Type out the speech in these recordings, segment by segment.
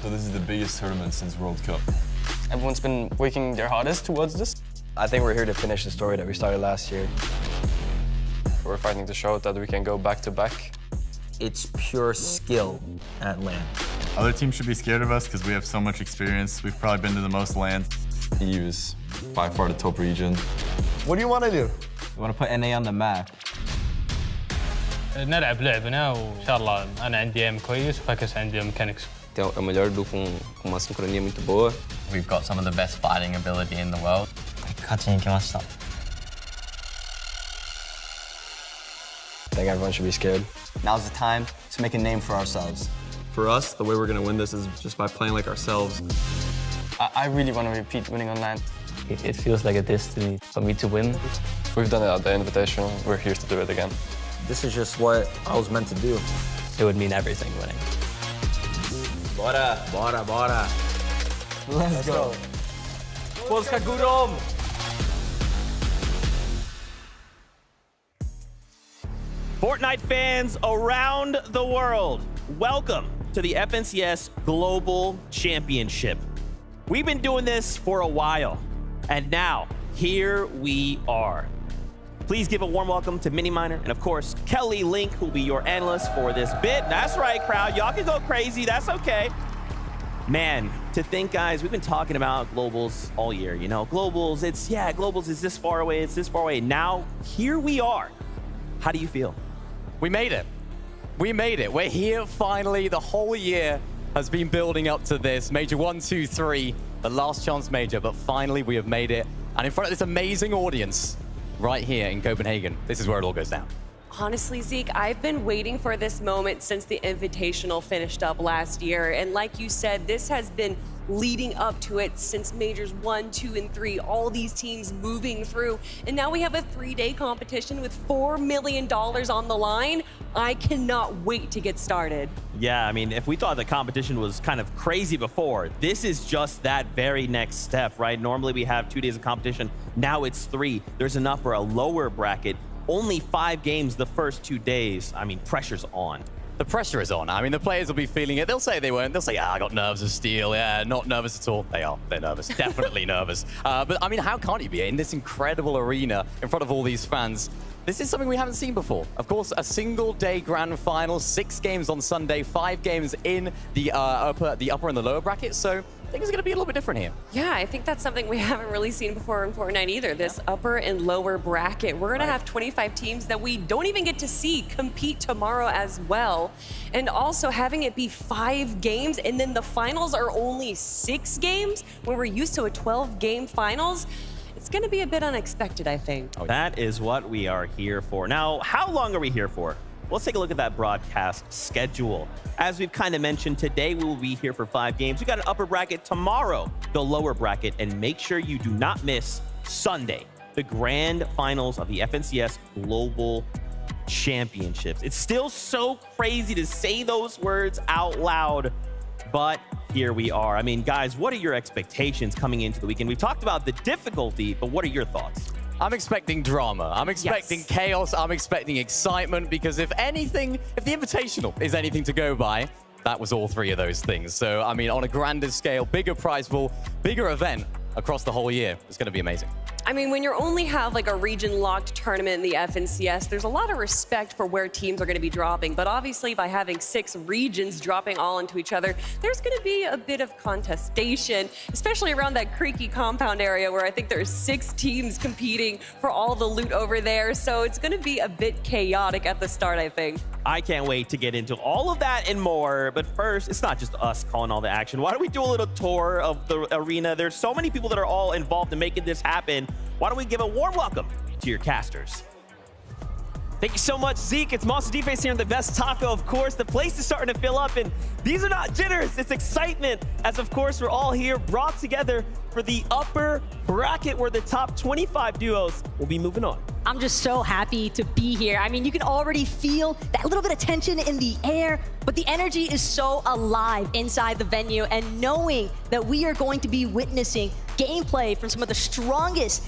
So this is the biggest tournament since World Cup. Everyone's been working their hardest towards this. I think we're here to finish the story that we started last year. We're fighting to show that we can go back to back. It's pure skill at LAN. Other teams should be scared of us because we have so much experience. We've probably been to the most LANs. EU is by far the top region. What do you want to do? We want to put NA on the map. نلعب لعبنا وإن شاء الله أنا عندي ايم كويس وفاكس عندي mechanics. Tem a melhor dupla com uma sincronia muito boa. We've got some of the best fighting ability in the world. 勝ちに来ました。 I think everyone should be scared. Now's the time to make a name for ourselves. For us, the way we're going to win this is just by playing like ourselves. I really want to repeat winning on LAN. It feels like a destiny for me to win. We've done it at the Invitational. We're here to do it again. This is just what I was meant to do. It would mean everything winning. Bora, bora, bora. Let's go. Polska górą! Fortnite fans around the world, welcome to the FNCS Global Championship. We've been doing this for a while, and now here we are. Please give a warm welcome to Miniminer and, of course, Kelly Link, who will be your analyst for this bit. That's right, crowd. Y'all can go crazy. That's okay. Man, to think, guys, we've been talking about globals all year. You know, globals, globals is this far away. It's this far away. Now, here we are. How do you feel? We made it. We made it. We're here finally. The whole year has been building up to this. Major 1, 2, 3, the last chance major, but finally we have made it. And in front of this amazing audience right here in Copenhagen, this is where it all goes down. Honestly, Zeke, I've been waiting for this moment since the Invitational finished up last year. And like you said, this has been leading up to it since majors 1, 2, and 3, all these teams moving through. And now we have a 3-day competition with $4 million on the line. I cannot wait to get started. Yeah, I mean, if we thought the competition was kind of crazy before, this is just that very next step, right? Normally we have 2 days of competition. Now it's 3. There's an upper, a lower bracket. Only 5 games the first 2 days. I mean, pressure's on. The pressure is on. I mean, the players will be feeling it. They'll say they weren't. They'll say, yeah, I got nerves of steel. Yeah, not nervous at all. They are. They're nervous. Definitely nervous. But I mean, how can't you be in this incredible arena in front of all these fans? this is something we haven't seen before. Of course, a single-day grand final, 6 games on Sunday, 5 games in the upper and the lower bracket. So I think it's going to be a little bit different here. Yeah, I think that's something we haven't really seen before in Fortnite either, this upper and lower bracket. We're going to have 25 teams that we don't even get to see compete tomorrow as well. And also having it be 5 games and then the finals are only 6 games when we're used to a 12-game finals. It's going to be a bit unexpected, I think. That is what we are here for. Now, how long are we here for? Let's take a look at that broadcast schedule. As we've kind of mentioned, today we will be here for 5 games. We got an upper bracket tomorrow, the lower bracket, and make sure you do not miss Sunday, the grand finals of the FNCS Global Championships. It's still so crazy to say those words out loud, but here we are. I mean, guys, what are your expectations coming into the weekend? We've talked about the difficulty, but what are your thoughts? I'm expecting drama. I'm expecting chaos. I'm expecting excitement because if anything, if the Invitational is anything to go by, that was all 3 of those things. So, I mean, on a grander scale, bigger prize pool, bigger event across the whole year, it's going to be amazing. I mean, when you only have like a region-locked tournament in the FNCS, there's a lot of respect for where teams are going to be dropping. But obviously, by having 6 regions dropping all into each other, there's going to be a bit of contestation, especially around that creaky compound area where I think there's 6 teams competing for all the loot over there. So it's going to be a bit chaotic at the start, I think. I can't wait to get into all of that and more. But first, it's not just us calling all the action. Why don't we do a little tour of the arena? There's so many people that are all involved in making this happen. Why don't we give a warm welcome to your casters? Thank you so much, Zeke. It's Monster Deface here in the Best Taco, of course. The place is starting to fill up, and these are not jitters, it's excitement, as of course we're all here brought together for the upper bracket where the top 25 duos will be moving on. I'm just so happy to be here. I mean, you can already feel that little bit of tension in the air, but the energy is so alive inside the venue, and knowing that we are going to be witnessing gameplay from some of the strongest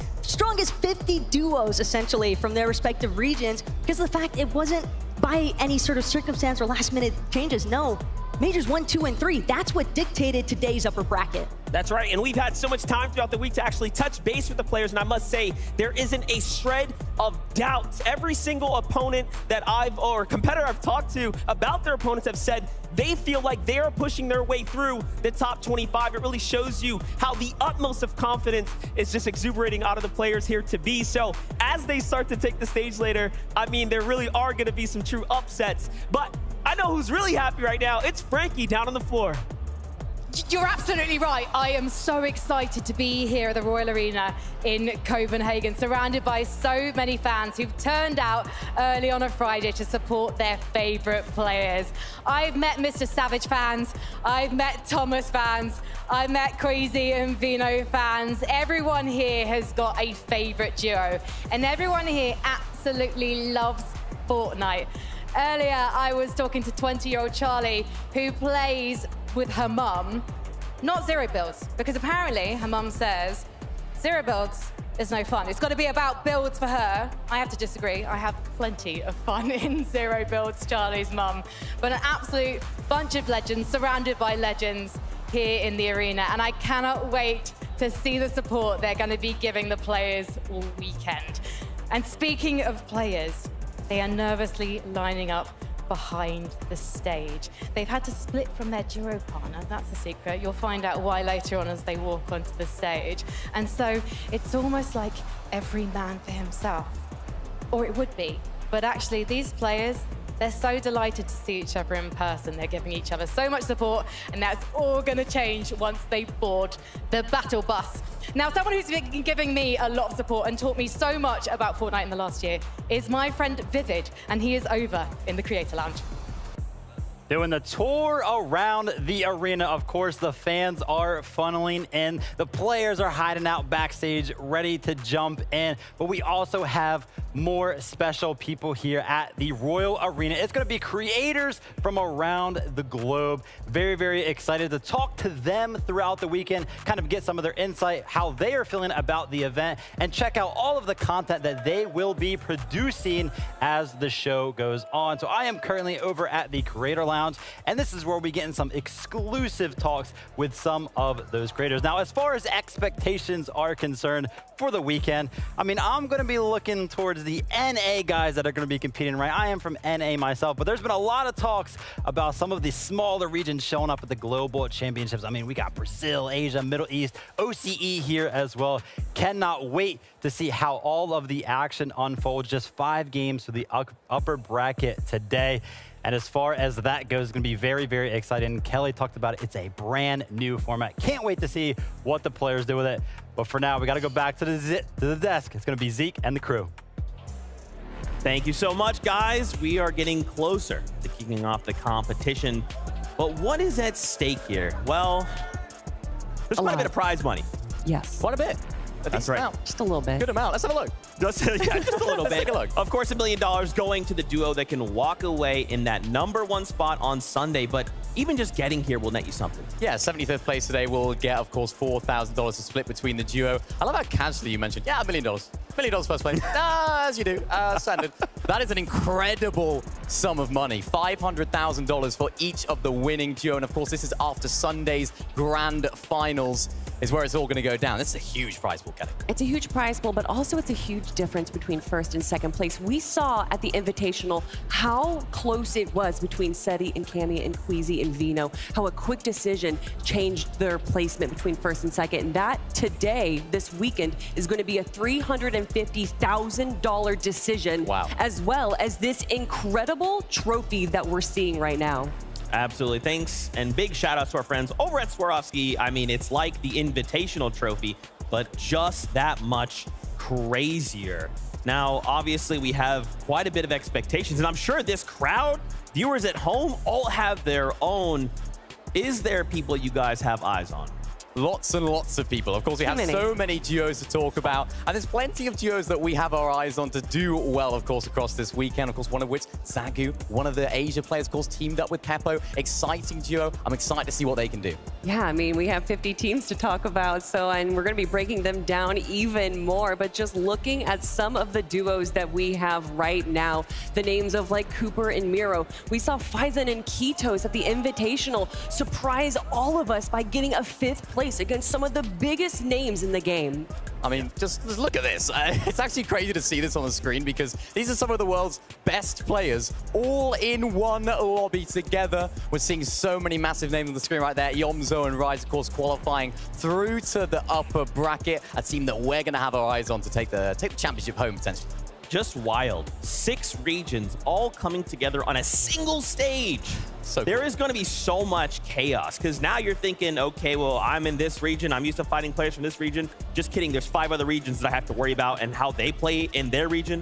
50 duos, essentially, from their respective regions, because of the fact it wasn't by any sort of circumstance or last-minute changes. No, Majors 1, 2, and 3, that's what dictated today's upper bracket. That's right, and we've had so much time throughout the week to actually touch base with the players, and I must say, there isn't a shred of doubt. Every single opponent that or competitor I've talked to about their opponents have said they feel like they are pushing their way through the top 25. It really shows you how the utmost of confidence is just exuberating out of the players here to be. So as they start to take the stage later, I mean, there really are going to be some true upsets. But I know who's really happy right now. It's Frankie down on the floor. You're absolutely right. I am so excited to be here at the Royal Arena in Copenhagen, surrounded by so many fans who've turned out early on a Friday to support their favorite players. I've met Mr. Savage fans, I've met Thomas fans, I've met Queasy and Vino fans. Everyone here has got a favorite duo, and everyone here absolutely loves Fortnite. Earlier, I was talking to 20-year-old Charlie, who plays with her mum, not zero builds, because apparently her mum says zero builds is no fun. It's got to be about builds for her. I have to disagree. I have plenty of fun in zero builds, Charlie's mum. But an absolute bunch of legends, surrounded by legends here in the arena. And I cannot wait to see the support they're going to be giving the players all weekend. And speaking of players, they are nervously lining up behind the stage. They've had to split from their duo partner. That's a secret. You'll find out why later on as they walk onto the stage. And so it's almost like every man for himself. Or it would be. But actually, these players, they're so delighted to see each other in person. They're giving each other so much support, and that's all going to change once they board the battle bus. Now, someone who's been giving me a lot of support and taught me so much about Fortnite in the last year is my friend Vivid, and he is over in the Creator Lounge. Doing the tour around the arena. Of course, the fans are funneling in. The players are hiding out backstage, ready to jump in. But we also have more special people here at the Royal Arena. It's going to be creators from around the globe. Very, very excited to talk to them throughout the weekend, kind of get some of their insight, how they are feeling about the event, and check out all of the content that they will be producing as the show goes on. So I am currently over at the Creator Lounge Lounge, and this is where we get in some exclusive talks with some of those creators. Now, as far as expectations are concerned for the weekend, I mean, I'm going to be looking towards the NA guys that are going to be competing, right? I am from NA myself, but there's been a lot of talks about some of the smaller regions showing up at the Global Championships. I mean, we got Brazil, Asia, Middle East, OCE here as well. Cannot wait to see how all of the action unfolds. Just 5 games to the upper bracket today. And as far as that goes, it's going to be very, very exciting. Kelly talked about it. It's a brand new format. Can't wait to see what the players do with it. But for now, we got to go back to the desk. It's going to be Zeke and the crew. Thank you so much, guys. We are getting closer to kicking off the competition. But what is at stake here? Well, there's quite a bit of prize money. Yes. Quite a bit. That's right. Just a little bit. Good amount. Let's have a look. Just a little bit. Take a look. Of course, $1 million going to the duo that can walk away in that #1 spot on Sunday. But even just getting here will net you something. Yeah, 75th place today will get, of course, $4,000 to split between the duo. I love how casually you mentioned, yeah, $1 million. $1 million first place. As you do, standard. That is an incredible sum of money. $500,000 for each of the winning duo. And of course, this is after Sunday's grand finals is where it's all going to go down. This is a huge prize pool, Kelly. It's a huge prize pool, but also it's a huge difference between first and second place. We saw at the Invitational how close it was between Seti and Cammy and Queasy and Vino, how a quick decision changed their placement between first and second. And that today, this weekend, is going to be a $350,000 decision, as well as this incredible trophy that we're seeing right now. Absolutely. Thanks. And big shout out to our friends over at Swarovski. I mean, it's like the Invitational trophy, but just that much crazier. Now, obviously, we have quite a bit of expectations, and I'm sure this crowd, viewers at home, all have their own. Is there people you guys have eyes on? Lots and lots of people. Of course, we have so many duos to talk about, and there's plenty of duos that we have our eyes on to do well, of course, across this weekend. Of course, one of which, Zagu, one of the Asia players, of course, teamed up with Peppo. Exciting duo. I'm excited to see what they can do. Yeah, I mean, we have 50 teams to talk about, and we're going to be breaking them down even more. But just looking at some of the duos that we have right now, the names of like Cooper and Miro. We saw Faizan and Kitos at the Invitational surprise all of us by getting a 5th place against some of the biggest names in the game. I mean, just look at this. It's actually crazy to see this on the screen because these are some of the world's best players all in one lobby together. We're seeing so many massive names on the screen right there. Yomzo and Rise, of course, qualifying through to the upper bracket. A team that we're going to have our eyes on to take the championship home, potentially. Just wild. 6 regions all coming together on a single stage. So there is going to be so much chaos because now you're thinking, okay, well, I'm in this region. I'm used to fighting players from this region. Just kidding. There's 5 other regions that I have to worry about and how they play in their region.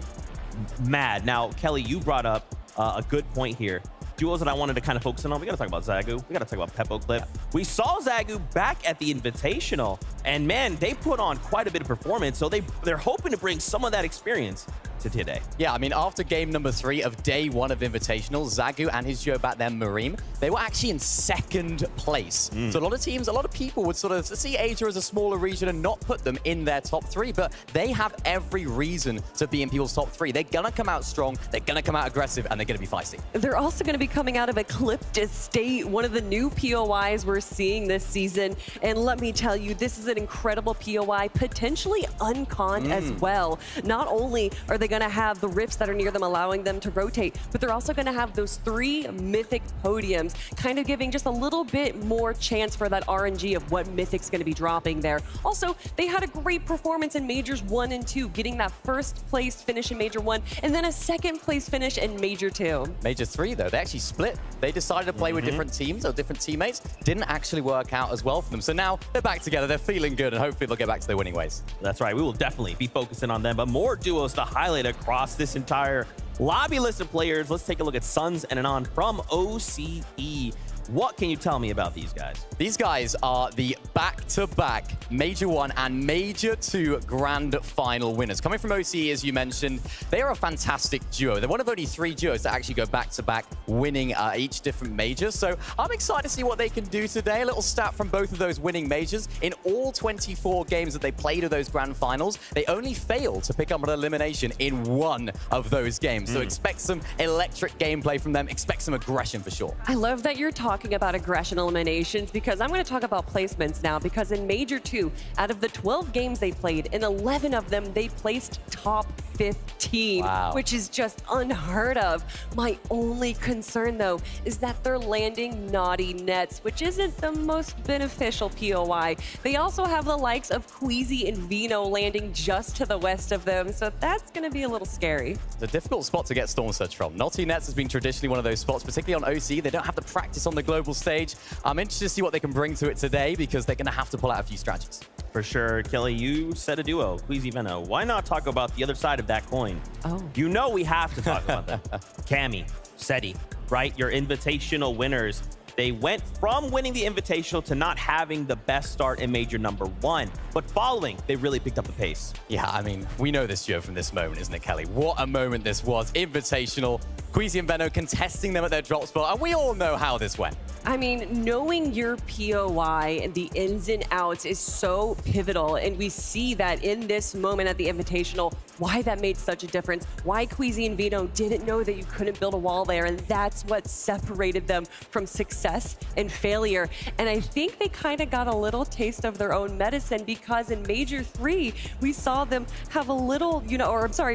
Mad. Now, Kelly, you brought up a good point here. Duos that I wanted to kind of focus in on. We got to talk about Zagu. We got to talk about Peppo Clip. We saw Zagu back at the Invitational, and man, they put on quite a bit of performance. So they're hoping to bring some of that experience to today. Yeah, I mean, after game number 3 of day 1 of Invitational, Zagu and his duo back then, Mareem, they were actually in 2nd place. So a lot of teams, a lot of people would sort of see Asia as a smaller region and not put them in their top 3, but they have every reason to be in people's top 3. They're gonna come out strong, they're gonna come out aggressive, and they're gonna be feisty. They're also gonna be coming out of Eclipse State, one of the new POIs we're seeing this season. And let me tell you, this is an incredible POI, potentially unconned as well. Not only are they going to have the rifts that are near them, allowing them to rotate, but they're also going to have those 3 mythic podiums, kind of giving just a little bit more chance for that RNG of what mythic's going to be dropping there. Also, they had a great performance in Majors 1 and 2, getting that 1st place finish in Major 1, and then a 2nd place finish in Major 2. Major 3, though, they actually split. They decided to play with different teams or different teammates. Didn't actually work out as well for them. So now they're back together. They're feeling good, and hopefully they'll get back to their winning ways. That's right. We will definitely be focusing on them, but more duos to highlight across this entire lobby list of players. Let's take a look at Suns and Anon from OCE. What can you tell me about these guys? These guys are the back-to-back Major 1 and Major 2 Grand Final winners. Coming from OCE, as you mentioned, they are a fantastic duo. They're one of only 3 duos that actually go back-to-back, winning each different major. So I'm excited to see what they can do today. A little stat from both of those winning majors. In all 24 games that they played of those Grand Finals, they only failed to pick up an elimination in 1 of those games. So expect some electric gameplay from them. Expect some aggression for sure. I love that you're talking about aggression eliminations, because I'm going to talk about placements now, because in Major 2, out of the 12 games they played, in 11 of them, they placed top 15, which is just unheard of. My only concern, though, is that they're landing naughty nets, which isn't the most beneficial POI. They also have the likes of Queasy and Vino landing just to the west of them, so that's going to be a little scary. It's a difficult spot to get Storm Surge from. Naughty nets has been traditionally one of those spots, particularly on OC. They don't have the practice on the global stage. I'm interested to see what they can bring to it today, because they're going to have to pull out a few strategies. For sure. Kelly, you said a duo, Queasy Veno. Why not talk about the other side of that coin? Oh. You know we have to talk about that. Cammy, Seti, right? Your invitational winners. They went from winning the invitational to not having the best start in Major number 1. But following, they really picked up the pace. Yeah, I mean, we know this duo from this moment, isn't it, Kelly? What a moment this was. Invitational, Queasy and Veno contesting them at their drop spot, and we all know how this went. I mean, knowing your POI and the ins and outs is so pivotal, and we see that in this moment at the Invitational, why that made such a difference, why Queasy and Vino didn't know that you couldn't build a wall there, and that's what separated them from success and failure. And I think they kind of got a little taste of their own medicine, because in Major 3, we saw them have a little,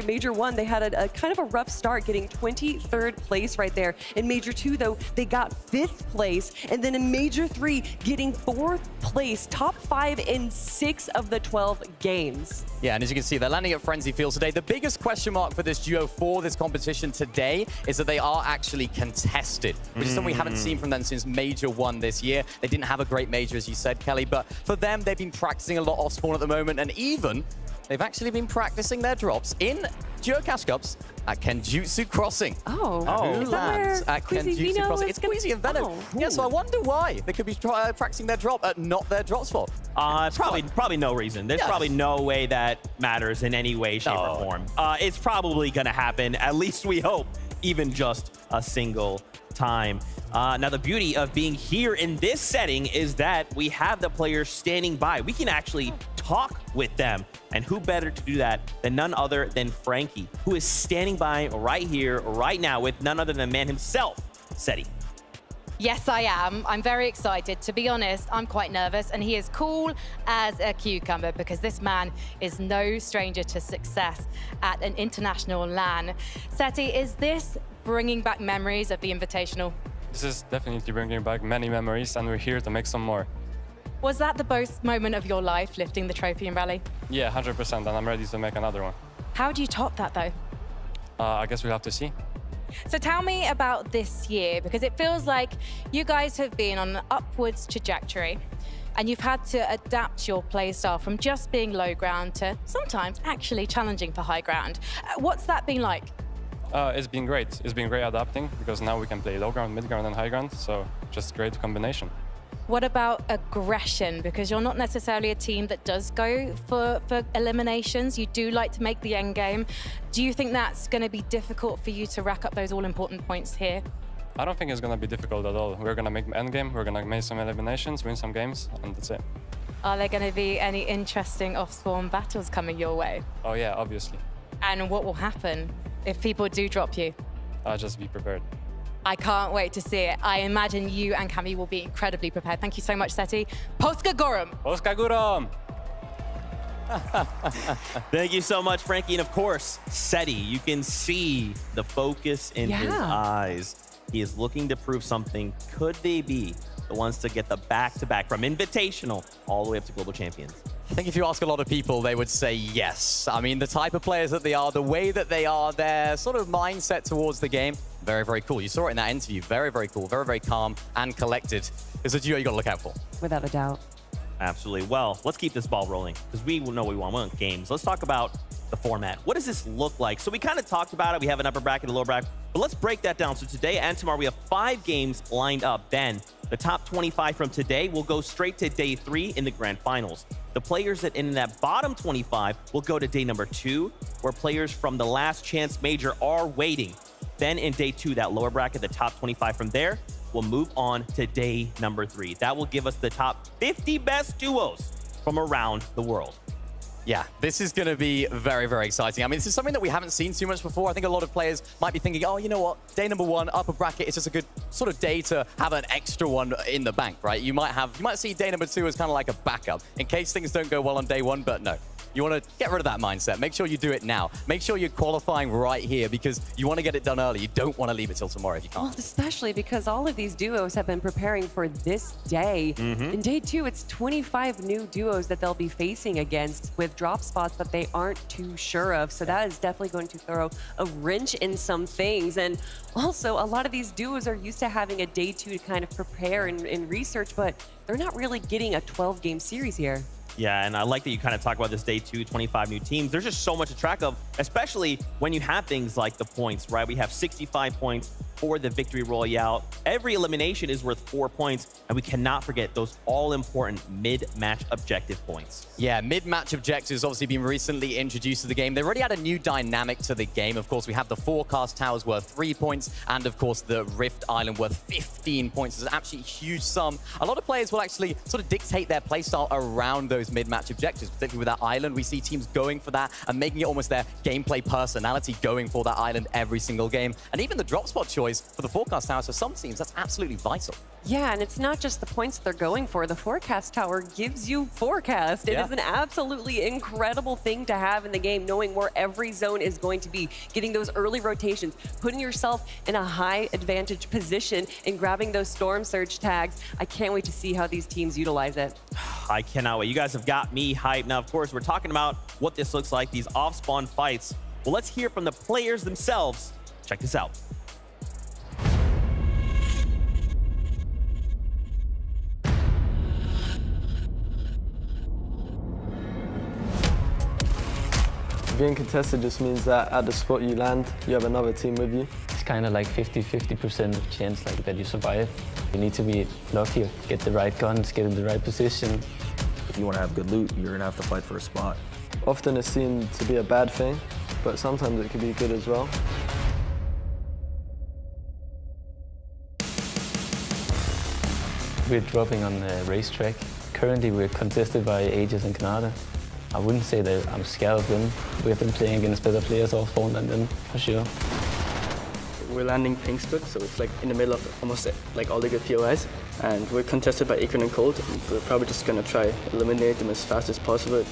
Major 1, they had a kind of a rough start, getting 23rd place right there. In Major 2, though, they got 5th place. And then in Major 3, getting 4th place, top 5 in 6 of the 12 games. Yeah, and as you can see, they're landing at Frenzy Field today. The biggest question mark for this duo for this competition today is that they are actually contested, which is something we haven't seen from them since Major 1 this year. They didn't have a great major, as you said, Kelly, but for them, they've been practicing a lot off spawn at the moment, and even they've actually been practicing their drops in Duo Cash Cups at Kenjutsu Crossing. Who lands at Kenjutsu Crossing? It's Queasy and Venom. Yeah, so I wonder why they could be practicing their drop at not their drop spot. Probably no reason. There's probably no way that matters in any way, shape, or form. It's probably going to happen, at least we hope, even just a single time. Now, the beauty of being here in this setting is that we have the players standing by. We can actually talk with them. And who better to do that than none other than Frankie, who is standing by right here, right now, with none other than the man himself, Seti. Yes, I am. I'm very excited. To be honest, I'm quite nervous, and he is cool as a cucumber, because this man is no stranger to success at an international LAN. Seti, is this bringing back memories of the Invitational? This is definitely bringing back many memories, and we're here to make some more. Was that the best moment of your life, lifting the trophy in Rally? Yeah, 100%, and I'm ready to make another one. How do you top that, though? I guess we'll have to see. So tell me about this year, because it feels like you guys have been on an upwards trajectory, and you've had to adapt your playstyle from just being low ground to sometimes actually challenging for high ground. What's that been like? It's been great. It's been great adapting, because now we can play low ground, mid ground, and high ground, so just great combination. What about aggression? Because you're not necessarily a team that does go for eliminations. You do like to make the end game. Do you think that's going to be difficult for you to rack up those all-important points here? I don't think it's going to be difficult at all. We're going to make end game, we're going to make some eliminations, win some games, and that's it. Are there going to be any interesting off-spawn battles coming your way? Oh yeah, obviously. And what will happen if people do drop you? Just be prepared. I can't wait to see it. I imagine you and Cammy will be incredibly prepared. Thank you so much, Seti. Polska Gorum. Polska Gorum. Thank you so much, Frankie. And of course, Seti, you can see the focus in his eyes. He is looking to prove something. Could they be the ones to get the back-to-back from Invitational all the way up to Global Champions? I think if you ask a lot of people, they would say yes. I mean, the type of players that they are, the way that they are, their sort of mindset towards the game, very, very cool. You saw it in that interview. Very, very cool. Very, very calm and collected. It's a duo you got to look out for. Without a doubt. Absolutely. Well, let's keep this ball rolling, because we know we want games. Let's talk about the format. What does this look like? So we kind of talked about it. We have an upper bracket, a lower bracket, but let's break that down. So today and tomorrow, we have 5 games lined up. Then The top 25 from today will go straight to day 3 in the grand finals. The players that in that bottom 25 will go to day number 2, where players from the last chance major are waiting. Then in day 2, that lower bracket, the top 25 from there, will move on to day number 3. That will give us the top 50 best duos from around the world. Yeah, this is going to be very, very exciting. I mean, this is something that we haven't seen too much before. I think a lot of players might be thinking, oh, you know what? Day number 1, upper bracket, it's just a good sort of day to have an extra one in the bank, right? You might see day number 2 as kind of like a backup in case things don't go well on day 1, but no. You want to get rid of that mindset. Make sure you do it now. Make sure you're qualifying right here because you want to get it done early. You don't want to leave it till tomorrow if you can't. Well, especially because all of these duos have been preparing for this day. In day 2, it's 25 new duos that they'll be facing against with drop spots that they aren't too sure of. So that is definitely going to throw a wrench in some things. And also, a lot of these duos are used to having a day 2 to kind of prepare and research, but they're not really getting a 12-game series here. Yeah, and I like that you kind of talk about this day 2, 25 new teams. There's just so much to track of, especially when you have things like the points, right? We have 65 points for the Victory Royale. Every elimination is worth 4 points, and we cannot forget those all-important mid-match objective points. Yeah, mid-match objectives obviously been recently introduced to the game. They already had a new dynamic to the game. Of course, we have the Forecast Towers worth 3 points, and of course, the Rift Island worth 15 points. It's an absolutely huge sum. A lot of players will actually sort of dictate their playstyle around those mid-match objectives, particularly with that island. We see teams going for that and making it almost their gameplay personality, going for that island every single game. And even the drop spot choice for the Forecast Towers, for some teams, that's absolutely vital. Yeah, and it's not just the points they're going for. The Forecast Tower gives you forecast. It is an absolutely incredible thing to have in the game, knowing where every zone is going to be, getting those early rotations, putting yourself in a high advantage position and grabbing those Storm Surge tags. I can't wait to see how these teams utilize it. I cannot wait. You guys have got me hyped. Now, of course, we're talking about what this looks like, these off-spawn fights. Well, let's hear from the players themselves. Check this out. Being contested just means that at the spot you land, you have another team with you. It's kind of like 50% of chance like that you survive. You need to be lucky, get the right guns, get in the right position. If you want to have good loot, you're going to have to fight for a spot. Often it's seen to be a bad thing, but sometimes it can be good as well. We're dropping on the racetrack. Currently we're contested by Aegis and Canada. I wouldn't say that I'm scared of them. We've been playing against better players off spawn than them, for sure. We're landing Pinkstook, so it's like in the middle of almost like all the good POIs. And we're contested by Acorn and Cold. And we're probably just gonna try eliminate them as fast as possible.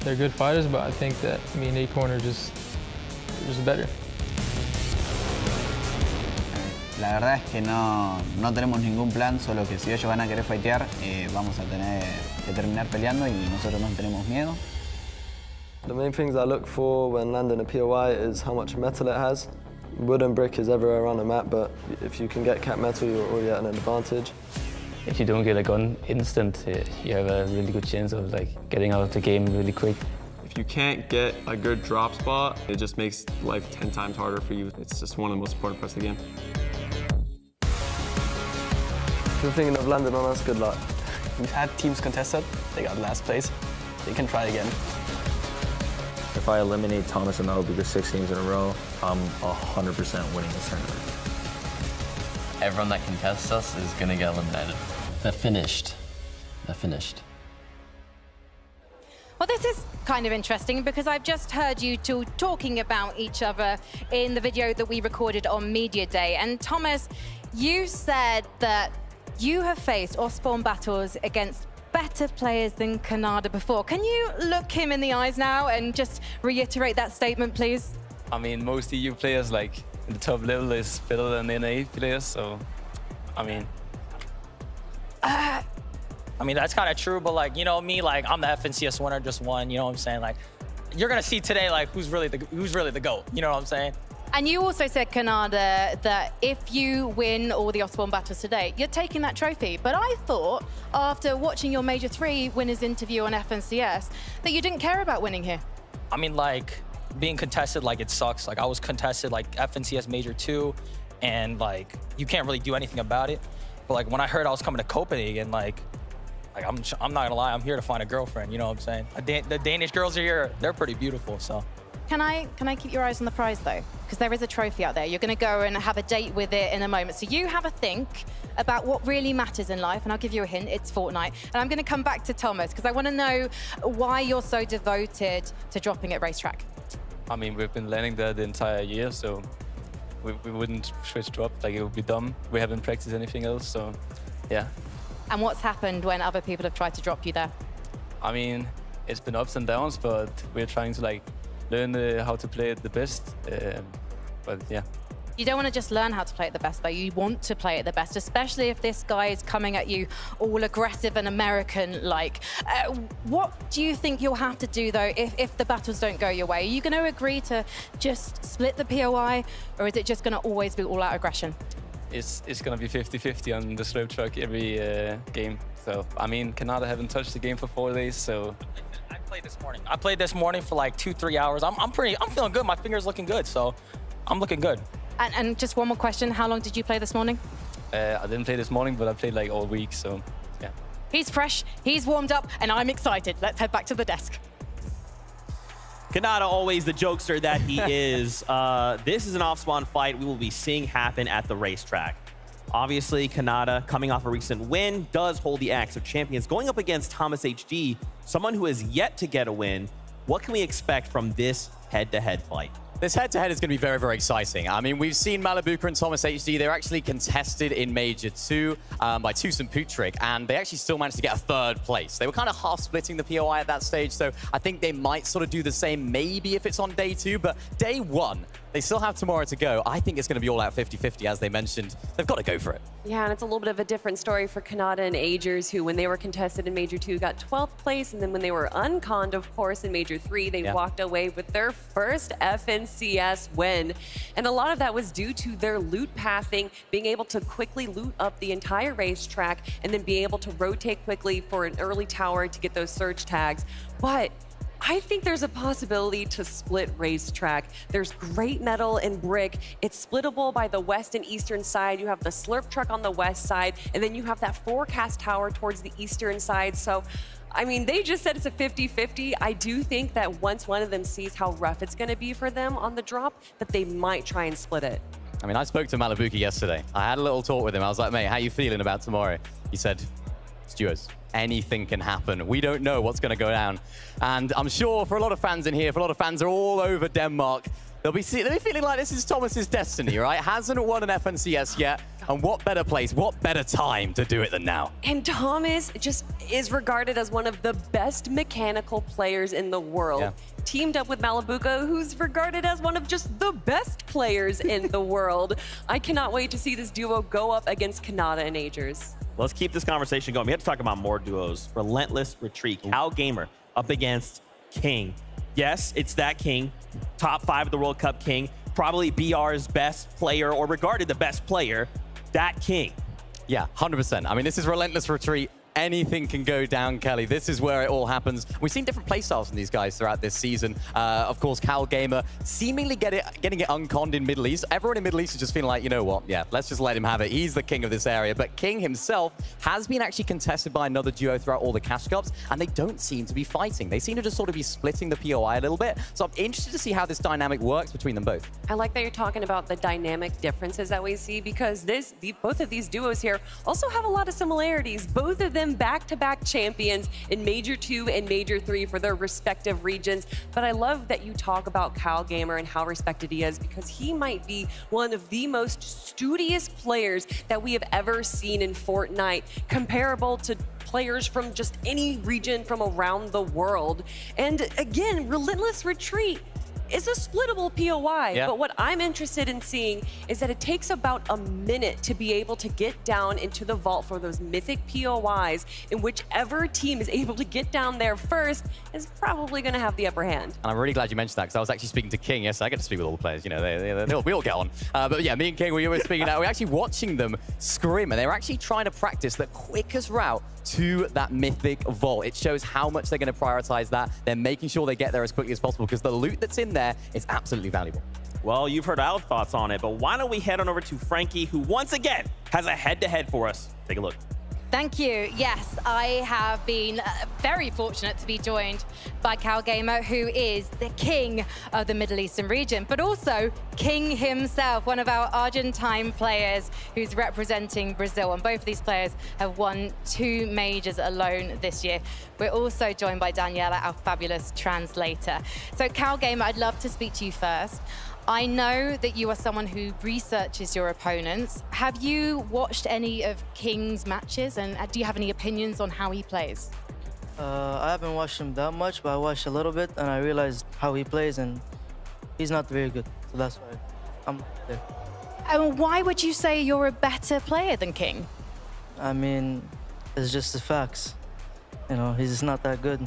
They're good fighters, but I think that me and Acorn are just better. La verdad es que no tenemos ningún plan, solo que si ellos van a querer fightear, vamos a tener que terminar peleando y nosotros no tenemos miedo. The main things I look for when landing a POI is how much metal it has. Wood and brick is everywhere around the map, but if you can get cap metal, you're already at an advantage. If you don't get a gun instant, you have a really good chance of like getting out of the game really quick. If you can't get a good drop spot, it just makes life 10 times harder for you. It's just one of the most important parts of the game. If you're thinking of landing on us, good luck. We've had teams contested, they got last place. They can try again. If I eliminate Thomas and that'll be the 6 games in a row, I'm 100% winning this tournament. Everyone that contests us is gonna get eliminated. They're finished. They're finished. Well, this is kind of interesting because I've just heard you two talking about each other in the video that we recorded on Media Day. And Thomas, you said that you have faced off-spawn battles against better players than Canada before. Can you look him in the eyes now and just reiterate that statement, please? I mean, most EU players, like, in the top level is better than NA players, so, I mean... I mean, that's kind of true, but, like, you know me, like, I'm the FNCS winner, just won, you know what I'm saying? Like, you're going to see today, like, who's really the GOAT, you know what I'm saying? And you also said, Canada, that if you win all the off-spawn battles today, you're taking that trophy. But I thought, after watching your Major 3 winners interview on FNCS, that you didn't care about winning here. I mean, like, being contested, like, it sucks. Like, I was contested, like, FNCS Major 2, and, like, you can't really do anything about it. But like when I heard I was coming to Copenhagen, like I'm not gonna lie, I'm here to find a girlfriend. You know what I'm saying? The Danish girls are here, they're pretty beautiful. So. Can I keep your eyes on the prize though? Because there is a trophy out there. You're going to go and have a date with it in a moment. So you have a think about what really matters in life, and I'll give you a hint. It's Fortnite. And I'm going to come back to Thomas because I want to know why you're so devoted to dropping at racetrack. I mean, we've been landing there the entire year, so we wouldn't switch drop. Like, it would be dumb. We haven't practiced anything else, so yeah. And what's happened when other people have tried to drop you there? I mean, it's been ups and downs, but we're trying to like learn how to play it the best. But yeah. You don't want to just learn how to play it the best, though. You want to play it the best, especially if this guy is coming at you all aggressive and American-like. What do you think you'll have to do, though, if the battles don't go your way? Are you going to agree to just split the POI, or is it just going to always be all-out aggression? It's going to be 50-50 on the slope truck every game. So, I mean, Canada haven't touched the game for 4 days, so... I played this morning. I played this morning for like 2-3 hours. I'm feeling good. My finger's looking good, so I'm looking good. And just one more question. How long did you play this morning? I didn't play this morning, but I played like all week, so yeah. He's fresh, he's warmed up, and I'm excited. Let's head back to the desk. Kanata, always the jokester that he is. This is an off-spawn fight we will be seeing happen at the racetrack. Obviously, Kanata, coming off a recent win, does hold the axe of champions. Going up against Thomas HD, someone who has yet to get a win. What can we expect from this head-to-head fight? This head-to-head is going to be very, very exciting. I mean, we've seen Malibuka and Thomas HD. They're actually contested in Major 2 by Tusum Putrik, and they actually still managed to get a 3rd place. They were kind of half-splitting the POI at that stage, so I think they might sort of do the same maybe if it's on day 2, but day 1, they still have tomorrow to go. I think it's going to be all out 50-50, as they mentioned. They've got to go for it. Yeah, and it's a little bit of a different story for Kanata and Agers, who, when they were contested in Major 2, got 12th place, and then when they were unconned, of course, in Major 3, they walked away with their first FNCS win. And a lot of that was due to their loot pathing, being able to quickly loot up the entire racetrack, and then be able to rotate quickly for an early tower to get those search tags. But I think there's a possibility to split racetrack. There's great metal and brick. It's splittable by the west and eastern side. You have the slurp truck on the west side, and then you have that forecast tower towards the eastern side. So, I mean, they just said it's a 50-50. I do think that once one of them sees how rough it's gonna be for them on the drop, that they might try and split it. I mean, I spoke to Malibuka yesterday. I had a little talk with him. I was like, mate, how you feeling about tomorrow? He said, it's duos. Anything can happen. We don't know what's going to go down. And I'm sure for a lot of fans in here, for a lot of fans are all over Denmark, they'll be feeling like this is Thomas's destiny, right? Hasn't won an FNCS yet. And what better place, what better time to do it than now? And Thomas just is regarded as one of the best mechanical players in the world. Yeah. Teamed up with Malibuka, who's regarded as one of just the best players in the world. I cannot wait to see this duo go up against Kanata and Agers. Let's keep this conversation going. We have to talk about more duos. Relentless Retreat. Cal Gamer up against King. Yes, it's that King. Top 5 of the World Cup King. Probably BR's best player, or regarded the best player. That King. Yeah, 100%. I mean, this is Relentless Retreat. Anything can go down, Kelly. This is where it all happens. We've seen different playstyles from these guys throughout this season. Of course, Cal Gamer seemingly getting it unconned in Middle East. Everyone in Middle East is just feeling like, you know what? Yeah, let's just let him have it. He's the king of this area. But King himself has been actually contested by another duo throughout all the cash cups, and they don't seem to be fighting. They seem to just sort of be splitting the POI a little bit. So I'm interested to see how this dynamic works between them both. I like that you're talking about the dynamic differences that we see, because both of these duos here also have a lot of similarities. Both of them back-to-back champions in Major 2 and Major 3 for their respective regions. But I love that you talk about Cal Gamer and how respected he is, because he might be one of the most studious players that we have ever seen in Fortnite, comparable to players from just any region from around the world. And again, Relentless Retreat is a splittable POI, but what I'm interested in seeing is that it takes about a minute to be able to get down into the vault for those mythic POIs, and whichever team is able to get down there first is probably going to have the upper hand. And I'm really glad you mentioned that, because I was actually speaking to King. Yes, I get to speak with all the players. You know, we all get on. But yeah, me and King, we were speaking out. We're actually watching them scrim, and they were actually trying to practice the quickest route to that mythic vault. It shows how much they're going to prioritize that. They're making sure they get there as quickly as possible, because the loot that's in there is absolutely valuable. Well, you've heard our thoughts on it, but why don't we head on over to Frankie, who once again has a head-to-head for us. Take a look. Thank you. Yes, I have been very fortunate to be joined by CalGamer, who is the king of the Middle Eastern region, but also king himself, one of our Argentine players who's representing Brazil. And both of these players have won 2 majors alone this year. We're also joined by Daniela, our fabulous translator. So CalGamer, I'd love to speak to you first. I know that you are someone who researches your opponents. Have you watched any of King's matches, and do you have any opinions on how he plays? I haven't watched him that much, but I watched a little bit and I realized how he plays, and he's not very good. So that's why I'm there. And why would you say you're a better player than King? I mean, it's just the facts. You know, he's just not that good.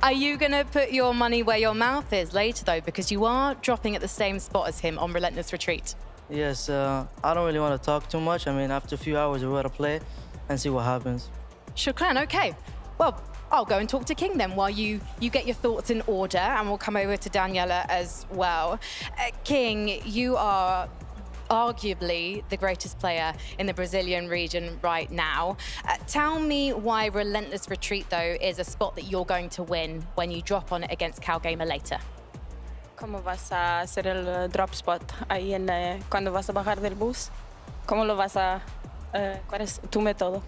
Are you going to put your money where your mouth is later, though? Because you are dropping at the same spot as him on Relentless Retreat. Yes, I don't really want to talk too much. I mean, after a few hours, we're going to play and see what happens. Shukran, okay. Well, I'll go and talk to King then while you get your thoughts in order, and we'll come over to Daniela as well. King, you are arguably the greatest player in the Brazilian region right now. Tell me why Relentless Retreat, though, is a spot that you're going to win when you drop on it against CalGamer later. ¿Cómo vas a hacer el drop spot ahí cuando vas a bajar del bus? ¿Cómo lo vas a... ¿Cuál es tu método?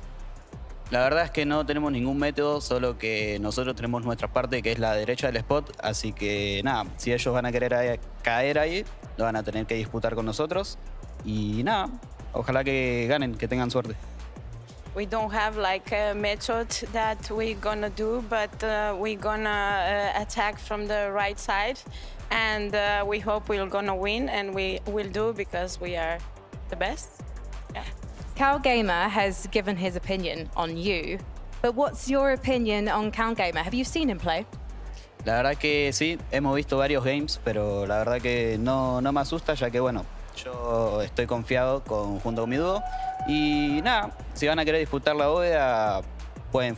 La verdad es que no tenemos ningún método, solo que nosotros tenemos nuestra parte, que es la derecha del spot. Así que nada, si ellos van a querer caer ahí, lo van a tener que disputar con nosotros. Y nada, ojalá que ganen, que tengan suerte. We don't have like a method that we're gonna do, but we're gonna attack from the right side. And we hope we're gonna win, and we will do because we are the best. Yeah. CalGamer has given his opinion on you, but what's your opinion on CalGamer? Have you seen him play? La verdad que sí, hemos visto varios games, pero la verdad que no me asusta, ya que bueno, yo estoy confiado junto con mi dúo. Y nada, si van a querer disputar la bóveda, podrían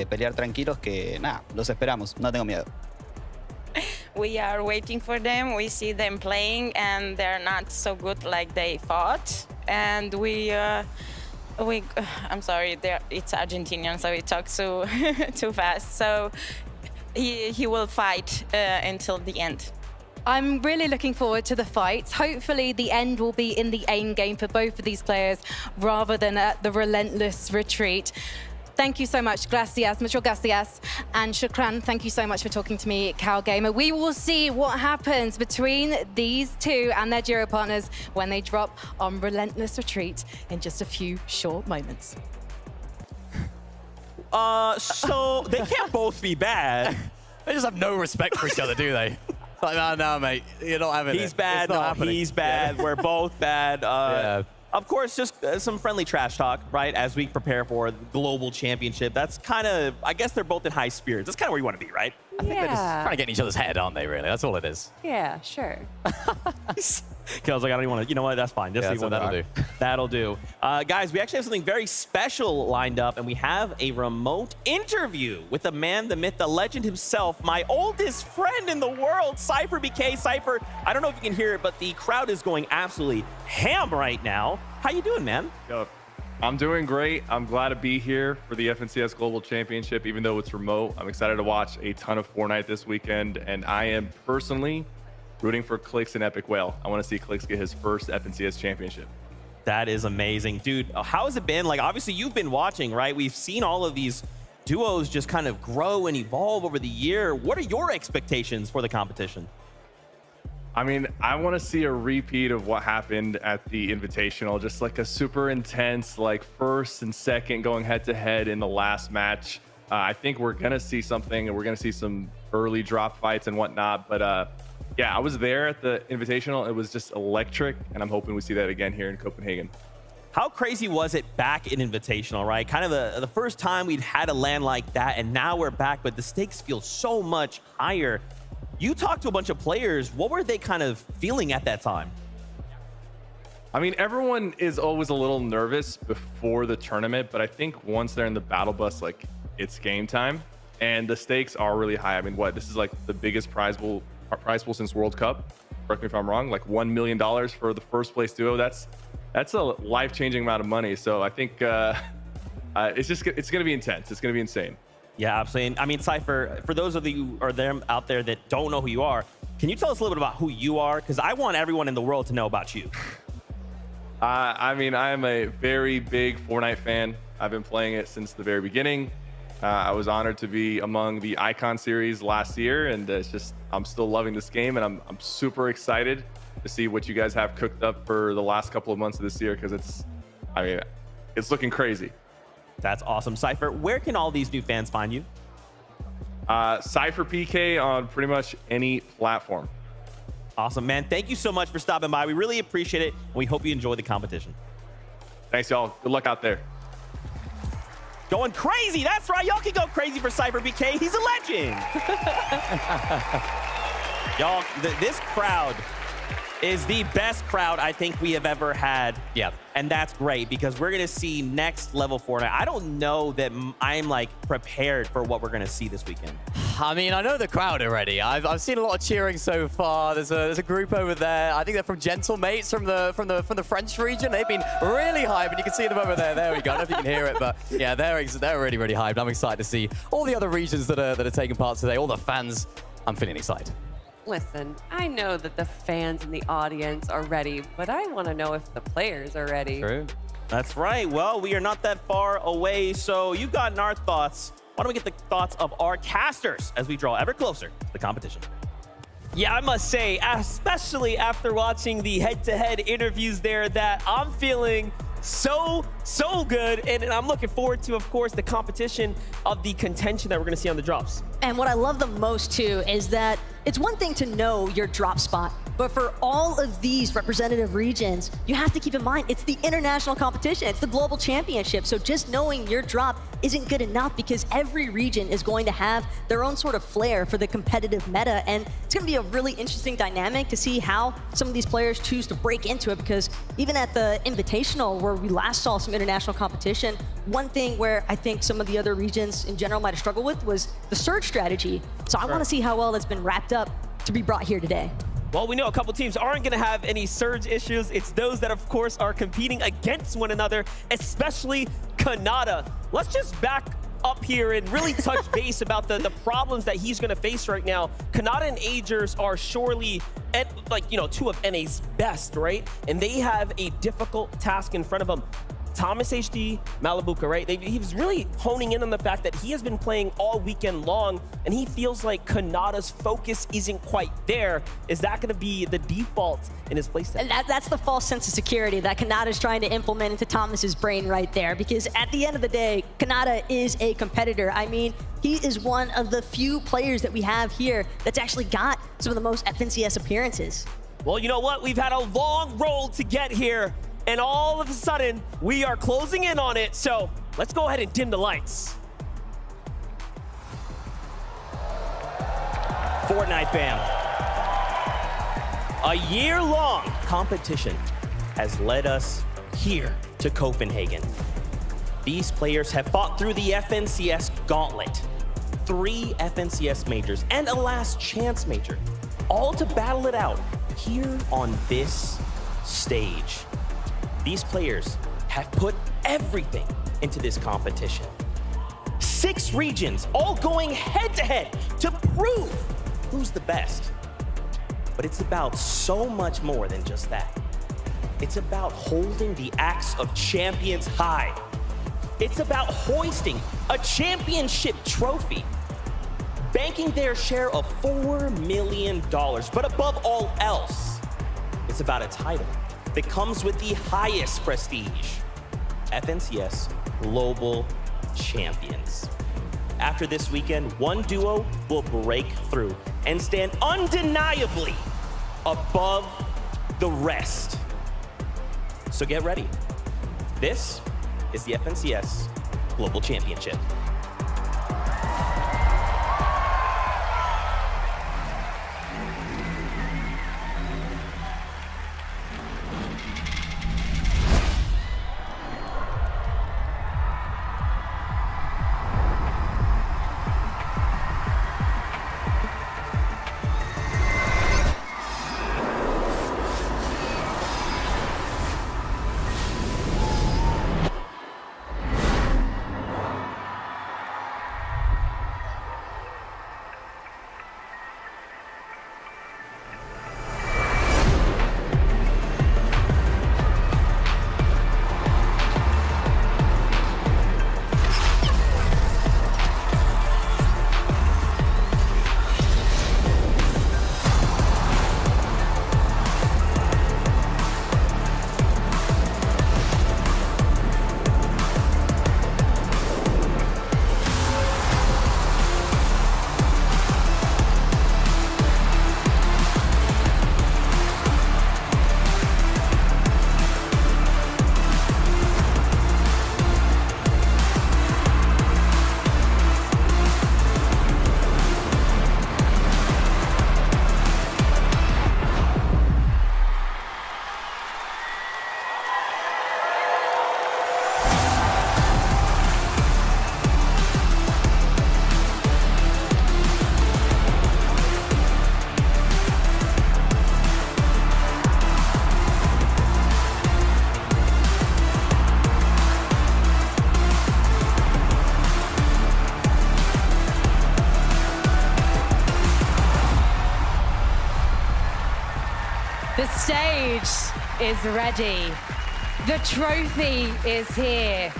pelear tranquilos, que nada, los esperamos, no tengo miedo. We are waiting for them. We see them playing, and they're not so good like they thought. And I'm sorry, it's Argentinian, so we talk too fast. So he will fight until the end. I'm really looking forward to the fight. Hopefully the end will be in the aim game for both of these players rather than at the Relentless Retreat. Thank you so much, gracias, mucho gracias. And Shukran, thank you so much for talking to me, CalGamer. We will see what happens between these two and their duo partners when they drop on Relentless Retreat in just a few short moments. So they can't both be bad. They just have no respect for each other, do they? Like, no, mate, you're not having it. He's bad, no, he's bad, we're both bad. Yeah. Of course, just some friendly trash talk, right? As we prepare for the global championship. That's kind of, I guess they're both in high spirits. That's kind of where you want to be, right? I think they're just trying to get in each other's head, aren't they, really? That's all it is. Yeah, sure. I was like, I don't even want to, you know what, that's fine. Just that'll do. That'll do. Guys, we actually have something very special lined up, and we have a remote interview with the man, the myth, the legend himself, my oldest friend in the world, Cypher BK. Cypher, I don't know if you can hear it, but the crowd is going absolutely ham right now. How you doing, man? Yo, I'm doing great. I'm glad to be here for the FNCS Global Championship, even though it's remote. I'm excited to watch a ton of Fortnite this weekend, and I am personally rooting for Clix and Epic Whale. I want to see Clix get his first FNCS championship. That is amazing. Dude, how has it been? Like, obviously, you've been watching, right? We've seen all of these duos just kind of grow and evolve over the year. What are your expectations for the competition? I mean, I want to see a repeat of what happened at the Invitational, just like a super intense, like first and second going head to head in the last match. I think we're going to see something, and we're going to see some early drop fights and whatnot. But yeah, I was there at the Invitational. It was just electric, and I'm hoping we see that again here in Copenhagen. How crazy was it back in Invitational, right? Kind of the first time we'd had a LAN like that, and now we're back, but the stakes feel so much higher. You talked to a bunch of players. What were they kind of feeling at that time? I mean, everyone is always a little nervous before the tournament, but I think once they're in the battle bus, like, it's game time, and the stakes are really high. I mean, this is like the biggest prize prize pool since World Cup. Correct me if I'm wrong. Like $1 million for the first place duo. That's a life-changing amount of money. So I think it's going to be intense. It's going to be insane. Yeah, absolutely. And I mean, Cypher, for those of you or them out there that don't know who you are, can you tell us a little bit about who you are? Because I want everyone in the world to know about you. I mean, I am a very big Fortnite fan. I've been playing it since the very beginning. I was honored to be among the Icon series last year, and it's just, I'm still loving this game, and I'm super excited to see what you guys have cooked up for the last couple of months of this year, because it's looking crazy. That's awesome. Cypher, where can all these new fans find you? Cypher PK on pretty much any platform. Awesome, man. Thank you so much for stopping by. We really appreciate it, and we hope you enjoy the competition. Thanks, y'all. Good luck out there. Going crazy. That's right. Y'all can go crazy for Cypher BK. He's a legend. Y'all, this crowd is the best crowd I think we have ever had. Yeah. And that's great because we're going to see next level Fortnite. I don't know that I'm like prepared for what we're going to see this weekend. I mean, I know the crowd already. I've seen a lot of cheering so far. There's a group over there. I think they're from Gentle Mates from the French region. They've been really hyped, and you can see them over there. There we go. I don't know if you can hear it, but yeah, they're really, really hyped. I'm excited to see all the other regions that are taking part today. All the fans. I'm feeling excited. Listen, I know that the fans and the audience are ready, but I want to know if the players are ready. True. That's right. Well, we are not that far away, so you've gotten our thoughts. Why don't we get the thoughts of our casters as we draw ever closer to the competition? Yeah, I must say, especially after watching the head-to-head interviews there, that I'm feeling so good, and I'm looking forward to, of course, the competition of the contention that we're going to see on the drops. And what I love the most, too, is that it's one thing to know your drop spot, but for all of these representative regions, you have to keep in mind it's the international competition, it's the global championship. So just knowing your drop isn't good enough because every region is going to have their own sort of flair for the competitive meta. And it's going to be a really interesting dynamic to see how some of these players choose to break into it, because even at the Invitational, where we last saw some international competition, one thing where I think some of the other regions in general might have struggled with was the surge strategy. So I want to see how well that's been wrapped up to be brought here today. Well, we know a couple teams aren't going to have any surge issues. It's those that, of course, are competing against one another, especially Kanata. Let's just back up here and really touch base about the problems that he's going to face right now. Kanata and Agers are surely, two of NA's best, right? And they have a difficult task in front of them. Thomas HD, Malibuca, right? He was really honing in on the fact that he has been playing all weekend long, and he feels like Kanata's focus isn't quite there. Is that going to be the default in his playset? That's the false sense of security that Kanata's trying to implement into Thomas's brain right there, because at the end of the day, Kanata is a competitor. I mean, he is one of the few players that we have here that's actually got some of the most FNCS appearances. Well, you know what? We've had a long road to get here, and all of a sudden, we are closing in on it. So let's go ahead and dim the lights. Fortnite fam. A year-long competition has led us here to Copenhagen. These players have fought through the FNCS gauntlet, 3 FNCS majors, and a last chance major, all to battle it out here on this stage. These players have put everything into this competition. 6 regions all going head-to-head to prove who's the best. But it's about so much more than just that. It's about holding the axe of champions high. It's about hoisting a championship trophy, banking their share of $4 million. But above all else, it's about a title that comes with the highest prestige, FNCS Global Champions. After this weekend, one duo will break through and stand undeniably above the rest. So get ready. This is the FNCS Global Championship. stage is ready. The trophy is here.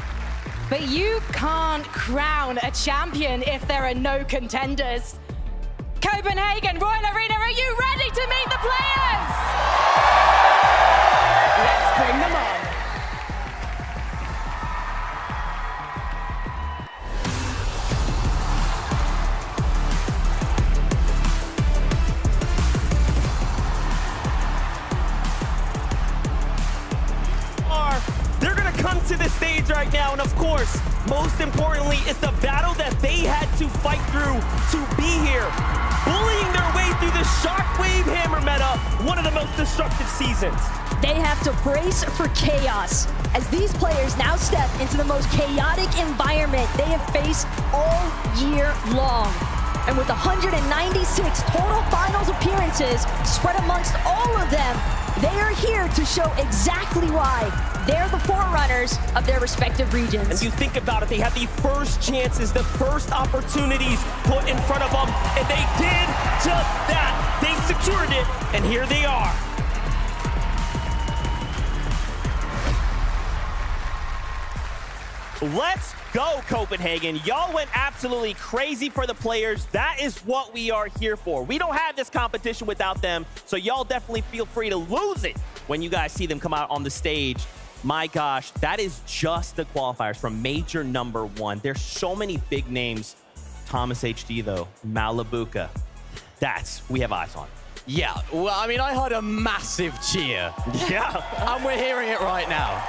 But you can't crown a champion if there are no contenders. Copenhagen Royal Arena, are you ready to meet the players? Let's bring them on. They're gonna come to the stage right now, and of course, most importantly, it's the battle that they had to fight through to be here. Bullying their way through the Shockwave Hammer meta, one of the most destructive seasons. They have to brace for chaos as these players now step into the most chaotic environment they have faced all year long. And with 196 total finals appearances spread amongst all of them, they are here to show exactly why they're the forerunners of their respective regions. And you think about it, they had the first chances, the first opportunities put in front of them, and they did just that. They secured it, and here they are. Let's go, Copenhagen. Y'all went absolutely crazy for the players. That is what we are here for. We don't have this competition without them, so y'all definitely feel free to lose it when you guys see them come out on the stage. My gosh, that is just the qualifiers from Major number 1. There's so many big names. Thomas HD, though, Malabuka. We have eyes on. Yeah, well, I mean, I heard a massive cheer. Yeah. And we're hearing it right now.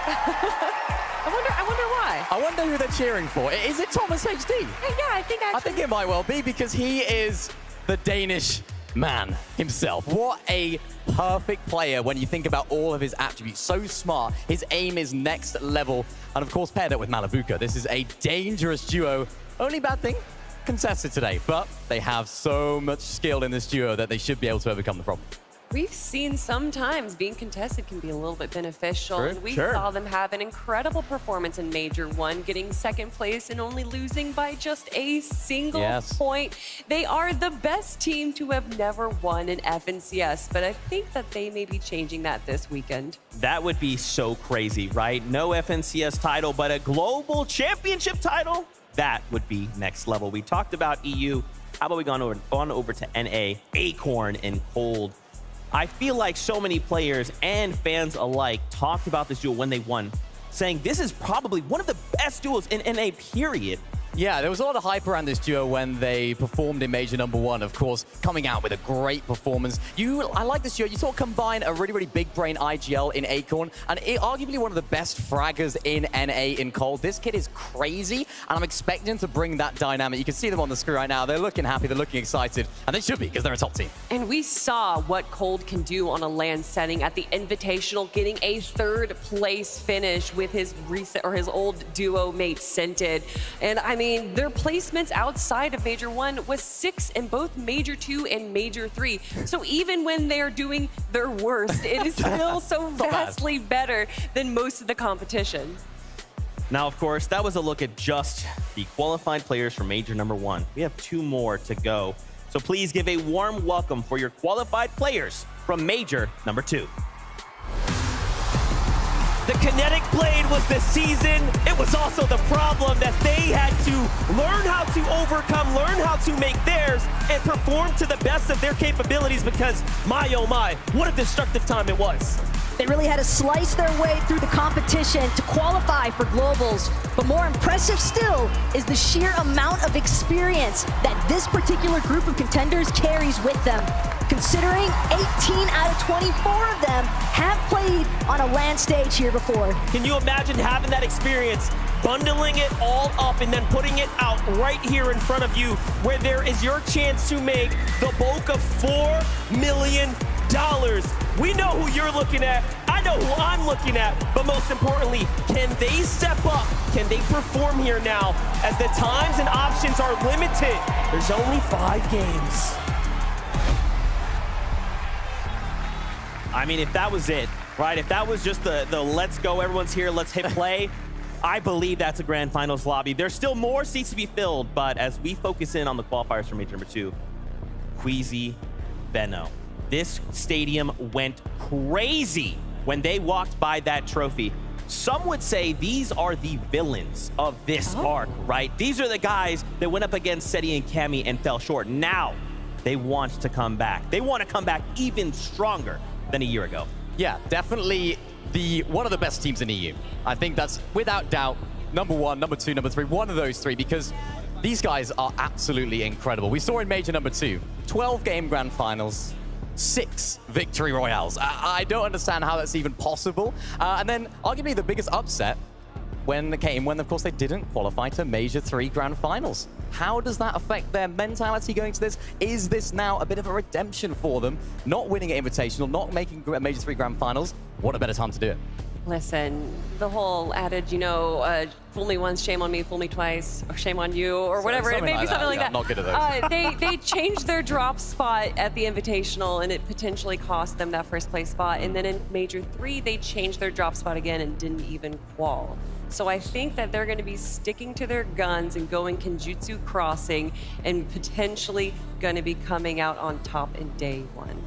I wonder why. I wonder who they're cheering for. Is it Thomas HD? Yeah, I think it might well be because he is the Danish man himself. What a perfect player when you think about all of his attributes. So smart. His aim is next level. And of course, paired up with Malabuka. This is a dangerous duo. Only bad thing, contested today. But they have so much skill in this duo that they should be able to overcome the problem. We've seen sometimes being contested can be a little bit beneficial. Sure, and we sure. saw them have an incredible performance in Major 1, getting second place and only losing by just a single point. They are the best team to have never won an FNCS, but I think that they may be changing that this weekend. That would be so crazy, right? No FNCS title, but a global championship title? That would be next level. We talked about EU. How about we gone over to NA, Acorn, and Cold? I feel like so many players and fans alike talked about this duo when they won, saying this is probably one of the best duos in NA, period. Yeah, there was a lot of hype around this duo when they performed in Major number 1, of course, coming out with a great performance. I like this duo. You sort of combine a really, really big brain IGL in Acorn and arguably one of the best fraggers in NA in Cold. This kid is crazy, and I'm expecting to bring that dynamic. You can see them on the screen right now. They're looking happy, they're looking excited, and they should be because they're a top team. And we saw what Cold can do on a LAN setting at the Invitational, getting a 3rd place finish with his old duo mate Scented. And I mean, their placements outside of Major 1 was 6 in both Major 2 and Major 3. So even when they're doing their worst, it is still so vastly better than most of the competition. Now, of course, that was a look at just the qualified players for Major number 1. We have 2 more to go. So please give a warm welcome for your qualified players from Major number 2. The Kinetic Blade was the season. It was also the problem that they had to learn how to overcome, learn how to make theirs, and perform to the best of their capabilities because, my oh my, what a destructive time it was. They really had to slice their way through the competition to qualify for Globals. But more impressive still is the sheer amount of experience that this particular group of contenders carries with them. Considering 18 out of 24 of them have played on a LAN stage here before. Can you imagine having that experience, bundling it all up and then putting it out right here in front of you where there is your chance to make the bulk of $4 million? We know who you're looking at. I know who I'm looking at. But most importantly, can they step up? Can they perform here now as the times and options are limited? There's only 5 games. I mean, if that was it, right? If that was just the let's go, everyone's here, let's hit play, I believe that's a grand finals lobby. There's still more seats to be filled, but as we focus in on the qualifiers for Major number 2, Queasy, Benno. This stadium went crazy when they walked by that trophy. Some would say these are the villains of this arc, right? These are the guys that went up against Seti and Cammy and fell short. Now they want to come back. They want to come back even stronger than a year ago. Yeah, definitely one of the best teams in EU. I think that's without doubt number 1, number 2, number 3, one of those 3, because these guys are absolutely incredible. We saw in Major number 2, 12 game grand finals, 6 victory royales. I don't understand how that's even possible. And then arguably the biggest upset when of course they didn't qualify to Major 3 grand finals. How does that affect their mentality going to this? Is this now a bit of a redemption for them? Not winning an Invitational, not making Major 3 grand finals. What a better time to do it. Listen, the whole adage, you know, fool me once, shame on me, fool me twice, or shame on you, or whatever. It may be something like that. I'm not good at those. They changed their drop spot at the Invitational, and it potentially cost them that first place spot. And then in Major 3, they changed their drop spot again and didn't even qual. So I think that they're going to be sticking to their guns and going Kenjutsu Crossing and potentially going to be coming out on top in day 1.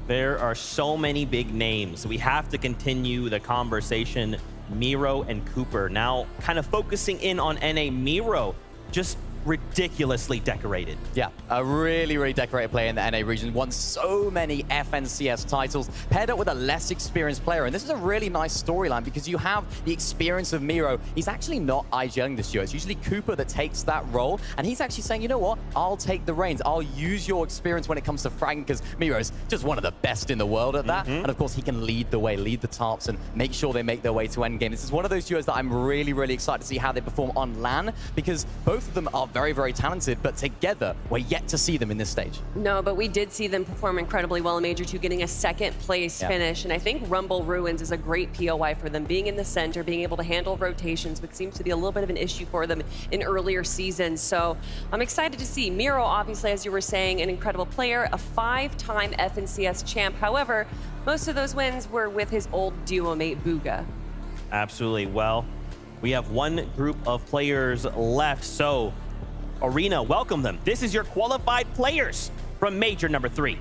There are so many big names. We have to continue the conversation. Miro and Cooper now kind of focusing in on NA. Miro just ridiculously decorated. Yeah, a really, really decorated player in the NA region. Won so many FNCS titles, paired up with a less experienced player. And this is a really nice storyline because you have the experience of Miro. He's actually not IGLing this year. It's usually Cooper that takes that role. And he's actually saying, you know what? I'll take the reins. I'll use your experience when it comes to fragging because Miro's just one of the best in the world at that. And of course, he can lead the way, lead the tarps, and make sure they make their way to endgame. This is one of those duos that I'm really, really excited to see how they perform on LAN because both of them are very, very talented, but together, we're yet to see them in this stage. No, but we did see them perform incredibly well in Major 2, getting a 2nd place finish. And I think Rumble Ruins is a great POI for them, being in the center, being able to handle rotations, which seems to be a little bit of an issue for them in earlier seasons. So I'm excited to see. Miro, obviously, as you were saying, an incredible player, a 5-time FNCS champ. However, most of those wins were with his old duo mate, Bugha. Absolutely. Well, we have one group of players left, so Arena, welcome them. This is your qualified players from Major number 3.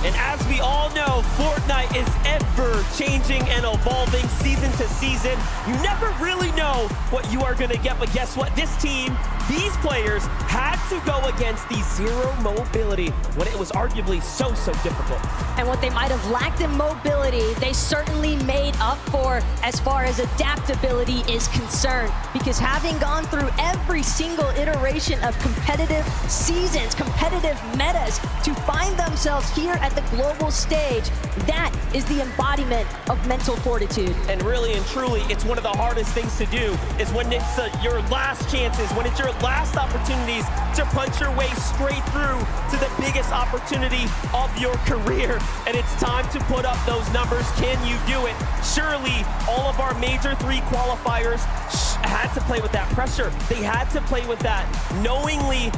And as we all know, Fortnite is ever changing and evolving season to season. You never really know what you are gonna get, but guess what? This team, these players had to go against the zero mobility when it was arguably so difficult. And what they might have lacked in mobility, they certainly made up for as far as adaptability is concerned. Because having gone through every single iteration of competitive seasons, competitive metas, to find themselves here at the global stage, that is the embodiment of mental fortitude. And really and truly, it's one of the hardest things to do is when it's your last chances, when it's your last opportunities to punch your way straight through to the biggest opportunity of your career. And it's time to put up those numbers. Can you do it? Surely all of our Major 3 qualifiers had to play with that pressure. They had to play with that knowingly,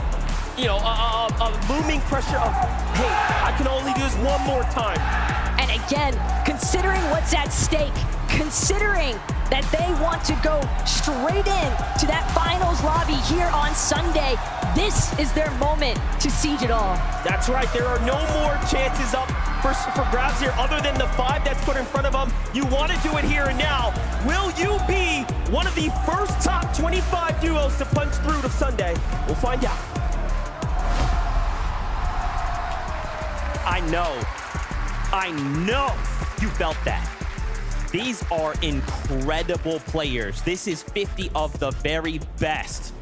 you know, a looming pressure of, hey, I can only do this one more time. And again, considering what's at stake, considering that they want to go straight in to that finals lobby here on Sunday, this is their moment to siege it all. That's right, there are no more chances up for grabs here other than the 5 that's put in front of them. You want to do it here and now. Will you be one of the first top 25 duos to punch through to Sunday? We'll find out. I know you felt that. These are incredible players. This is 50 of the very best.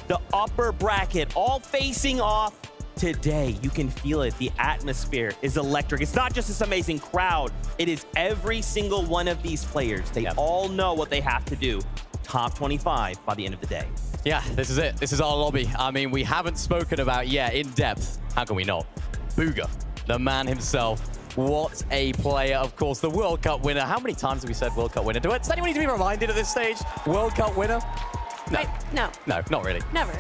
The upper bracket all facing off today. You can feel it. The atmosphere is electric. It's not just this amazing crowd. It is every single one of these players. They all know what they have to do. Top 25 by the end of the day. Yeah, this is it. This is our lobby. I mean, we haven't spoken about, in depth. How can we not? Bugha, the man himself. What a player, of course, the World Cup winner. How many times have we said World Cup winner? Does anyone need to be reminded at this stage? World Cup winner? No. No. No, not really. Never.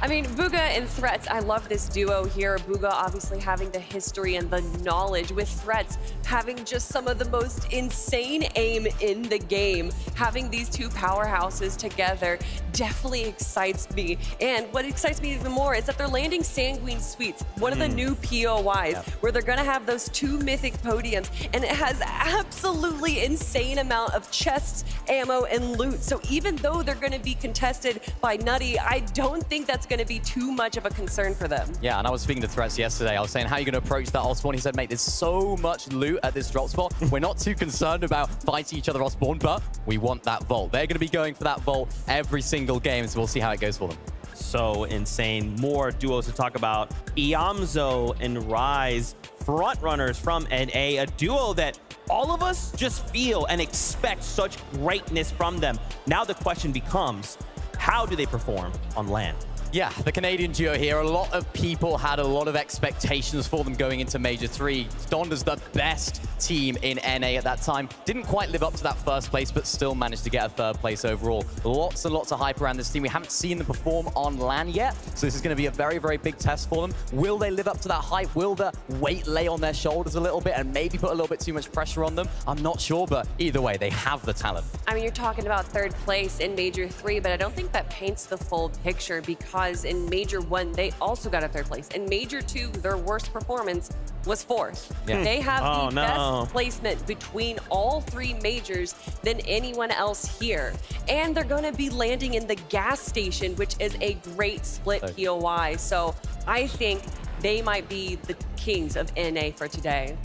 I mean, Bugha and Threats, I love this duo here. Bugha obviously having the history and the knowledge, with Threats having just some of the most insane aim in the game. Having these two powerhouses together definitely excites me. And what excites me even more is that they're landing Sanguine Suites, one of the new POIs, where they're gonna have those 2 mythic podiums, and it has absolutely insane amount of chests, ammo, and loot. So even though they're gonna be contested by Nutty, I don't think that's gonna be too much of a concern for them. Yeah, and I was speaking to Threats yesterday. I was saying, how are you going to approach that off spawn? He said, mate, there's so much loot at this drop spot. We're not too concerned about fighting each other off spawn, but we want that vault. They're going to be going for that vault every single game, so we'll see how it goes for them. So insane. More duos to talk about. Iamzo and Rise, front runners from NA, a duo that all of us just feel and expect such greatness from them. Now the question becomes, how do they perform on LAN? Yeah, the Canadian duo here, a lot of people had a lot of expectations for them going into Major 3. Donda's the best team in NA at that time. Didn't quite live up to that first place, but still managed to get a 3rd place overall. Lots and lots of hype around this team. We haven't seen them perform on LAN yet, so this is going to be a very, very big test for them. Will they live up to that hype? Will the weight lay on their shoulders a little bit and maybe put a little bit too much pressure on them? I'm not sure, but either way, they have the talent. I mean, you're talking about 3rd place in Major 3, but I don't think that paints the full picture, because in Major 1, they also got a 3rd place. In Major 2, their worst performance was 4th. Yeah. They have the best placement between all 3 majors than anyone else here. And they're going to be landing in the gas station, which is a great split POI. So I think they might be the kings of NA for today.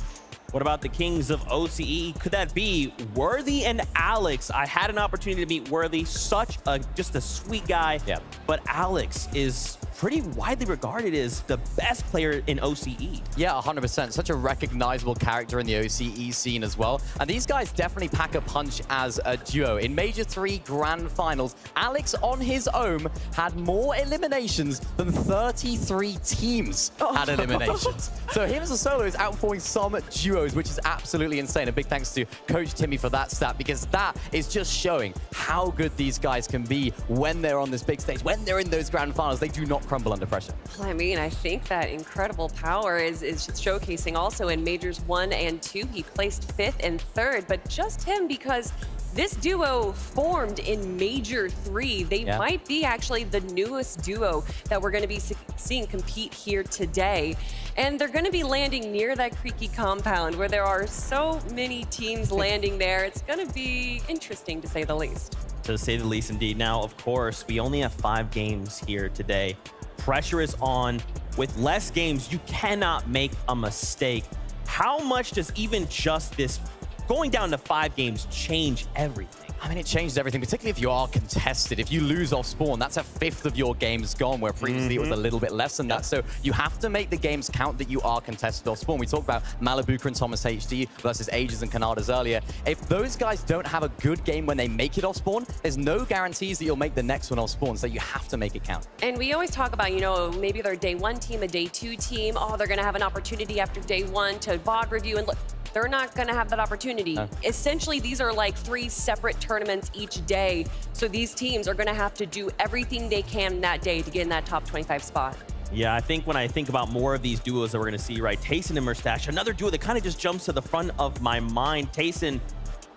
What about the kings of OCE? Could that be Worthy and Alex? I had an opportunity to meet Worthy, just a sweet guy. Yeah. But Alex is pretty widely regarded as the best player in OCE. Yeah, 100%. Such a recognizable character in the OCE scene as well. And these guys definitely pack a punch as a duo. In Major 3 Grand Finals, Alex on his own had more eliminations than 33 teams had eliminations. So him as a solo is outperforming some duos, which is absolutely insane. A big thanks to Coach Timmy for that stat, because that is just showing how good these guys can be when they're on this big stage, when they're in those Grand Finals. They do not crumble under pressure. I mean, I think that incredible power is showcasing also in Majors 1 and 2. He placed 5th and 3rd, but just him, because this duo formed in Major 3. They might be actually the newest duo that we're going to be seeing compete here today. And they're going to be landing near that creaky compound where there are so many teams landing there. It's going to be interesting, to say the least. To say the least, indeed. Now, of course, we only have 5 games here today. Pressure is on. With less games, you cannot make a mistake. How much does even just this going down to 5 games change everything? I mean, it changes everything, particularly if you are contested. If you lose off spawn, that's a 5th of your games gone, where previously it was a little bit less than that. So you have to make the games count that you are contested off spawn. We talked about Malibuka and Thomas HD versus Aegis and Kanadas earlier. If those guys don't have a good game when they make it off spawn, there's no guarantees that you'll make the next one off spawn. So you have to make it count. And we always talk about, you know, maybe they're a day 1 team, a day 2 team. Oh, they're going to have an opportunity after day 1 to VOD review and look. They're not going to have that opportunity. No. Essentially, these are like 3 separate tournaments each day. So these teams are going to have to do everything they can that day to get in that top 25 spot. Yeah, I think when I think about more of these duos that we're going to see, right, Tayson and Mustache, another duo that kind of just jumps to the front of my mind. Tayson,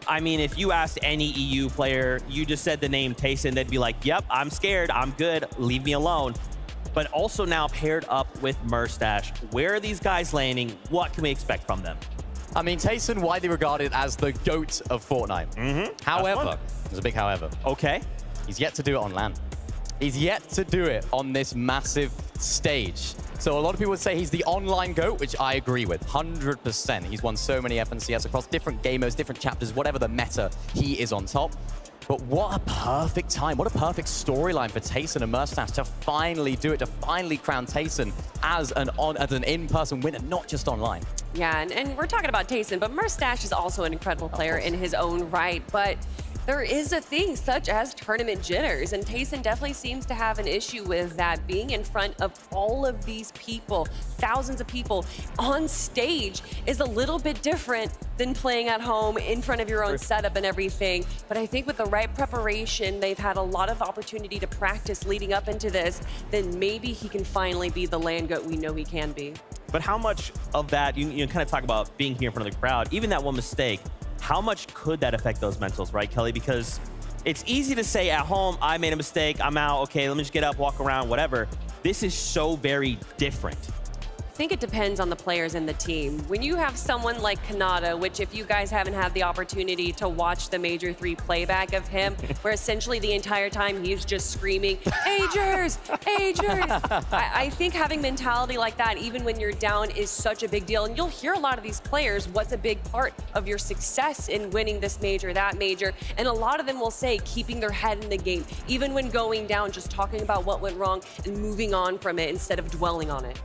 I mean, if you asked any EU player, you just said the name Tayson, they'd be like, yep, I'm scared, I'm good, leave me alone. But also now paired up with Mustache. Where are these guys landing? What can we expect from them? I mean, Tayson widely regarded as the GOAT of Fortnite. However, there's a big however. Okay. He's yet to do it on LAN. He's yet to do it on this massive stage. So a lot of people would say he's the online GOAT, which I agree with, 100%. He's won so many FNCS across different game modes, different chapters, whatever the meta, he is on top. But what a perfect time, what a perfect storyline for Tayson and Mustache to finally do it, to finally crown Tayson as an in-person winner, not just online. Yeah, and we're talking about Tayson, but Mustache is also an incredible player in his own right. But there is a thing such as tournament jitters, and Tayson definitely seems to have an issue with that. Being in front of all of these people, thousands of people on stage, is a little bit different than playing at home in front of your own setup and everything. But I think with the right preparation, they've had a lot of opportunity to practice leading up into this, then maybe he can finally be the land goat we know he can be. But how much of that, you kind of talk about being here in front of the crowd, even that one mistake, how much could that affect those mentals, right, Kelly? Because it's easy to say at home, I made a mistake, I'm out, okay, let me just get up, walk around, whatever. This is so very different. I think it depends on the players and the team. When you have someone like Kanata, which if you guys haven't had the opportunity to watch the Major 3 playback of him, where essentially the entire time he's just screaming, Agers, Agers. I think having mentality like that, even when you're down, is such a big deal. And you'll hear a lot of these players, what's a big part of your success in winning this major, that major. And a lot of them will say keeping their head in the game, even when going down, just talking about what went wrong and moving on from it instead of dwelling on it.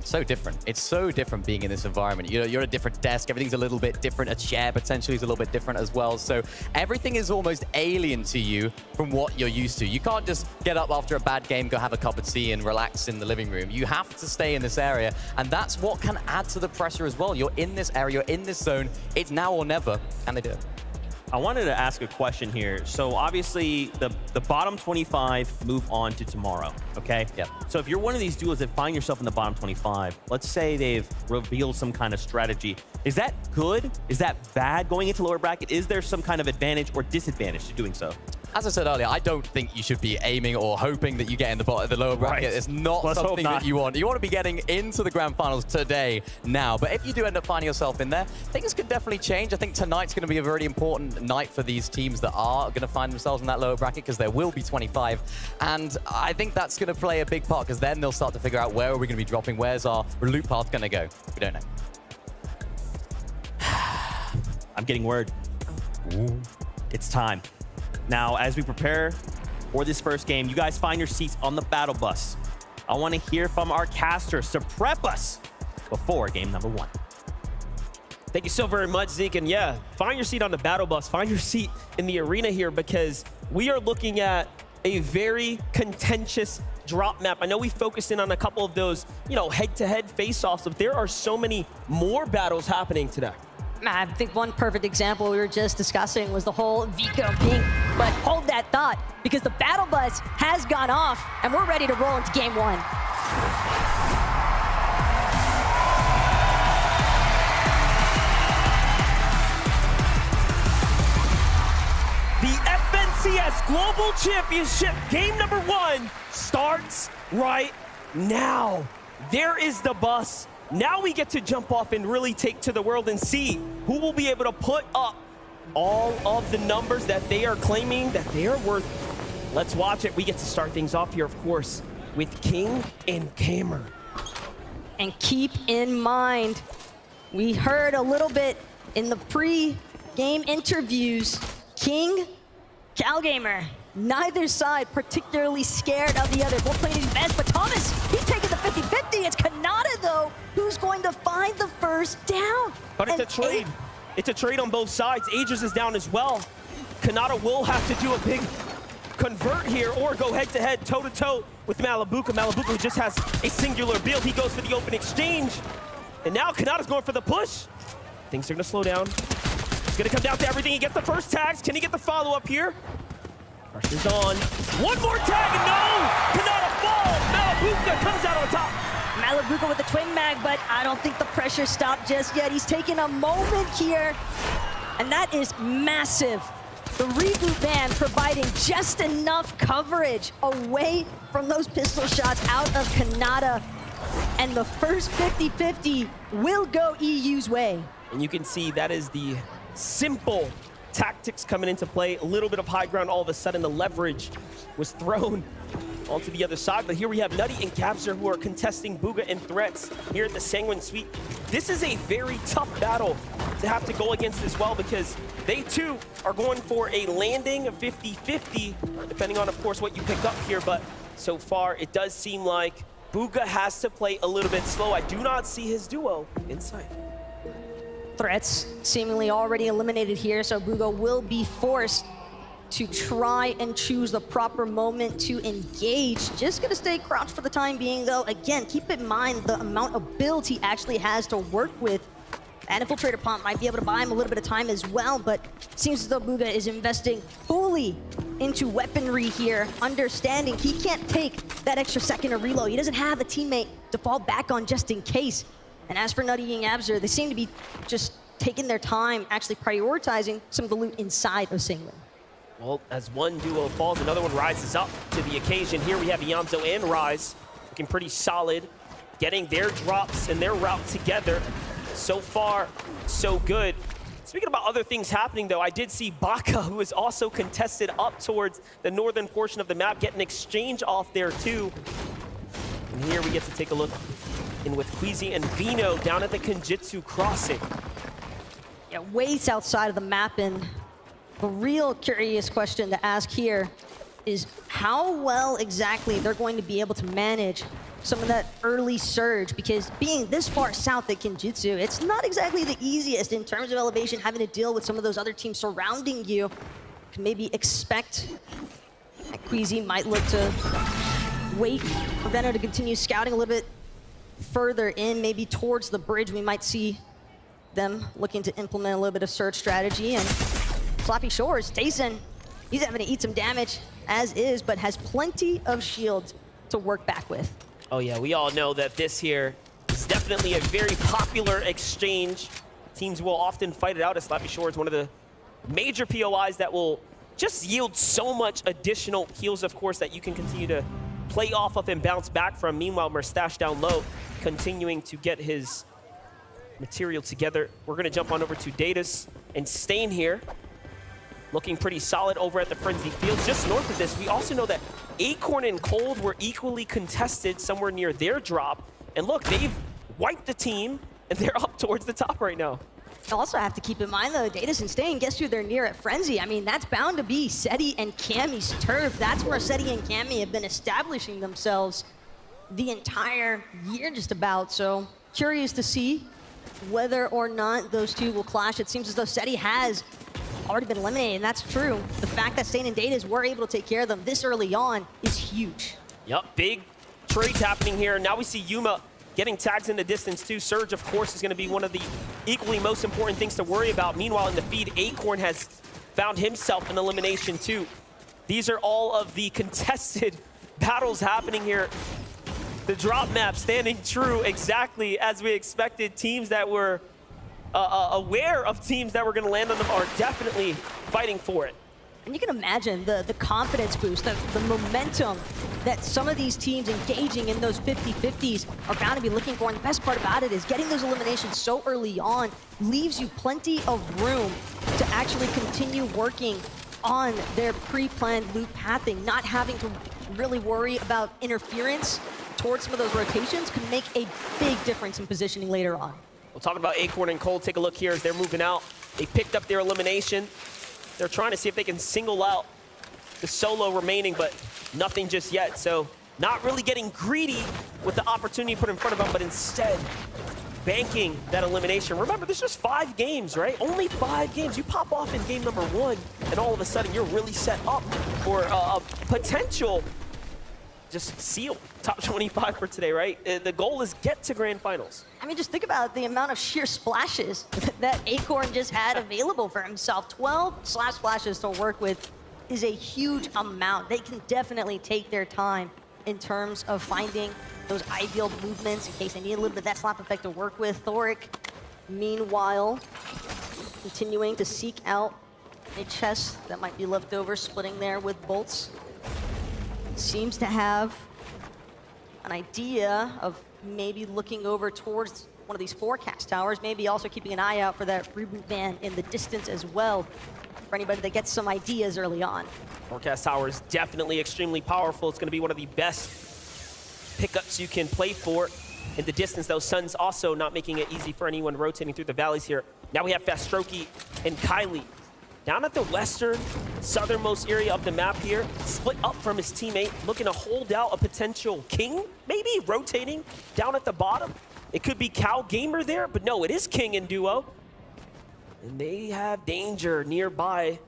So different. It's so different being in this environment. You know, you're at a different desk. Everything's a little bit different. A chair potentially is a little bit different as well. So everything is almost alien to you from what you're used to. You can't just get up after a bad game, go have a cup of tea and relax in the living room. You have to stay in this area. And that's what can add to the pressure as well. You're in this area, you're in this zone. It's now or never. Can they do it? I wanted to ask a question here. So obviously the bottom 25 move on to tomorrow, okay? Yeah. So if you're one of these duos that find yourself in the bottom 25, let's say they've revealed some kind of strategy. Is that good? Is that bad going into lower bracket? Is there some kind of advantage or disadvantage to doing so? As I said earlier, I don't think you should be aiming or hoping that you get in the lower bracket. Right. It's not something that you want. You want to be getting into the grand finals today, now. But if you do end up finding yourself in there, things could definitely change. I think tonight's going to be a very important night for these teams that are going to find themselves in that lower bracket, because there will be 25. And I think that's going to play a big part, because then they'll start to figure out where are we going to be dropping, where's our loop path going to go. We don't know. I'm getting word. Ooh. It's time. Now, as we prepare for this first game, you guys find your seats on the battle bus. I want to hear from our casters to prep us before game number 1. Thank you so very much, Zeke. And yeah, find your seat on the battle bus. Find your seat in the arena here, because we are looking at a very contentious drop map. I know we focused in on a couple of those, head-to-head face-offs, but there are so many more battles happening today. I think one perfect example we were just discussing was the whole Vico ping. But hold that thought, because the battle bus has gone off, and we're ready to roll into game 1. The FNCS Global Championship game number 1 starts right now. There is the bus. Now we get to jump off and really take to the world and see who will be able to put up all of the numbers that they are claiming that they are worth. Let's watch it. We get to start things off here, of course, with King and Gamer. And keep in mind, we heard a little bit in the pre-game interviews, King, CalGamer, neither side particularly scared of the other. Both playing his best, but Thomas, he's taking the 50-50. It's Kanata, though, who's going to find the first down. But it's a trade. It's a trade on both sides. Agers is down as well. Kanata will have to do a big convert here or go head-to-head, toe-to-toe with Malabuka. Malabuka just has a singular build. He goes for the open exchange. And now Kanata's going for the push. Things are going to slow down. It's going to come down to everything. He gets the first tags. Can he get the follow-up here? Pressure's on. One more tag, and no! Kanata falls! Malabuka comes out on top. Malabuka with the twin mag, but I don't think the pressure stopped just yet. He's taking a moment here, and that is massive. The reboot ban providing just enough coverage away from those pistol shots out of Kanata, and the first 50-50 will go EU's way. And you can see that is the simple tactics coming into play. A little bit of high ground, all of a sudden the leverage was thrown onto the other side. But here we have Nutty and GANGSTER who are contesting Bugha and Threats here at the Sanguine Suite. This is a very tough battle to have to go against as well, because they too are going for a landing of 50-50, depending on, of course, what you pick up here. But so far, it does seem like Bugha has to play a little bit slow. I do not see his duo inside. Threats seemingly already eliminated here, so Bugha will be forced to try and choose the proper moment to engage. Just gonna stay crouched for the time being though. Again, keep in mind the amount of builds he actually has to work with. And Infiltrator Pump might be able to buy him a little bit of time as well, but seems as though Bugha is investing fully into weaponry here, understanding he can't take that extra second of reload. He doesn't have a teammate to fall back on just in case. And as for Nutty and Yabzer, they seem to be just taking their time, actually prioritizing some of the loot inside of Singling. Well, as one duo falls, another one rises up to the occasion. Here we have Yamzo and Rise looking pretty solid, getting their drops and their route together. So far, so good. Speaking about other things happening, though, I did see Baka, who is also contested up towards the northern portion of the map, get an exchange off there, too. And here we get to take a look in with Queasy and Vino down at the Kenjutsu crossing. Yeah, way outside of the map, and the real curious question to ask here is how well exactly they're going to be able to manage some of that early surge, because being this far south at Kenjutsu, it's not exactly the easiest in terms of elevation, having to deal with some of those other teams surrounding you. You can maybe expect that Queasy might look to wait for Veno to continue scouting a little bit further in, maybe towards the bridge. We might see them looking to implement a little bit of surge strategy. And Sloppy Shores, Tayson, he's having to eat some damage as is, but has plenty of shields to work back with. Oh yeah, we all know that this here is definitely a very popular exchange. Teams will often fight it out, as Slappy Shore is one of the major POIs that will just yield so much additional heals, of course, that you can continue to play off of and bounce back from. Meanwhile, Merstache down low, continuing to get his material together. We're gonna jump on over to Datus and Stain here, looking pretty solid over at the Frenzy Fields. Just north of this, we also know that Acorn and Cold were equally contested somewhere near their drop. And look, they've wiped the team, and they're up towards the top right now. You also have to keep in mind, though, Datus and Stain, guess who they're near at Frenzy? I mean, that's bound to be Seti and Cammy's turf. That's where Seti and Cammy have been establishing themselves the entire year just about. So curious to see whether or not those two will clash. It seems as though Seti has already been eliminated, and that's true. The fact that Stain and Datus were able to take care of them this early on is huge. Yep, big trades happening here. Now we see Yuma getting tags in the distance too. Surge, of course, is going to be one of the equally most important things to worry about. Meanwhile, in the feed, Acorn has found himself an elimination too. These are all of the contested battles happening here. The drop map standing true exactly as we expected. Teams that were aware of teams that were going to land on them are definitely fighting for it. And you can imagine the confidence boost, the momentum that some of these teams engaging in those 50-50s are bound to be looking for. And the best part about it is getting those eliminations so early on leaves you plenty of room to actually continue working on their pre-planned loop pathing. Not having to really worry about interference towards some of those rotations can make a big difference in positioning later on. We'll talk about Acorn and Cold. Take a look here as they're moving out. They picked up their elimination. They're trying to see if they can single out the solo remaining, but nothing just yet. So not really getting greedy with the opportunity put in front of them, but instead banking that elimination. Remember, this is 5 games, right? Only 5 games. You pop off in game number 1, and all of a sudden you're really set up for a potential just seal top 25 for today, right? The goal is get to grand finals. I mean, just think about the amount of sheer splashes that Acorn just had available for himself. 12 slash splashes to work with is a huge amount. They can definitely take their time in terms of finding those ideal movements in case they need a little bit of that slap effect to work with. Thoric, meanwhile, continuing to seek out a chest that might be left over, splitting there with bolts. Seems to have an idea of maybe looking over towards one of these forecast towers, maybe also keeping an eye out for that reboot van in the distance as well, for anybody that gets some ideas early on. Forecast tower is definitely extremely powerful. It's going to be one of the best pickups you can play for in the distance, though. Sun's also not making it easy for anyone rotating through the valleys here. Now we have Fastroki and Kylie down at the western, southernmost area of the map here, split up from his teammate, looking to hold out a potential King, maybe rotating down at the bottom. It could be Cow Gamer there, but no, it is King in duo. And they have danger nearby.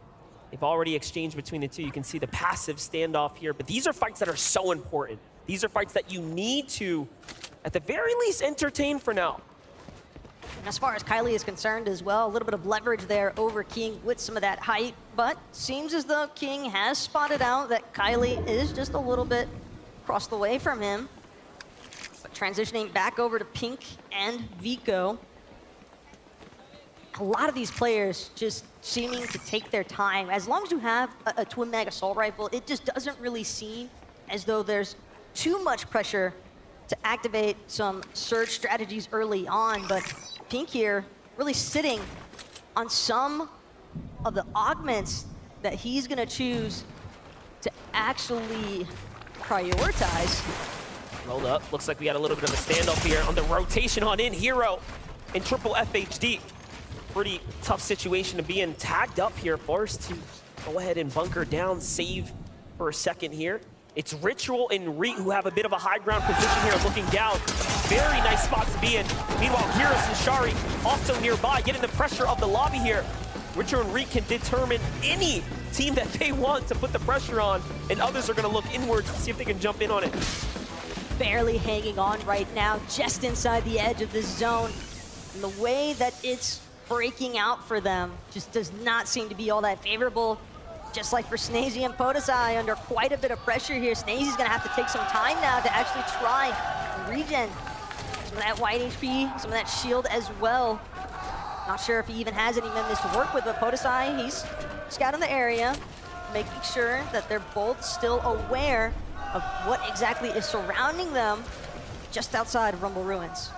They've already exchanged between the two. You can see the passive standoff here, but these are fights that are so important. These are fights that you need to, at the very least, entertain for now. And as far as Kylie is concerned as well, a little bit of leverage there over King with some of that height, but seems as though King has spotted out that Kylie is just a little bit across the way from him. But transitioning back over to Pink and Vico. A lot of these players just seeming to take their time. As long as you have a twin mag assault rifle, it just doesn't really seem as though there's too much pressure to activate some surge strategies early on, but Pink here really sitting on some of the augments that he's gonna choose to actually prioritize. Rolled up, looks like we got a little bit of a standoff here on the rotation on in. Hero in triple FHD. Pretty tough situation to be in. Tagged up here, forced to go ahead and bunker down, save for a second here. It's Ritual and Reet who have a bit of a high ground position here, looking down. Very nice spot to be in. Meanwhile, Giras and Shari also nearby, getting the pressure of the lobby here. Ritual and Reet can determine any team that they want to put the pressure on, and others are going to look inwards to see if they can jump in on it. Barely hanging on right now, just inside the edge of this zone. And the way that it's breaking out for them just does not seem to be all that favorable. Just like for Snazy and Podesai, under quite a bit of pressure here. Snazy's gonna have to take some time now to actually try and regen some of that white HP, some of that shield as well. Not sure if he even has any members to work with, but Podesai, he's scouting the area, making sure that they're both still aware of what exactly is surrounding them just outside of Rumble Ruins.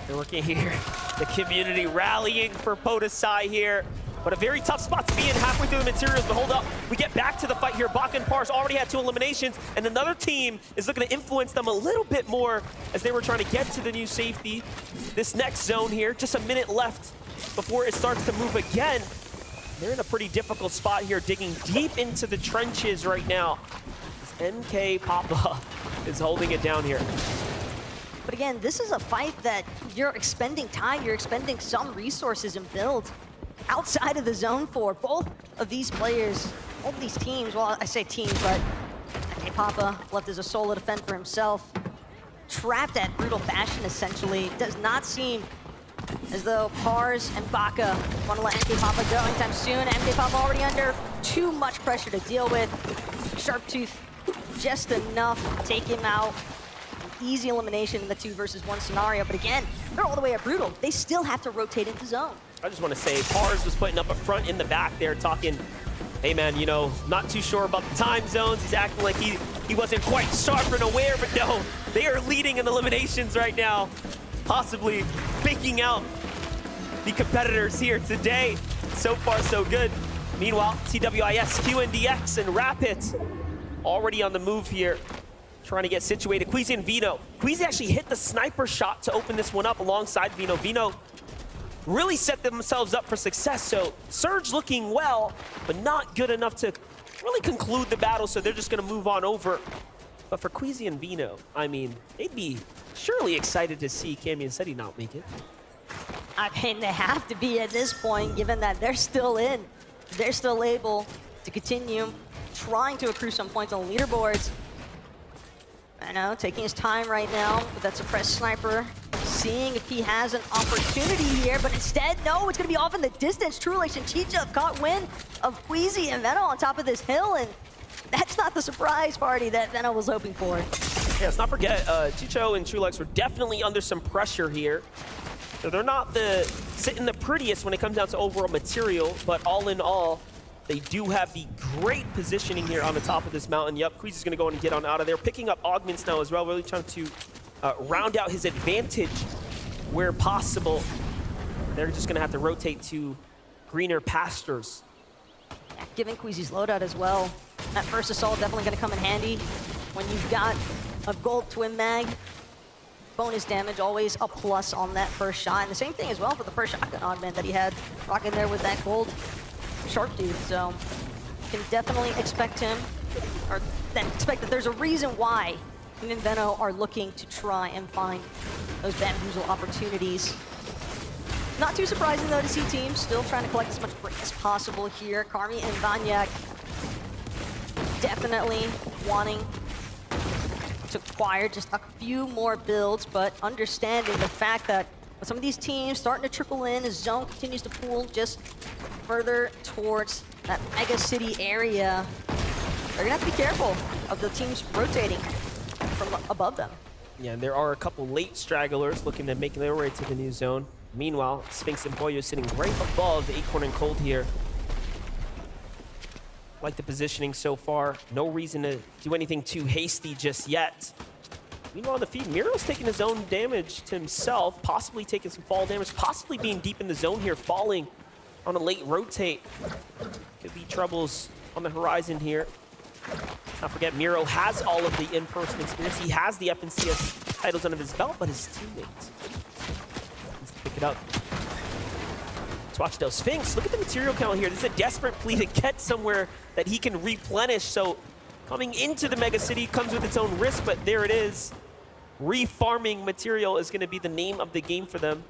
They're working here. The community rallying for Podesai here. But a very tough spot to be in halfway through the materials, but hold up. We get back to the fight here. Baka and Pars already had 2 eliminations, and another team is looking to influence them a little bit more as they were trying to get to the new safety. This next zone here, just a minute left before it starts to move again. They're in a pretty difficult spot here, digging deep into the trenches right now. This NK Papa is holding it down here. But again, this is a fight that you're expending time, you're expending some resources and build outside of the zone for both of these players, both of these teams. Well, I say teams, but NK Papa left as a solo to fend for himself. Trapped at brutal fashion, essentially. Does not seem as though Pars and Baka want to let NK Papa go anytime soon. NK Papa already under too much pressure to deal with. Sharptooth just enough to take him out. Easy elimination in the 2 versus 1 scenario, but again, they're all the way at brutal. They still have to rotate into zone. I just want to say, Pars was putting up a front in the back there, talking, hey man, you know, not too sure about the time zones. He's acting like he wasn't quite sharp and aware, but no, they are leading in eliminations right now, possibly picking out the competitors here today. So far, so good. Meanwhile, TWIS, QNDX, and Rapid already on the move here, trying to get situated. Queasy and Vino. Queasy actually hit the sniper shot to open this one up alongside Vino. Vino really set themselves up for success, so Surge looking well, but not good enough to really conclude the battle, so they're just gonna move on over. But for Queasy and Vino, I mean, they'd be surely excited to see Cammy and Seti not make it. I mean, they have to be at this point, given that they're still in. They're still able to continue trying to accrue some points on the leaderboards. I know, taking his time right now with that suppressed sniper, seeing if he has an opportunity here, but instead, no, it's gonna be off in the distance. True Lex and Chicha have caught wind of Queasy and Veno on top of this hill, and that's not the surprise party that Veno was hoping for. Yeah, let's not forget, Chicho and True Lex were definitely under some pressure here. So they're not sitting the prettiest when it comes down to overall material, but all in all, they do have the great positioning here on the top of this mountain. Yep, Queasy's gonna go in and get on out of there. Picking up augments now as well, really trying to round out his advantage where possible. They're just gonna have to rotate to greener pastures. Yeah, given Queasy's loadout as well, that first assault definitely gonna come in handy when you've got a gold twin mag. Bonus damage, always a plus on that first shot. And the same thing as well for the first shotgun augment that he had, rocking there with that gold Sharptooth. So you can definitely expect him, or expect that there's a reason why him and Veno are looking to try and find those bamboozle opportunities. Not too surprising, though, to see teams still trying to collect as much brick as possible here. Karmi and Vanyak definitely wanting to acquire just a few more builds, but understanding the fact that with some of these teams starting to trickle in as zone continues to pull just further towards that mega city area, they're gonna have to be careful of the teams rotating from above them. Yeah, there are a couple late stragglers looking to make their way to the new zone. Meanwhile, Sphinx and Boyo sitting right above Acorn and Cold here. Like the positioning so far. No reason to do anything too hasty just yet. Meanwhile, on the feed, Miro's taking his own damage to himself, possibly taking some fall damage, possibly being deep in the zone here, falling on a late rotate. Could be troubles on the horizon here. Let's not forget, Miro has all of the in-person experience. He has the FNCS titles under his belt, but his teammates needs to pick it up. Let's watch though. Sphinx, look at the material count here. This is a desperate plea to get somewhere that he can replenish. So coming into the mega city comes with its own risk, but there it is. Refarming material is going to be the name of the game for them.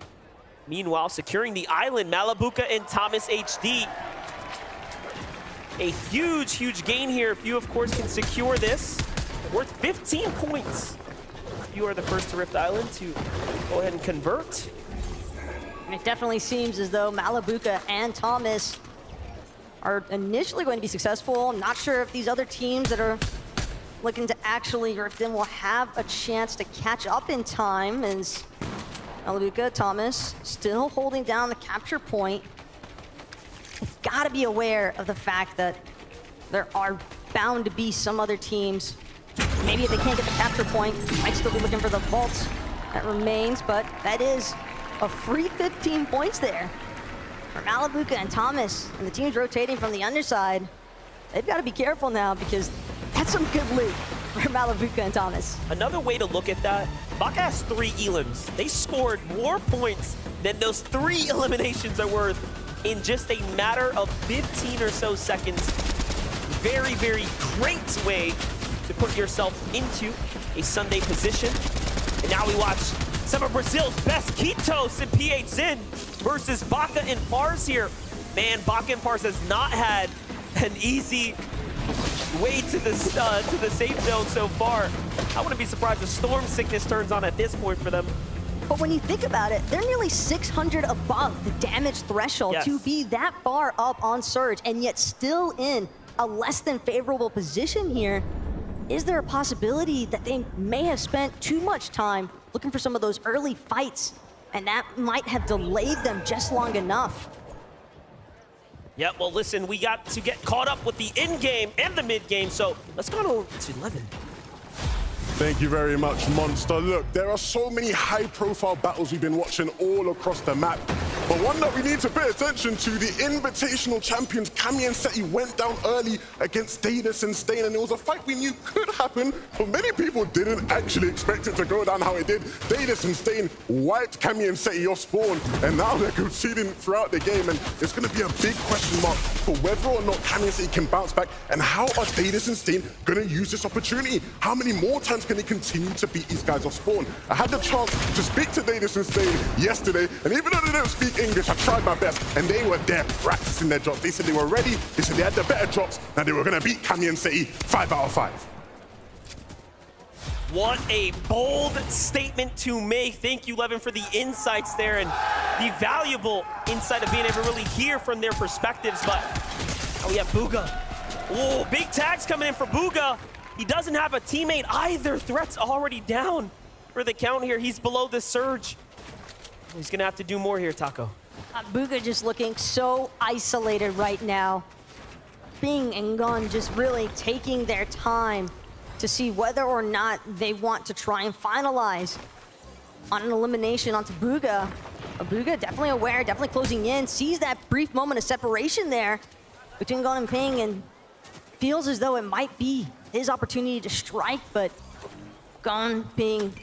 Meanwhile, securing the island, Malabuka and Thomas HD. A huge, huge gain here if you, of course, can secure this. Worth 15 points. You are the first to Rift Island to go ahead and convert. And it definitely seems as though Malabuka and Thomas are initially going to be successful. I'm not sure if these other teams that are looking to actually rift in will have a chance to catch up in time, as Malabuka, Thomas still holding down the capture point. You've got to be aware of the fact that there are bound to be some other teams. Maybe if they can't get the capture point, might still be looking for the vault that remains, but that is a free 15 points there for Malabuka and Thomas, and the teams rotating from the underside. They've got to be careful now because that's some good loot for Malabuka and Thomas. Another way to look at that, Baka has 3 elims. They scored more points than those 3 eliminations are worth in just a matter of 15 or so seconds. Very, very great way to put yourself into a Sunday position. And now we watch some of Brazil's best Kitos and PH Zin versus Baka and Pars here. Man, Baka and Pars has not had an easy way to the safe zone so far. I wouldn't be surprised if Storm Sickness turns on at this point for them. But when you think about it, they're nearly 600 above the damage threshold to be that far up on Surge, and yet still in a less than favorable position here. Is there a possibility that they may have spent too much time looking for some of those early fights, and that might have delayed them just long enough? Yeah, well, listen, we got to get caught up with the in-game and the mid-game, so let's go on to Levin. Thank you very much, Monster. Look, there are so many high-profile battles we've been watching all across the map. But one that we need to pay attention to, the Invitational champions, Cammy and Seti, went down early against Daedus and Stain, and it was a fight we knew could happen, but many people didn't actually expect it to go down how it did. Daedus and Stain wiped Cammy and Seti off spawn, and now they're conceding throughout the game, and it's going to be a big question mark for whether or not Cammy and Seti can bounce back, and how are Daedus and Stain going to use this opportunity? How many more times can they continue to beat these guys off spawn? I had the chance to speak to Daedus and Stain yesterday, and even though they don't speak English, I tried my best, and they were there practicing their drops. They said they were ready, they said they had the better drops, and they were going to beat Cammy and Seti 5 out of 5. What a bold statement to make. Thank you, Levin, for the insights there and the valuable insight of being able to really hear from their perspectives. But now we have Booga. Oh, big tags coming in for Booga. He doesn't have a teammate either. Threat's already down for the count here. He's below the surge. He's gonna have to do more here, Taco. Booga just looking so isolated right now. Bing and Gun just really taking their time to see whether or not they want to try and finalize on an elimination onto Booga. Booga definitely aware, definitely closing in, sees that brief moment of separation there between Gun and Ping, and feels as though it might be his opportunity to strike, but Gun being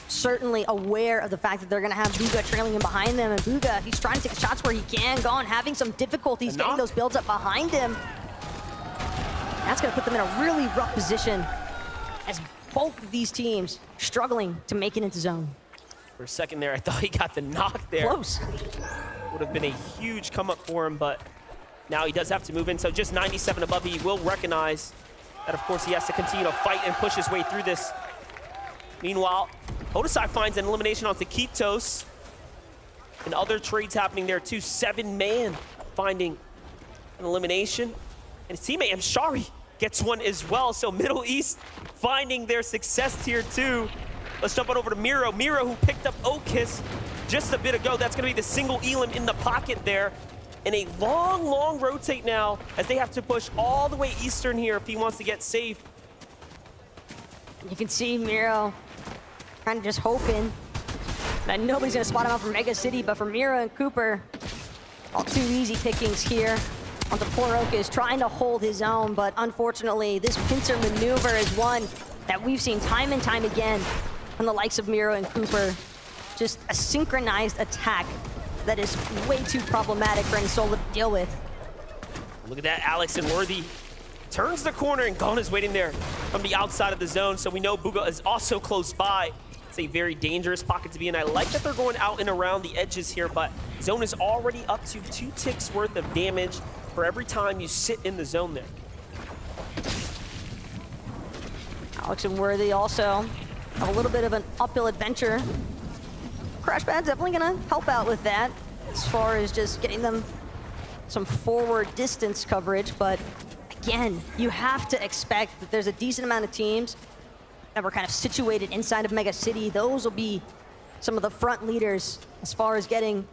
certainly aware of the fact that they're going to have Booga trailing in behind them, and Booga, he's trying to take shots where he can. Gun having some difficulties getting those builds up behind him. That's going to put them in a really rough position as both of these teams struggling to make it into zone. For a second there, I thought he got the knock there. Close. Would have been a huge come up for him, but now he does have to move in. So just 97 above, he will recognize that, of course, he has to continue to fight and push his way through this. Meanwhile, Hodesai finds an elimination onto Kitos. And other trades happening there too. 7-man finding an elimination. And his teammate, Mshari, gets one as well. So Middle East finding their success tier 2. Let's jump on over to Miro. Miro, who picked up Okis just a bit ago. That's going to be the single Elam in the pocket there. And a long, long rotate now as they have to push all the way eastern here if he wants to get safe. You can see Miro kind of just hoping that nobody's going to spot him out from Mega City, but for Miro and Cooper, all too easy pickings here. On the poor Okis trying to hold his own, but unfortunately, this pincer maneuver is one that we've seen time and time again from the likes of Miro and Cooper. Just a synchronized attack that is way too problematic for Insola to deal with. Look at that, Alex and Worthy turns the corner, and Gon is waiting there from the outside of the zone, so we know Bugha is also close by. It's a very dangerous pocket to be in. I like that they're going out and around the edges here, but zone is already up to 2 ticks worth of damage for every time you sit in the zone there. Alex and Worthy also have a little bit of an uphill adventure. Crashpad's definitely gonna help out with that as far as just getting them some forward distance coverage, but again, you have to expect that there's a decent amount of teams that were kind of situated inside of Mega City. Those will be some of the front leaders as far as getting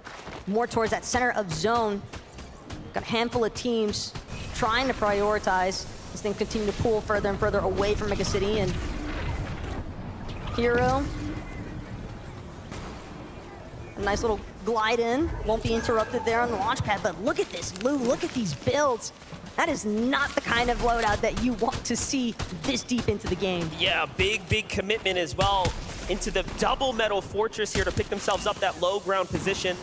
more towards that center of zone. Got a handful of teams trying to prioritize as things continue to pull further and further away from Mega City. And Hero, a nice little glide in, won't be interrupted there on the launch pad, but look at this, Lou, look at these builds. That is not the kind of loadout that you want to see this deep into the game. Yeah, big commitment as well into the double metal fortress here to pick themselves up that low ground position.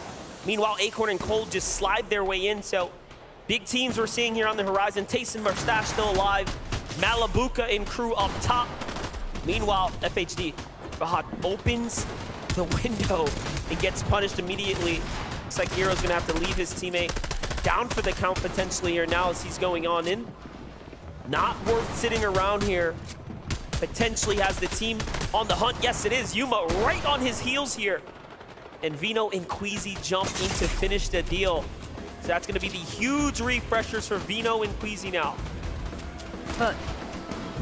Meanwhile, Acorn and Cold just slide their way in, so big teams we're seeing here on the horizon. Tayson Mustache still alive. Malabuka and crew up top. Meanwhile, FHD, Fahad opens the window and gets punished immediately. Looks like Hero's gonna have to leave his teammate down for the count potentially here now as he's going on in. Not worth sitting around here. Potentially has the team on the hunt. Yes, it is. Yuma right on his heels here. And Vino and Queasy jump in to finish the deal. So that's gonna be the huge refreshers for Vino and Queasy now. But,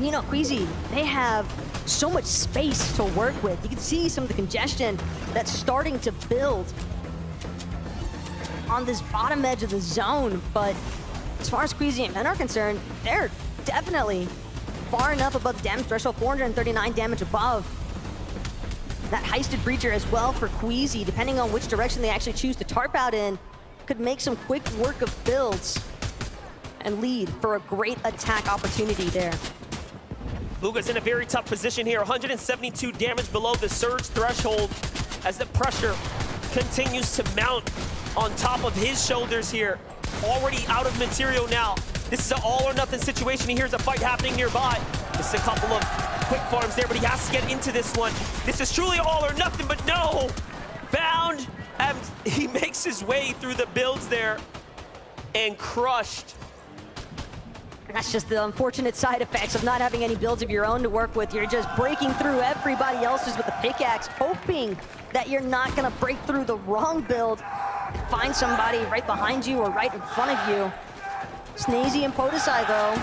you know, Queasy, they have so much space to work with. You can see some of the congestion that's starting to build on this bottom edge of the zone, but as far as Queasy and Men are concerned, they're definitely far enough above the damage threshold, 439 damage above. That heisted breacher as well for Queasy, depending on which direction they actually choose to tarp out in, could make some quick work of builds and lead for a great attack opportunity there. Bugha's in a very tough position here, 172 damage below the surge threshold as the pressure continues to mount on top of his shoulders here. Already out of material now. This is an all or nothing situation. He hears a fight happening nearby. This is a couple of quick farms there, but he has to get into this one. This is truly all or nothing, but no! Bound, and he makes his way through the builds there and crushed. And that's just the unfortunate side effects of not having any builds of your own to work with. You're just breaking through everybody else's with a pickaxe, hoping that you're not gonna break through the wrong build. Find somebody right behind you or right in front of you. Snazy and Podesai, though,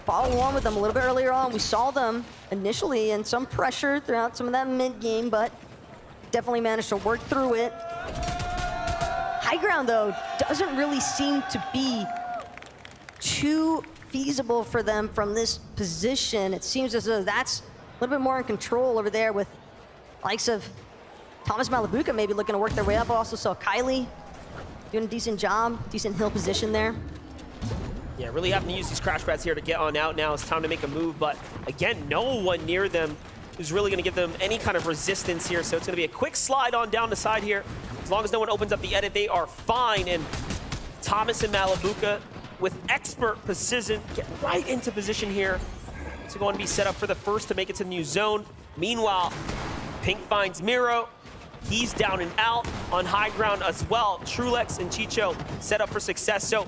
follow along with them a little bit earlier on. We saw them initially in some pressure throughout some of that mid-game, but definitely managed to work through it. High ground, though, doesn't really seem to be too feasible for them from this position. It seems as though that's a little bit more in control over there with likes of Thomas Malabuka maybe looking to work their way up. Also saw Kylie doing a decent job, decent hill position there. Yeah, really having to use these crash pads here to get on out now. It's time to make a move, but again, no one near them who's really gonna give them any kind of resistance here. So it's gonna be a quick slide on down the side here. As long as no one opens up the edit, they are fine. And Thomas and Malabuka with expert precision get right into position here. So going to be set up for the first to make it to the new zone. Meanwhile, Pink finds Miro, He's down and out on high ground as well. Trulex and Chicho set up for success. So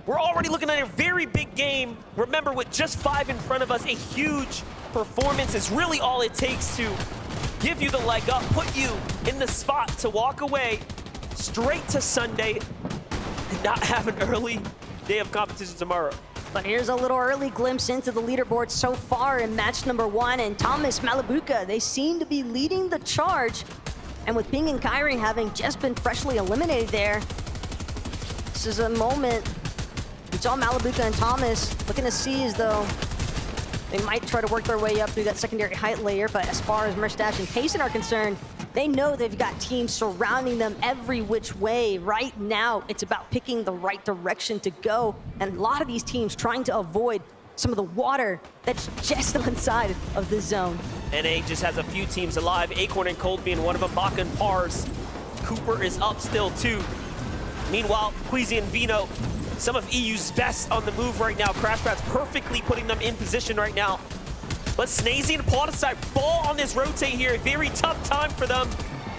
we're already looking at a very big game. Remember, with just 5 in front of us, a huge performance is really all it takes to give you the leg up, put you in the spot to walk away straight to Sunday and not have an early day of competition tomorrow. But here's a little early glimpse into the leaderboard so far in match number 1, and Thomas Malabuka, they seem to be leading the charge. And with Ping and Kyrie having just been freshly eliminated there, this is a moment. We saw Malabuka and Thomas looking to see as though they might try to work their way up through that secondary height layer, but as far as Merstash and Kaysen are concerned, they know they've got teams surrounding them every which way. Right now, it's about picking the right direction to go, and a lot of these teams trying to avoid some of the water that's just on the side of the zone. NA just has a few teams alive, Acorn and Cold being one of them, Baka and Pars. Cooper is up still too. Meanwhile, Queasy and Vino, some of EU's best on the move right now. Crashbats perfectly putting them in position right now. But Snazy and Plotosite fall on this rotate here. A very tough time for them.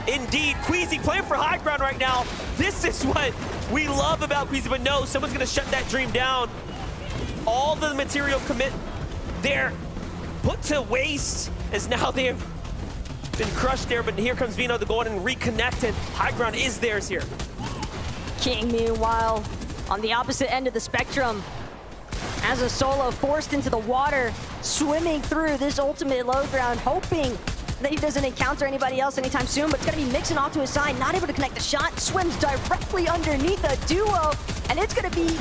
Indeed, Queasy playing for high ground right now. This is what we love about Queasy, but no, someone's gonna shut that dream down. All the material commit there put to waste, as now they have been crushed there, but here comes Vino to go ahead and reconnect, and high ground is theirs here. King, meanwhile, on the opposite end of the spectrum, as a solo forced into the water, swimming through this ultimate low ground, hoping that he doesn't encounter anybody else anytime soon, but it's gonna be mixing off to his side, not able to connect the shot, swims directly underneath a duo, and it's gonna be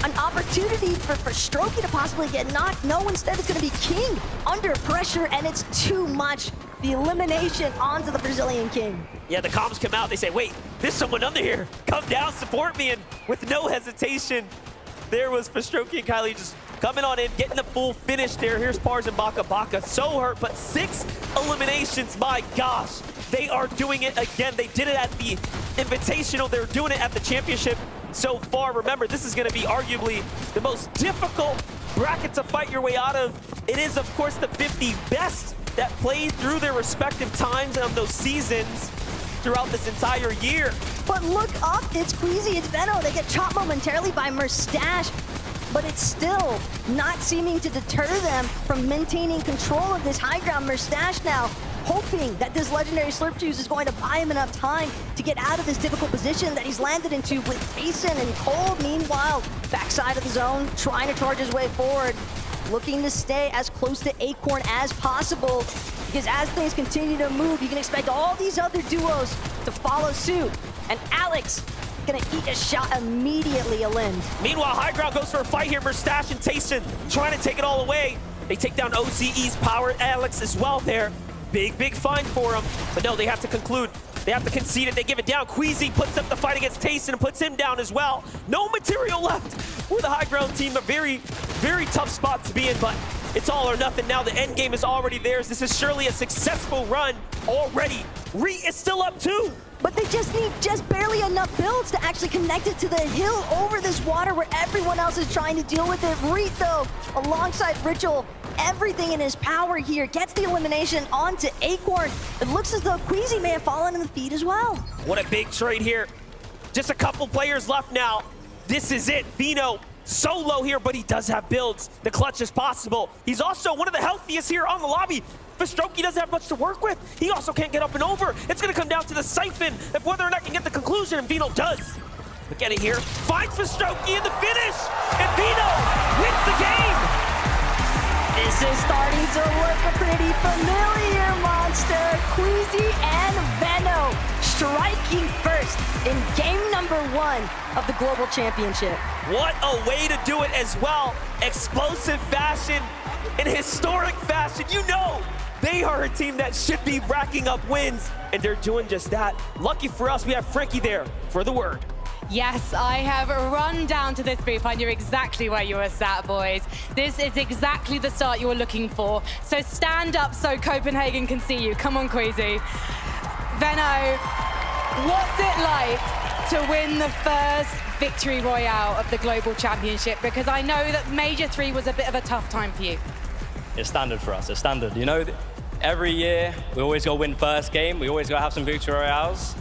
an opportunity for Strokey to possibly get knocked. No, instead it's gonna be King under pressure, and it's too much. The elimination onto the Brazilian King. Yeah, the comms come out, they say, wait, there's someone under here. Come down, support me, and with no hesitation, there was Strokey and Kylie just coming on in, getting the full finish there. Here's Pars and Baka. Baka so hurt, but 6 eliminations, my gosh. They are doing it again. They did it at the Invitational. They're doing it at the championship so far. Remember, this is gonna be arguably the most difficult bracket to fight your way out of. It is, of course, the 50 best that played through their respective times of those seasons throughout this entire year. But look up, it's Queasy, it's Veno. They get chopped momentarily by Merstash, but it's still not seeming to deter them from maintaining control of this high ground. Merstash now hoping that this legendary Slurp Juice is going to buy him enough time to get out of this difficult position that he's landed into with Kaysen and Cold. Meanwhile, backside of the zone, trying to charge his way forward, looking to stay as close to Acorn as possible, because as things continue to move, you can expect all these other duos to follow suit. And Alex gonna eat a shot immediately, Elim. Meanwhile, high ground goes for a fight here. Merstash and Tayson trying to take it all away. They take down OCE's power. Alex as well there. Big find for him. But no, they have to conclude. They have to concede it. They give it down. Queasy puts up the fight against Tayson and puts him down as well. No material left for the high ground team. A very tough spot to be in, but it's all or nothing now. The end game is already theirs. This is surely a successful run already. Re is still up too. But they just need barely enough builds to actually connect it to the hill over this water where everyone else is trying to deal with it. Reet, though, alongside Ritual, everything in his power here, gets the elimination onto Acorn. It looks as though Queasy may have fallen in the feed as well. What a big trade here. Just a couple players left now. This is it. Vino so low here, but he does have builds. The clutch is possible. He's also one of the healthiest here on the lobby. Strokey doesn't have much to work with. He also can't get up and over. It's going to come down to the siphon of whether or not he can get the conclusion, and Vino does. Look at it here. Finds Strokey in the finish, and Vino wins the game. This is starting to look pretty familiar, Monster. Queasy and Veno striking first in game number 1 of the Global Championship. What a way to do it as well. Explosive fashion, in historic fashion. You know, they are a team that should be racking up wins, and they're doing just that. Lucky for us, we have Frankie there for the word. Yes, I have run down to this booth. I knew exactly where you were sat, boys. This is exactly the start you were looking for. So stand up so Copenhagen can see you. Come on, Queasy. Veno, what's it like to win the first victory royale of the Global Championship? Because I know that Major 3 was a bit of a tough time for you. It's standard for us. It's standard. You know, every year, we always go win first game. We always got to have some victory royales.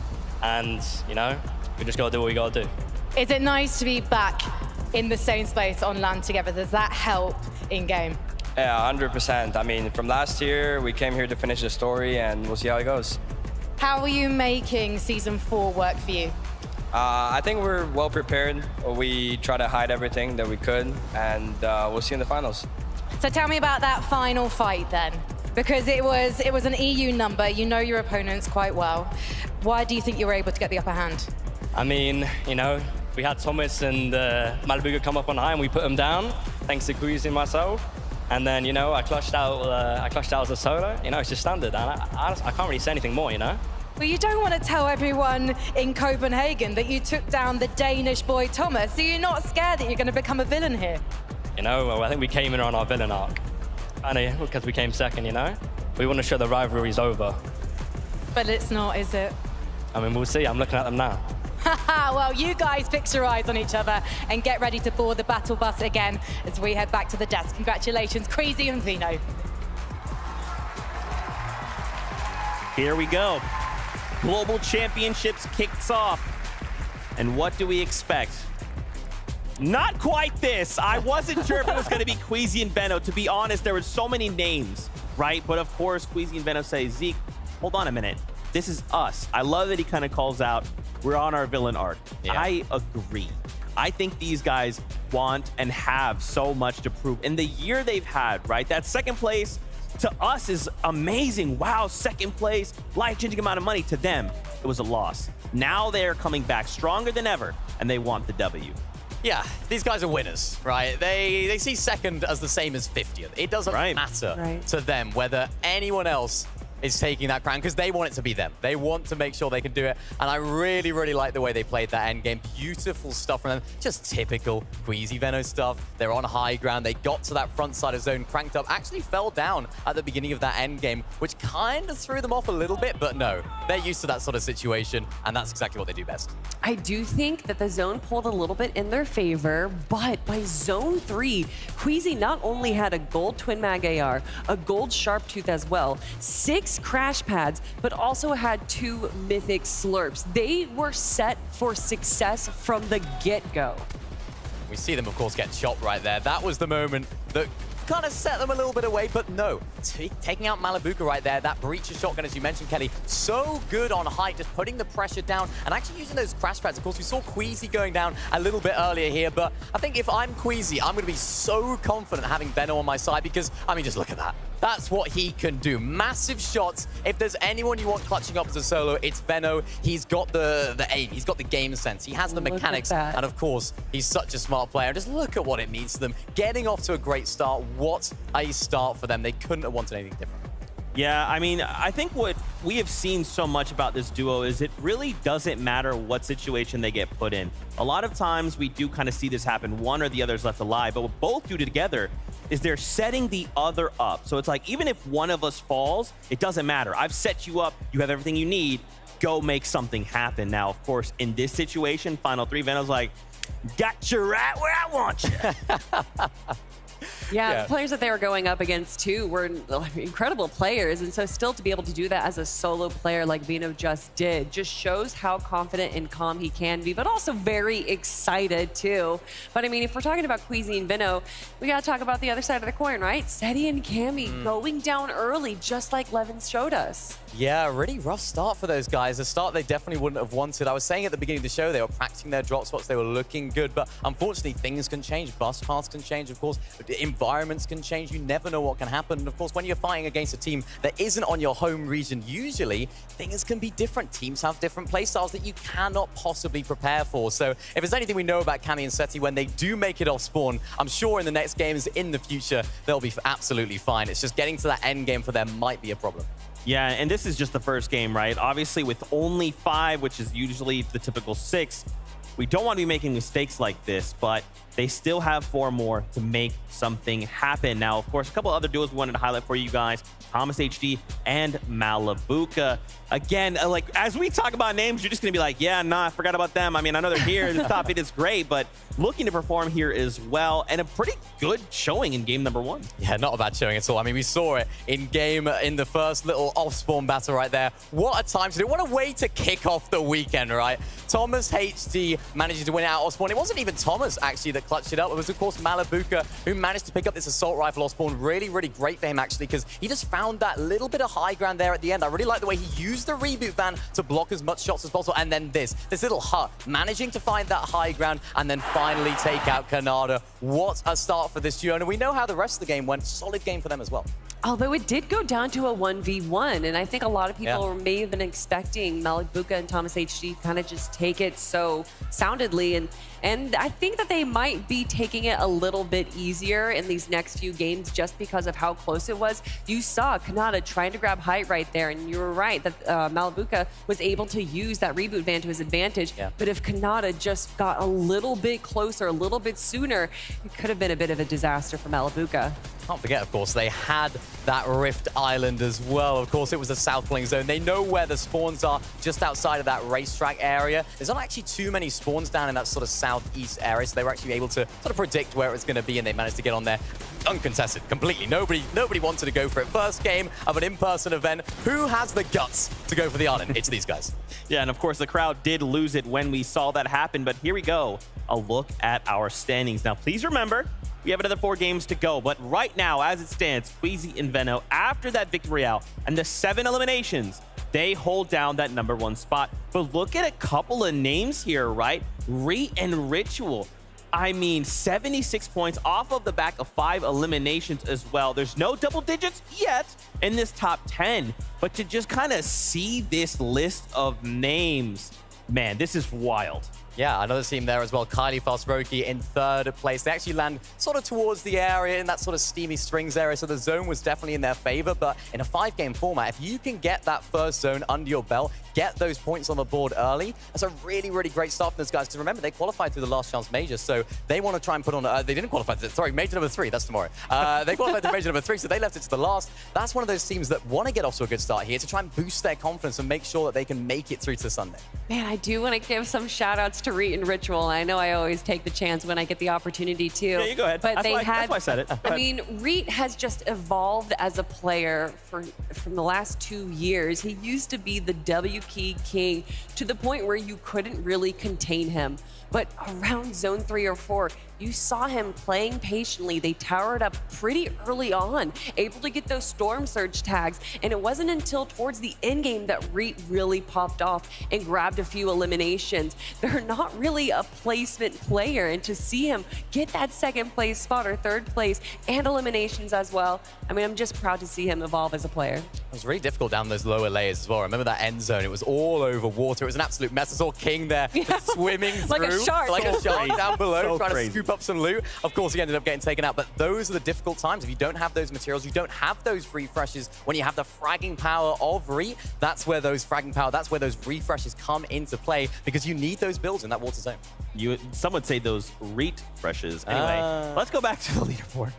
And, you know, we just got to do what we got to do. Is it nice to be back in the same space on land together? Does that help in game? Yeah, 100%. I mean, from last year, we came here to finish the story, and we'll see how it goes. How are you making Season 4 work for you? I think we're well prepared. We try to hide everything that we could, and we'll see in the finals. So tell me about that final fight then, because it was an EU number. You know your opponents quite well. Why do you think you were able to get the upper hand? I mean, you know, we had Thomas and Malabuga come up on high and we put them down, thanks to Queasy and myself. And then, you know, I clutched out as a solo. You know, it's just standard. And I can't really say anything more, you know? Well, you don't want to tell everyone in Copenhagen that you took down the Danish boy Thomas. So you're not scared that you're going to become a villain here? You know, well, I think we came in on our villain arc. And because we came second, you know? We want to show the rivalry's over. But it's not, is it? I mean, we'll see. I'm looking at them now. Well, you guys fix your eyes on each other and get ready to board the battle bus again as we head back to the desk. Congratulations, Queasy and Vino. Here we go. Global Championships kicks off. And what do we expect? Not quite this. I wasn't sure if it was going to be Queasy and Benno. To be honest, there were so many names, right? But of course, Queasy and Benno say, Zeke, hold on a minute. This is us. I love that he kind of calls out, we're on our villain arc. Yeah. I agree. I think these guys want and have so much to prove. In the year they've had, right? That second place to us is amazing. Wow, second place, life-changing amount of money. To them, it was a loss. Now they're coming back stronger than ever, and they want the W. Yeah, these guys are winners, right? They see second as the same as 50th. It doesn't matter to them whether anyone else is taking that crown, because they want it to be them. They want to make sure they can do it. And I really, really like the way they played that end game. Beautiful stuff from them. Just typical Queasy Venno stuff. They're on high ground. They got to that front side of zone, cranked up, actually fell down at the beginning of that end game, which kind of threw them off a little bit, but no, they're used to that sort of situation, and that's exactly what they do best. I do think that the zone pulled a little bit in their favor, but by zone 3, Queasy not only had a gold Twin Mag AR, a gold Sharp Tooth as well, 6 crash pads, but also had 2 mythic slurps. They were set for success from the get-go. We see them, of course, get chopped right there. That was the moment that kind of set them a little bit away, but no. Taking out Malabuka right there, that breacher shotgun, as you mentioned, Kelly, so good on height, just putting the pressure down and actually using those crash pads. Of course, we saw Queasy going down a little bit earlier here, but I think if I'm Queasy, I'm going to be so confident having Benno on my side because, I mean, just look at that. That's what he can do. Massive shots. If there's anyone you want clutching up as a solo, it's Benno. He's got the aim. He's got the game sense. He has the mechanics. And of course, he's such a smart player. Just look at what it means to them. Getting off to a great start. What a start for them. They couldn't have wanted anything different. Yeah, I mean, I think what we have seen so much about this duo is it really doesn't matter what situation they get put in. A lot of times we do kind of see this happen. One or the other is left alive, but what both do together is they're setting the other up. So it's like, even if one of us falls, it doesn't matter. I've set you up. You have everything you need. Go make something happen. Now, of course, in this situation, Final 3, Venno's like, got you right where I want you. Yeah, the players that they were going up against, too, were incredible players. And so still to be able to do that as a solo player like Vino just did just shows how confident and calm he can be, but also very excited, too. But, I mean, if we're talking about Queasy and Vino, we got to talk about the other side of the coin, right? Seti and Cammy going down early, just like Levin showed us. Yeah, really rough start for those guys. A start they definitely wouldn't have wanted. I was saying at the beginning of the show, they were practicing their drop spots. They were looking good, but unfortunately, things can change. Bus paths can change, of course. Environments can change. You never know what can happen. And of course, when you're fighting against a team that isn't on your home region, usually things can be different. Teams have different play styles that you cannot possibly prepare for. So if there's anything we know about Cammy and Seti, when they do make it off spawn, I'm sure in the next games in the future, they'll be absolutely fine. It's just getting to that end game for them might be a problem. Yeah, and this is just the first game, right? Obviously, with only 5, which is usually the typical 6, We don't want to be making mistakes like this, but they still have 4 more to make something happen. Now, of course, a couple other duos we wanted to highlight for you guys, Thomas HD and Malabuka. Again, like, as we talk about names, you're just going to be like, yeah, nah, I forgot about them. I mean, I know they're here. The top 8 is great, but looking to perform here as well, and a pretty good showing in game number 1. Yeah, not a bad showing at all. I mean, we saw it in game in the first little off-spawn battle right there. What a time to do. What a way to kick off the weekend, right? Thomas HD managing to win out off-spawn. It wasn't even Thomas, actually, that clutched it up. It was, of course, Malabuka who managed to pick up this assault rifle off-spawn. Really, really great for him, actually, because he just found that little bit of high ground there at the end. I really like the way he used the reboot van to block as much shots as possible. And then this little hut, managing to find that high ground and then finally take out Canada. What a start for this duo. And we know how the rest of the game went. Solid game for them as well. Although it did go down to a 1v1, and I think a lot of people may have been expecting Malabuka and Thomas HD kind of just take it so soundedly, and I think that they might be taking it a little bit easier in these next few games just because of how close it was. You saw Kanata trying to grab height right there, and you were right that Malabuka was able to use that reboot van to his advantage, but if Kanata just got a little bit closer, a little bit sooner, it could have been a bit of a disaster for Malabuka. Can't forget, of course, they had that Rift Island as well. Of course, it was a south-playing zone. They know where the spawns are, just outside of that racetrack area. There's not actually too many spawns down in that sort of southeast area, so they were actually able to sort of predict where it was going to be, and they managed to get on there uncontested, completely. Nobody wanted to go for it. First game of an in-person event. Who has the guts to go for the island? It's these guys. Yeah, and of course, the crowd did lose it when we saw that happen, but here we go. A look at our standings. Now, please remember, we have another 4 games to go, but right now, as it stands, Queasy and Veno, after that victory royale and the 7 eliminations, they hold down that #1 spot. But look at a couple of names here, right? Reet and Ritual. I mean, 76 points off of the back of 5 eliminations as well. There's no double digits yet in this top 10, but to just kind of see this list of names, man, this is wild. Yeah, another team there as well. Kylie Fosroki in 3rd place. They actually land sort of towards the area in that sort of steamy strings area, so the zone was definitely in their favor. But in a 5-game format, if you can get that first zone under your belt, get those points on the board early, that's a really, really great start for those guys. Because remember, they qualified through the last chance major, so they want to try and put on... they didn't qualify. Sorry, major number 3. That's tomorrow. They qualified to major number 3, so they left it to the last. That's one of those teams that want to get off to a good start here to try and boost their confidence and make sure that they can make it through to Sunday. Man, I do want to give some shout-outs to Reet and Ritual. I know I always take the chance when I get the opportunity to. Yeah, you go ahead. But that's why I said it. I mean, Reet has just evolved as a player from the last 2 years. He used to be the W key king to the point where you couldn't really contain him. But around zone 3 or 4, you saw him playing patiently. They towered up pretty early on, able to get those Storm Surge tags. And it wasn't until towards the end game that Reet really popped off and grabbed a few eliminations. They're not really a placement player. And to see him get that 2nd place spot or 3rd place and eliminations as well, I mean, I'm just proud to see him evolve as a player. It was really difficult down those lower layers as well. Remember that end zone? It was all over water. It was an absolute mess. I saw King there swimming like through. A shark. Like a shark down below, trying crazy. to scoop up some loot. Of course, he ended up getting taken out, but those are the difficult times. If you don't have those materials, you don't have those refreshes. When you have the fragging power of Reet, that's where those refreshes come into play, because you need those builds in that water zone. Some would say those Reet freshes. Anyway, let's go back to the leaderboard.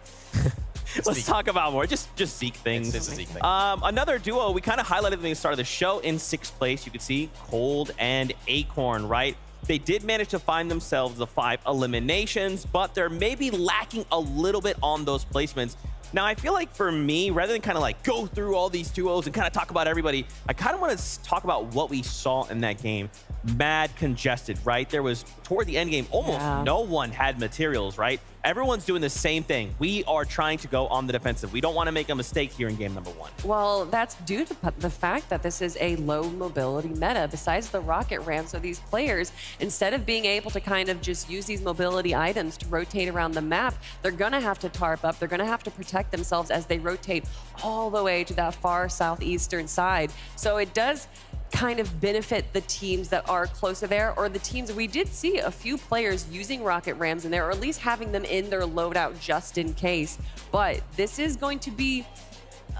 Let's talk about more. Just Zeke things. It's a Zeke thing. Another duo we kind of highlighted at the start of the show in 6th place. You could see Cold and Acorn, right? They did manage to find themselves the 5 eliminations, but they're maybe lacking a little bit on those placements. Now, I feel like for me, rather than kind of like go through all these duos and kind of talk about everybody, I kind of want to talk about what we saw in that game. Mad congested, right? There was, toward the end game, almost no one had materials, right? Everyone's doing the same thing. We are trying to go on the defensive. We don't want to make a mistake here in game #1. Well, that's due to the fact that this is a low mobility meta. Besides the rocket ramp, so these players, instead of being able to kind of just use these mobility items to rotate around the map, they're going to have to tarp up. They're going to have to protect themselves as they rotate all the way to that far southeastern side. So it does kind of benefit the teams that are closer there, or the teams. We did see a few players using rocket rams in there, or at least having them in their loadout just in case. But this is going to be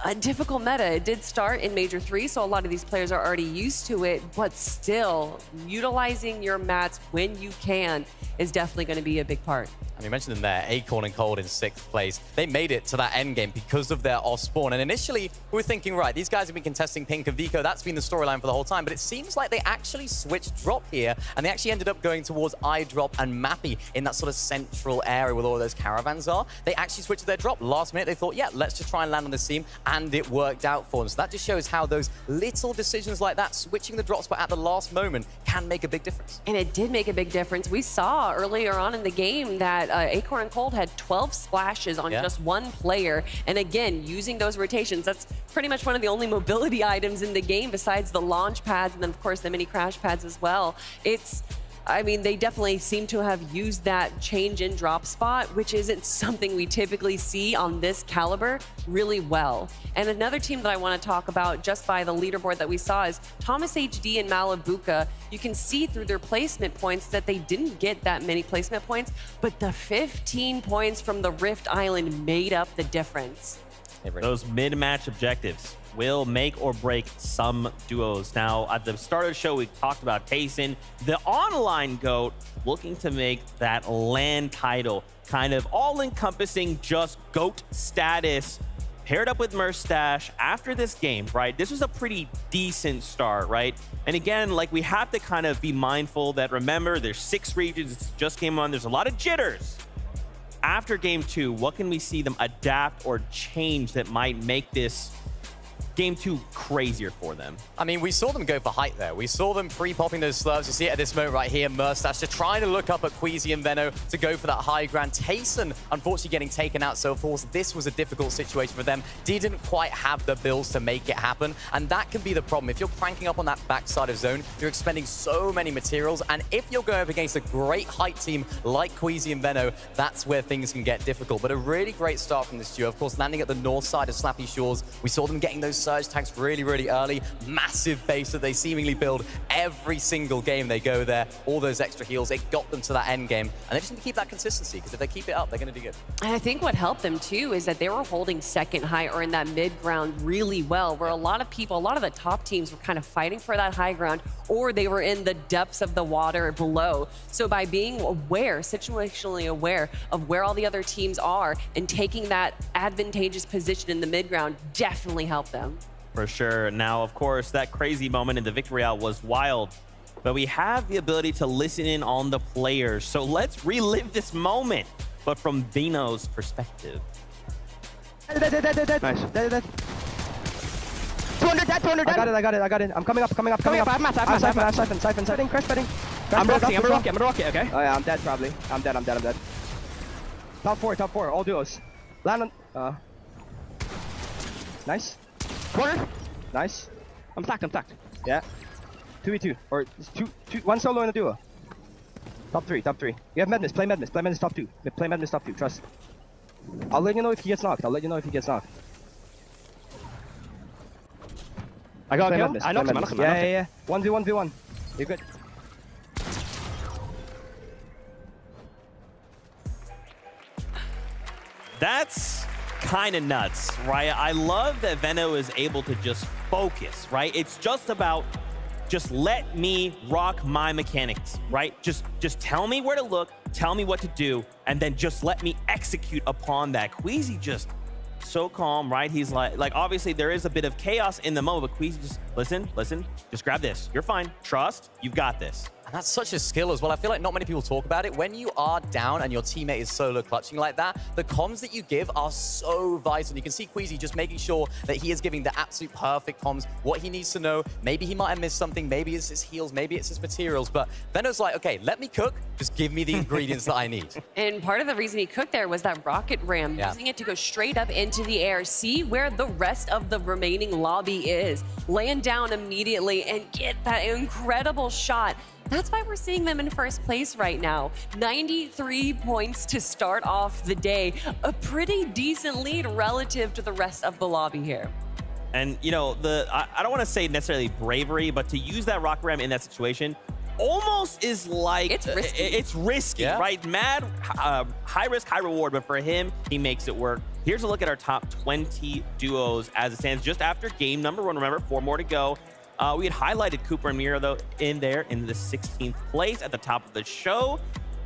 a difficult meta. It did start in Major 3, so a lot of these players are already used to it, but still, utilizing your mats when you can is definitely going to be a big part. And you mentioned them there, Acorn and Cold in 6th place. They made it to that end game because of their off spawn. And initially, we were thinking, right, these guys have been contesting Pink and Vico. That's been the storyline for the whole time. But it seems like they actually switched drop here, and they actually ended up going towards iDrop and Mappy in that sort of central area where all of those caravans are. They actually switched their drop. Last minute, they thought, yeah, let's just try and land on this team, and it worked out for them. So that just shows how those little decisions like that, switching the drop spot at the last moment, can make a big difference. And it did make a big difference. We saw earlier on in the game that Acorn and Cold had 12 splashes on just one player. And again, using those rotations, that's pretty much one of the only mobility items in the game besides the launch pads and then, of course, the mini crash pads as well. I mean, they definitely seem to have used that change in drop spot, which isn't something we typically see on this caliber, really well. And another team that I want to talk about just by the leaderboard that we saw is Thomas HD and Malibuca. You can see through their placement points that they didn't get that many placement points, but the 15 points from the Rift Island made up the difference. Those mid-match objectives will make or break some duos. Now, at the start of the show, we talked about Tayson, the online GOAT, looking to make that LAN title kind of all-encompassing just GOAT status, paired up with Merstash after this game, right? This was a pretty decent start, right? And again, like, we have to kind of be mindful that, remember, there's 6 regions, it's just game 1, there's a lot of jitters. After game 2, what can we see them adapt or change that might make this game 2 crazier for them? I mean, we saw them go for height there. We saw them pre-popping those slurves. You see it at this moment right here. Merstash just trying to look up at Queasy and Veno to go for that high ground. Tayson, unfortunately, getting taken out. So, of course, this was a difficult situation for them. Didn't quite have the builds to make it happen. And that can be the problem. If you're cranking up on that backside of zone, you're expending so many materials. And if you're going up against a great height team like Queasy and Veno, that's where things can get difficult. But a really great start from this duo. Of course, landing at the north side of Slappy Shores. We saw them getting those surge tanks really, really early. Massive base that they seemingly build every single game they go there. All those extra heals, it got them to that end game. And they just need to keep that consistency, because if they keep it up, they're going to do good. And I think what helped them too is that they were holding second high or in that mid ground really well, where a lot of the top teams were kind of fighting for that high ground, or they were in the depths of the water below. So by being aware, situationally aware of where all the other teams are and taking that advantageous position in the mid ground definitely helped them. For sure. Now, of course, that crazy moment in the Victory Royale was wild, but we have the ability to listen in on the players. So let's relive this moment, but from Veno's perspective. Dead. Nice. Dead. 200 dead. I got it. I'm coming up. I have siphon. Crash betting. I'm a rocket, okay? Oh yeah, I'm dead probably. I'm dead. Top four, all duos. Land on, nice. Corner. Nice. I'm stacked. Yeah. 2v2. Or two, one solo and a duo. Top three. You have Madness. Play Madness top 2. Play Madness top 2. Trust. I'll let you know if he gets knocked. I got a kill. I knocked him. Yeah. 1v1. You're good. That's kind of nuts, right? I love that Veno is able to just focus, right? It's just about just let me rock my mechanics, right? Just tell me where to look, tell me what to do, and then just let me execute upon that. Queasy just so calm, right? He's like obviously there is a bit of chaos in the moment, but Queasy just listen, just grab this. You're fine. Trust, you've got this. And that's such a skill as well. I feel like not many people talk about it. When you are down and your teammate is solo clutching like that, the comms that you give are so vital. You can see Queasy just making sure that he is giving the absolute perfect comms, what he needs to know. Maybe he might have missed something. Maybe it's his heals. Maybe it's his materials. But Veno's like, okay, let me cook. Just give me the ingredients that I need. And part of the reason he cooked there was that rocket ram, using it to go straight up into the air, see where the rest of the remaining lobby is, land down immediately and get that incredible shot. That's why we're seeing them in first place right now. 93 points to start off the day. A pretty decent lead relative to the rest of the lobby here. And, you know, I don't want to say necessarily bravery, but to use that rock ram in that situation almost is like... It's risky, yeah. Right? Mad, high risk, high reward, but for him, he makes it work. Here's a look at our top 20 duos as it stands just after game number 1. Remember, 4 more to go. We had highlighted Cooper and Mira, though, in the 16th place at the top of the show,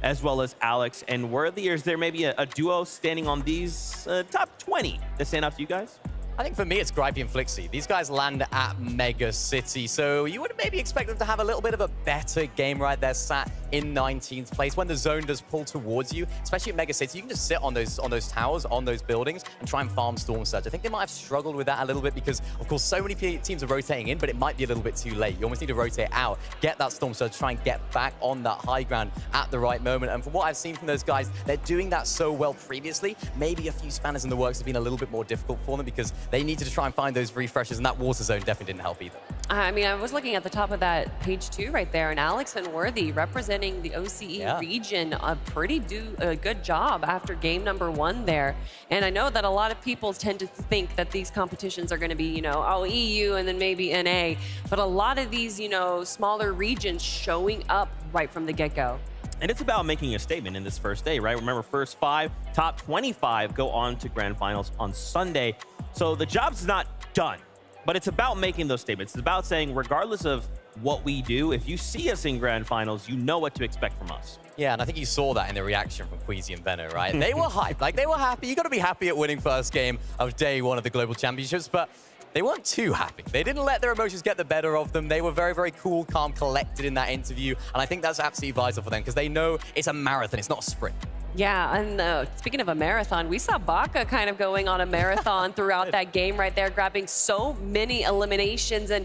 as well as Alex and Worthy. Or is there maybe a duo standing on these top 20 that stand out to you guys? I think for me, it's Gripey and Flixie. These guys land at Mega City, so you would maybe expect them to have a little bit of a better game right there, sat in 19th place. When the zone does pull towards you, especially at Mega City, you can just sit on those towers, on those buildings, and try and farm Storm Surge. I think they might have struggled with that a little bit because, of course, so many teams are rotating in, but it might be a little bit too late. You almost need to rotate out, get that Storm Surge, try and get back on that high ground at the right moment. And from what I've seen from those guys, they're doing that so well previously. Maybe a few spanners in the works have been a little bit more difficult for them because they needed to try and find those refreshes, and that water zone definitely didn't help either. I mean, I was looking at the top of that page 2 right there, and Alex and Worthy representing the OCE region a good job after game number 1 there. And I know that a lot of people tend to think that these competitions are going to be, you know, oh, EU and then maybe NA, but a lot of these, you know, smaller regions showing up right from the get-go. And it's about making a statement in this first day, right? Remember, first 5, top 25 go on to grand finals on Sunday. So the job's not done, but it's about making those statements. It's about saying, regardless of what we do, if you see us in grand finals, you know what to expect from us. Yeah, and I think you saw that in the reaction from Queasy and Benno, right? They were hyped, like they were happy. You got to be happy at winning first game of day 1 of the Global Championships, but they weren't too happy. They didn't let their emotions get the better of them. They were very, very cool, calm, collected in that interview. And I think that's absolutely vital for them because they know it's a marathon. It's not a sprint. Yeah, and speaking of a marathon, we saw Baka kind of going on a marathon throughout that game right there, grabbing so many eliminations. And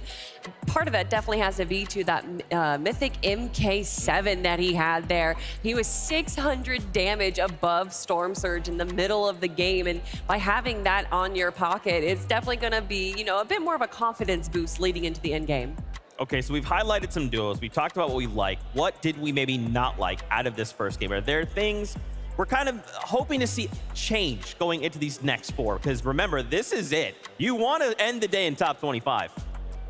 part of that definitely has to be to that mythic MK7 that he had there. He was 600 damage above Storm Surge in the middle of the game. And by having that on your pocket, it's definitely going to be, you know, a bit more of a confidence boost leading into the end game. Okay, so we've highlighted some duos. We talked about what we like. What did we maybe not like out of this first game? Are there things we're kind of hoping to see change going into these next 4? Because remember, this is it. You want to end the day in top 25.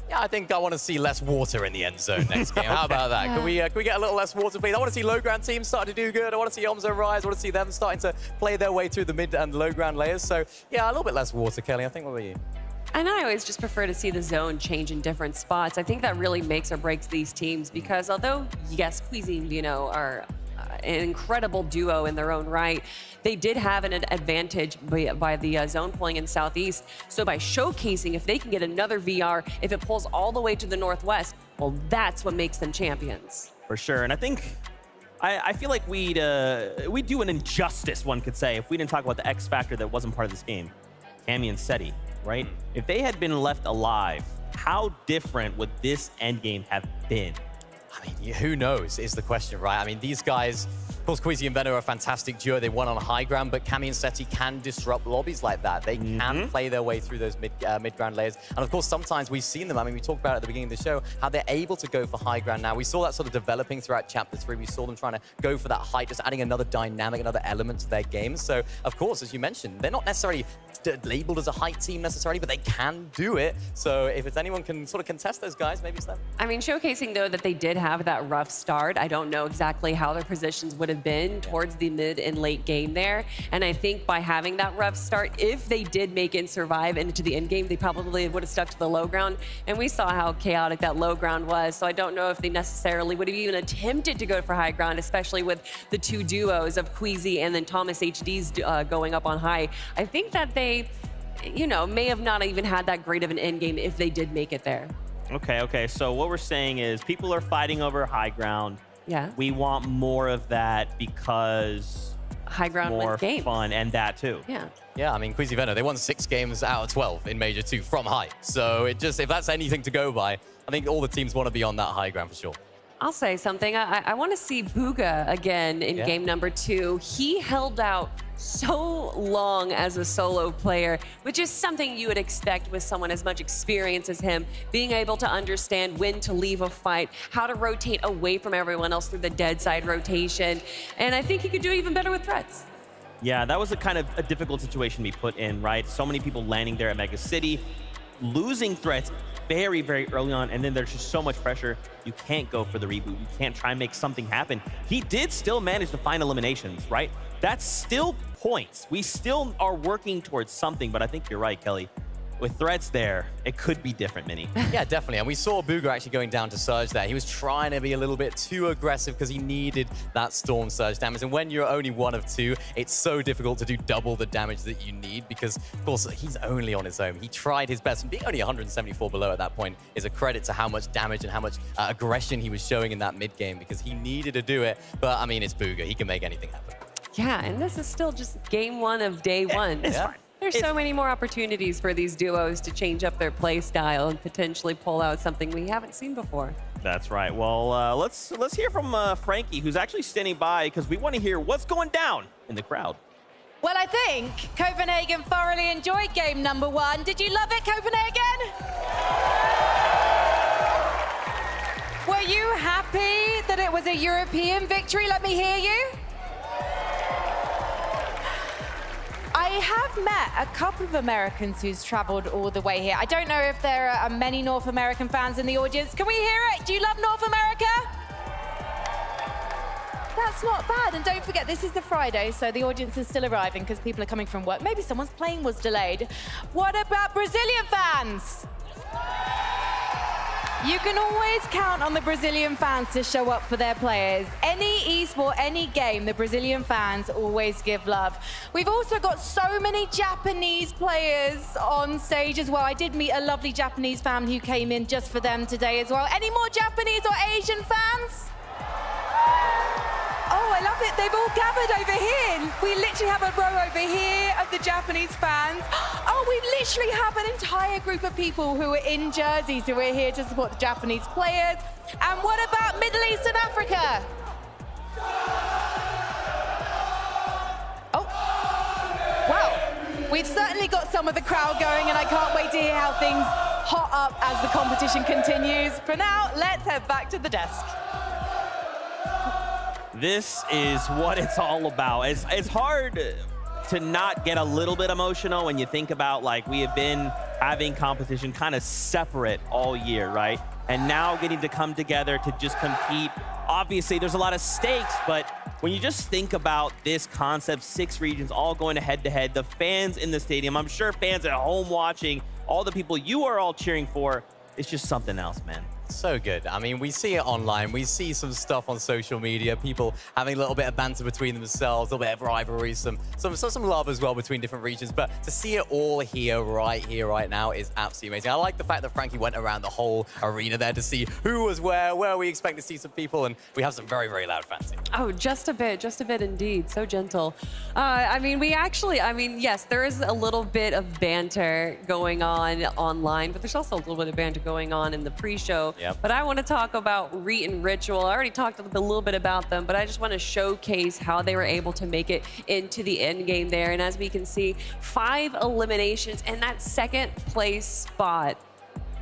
Yeah, I think I want to see less water in the end zone next game. How about that? Can we get a little less water, please? I want to see low ground teams starting to do good. I want to see Omzo rise. I want to see them starting to play their way through the mid and low ground layers. So, yeah, a little bit less water, Kelly. I think, what about you? And I always just prefer to see the zone change in different spots. I think that really makes or breaks these teams because although, yes, Queasy and Vino are an incredible duo in their own right, they did have an advantage by the zone pulling in Southeast. So by showcasing, if they can get another VR, if it pulls all the way to the Northwest, well, that's what makes them champions. For sure. And I think, I feel like we'd do an injustice, one could say, if we didn't talk about the X factor that wasn't part of this game. Cammy and Seti, right? If they had been left alive, how different would this endgame have been? I mean, who knows is the question, right? I mean, these guys, of course, Queasy and Benno are a fantastic duo. They won on high ground, but Cammy and Seti can disrupt lobbies like that. They can play their way through those mid-ground layers. And of course, sometimes we've seen them. I mean, we talked about it at the beginning of the show, how they're able to go for high ground now. We saw that sort of developing throughout Chapter 3. We saw them trying to go for that height, just adding another dynamic, another element to their game. So, of course, as you mentioned, they're not necessarily labeled as a height team necessarily, but they can do it. So if it's anyone can sort of contest those guys, maybe it's them. I mean, showcasing, though, that they did have that rough start. I don't know exactly how their positions would have been towards the mid and late game there. And I think by having that rough start, if they did make it survive into the end game, they probably would have stuck to the low ground. And we saw how chaotic that low ground was. So I don't know if they necessarily would have even attempted to go for high ground, especially with the 2 duos of Queasy and then Thomas HD's going up on high. I think that they, you know, may have not even had that great of an end game if they did make it there. Okay. So what we're saying is people are fighting over high ground. Yeah. We want more of that because high ground more wins games. Fun and that too. Yeah. Yeah, I mean, Queasy Benno, they won 6 games out of 12 in Major 2 from high. So it just, if that's anything to go by, I think all the teams want to be on that high ground for sure. I'll say something. I want to see Booga again in game number 2. He held out so long as a solo player, which is something you would expect with someone as much experience as him, being able to understand when to leave a fight, how to rotate away from everyone else through the dead side rotation. And I think he could do even better with threats. Yeah, that was a kind of a difficult situation to be put in, right? So many people landing there at Mega City. losing threats very, very early on, and then there's just so much pressure. You can't go for the reboot. You can't try and make something happen. He did still manage to find eliminations, right? That's still points. We still are working towards something, but I think you're right, Kelly. With threats there, it could be different, Mini. Yeah, definitely. And we saw Booga actually going down to Surge there. He was trying to be a little bit too aggressive because he needed that Storm Surge damage. And when you're only 1 of 2, it's so difficult to do double the damage that you need because, of course, he's only on his own. He tried his best, and being only 174 below at that point is a credit to how much damage and how much aggression he was showing in that mid game because he needed to do it. But, I mean, it's Booga. He can make anything happen. Yeah, and this is still just game 1 of day 1. It's fine. There's so many more opportunities for these duos to change up their play style and potentially pull out something we haven't seen before. That's right. Well, let's hear from Frankie, who's actually standing by because we want to hear what's going down in the crowd. Well, I think Copenhagen thoroughly enjoyed game number 1. Did you love it, Copenhagen? Were you happy that it was a European victory? Let me hear you. I have met a couple of Americans who's traveled all the way here. I don't know if there are many North American fans in the audience. Can we hear it? Do you love North America? That's not bad. And don't forget, this is the Friday, so the audience is still arriving because people are coming from work. Maybe someone's plane was delayed. What about Brazilian fans? You can always count on the Brazilian fans to show up for their players. Any esport, any game, the Brazilian fans always give love. We've also got so many Japanese players on stage as well. I did meet a lovely Japanese family who came in just for them today as well. Any more Japanese or Asian fans? Oh, I love it. They've all gathered over here. We literally have a row over here of the Japanese fans. Oh, we literally have an entire group of people who are in jerseys who are here to support the Japanese players. And what about Middle East and Africa? Oh, well, we've certainly got some of the crowd going, and I can't wait to hear how things hot up as the competition continues. For now, let's head back to the desk. This is what it's all about. It's hard to not get a little bit emotional when you think about, like, we have been having competition kind of separate all year, right? And now getting to come together to just compete. Obviously, there's a lot of stakes, but when you just think about this concept, 6 regions all going head-to-head, the fans in the stadium, I'm sure fans at home watching, all the people you are all cheering for, it's just something else, man. So good. I mean, we see it online. We see some stuff on social media, people having a little bit of banter between themselves, a little bit of rivalry, some love as well between different regions. But to see it all here right now is absolutely amazing. I like the fact that Frankie went around the whole arena there to see who was where we expect to see some people, and we have some very, very loud fans here. Oh, just a bit indeed. So gentle. I mean, yes, there is a little bit of banter going on online, but there's also a little bit of banter going on in the pre-show. Yep. But I want to talk about Reet and Ritual. I already talked a little bit about them, but I just want to showcase how they were able to make it into the end game there. And as we can see, 5 eliminations and that 2nd place spot.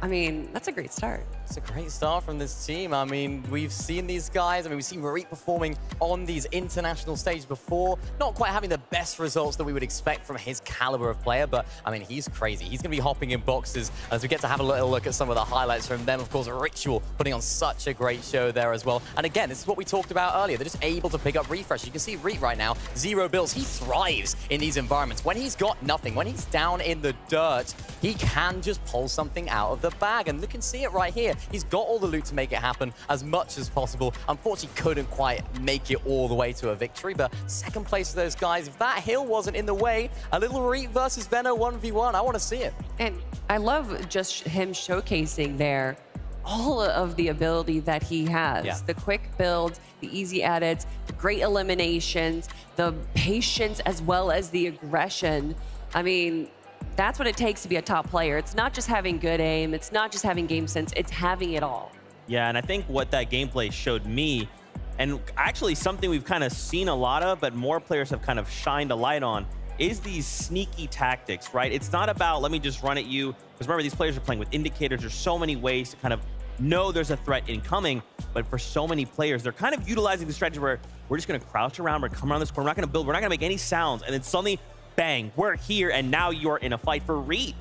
I mean, that's a great start. It's a great start from this team. I mean, we've seen these guys. I mean, we've seen Marit performing on these international stages before. Not quite having the best results that we would expect from his caliber of player, but I mean, he's crazy. He's going to be hopping in boxes as we get to have a little look at some of the highlights from them. Of course, Ritual putting on such a great show there as well. And again, this is what we talked about earlier. They're just able to pick up refresh. You can see Reet right now, 0 builds. He thrives in these environments. When he's got nothing, when he's down in the dirt, he can just pull something out of the bag. And you can see it right here. He's got all the loot to make it happen as much as possible. Unfortunately, couldn't quite make it all the way to a victory, but 2nd place for those guys. If that hill wasn't in the way, a little Reet versus Veno 1v1, I want to see it. And I love just him showcasing there all of the ability that he has. Yeah. The quick build, the easy edits, the great eliminations, the patience as well as the aggression. I mean, that's what it takes to be a top player. It's not just having good aim. It's not just having game sense. It's having it all. Yeah, and I think what that gameplay showed me, and actually something we've kind of seen a lot of, but more players have kind of shined a light on, is these sneaky tactics, right? It's not about, let me just run at you. Because remember, these players are playing with indicators. There's so many ways to kind of know there's a threat incoming. But for so many players, they're kind of utilizing the strategy where we're just going to crouch around, we're come around this corner, we're not going to build, we're not going to make any sounds. And then suddenly, bang, we're here, and now you're in a fight. For Reet,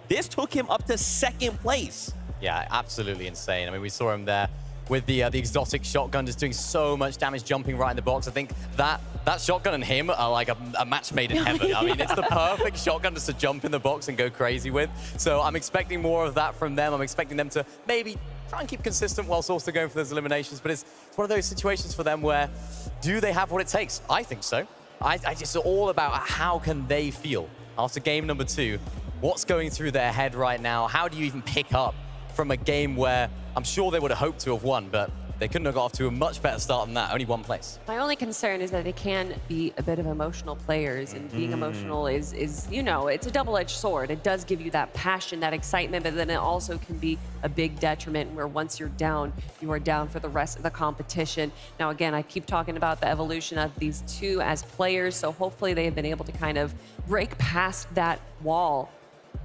This took him up to 2nd place. Yeah, absolutely insane. I mean, we saw him there with the exotic shotgun just doing so much damage, jumping right in the box. I think that shotgun and him are like a match made in heaven. I mean, it's the perfect shotgun just to jump in the box and go crazy with. So I'm expecting more of that from them. I'm expecting them to maybe try and keep consistent whilst also going for those eliminations. But it's one of those situations for them where, do they have what it takes? I think so. It's all about how can they feel after game number 2. What's going through their head right now? How do you even pick up from a game where I'm sure they would have hoped to have won, but they couldn't have got off to a much better start than that, only 1 place. My only concern is that they can be a bit of emotional players, and being emotional is, you know, it's a double-edged sword. It does give you that passion, that excitement, but then it also can be a big detriment where once you're down, you are down for the rest of the competition. Now, again, I keep talking about the evolution of these two as players, so hopefully they have been able to kind of break past that wall.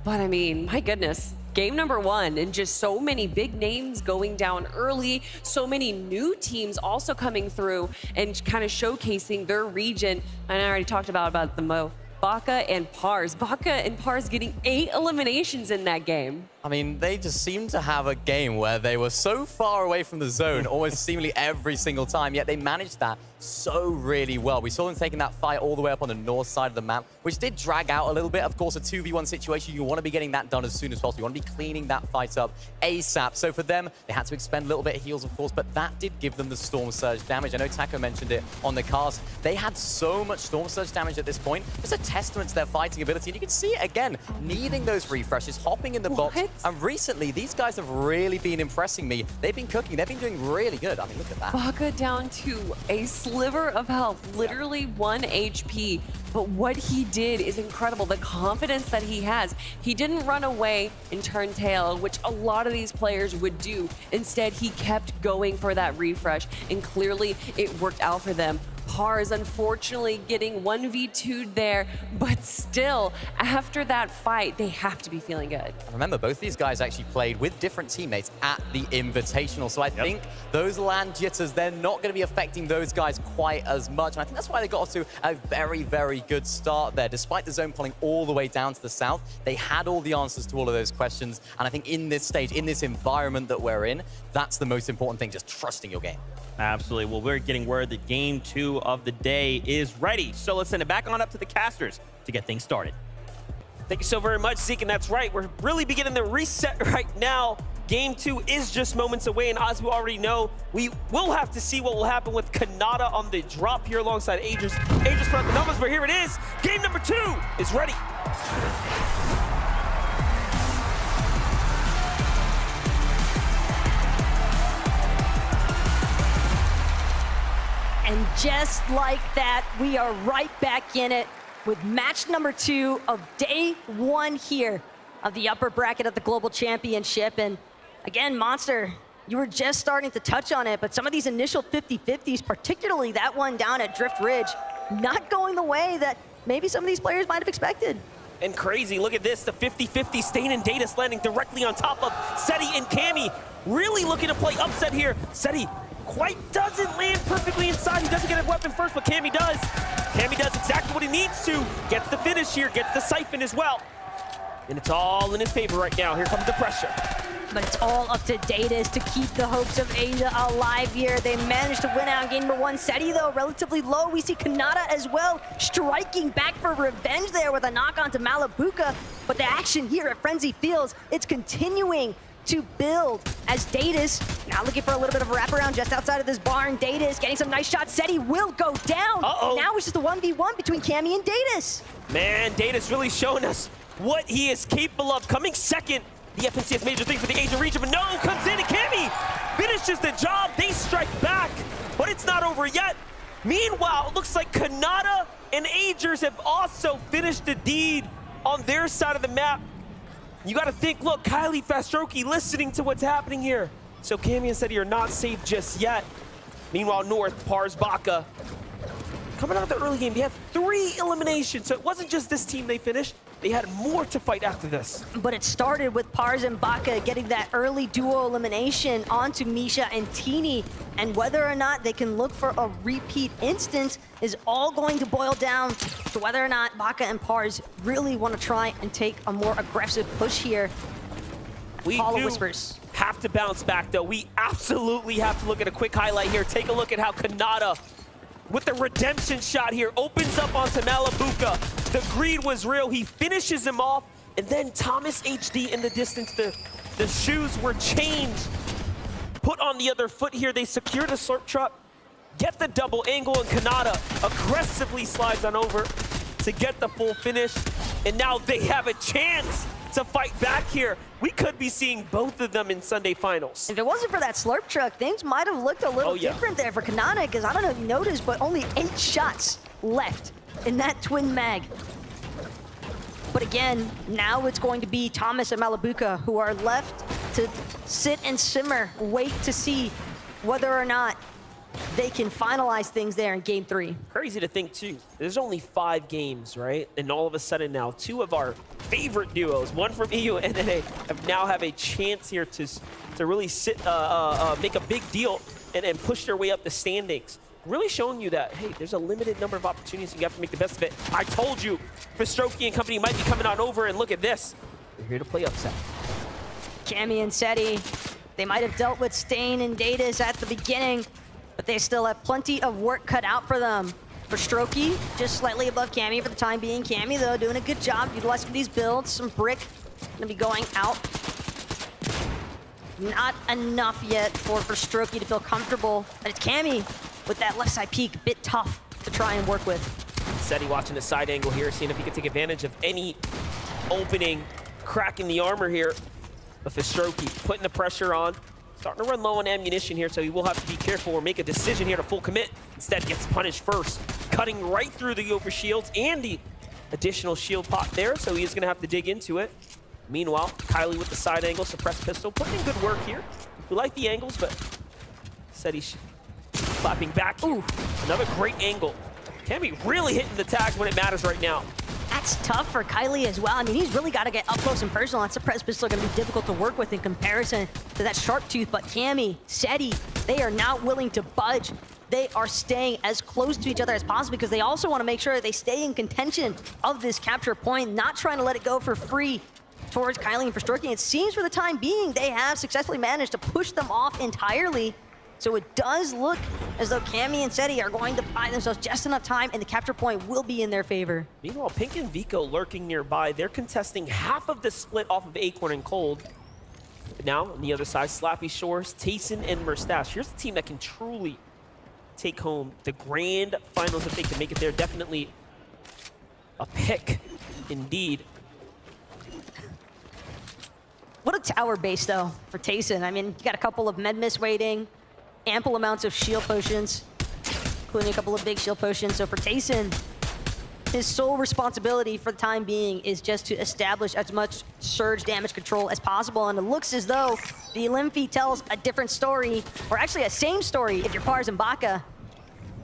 But I mean, my goodness. Game number 1, and just so many big names going down early, so many new teams also coming through and kind of showcasing their region. And I already talked about the Mo. Baka and Pars. Baka and Pars getting 8 eliminations in that game. I mean, they just seemed to have a game where they were so far away from the zone almost seemingly every single time, yet they managed that so really well. We saw them taking that fight all the way up on the north side of the map, which did drag out a little bit. Of course, a 2v1 situation, you want to be getting that done as soon as possible. You want to be cleaning that fight up ASAP. So for them, they had to expend a little bit of heals, of course, but that did give them the Storm Surge damage. I know Taco mentioned it on the cast. They had so much Storm Surge damage at this point. It's a testament to their fighting ability, and you can see it again, needing those refreshes, hopping in the box. And recently, these guys have really been impressing me. They've been cooking. They've been doing really good. I mean, look at that. Baka down to a sliver of health, literally 1 HP. But what he did is incredible. The confidence that he has. He didn't run away and turn tail, which a lot of these players would do. Instead, he kept going for that refresh, and clearly it worked out for them. Pars unfortunately getting 1v2'd there, but still, after that fight, they have to be feeling good. Remember, both these guys actually played with different teammates at the Invitational, so I think those land jitters, they're not going to be affecting those guys quite as much, and I think that's why they got off to a very, very good start there. Despite the zone pulling all the way down to the south, they had all the answers to all of those questions, and I think in this stage, in this environment that we're in, that's the most important thing, just trusting your game. Absolutely. Well, we're getting word that game 2 of the day is ready. So let's send it back on up to the casters to get things started. Thank you so very much, Zeke. And that's right. We're really beginning the reset right now. Game 2 is just moments away. And as we already know, we will have to see what will happen with Kanata on the drop here alongside Aegis. Aegis put up the numbers, but here it is. Game number 2 is ready. And just like that, we are right back in it with match number 2 of day 1 here of the upper bracket of the Global Championship. And again, Monster, you were just starting to touch on it, but some of these initial 50-50s, particularly that one down at Drift Ridge, not going the way that maybe some of these players might have expected. And crazy, look at this, the 50-50 Stain and Datus landing directly on top of Seti and Cammy. Really looking to play upset here. Seti quite doesn't land perfectly inside. He doesn't get a weapon first, but Cammy does. Cammy does exactly what he needs to. Gets the finish here, gets the siphon as well. And it's all in his favor right now. Here comes the pressure. But it's all up to Datus to keep the hopes of Asia alive here. They managed to win out game number 1. Seti, though, relatively low. We see Kanata as well, striking back for revenge there with a knock onto Malabuka. But the action here at Frenzy Fields, it's continuing to build as Datus now looking for a little bit of a wraparound just outside of this barn. Datus getting some nice shots. Seti will go down. Now it's just a 1v1 between Cammy and Datus. Man, Datus really showing us what he is capable of. Coming second, the FNCS major thing for the Asian region, but no, comes in and Cammy finishes the job. They strike back, but it's not over yet. Meanwhile, it looks like Kanata and Agers have also finished the deed on their side of the map. You got to think, look, Kylie Fastroki listening to what's happening here. So Cammy and Seti are not safe just yet. Meanwhile, North, Pars, Baka, coming out of the early game, they have 3 eliminations. So it wasn't just this team they finished. they had more to fight after this. But it started with Pars and Baka getting that early duo elimination onto Misha and Teeny, and whether or not they can look for a repeat instance is all going to boil down to whether or not Baka and Pars really want to try and take a more aggressive push here. We Hollow do Whispers have to bounce back, though. We absolutely have to look at a quick highlight here. Take a look at how Kanata, with the redemption shot here, opens up onto Malabuka. The greed was real. He finishes him off, and then Thomas HD in the distance. The shoes were changed. Put on the other foot here. They secure the slurp truck, get the double angle, and Kanata aggressively slides on over to get the full finish. And now they have a chance to fight back here. We could be seeing both of them in Sunday finals. If it wasn't for that slurp truck, things might have looked a little different there for Kanata, because I don't know if you noticed, but only 8 shots left in that twin mag. But again, now it's going to be Thomas and Malabuka who are left to sit and simmer, wait to see whether or not they can finalize things there in game 3. Crazy to think, too. There's only 5 games, right? And all of a sudden now, 2 of our favorite duos, one from EU and NA, now have a chance here to really sit, make a big deal and push their way up the standings. Really showing you that, hey, there's a limited number of opportunities, and you have to make the best of it. I told you, Fistroki and company might be coming on over, and look at this. They're here to play upset. Cammy and Seti, they might have dealt with Stain and Datus at the beginning, but they still have plenty of work cut out for them. For Strokey, just slightly above Cammy for the time being. Cammy, though, doing a good job utilizing these builds. Some brick gonna be going out. Not enough yet for Strokey to feel comfortable. But it's Cammy with that left side peek, a bit tough to try and work with. Seti watching the side angle here, seeing if he can take advantage of any opening, cracking the armor here. But Fistroki putting the pressure on. Starting to run low on ammunition here, so he will have to be careful or make a decision here to full commit. Instead, gets punished first, cutting right through the over shields and the additional shield pot there, so he is going to have to dig into it. Meanwhile, Kylie with the side angle, suppressed pistol, putting in good work here. We like the angles, but said he's clapping back. Ooh, another great angle. Cammy really hitting the tags when it matters right now. That's tough for Kylie as well. I mean, he's really got to get up close and personal. That suppressed pistol going to be difficult to work with in comparison to that sharp tooth. But Cammy, Seti, they are not willing to budge. They are staying as close to each other as possible because they also want to make sure that they stay in contention of this capture point, not trying to let it go for free towards Kylie and Fistroki. It seems for the time being, they have successfully managed to push them off entirely. So it does look as though Cammy and Seti are going to buy themselves just enough time, and the capture point will be in their favor. Meanwhile, Pink and Vico lurking nearby. They're contesting half of the split off of Acorn and Cold. But now, on the other side, Slappy Shores, Tayson, and Merstache. Here's the team that can truly take home the grand finals if they can make it there. Definitely a pick, indeed. What a tower base, though, for Tayson. I mean, you got a couple of med miss waiting, ample amounts of shield potions, including a couple of big shield potions. So for Tayson, his sole responsibility for the time being is just to establish as much surge damage control as possible. And it looks as though the Limfi tells a different story, or actually a same story if you're Pars and Baka.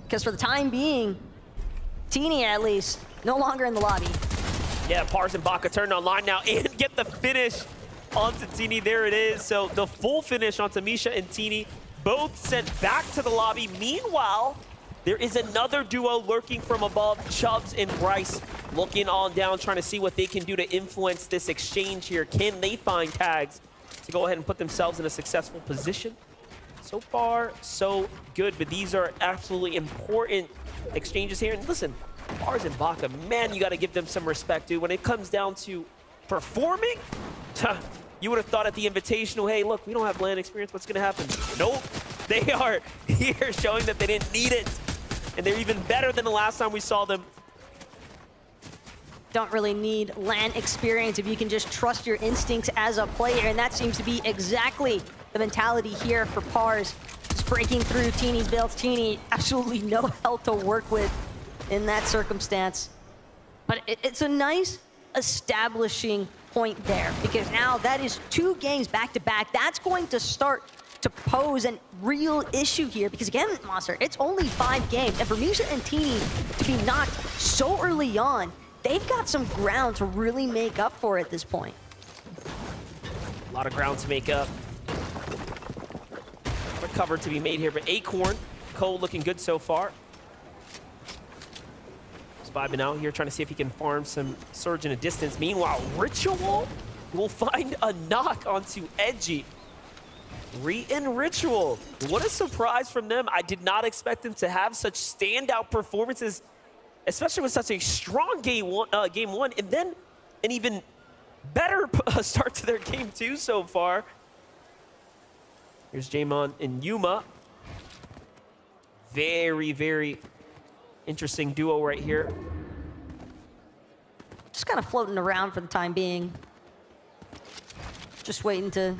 Because for the time being, Teeny at least, no longer in the lobby. Yeah, Pars and Baka turned online now and get the finish onto Teeny. There it is. So the full finish onto Misha and Teeny, both sent back to the lobby. Meanwhile, there is another duo lurking from above, Chubbs and Bryce, looking on down, trying to see what they can do to influence this exchange here. Can they find tags to go ahead and put themselves in a successful position? So far, so good, but these are absolutely important exchanges here. And listen, Pars and Baka, man, you got to give them some respect, dude. When it comes down to performing, you would have thought at the Invitational, hey, look, we don't have LAN experience. What's going to happen? Nope. They are here showing that they didn't need it. And they're even better than the last time we saw them. Don't really need LAN experience if you can just trust your instincts as a player. And that seems to be exactly the mentality here for Pars. Just breaking through Teeny's builds. Teeny, absolutely no health to work with in that circumstance. But it's a nice establishing point there, because now that is 2 games back-to-back. That's going to start to pose a real issue here, because again, Monster, it's only 5 games, and for Misha and Teeny to be knocked so early on they've got some ground to really make up for at this point. A lot of ground to make up. Recover to be made here, but Acorn, Cole looking good so far. Just vibing out here, trying to see if he can farm some Surge in a distance. Meanwhile, Ritual will find a knock onto Edgy. And Ritual, what a surprise from them. I did not expect them to have such standout performances, especially with such a strong game one, and then an even better start to their game two so far. Here's Jamon and Yuma. Very, very interesting duo right here. Just kind of floating around for the time being. Just waiting to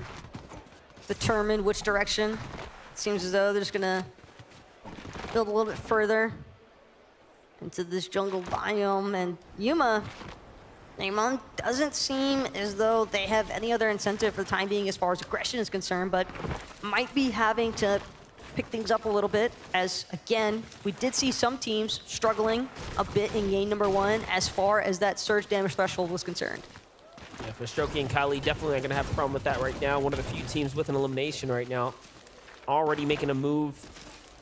determine which direction. It seems as though they're just gonna build a little bit further into this jungle biome, and Yuma, Neymon, doesn't seem as though they have any other incentive for the time being as far as aggression is concerned, but might be having to pick things up a little bit, as again, we did see some teams struggling a bit in game number one as far as that surge damage threshold was concerned. Yeah, for Strokey and Kylie, definitely not gonna have a problem with that right now. One of the few teams with an elimination right now. Already making a move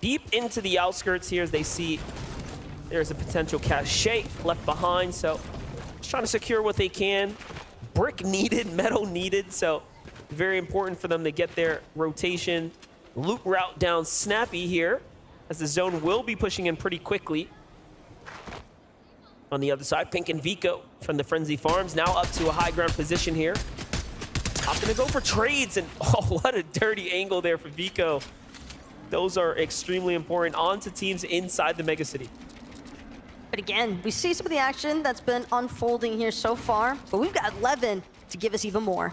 deep into the outskirts here as they see there's a potential cache left behind. So just trying to secure what they can. Brick needed, metal needed. So very important for them to get their rotation loop route down snappy here, as the zone will be pushing in pretty quickly. On the other side, Pink and Vico from the Frenzy Farms now up to a high ground position here. I'm gonna go for trades, and oh, what a dirty angle there for Vico. Those are extremely important onto teams inside the Mega City. But again, we see some of the action that's been unfolding here so far, but we've got Levin to give us even more.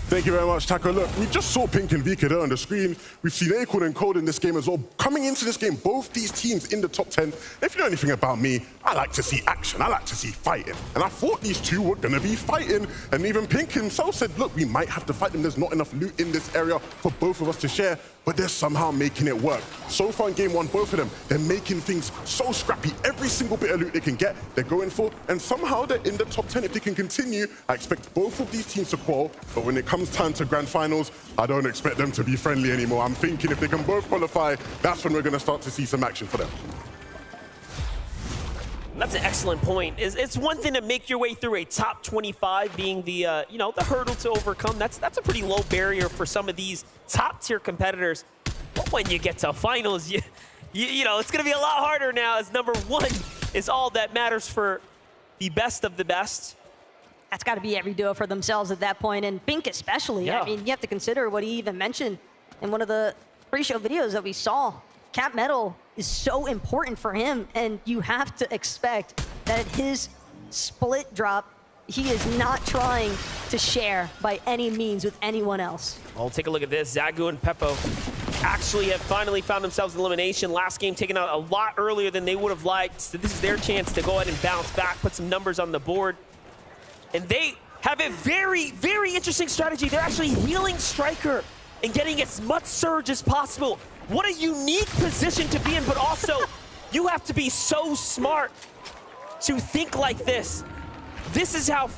Thank you very much, Taco. Look, we just saw Pink and Vika there on the screen. We've seen Acorn and Code in this game as well. Coming into this game, both these teams in the top 10. If you know anything about me, I like to see action. I like to see fighting. And I thought these two were going to be fighting. And even Pink himself said, look, we might have to fight them. There's not enough loot in this area for both of us to share. But they're somehow making it work. So far in game one, both of them, they're making things so scrappy. Every single bit of loot they can get, they're going for. And somehow they're in the top 10. If they can continue, I expect both of these teams to qual. But when it comes time to grand finals, I don't expect them to be friendly anymore. I'm thinking if they can both qualify, that's when we're going to start to see some action for them. That's an excellent point. It's one thing to make your way through a top 25 being the you know, the hurdle to overcome. That's a pretty low barrier for some of these top tier competitors. But when you get to finals, you know, it's gonna be a lot harder now, as number one is all that matters for the best of the best. That's got to be every duo for themselves at that point, and Pink especially. Yeah. I mean, you have to consider what he even mentioned in one of the pre-show videos that we saw. Cap Metal is so important for him, and you have to expect that at his split drop, he is not trying to share by any means with anyone else. I'll take a look at this. Zagu and Peppo actually have finally found themselves in elimination. Last game taken out a lot earlier than they would have liked. So this is their chance to go ahead and bounce back, put some numbers on the board. And they have a very, very interesting strategy. They're actually healing Striker and getting as much surge as possible. What a unique position to be in, but also you have to be so smart to think like this. This is how,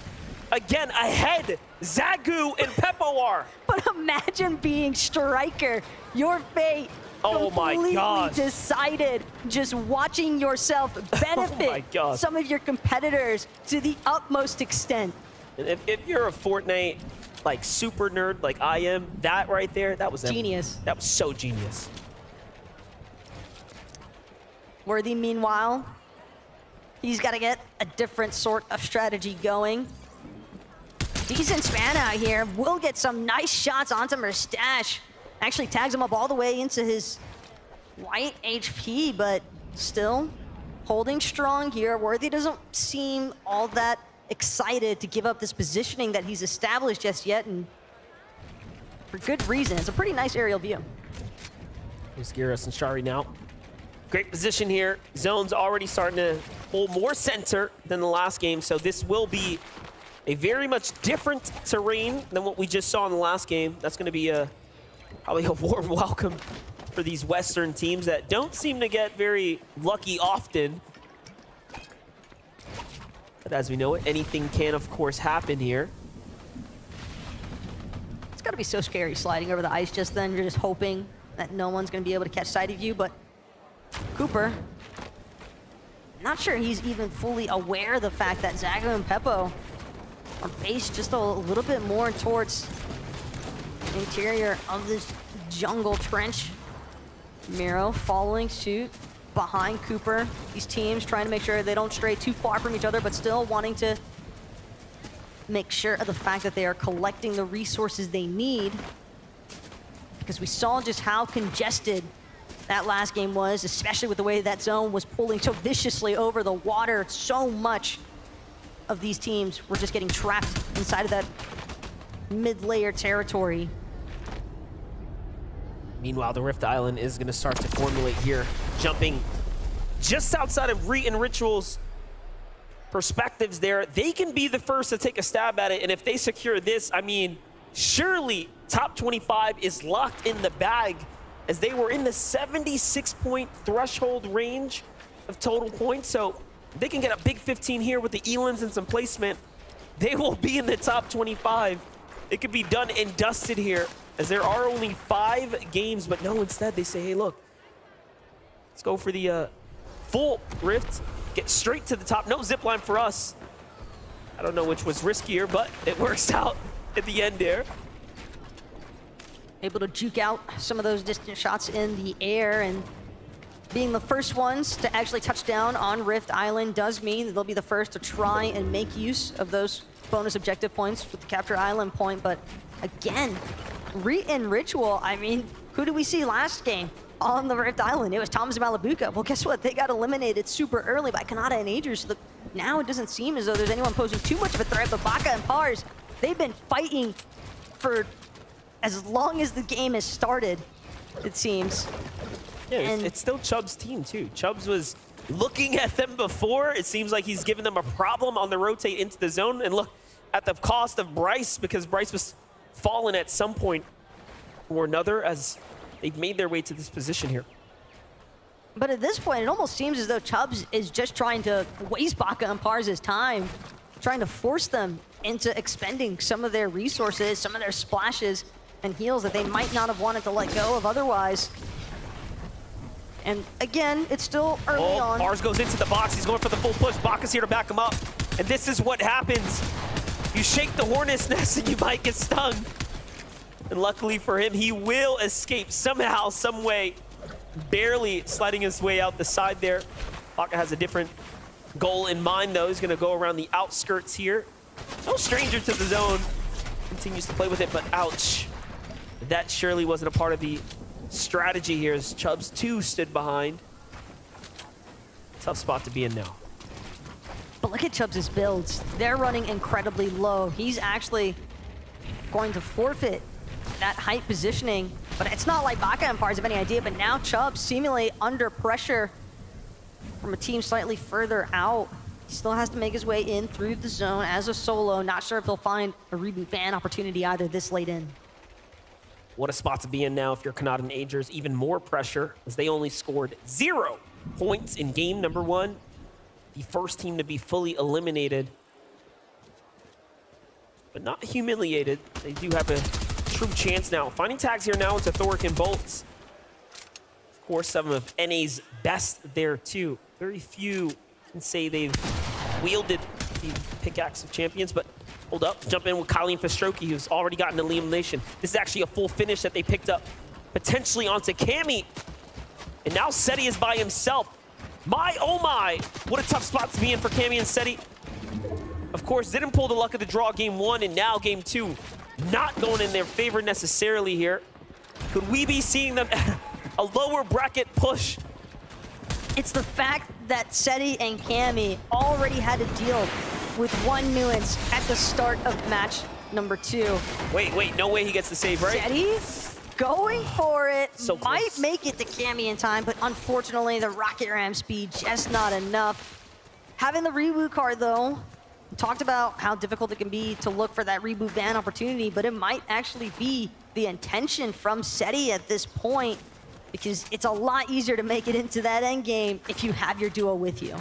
again, ahead Zagu and Peppo are. But imagine being Striker, your fate completely decided, just watching yourself benefit some of your competitors to the utmost extent. And if you're a Fortnite like super nerd like I am, that right there, that was genius. That was so genius. Worthy, meanwhile, he's got to get a different sort of strategy going. Decent span out here. Will get some nice shots onto Mustache. Actually tags him up all the way into his white HP, but still holding strong here. Worthy doesn't seem all that excited to give up this positioning that he's established just yet, and for good reason. It's a pretty nice aerial view. Here's Gyros and Shari now. Great position here. Zone's already starting to hold more center than the last game, so this will be a very much different terrain than what we just saw in the last game. That's going to be probably a warm welcome for these Western teams that don't seem to get very lucky often. But as we know it, anything can, of course, happen here. It's got to be so scary sliding over the ice just then. You're just hoping that no one's going to be able to catch sight of you, but Cooper, not sure he's even fully aware of the fact that Zago and Peppo are based just a little bit more towards the interior of this jungle trench. Miro following suit behind Cooper. These teams trying to make sure they don't stray too far from each other, but still wanting to make sure of the fact that they are collecting the resources they need. Because we saw just how congested that last game was, especially with the way that zone was pulling so viciously over the water. So much of these teams were just getting trapped inside of that mid-layer territory. Meanwhile, the Rift Island is going to start to formulate here, jumping just outside of Reet and Ritual's perspectives there. They can be the first to take a stab at it, and if they secure this, I mean, surely top 25 is locked in the bag, as they were in the 76-point threshold range of total points. So they can get a big 15 here with the Elans and some placement. They will be in the top 25. It could be done and dusted here, as there are only 5 games, but no, instead they say, hey, look, let's go for the full Rift, get straight to the top. No zipline for us. I don't know which was riskier, but it works out at the end there. Able to juke out some of those distant shots in the air, and being the first ones to actually touch down on Rift Island does mean that they'll be the first to try and make use of those bonus objective points with the Capture Island point. But again, Reet and Ritual, I mean, who did we see last game on the Rift Island? It was Thomas and Malabuka. Well, guess what? They got eliminated super early by Kanata and Agers. So now it doesn't seem as though there's anyone posing too much of a threat, but Baka and Pars, they've been fighting for as long as the game has started, it seems. Yeah, it's still Chubb's team too. Chubbs was looking at them before. It seems like he's given them a problem on the rotate into the zone. And look, at the cost of Bryce, because Bryce was fallen at some point or another as they've made their way to this position here. But at this point, it almost seems as though Chubbs is just trying to waste Baka and Pars' time, trying to force them into expending some of their resources, some of their splashes and heals that they might not have wanted to let go of otherwise. And again, it's still early on. Pars goes into the box. He's going for the full push. Baka's here to back him up. And this is what happens. You shake the hornet's nest and you might get stung. And luckily for him, he will escape somehow, some way, barely sliding his way out the side there. Baka has a different goal in mind, though. He's going to go around the outskirts here. No stranger to the zone. Continues to play with it, but ouch. That surely wasn't a part of the strategy here, as Chubbs 2 stood behind. Tough spot to be in now. But look at Chubbs' builds. They're running incredibly low. He's actually going to forfeit that height positioning, but it's not like Baka and Pars have any idea. But now Chubbs seemingly under pressure from a team slightly further out. He still has to make his way in through the zone as a solo. Not sure if he'll find a reboot ban opportunity either this late in. What a spot to be in now if you're Kanata and Agers. Even more pressure, as they only scored 0 points in game number 1. The first team to be fully eliminated, but not humiliated. They do have a true chance now. Finding tags here now into Thoric and Bolts. Of course, some of NA's best there too. Very few can say they've wielded the pickaxe of champions, but hold up, jump in with Colleen Fastroki, who's already gotten the elimination. This is actually a full finish that they picked up, potentially onto Cammy. And now Seti is by himself. My, oh my, what a tough spot to be in for Cammy and Seti. Of course, didn't pull the luck of the draw game 1, and now game 2. Not going in their favor necessarily here. Could we be seeing them a lower bracket push? It's the fact that Seti and Cammy already had to deal with 1 nuance at the start of match number 2. Wait, no way he gets the save, right? Seti going for it. So might close. make it to Cammy in time, but unfortunately the rocket ram speed just not enough. Having the reboot card though, we talked about how difficult it can be to look for that reboot ban opportunity, but it might actually be the intention from Seti at this point, because it's a lot easier to make it into that end game if you have your duo with you.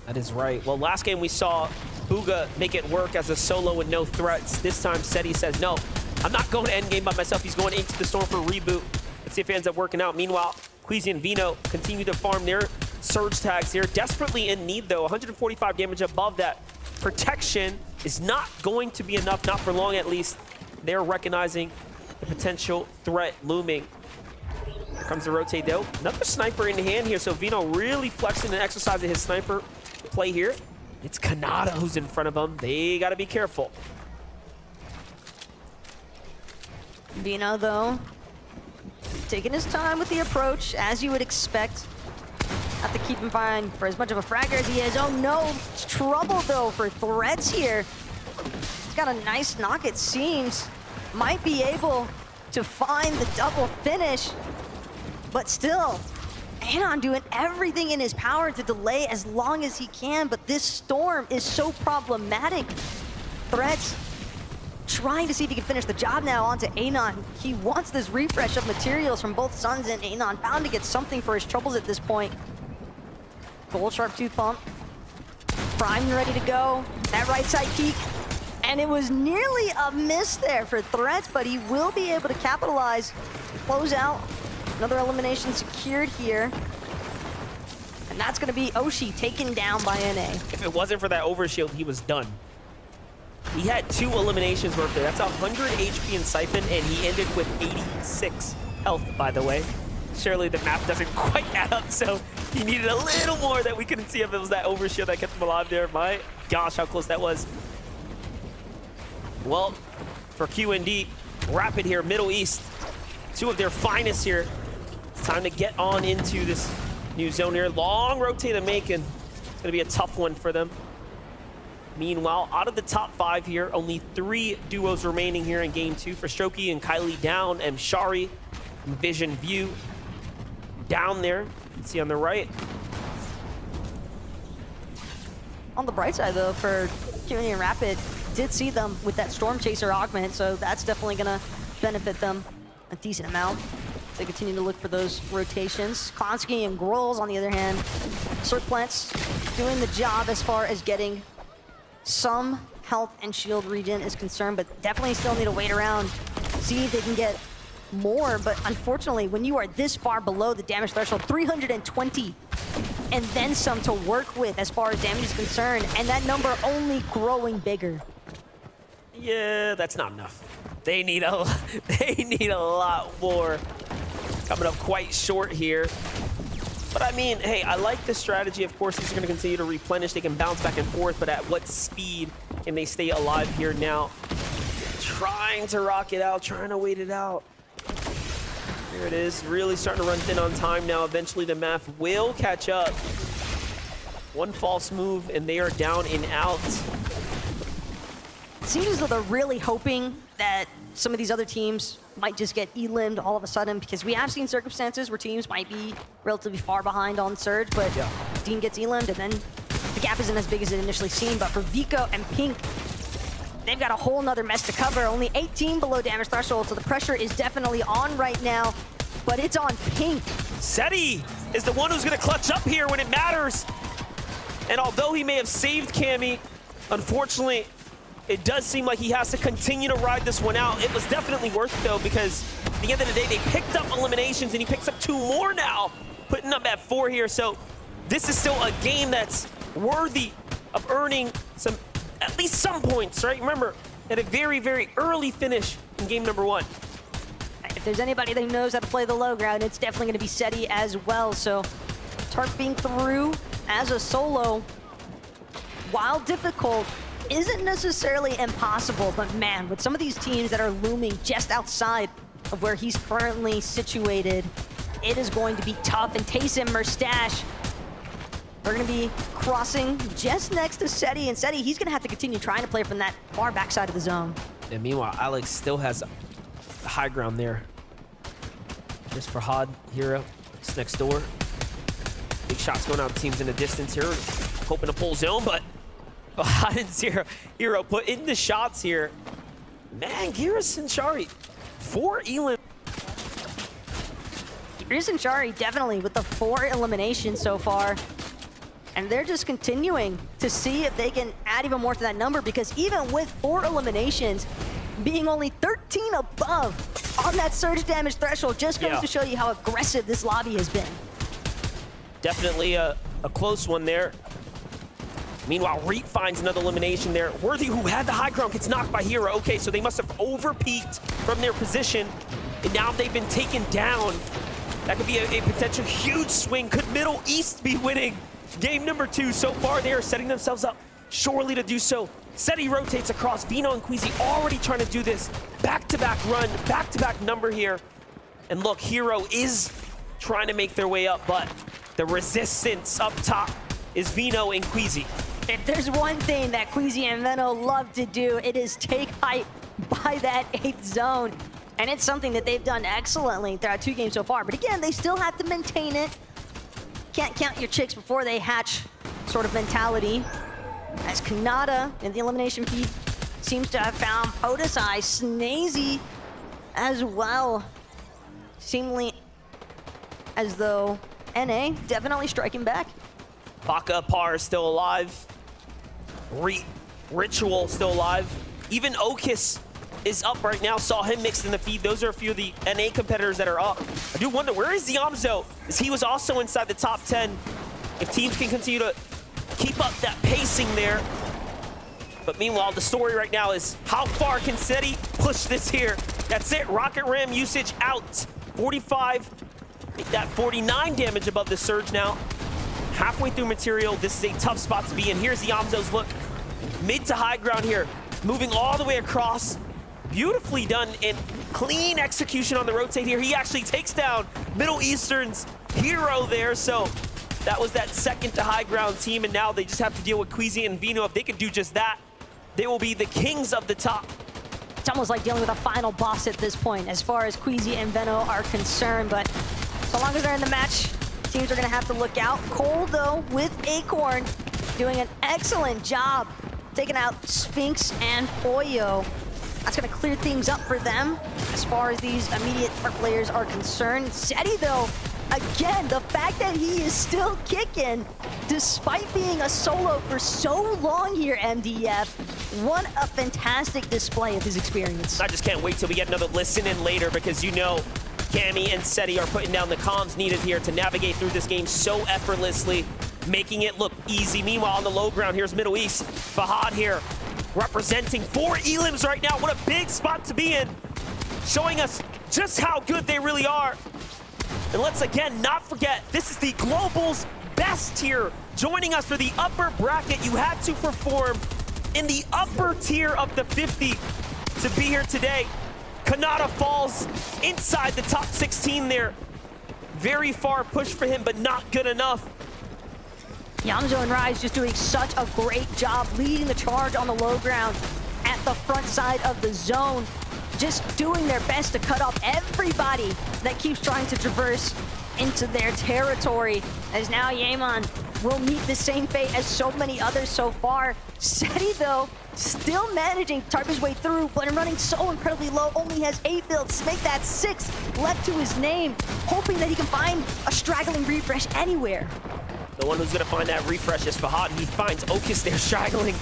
That is right. Well, last game we saw Bugha make it work as a solo with no threats. This time, Seti says, no, I'm not going to endgame by myself. He's going into the storm for a reboot. Let's see if it ends up working out. Meanwhile, Queasy and Vino continue to farm their surge tags here. Desperately in need, though. 145 damage above that. Protection is not going to be enough, not for long at least. They're recognizing the potential threat looming. Here comes the rotate, though. Another sniper in hand here, so Vino really flexing and exercising his sniper play here. It's Kanata who's in front of him. They got to be careful. Vino, though, taking his time with the approach, as you would expect. Have to keep in mind, for as much of a fragger as he is. Oh no, it's trouble though for Threads here. He's got a nice knock, it seems. Might be able to find the double finish, but still, Anon doing everything in his power to delay as long as he can, but this storm is so problematic. Threads trying to see if he can finish the job now onto Anon. He wants this refresh of materials from both Suns, and Anon bound to get something for his troubles at this point. Gold Sharp Tooth Pump, primed and ready to go. That right side peek, and it was nearly a miss there for Threads, but he will be able to capitalize, close out. Another elimination secured here. And that's gonna be Oshi taken down by NA. If it wasn't for that overshield, he was done. He had 2 eliminations worth there. That's 100 HP in Siphon, and he ended with 86 health, by the way. Surely the math doesn't quite add up, so he needed a little more that we couldn't see if it was that overshield that kept him alive there. My gosh, how close that was. Well, for QND, Rapid here, Middle East, 2 of their finest here. It's time to get on into this new zone here. Long rotate to make, and it's gonna be a tough one for them. Meanwhile, out of the top 5 here, only 3 duos remaining here in game 2 for Strokey and Kylie down, and Shari, Vision View down there. You can see on the right. On the bright side, though, for QND and Rapid, did see them with that Storm Chaser augment, so that's definitely gonna benefit them a decent amount. They continue to look for those rotations. Klonsky and Grolls, on the other hand, Cirque Plants doing the job as far as getting some health and shield regen is concerned, but definitely still need to wait around, see if they can get more. But unfortunately, when you are this far below the damage threshold, 320 and then some to work with as far as damage is concerned, and that number only growing bigger. Yeah, that's not enough. They need a lot more. Coming up quite short here. But I mean, hey, I like the strategy. Of course, these are going to continue to replenish. They can bounce back and forth, but at what speed can they stay alive here now? Trying to rock it out, trying to wait it out. There it is, really starting to run thin on time now. Eventually the math will catch up. One false move and they are down and out. It seems as though they're really hoping that some of these other teams might just get elimed all of a sudden, because we have seen circumstances where teams might be relatively far behind on Surge, but Dean gets elimed and then the gap isn't as big as it initially seemed. But for Vico and Pink, they've got a whole nother mess to cover. Only 18 below damage threshold, so the pressure is definitely on right now, but it's on Pink. Seti is the one who's gonna clutch up here when it matters. And although he may have saved Cammy, unfortunately, it does seem like he has to continue to ride this one out. It was definitely worth it, though, because at the end of the day, they picked up eliminations, and he picks up 2 more now, putting up at 4 here. So this is still a game that's worthy of earning at least some points, right? Remember, at a very, very early finish in game number 1. If there's anybody that knows how to play the low ground, it's definitely going to be Seti as well. So Tark being through as a solo, while difficult, isn't necessarily impossible, but man, with some of these teams that are looming just outside of where he's currently situated, it is going to be tough. And Taysom Merstash, they're going to be crossing just next to Seti, and Seti, he's going to have to continue trying to play from that far backside of the zone. And meanwhile, Alex still has the high ground there. Just for Had, Hero, it's next door. Big shots going out, teams in the distance here, hoping to pull zone, but Had and Hero put in the shots here. Man, Geras and Shari, 4 elim. Geras and Shari definitely with the 4 eliminations so far. And they're just continuing to see if they can add even more to that number, because even with 4 eliminations, being only 13 above on that surge damage threshold just goes to show you how aggressive this lobby has been. Definitely a close one there. Meanwhile, Reap finds another elimination there. Worthy, who had the high ground, gets knocked by Hero. Okay, so they must have over-peaked from their position, and now they've been taken down. That could be a potential huge swing. Could Middle East be winning game number 2? So far, they are setting themselves up surely to do so. Seti rotates across. Vino and Queasy already trying to do this. Back-to-back run, back-to-back number here. And look, Hero is trying to make their way up, but the resistance up top is Vino and Queasy. If there's one thing that Queasy and Veno love to do, it is take height by that 8th zone. And it's something that they've done excellently throughout 2 games so far. But again, they still have to maintain it. Can't count your chicks before they hatch sort of mentality. As Kanata in the elimination feed seems to have found Podesai, Snazy as well. Seemingly as though NA definitely striking back. Baka Par is still alive. Ritual still alive. Even Okis is up right now. Saw him mixed in the feed. Those are a few of the NA competitors that are up. I do wonder, where is Ziamzo? As he was also inside the top 10. If teams can continue to keep up that pacing there. But meanwhile, the story right now is how far can Seti push this here? That's it. Rocket Ram usage out. 45. Make that 49 damage above the surge now. Halfway through material, this is a tough spot to be in. Here's Ziamzo's look. Mid to high ground here. Moving all the way across. Beautifully done and clean execution on the rotate here. He actually takes down Middle Eastern's Hero there. So that was that second to high ground team, and now they just have to deal with Queasy and Vino. If they can do just that, they will be the kings of the top. It's almost like dealing with a final boss at this point as far as Queasy and Veno are concerned, but so long as they're in the match, teams are gonna have to look out. Cole, though, with Acorn, doing an excellent job taking out Sphinx and Oyo. That's gonna clear things up for them as far as these immediate part players are concerned. Seti, though, again, the fact that he is still kicking despite being a solo for so long here, MDF, what a fantastic display of his experience. I just can't wait till we get another listen in later, because you know Cammy and Seti are putting down the comms needed here to navigate through this game so effortlessly, making it look easy. Meanwhile, on the low ground, here's Middle East. Fahad here, representing 4 elims right now. What a big spot to be in, showing us just how good they really are. And let's again not forget, this is the Global's best tier. Joining us for the upper bracket, you had to perform in the upper tier of the 50 to be here today. Kanata falls inside the top 16 there. Very far push for him, but not good enough. Yamzo and Rise just doing such a great job leading the charge on the low ground at the front side of the zone. Just doing their best to cut off everybody that keeps trying to traverse into their territory. As now Yeman will meet the same fate as so many others so far. Seti, though, still managing to tarp his way through, but running so incredibly low, only has 8 builds to make that 6 left to his name, hoping that he can find a straggling refresh anywhere. The one who's gonna find that refresh is Fahad. He finds Okis there straggling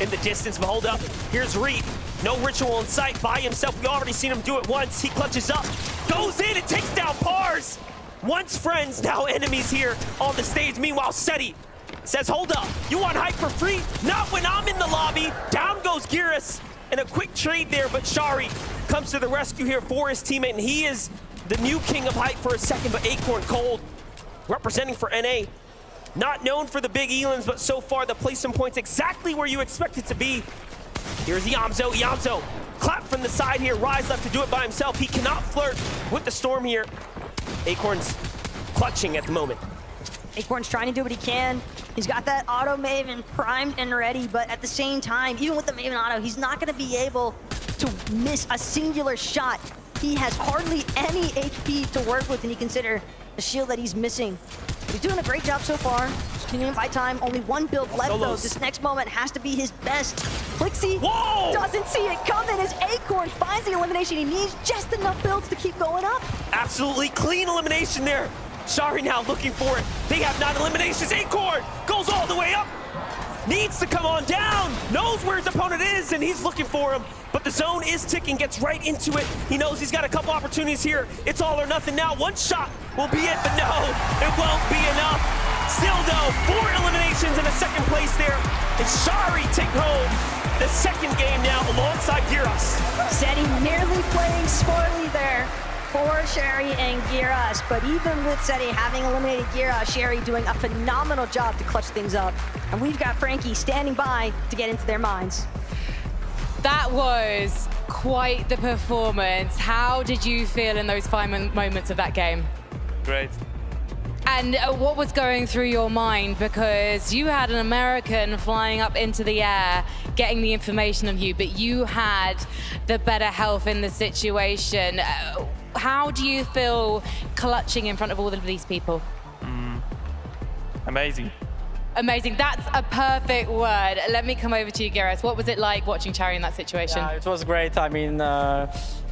in the distance, but hold up, here's Reap. No ritual in sight by himself. We already seen him do it once. He clutches up, goes in and takes down Pars. Once friends, now enemies here on the stage. Meanwhile, Seti says, hold up, you want hype for free? Not when I'm in the lobby. Down goes Girus, and a quick trade there, but Shari comes to the rescue here for his teammate, and he is the new king of hype for a second, but Acorn Cold, representing for NA, not known for the big elims, but so far the placement points exactly where you expect it to be. Here's Yamzo. Yamzo, clap from the side here. Rise left to do it by himself. He cannot flirt with the storm here. Acorn's clutching at the moment. Acorn's trying to do what he can. He's got that auto Maven primed and ready, but at the same time, even with the Maven auto, he's not gonna be able to miss a singular shot. He has hardly any HP to work with when you consider the shield that he's missing. He's doing a great job so far. Just continuing by time. Only 1 build left, though. This next moment has to be his best. Plixie doesn't see it coming as Acorn finds the elimination he needs. Just enough builds to keep going up. Absolutely clean elimination there. Shari now looking for it. They have 9 eliminations. Acorn goes all the way up. Needs to come on down. Knows where his opponent is, and he's looking for him. But the zone is ticking, gets right into it. He knows he's got a couple opportunities here. It's all or nothing now. One shot will be it, but no, it won't be enough. Still though, 4 eliminations in a second place there. And Shari take home the second game now alongside Giras. Seti nearly playing smartly there for Sherry and Giras, but even with Seti having eliminated Giras, Sherry doing a phenomenal job to clutch things up. And we've got Frankie standing by to get into their minds. That was quite the performance. How did you feel in those final moments of that game? Great. And what was going through your mind? Because you had an American flying up into the air, getting the information of you, but you had the better health in the situation. How do you feel clutching in front of all of these people? Amazing. Amazing. That's a perfect word. Let me come over to you, Giras. What was it like watching Chari in that situation? Yeah, it was great. I mean,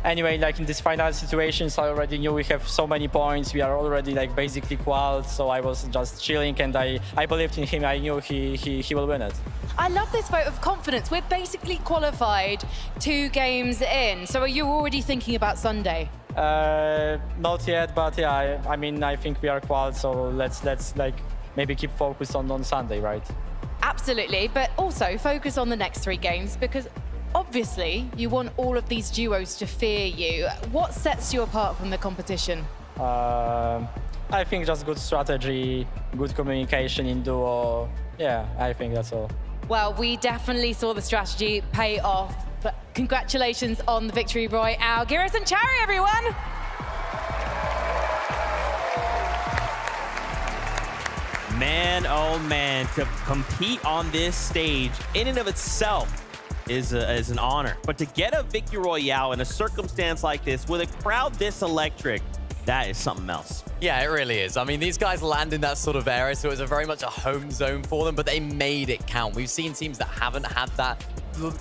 anyway, like in this final situations, I already knew we have so many points. We are already like basically qualified, so I was just chilling, and I believed in him. I knew he will win it. I love this vote of confidence. We're basically qualified 2 games in. So are you already thinking about Sunday? Not yet, but yeah, I mean, I think we are qualified, so let's like maybe keep focused on Sunday, right? Absolutely, but also focus on the next 3 games, because obviously you want all of these duos to fear you. What sets you apart from the competition? I think just good strategy, good communication in duo. Yeah, I think that's all. Well, we definitely saw the strategy pay off, but congratulations on the victory, Royale. Giras and Chari, everyone! Man, oh man, to compete on this stage in and of itself is an honor. But to get a victory royale in a circumstance like this with a crowd this electric, that is something else. Yeah, it really is. I mean, these guys land in that sort of area, so it was very much a home zone for them, but they made it count. We've seen teams that haven't had that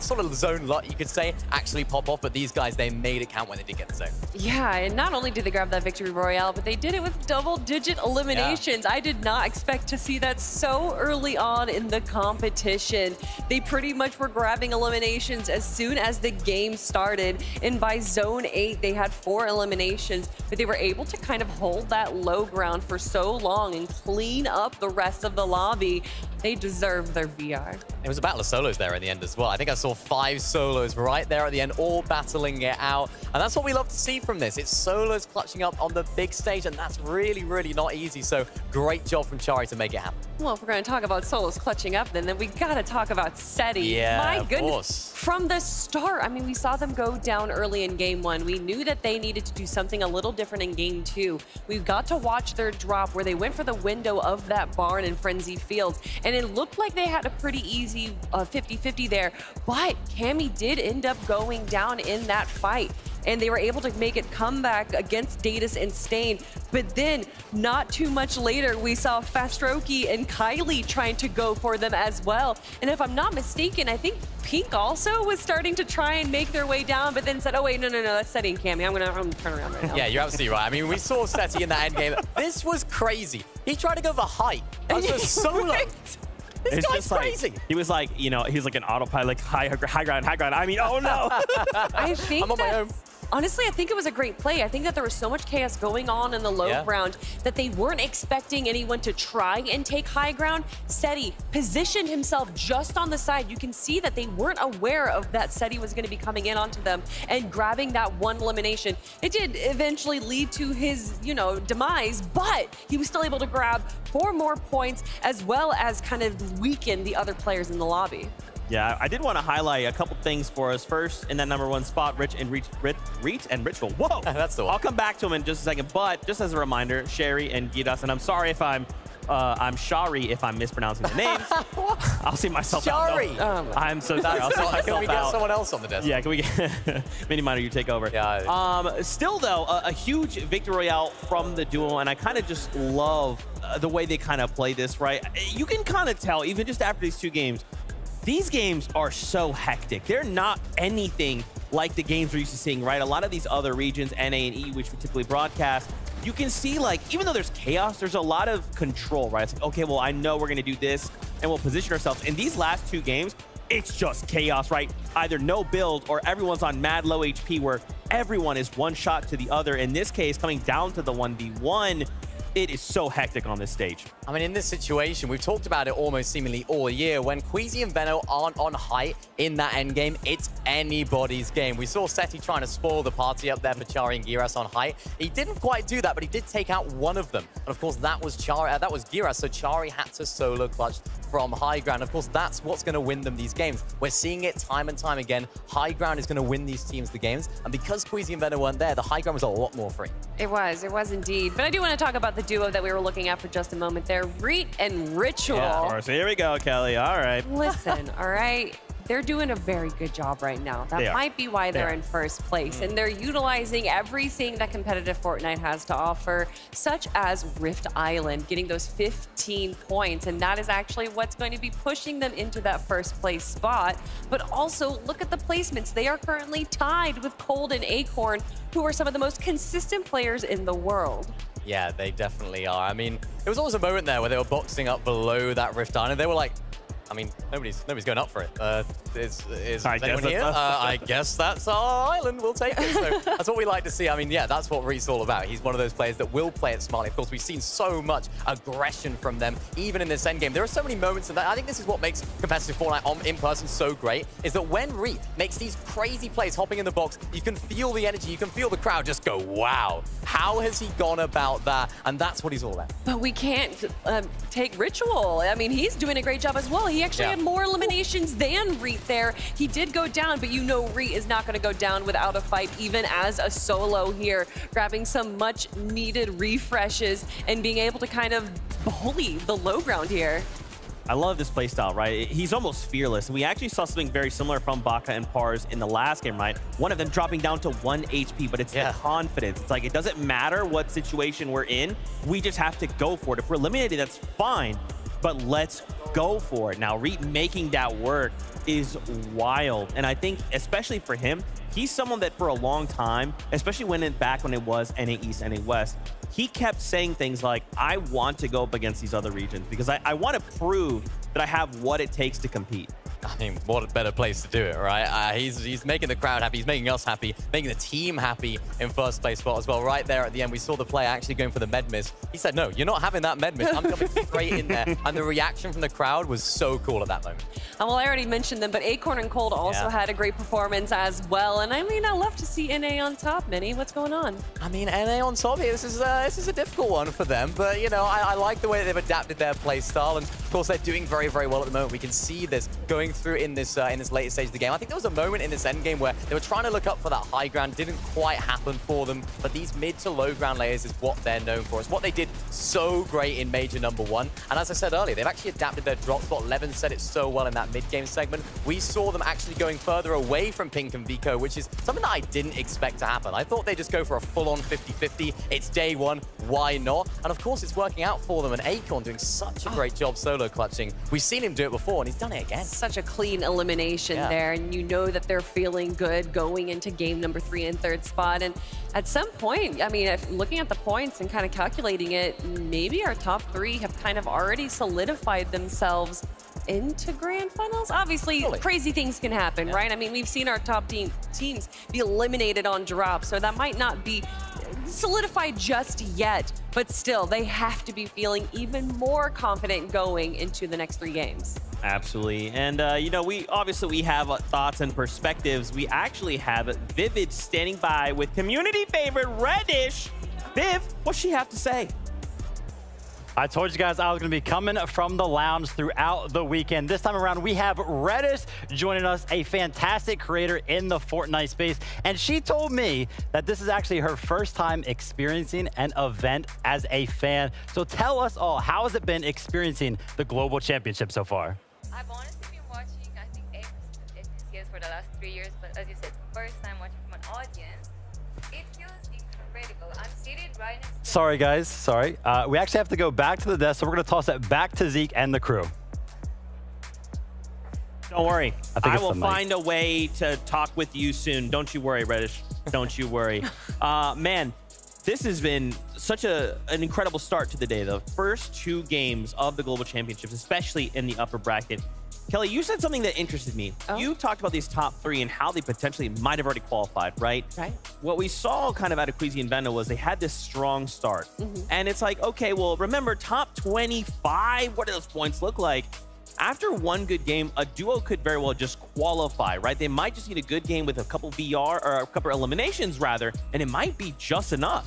sort of zone luck, you could say, actually pop off, but these guys, they made it count when they did get the zone. Yeah, and not only did they grab that victory royale, but they did it with double-digit eliminations. Yeah. I did not expect to see that so early on in the competition. They pretty much were grabbing eliminations as soon as the game started, and by zone 8, they had 4 eliminations, but they were able to kind of hold that low ground for so long and clean up the rest of the lobby. They deserve their VR. It was a battle of solos there in the end as well. I think I saw 5 solos right there at the end, all battling it out. And that's what we love to see from this. It's solos clutching up on the big stage, and that's really, really not easy. So great job from Chari to make it happen. Well, if we're going to talk about solos clutching up, then we got to talk about Seti. Yeah, my goodness. Course. From the start, I mean, we saw them go down early in game 1. We knew that they needed to do something a little different in game 2. We got to watch their drop where they went for the window of that barn in Frenzy Fields. And it looked like they had a pretty easy 50-50 there. But Cammy did end up going down in that fight. And they were able to make it come back against Datus and Stain. But then, not too much later, we saw Fastroki and Kylie trying to go for them as well. And if I'm not mistaken, I think Pink also was starting to try and make their way down, but then said, oh wait, no, that's Seti and Cammy. I'm gonna turn around right now. Yeah, you're absolutely right. I mean, we saw Seti in that end game. This was crazy. He tried to go for height. That was a solo. Right. This guy's crazy. He was like, you know, he's like an autopilot, like high ground. I mean, oh no. I think I'm on my own. Honestly, I think it was a great play. I think that there was so much chaos going on in the low ground that they weren't expecting anyone to try and take high ground. Seti positioned himself just on the side. You can see that they weren't aware of that Seti was going to be coming in onto them and grabbing that 1 elimination. It did eventually lead to his, you know, demise, but he was still able to grab 4 more points as well as kind of weaken the other players in the lobby. Yeah, I did want to highlight a couple things for us. First, in that #1 spot, Reach and Ritual. Whoa! That's the one. I'll come back to him in just a second, but just as a reminder, Sherry and Giras, and I'm sorry if I'm Shari if I'm mispronouncing the names. I'll see myself Shari. out. No. I'm so sorry. I'll see myself Can we get someone else on the desk? Yeah, can we get Mini Miner, you take over. Yeah. Still though, a huge victory royale from the duo, and I kind of just love the way they kind of play this, right? You can kind of tell, even just after these 2 games, these games are so hectic. They're not anything like the games we're used to seeing, right? A lot of these other regions, NA and E, which we typically broadcast, you can see, like, even though there's chaos, there's a lot of control, right? It's like, okay, well, I know we're going to do this, and we'll position ourselves. In these last 2 games, it's just chaos, right? Either no build or everyone's on mad low HP where everyone is one shot to the other. In this case, coming down to the 1v1, it is so hectic on this stage. I mean, in this situation, we've talked about it almost seemingly all year. When Queasy and Veno aren't on height in that end game, it's anybody's game. We saw Seti trying to spoil the party up there for Chari and Giras on height. He didn't quite do that, but he did take out one of them. And of course, that was Giras, so Chari had to solo clutch from high ground. Of course, that's what's going to win them these games. We're seeing it time and time again. High ground is going to win these teams the games. And because Queasy and Veno weren't there, the high ground was a lot more free. It was indeed. But I do want to talk about the duo that we were looking at for just a moment there, Reet and Ritual. Yeah, of course. Here we go, Kelly. All right. Listen, all right. They're doing a very good job right now. That might be why they're in first place. And they're utilizing everything that competitive Fortnite has to offer, such as Rift Island, getting those 15 points. And that is actually what's going to be pushing them into that first place spot. But also, look at the placements. They are currently tied with Cold and Acorn, who are some of the most consistent players in the world. Yeah, they definitely are. I mean, there was always a moment there where they were boxing up below that Rift Island, and they were like, I mean, nobody's going up for it. Is anyone here? I guess that's our island. We'll take it. So that's what we like to see. I mean, yeah, that's what Reet's all about. He's one of those players that will play it smartly. Of course, we've seen so much aggression from them, even in this endgame. There are so many moments in that. I think this is what makes competitive Fortnite in person so great, is that when Reet makes these crazy plays hopping in the box, you can feel the energy. You can feel the crowd just go, wow. How has he gone about that? And that's what he's all about. But we can't take Ritual. I mean, he's doing a great job as well. He actually had more eliminations than Reet there. He did go down, but you know Reet is not going to go down without a fight, even as a solo here, grabbing some much needed refreshes and being able to kind of bully the low ground here. I love this playstyle, right? He's almost fearless. And we actually saw something very similar from Baka and Pars in the last game, right? One of them dropping down to 1 HP, but it's the confidence. It's like, it doesn't matter what situation we're in. We just have to go for it. If we're eliminated, that's fine, but let's go for it. Now, Reet making that work is wild. And I think, especially for him, he's someone that for a long time, especially when it was NA East, NA West, he kept saying things like, I want to go up against these other regions because I want to prove that I have what it takes to compete. I mean, what a better place to do it, right? He's making the crowd happy. He's making us happy, making the team happy in first place spot as well. Right there at the end, we saw the player actually going for the med miss. He said, no, you're not having that med miss. I'm coming straight in there. And the reaction from the crowd was so cool at that moment. Well, I already mentioned them, but Acorn and Cold also had a great performance as well. And I mean, I love to see NA on top. Minnie, what's going on? I mean, NA on top here, this is a difficult one for them. But, you know, I like the way they've adapted their play style. And, of course, they're doing very, very well at the moment. We can see this going through in this later stage of the game. I think there was a moment in this end game where they were trying to look up for that high ground. Didn't quite happen for them. But these mid to low ground layers is what they're known for. It's what they did so great in Major #1. And as I said earlier, they've actually adapted their drop spot. Levin said it so well in that mid-game segment. We saw them actually going further away from Pink and Vico, which is something that I didn't expect to happen. I thought they'd just go for a full-on 50-50. It's day one. Why not? And of course, it's working out for them. And Acorn doing such a great job solo clutching. We've seen him do it before, and he's done it again. Such a clean elimination there, and you know that they're feeling good going into game number 3 and 3rd spot. And at some point, I mean, looking at the points and kind of calculating it, maybe our top 3 have kind of already solidified themselves into grand finals. Obviously, crazy things can happen, right? I mean, we've seen our top teams be eliminated on drop, so that might not be solidified just yet, but still, they have to be feeling even more confident going into the next 3 games. Absolutely. And, you know, we have thoughts and perspectives. We actually have Vivid standing by with community favorite Reddish. Viv, what's she have to say? I told you guys I was going to be coming from the lounge throughout the weekend. This time around, we have Reddish joining us, a fantastic creator in the Fortnite space. And she told me that this is actually her first time experiencing an event as a fan. So tell us all, how has it been experiencing the Global Championship so far? I've honestly been watching, I think, FNCS for the last 3 years, but as you said, first time watching from an audience. It feels incredible. I'm seated right next to... Sorry, guys. Sorry. We actually have to go back to the desk, so we're going to toss it back to Zeke and the crew. Don't worry. I will the find a way to talk with you soon. Don't you worry, Reddish. Don't you worry. Man, this has been such an incredible start to the day. The first 2 games of the Global Championships, especially in the upper bracket. Kelly, you said something that interested me. You talked about these top 3 and how they potentially might have already qualified, right? Right. What we saw kind of out of Queasy and Vendo was they had this strong start. And it's like, okay, well, remember, top 25, what do those points look like? After one good game, a duo could very well just qualify, right? They might just need a good game with a couple VR, or a couple eliminations, rather, and it might be just enough.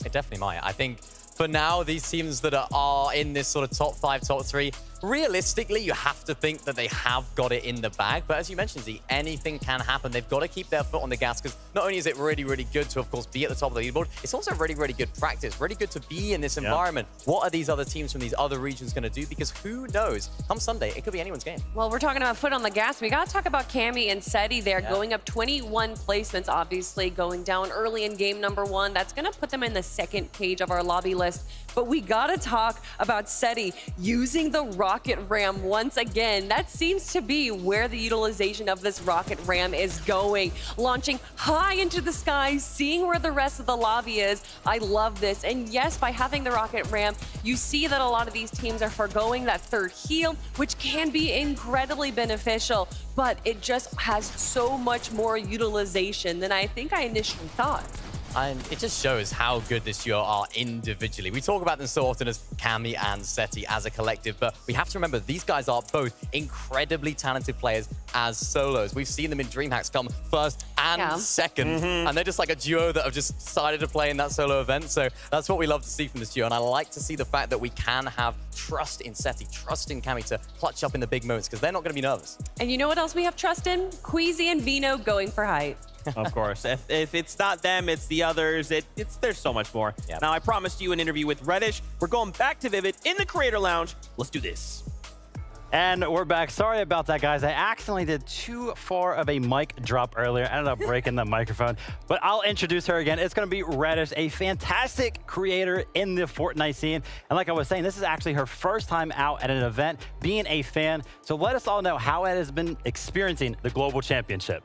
It definitely might. I think for now, these teams that are in this sort of top 5, top 3, realistically, you have to think that they have got it in the bag. But as you mentioned, Z, anything can happen. They've got to keep their foot on the gas, because not only is it really, really good to, of course, be at the top of the leaderboard, it's also really, really good practice, really good to be in this environment. What are these other teams from these other regions going to do? Because who knows? Come Sunday, it could be anyone's game. Well, we're talking about foot on the gas. We got to talk about Cammy and Seti there, going up 21 placements, obviously, going down early in game number 1. That's going to put them in the 2nd page of our lobby list. But we got to talk about Seti using the rocket ram once again. That seems to be where the utilization of this rocket ram is going. Launching high into the sky, seeing where the rest of the lobby is. I love this. And yes, by having the rocket ram, you see that a lot of these teams are foregoing that 3rd heal, which can be incredibly beneficial. But it just has so much more utilization than I think I initially thought. And it just shows how good this duo are individually. We talk about them so often as Cammy and Seti as a collective, but we have to remember these guys are both incredibly talented players as solos. We've seen them in DreamHacks come 1st and 2nd, and they're just like a duo that have just decided to play in that solo event. So that's what we love to see from this duo, and I like to see the fact that we can have trust in Seti, trust in Cammy to clutch up in the big moments, because they're not going to be nervous. And you know what else we have trust in? Queasy and Vino going for height. Of course. If it's not them, it's the others. There's so much more. Now, I promised you an interview with Reddish. We're going back to Vivid in the Creator Lounge. Let's do this. And we're back. Sorry about that, guys. I accidentally did too far of a mic drop earlier. I ended up breaking the microphone. But I'll introduce her again. It's going to be Reddish, a fantastic creator in the Fortnite scene. And like I was saying, this is actually her first time out at an event, being a fan. So let us all know how it has been experiencing the Global Championship.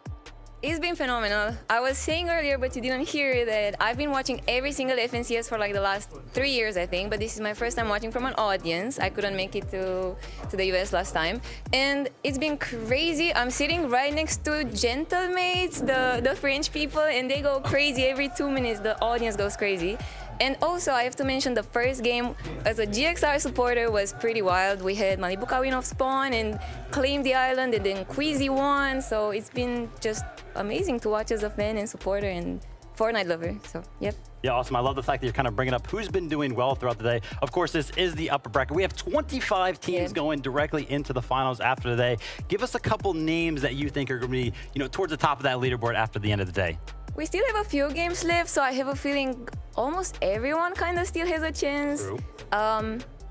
It's been phenomenal. I was saying earlier, but you didn't hear that I've been watching every single FNCS for like the last 3 years, I think, but this is my first time watching from an audience. I couldn't make it to the US last time. And it's been crazy. I'm sitting right next to Gentlemates, the French people, and they go crazy every 2 minutes. The audience goes crazy. And also, I have to mention the first game as a GXR supporter was pretty wild. We had Malibuka win off spawn and claim the island, and then Queasy won. So it's been just amazing to watch as a fan and supporter and Fortnite lover. So, yep. Yeah, awesome. I love the fact that you're kind of bringing up who's been doing well throughout the day. Of course, this is the upper bracket. We have 25 teams going directly into the finals after the day. Give us a couple names that you think are going to be, towards the top of that leaderboard after the end of the day. We still have a few games left, so I have a feeling almost everyone kind of still has a chance. True.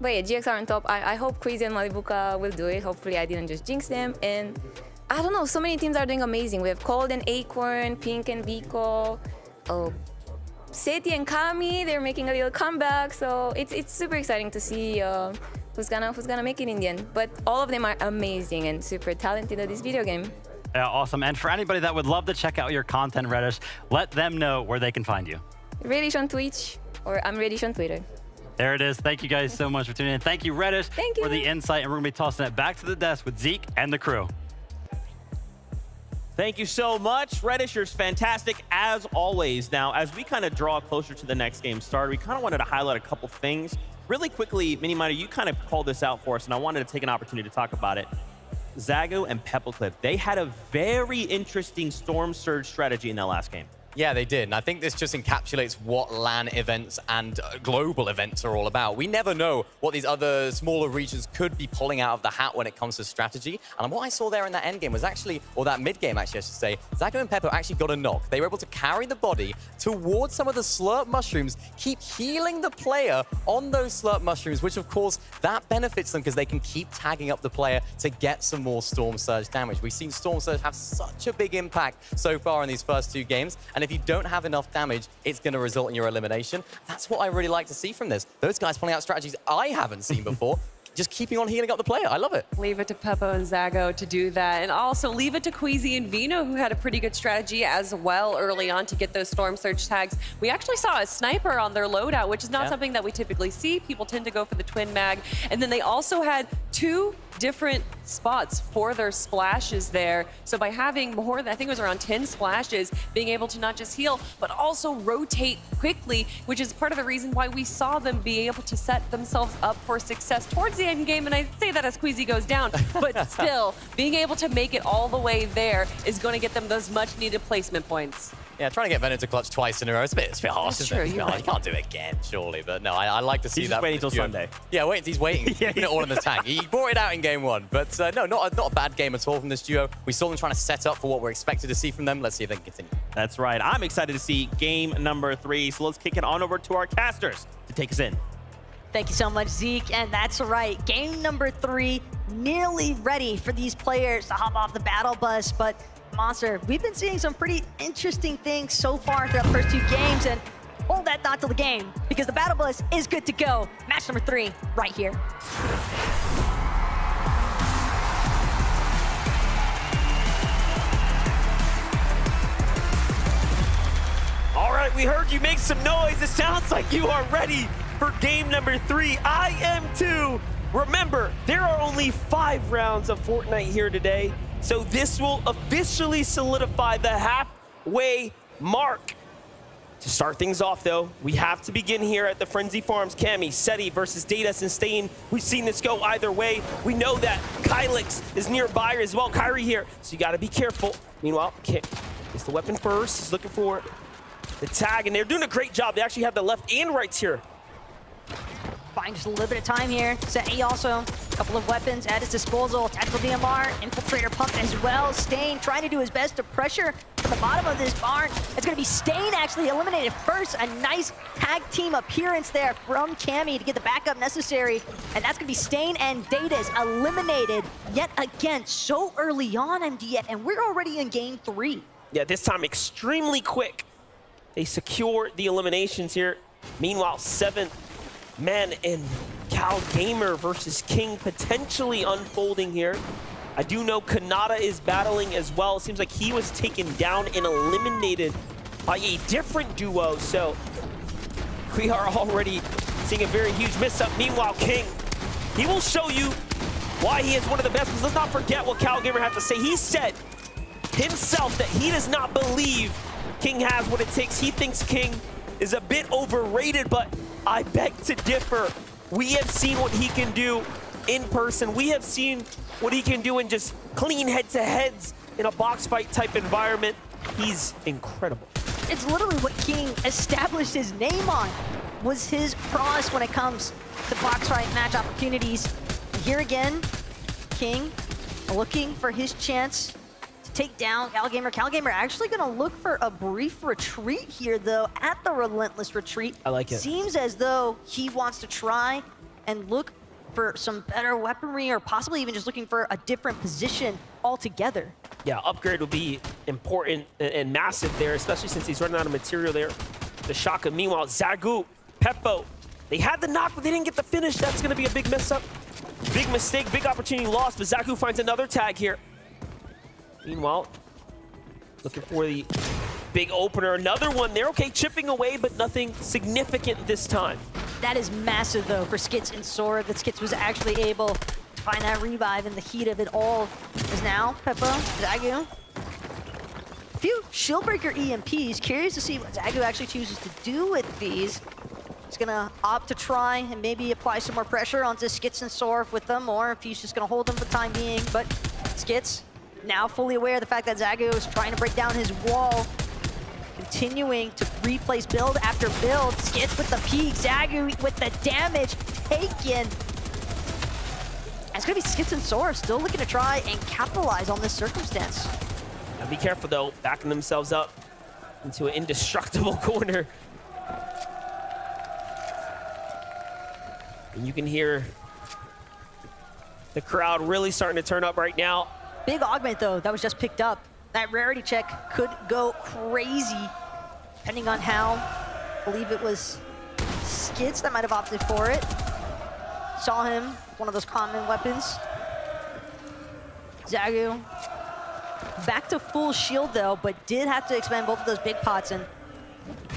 But yeah, GXR on top. I hope Queasy and Malibuka will do it. Hopefully I didn't just jinx them. And I don't know, so many teams are doing amazing. We have Cold and Acorn, Pink and Vico, Seti and Kami, they're making a little comeback. So it's super exciting to see who's gonna make it in the end. But all of them are amazing and super talented at this video game. Yeah, awesome. And for anybody that would love to check out your content, Reddish, let them know where they can find you. Reddish on Twitch, or I'm Reddish on Twitter. There it is. Thank you guys so much for tuning in. Thank you, Reddish, for the insight. And we're going to be tossing it back to the desk with Zeke and the crew. Thank you so much. Reddish, you're fantastic as always. Now, as we kind of draw closer to the next game start, we kind of wanted to highlight a couple things. Really quickly, Miniminder, you kind of called this out for us, and I wanted to take an opportunity to talk about it. Zago and Peppleclip, they had a very interesting Storm Surge strategy in that last game. Yeah, they did. And I think this just encapsulates what LAN events and global events are all about. We never know what these other smaller regions could be pulling out of the hat when it comes to strategy. And what I saw there in that end game was actually, or that mid game actually, I should say, Zago and Peppo actually got a knock. They were able to carry the body towards some of the slurp mushrooms, keep healing the player on those slurp mushrooms, which of course, that benefits them because they can keep tagging up the player to get some more Storm Surge damage. We've seen Storm Surge have such a big impact so far in these first 2 games. And if you don't have enough damage, it's going to result in your elimination. That's what I really like to see from this. Those guys pulling out strategies I haven't seen before. just keeping on healing up the player. I love it. Leave it to Peppo and Zago to do that. And also leave it to Queasy and Vino, who had a pretty good strategy as well early on to get those Storm Surge tags. We actually saw a sniper on their loadout, which is not something that we typically see. People tend to go for the twin mag. And then they also had 2 different spots for their splashes there. So by having more than, I think it was around 10 splashes, being able to not just heal, but also rotate quickly, which is part of the reason why we saw them be able to set themselves up for success towards the end game. And I say that as Queasy goes down, but still, being able to make it all the way there is going to get them those much needed placement points. Yeah, trying to get Venom to clutch twice in a row, it's a bit harsh, isn't it? You're right. You can't do it again, surely. But no, I like to see He's that. just waiting till Sunday. Yeah, he's waiting. He's putting it all in the tank. He brought it out in game 1. But no, not a bad game at all from this duo. We saw them trying to set up for what we're expected to see from them. Let's see if they can continue. That's right. I'm excited to see game number 3. So let's kick it on over to our casters to take us in. Thank you so much, Zeke. And that's right. Game number 3, nearly ready for these players to hop off the battle bus. But Monster, we've been seeing some pretty interesting things so far throughout the first 2 games. And hold that thought till the game, because the battle bus is good to go. Match number 3, right here. All right, we heard you make some noise. It sounds like you are ready for game number 3. I am too. Remember, there are only 5 rounds of Fortnite here today, so this will officially solidify the halfway mark. To start things off, though, we have to begin here at the Frenzy Farms. Cammy, Seti versus Data Sustain. We've seen this go either way. We know that Kylix is nearby as well. Kyrie here, so you got to be careful. Meanwhile, Kick gets the weapon first. He's looking for the tag, and they're doing a great job. They actually have the left and rights here. Buying just a little bit of time here. Seti also, a couple of weapons at his disposal. Tactical DMR, Infiltrator pump as well. Stain trying to do his best to pressure from the bottom of this barn. It's going to be Stain actually eliminated first. A nice tag team appearance there from Cammy to get the backup necessary. And that's going to be Stain and Data's eliminated yet again so early on, MD, and we're already in game 3. Yeah, this time extremely quick. They secure the eliminations here. Meanwhile, 7 men in Cal Gamer versus King potentially unfolding here. I do know Kanata is battling as well. It seems like he was taken down and eliminated by a different duo. So we are already seeing a very huge miss-up. Meanwhile, King, he will show you why he is one of the best. Because let's not forget what Cal Gamer had to say. He said himself that he does not believe King has what it takes. He thinks King is a bit overrated, but I beg to differ. We have seen what he can do in person. We have seen what he can do in just clean head-to-heads in a box fight type environment. He's incredible. It's literally what King established his name on, was his prowess when it comes to box fight match opportunities. Here again, King looking for his chance to take down Cal Gamer. Cal Gamer actually gonna look for a brief retreat here though at the Relentless Retreat. I like it. Seems as though he wants to try and look for some better weaponry, or possibly even just looking for a different position altogether. Yeah, upgrade would be important and massive there, especially since he's running out of material there. The shotgun. Meanwhile, Zagu, Peppo, they had the knock, but they didn't get the finish. That's going to be a big mess up. Big mistake, big opportunity lost, but Zagu finds another tag here. Meanwhile, looking for the big opener. Another one there. Okay, chipping away, but nothing significant this time. That is massive, though, for Skits and Sora, that Skits was actually able to find that revive in the heat of it all. Is now Peppo, Zagu. A few Shieldbreaker EMPs. Curious to see what Zagu actually chooses to do with these. He's gonna opt to try and maybe apply some more pressure onto Skits and Sora with them, or if he's just gonna hold them for the time being. But Skits, now fully aware of the fact that Zagu is trying to break down his wall, continuing to replace build after build. Skits with the peak, Zagu with the damage taken. It's gonna be Skits and Sora still looking to try and capitalize on this circumstance. Now be careful though, backing themselves up into an indestructible corner. And you can hear the crowd really starting to turn up right now. Big augment though, that was just picked up. That rarity check could go crazy, depending on how. I believe it was Skits that might have opted for it. saw him, one of those common weapons. Zagu back to full shield though, but did have to expend both of those big pots, and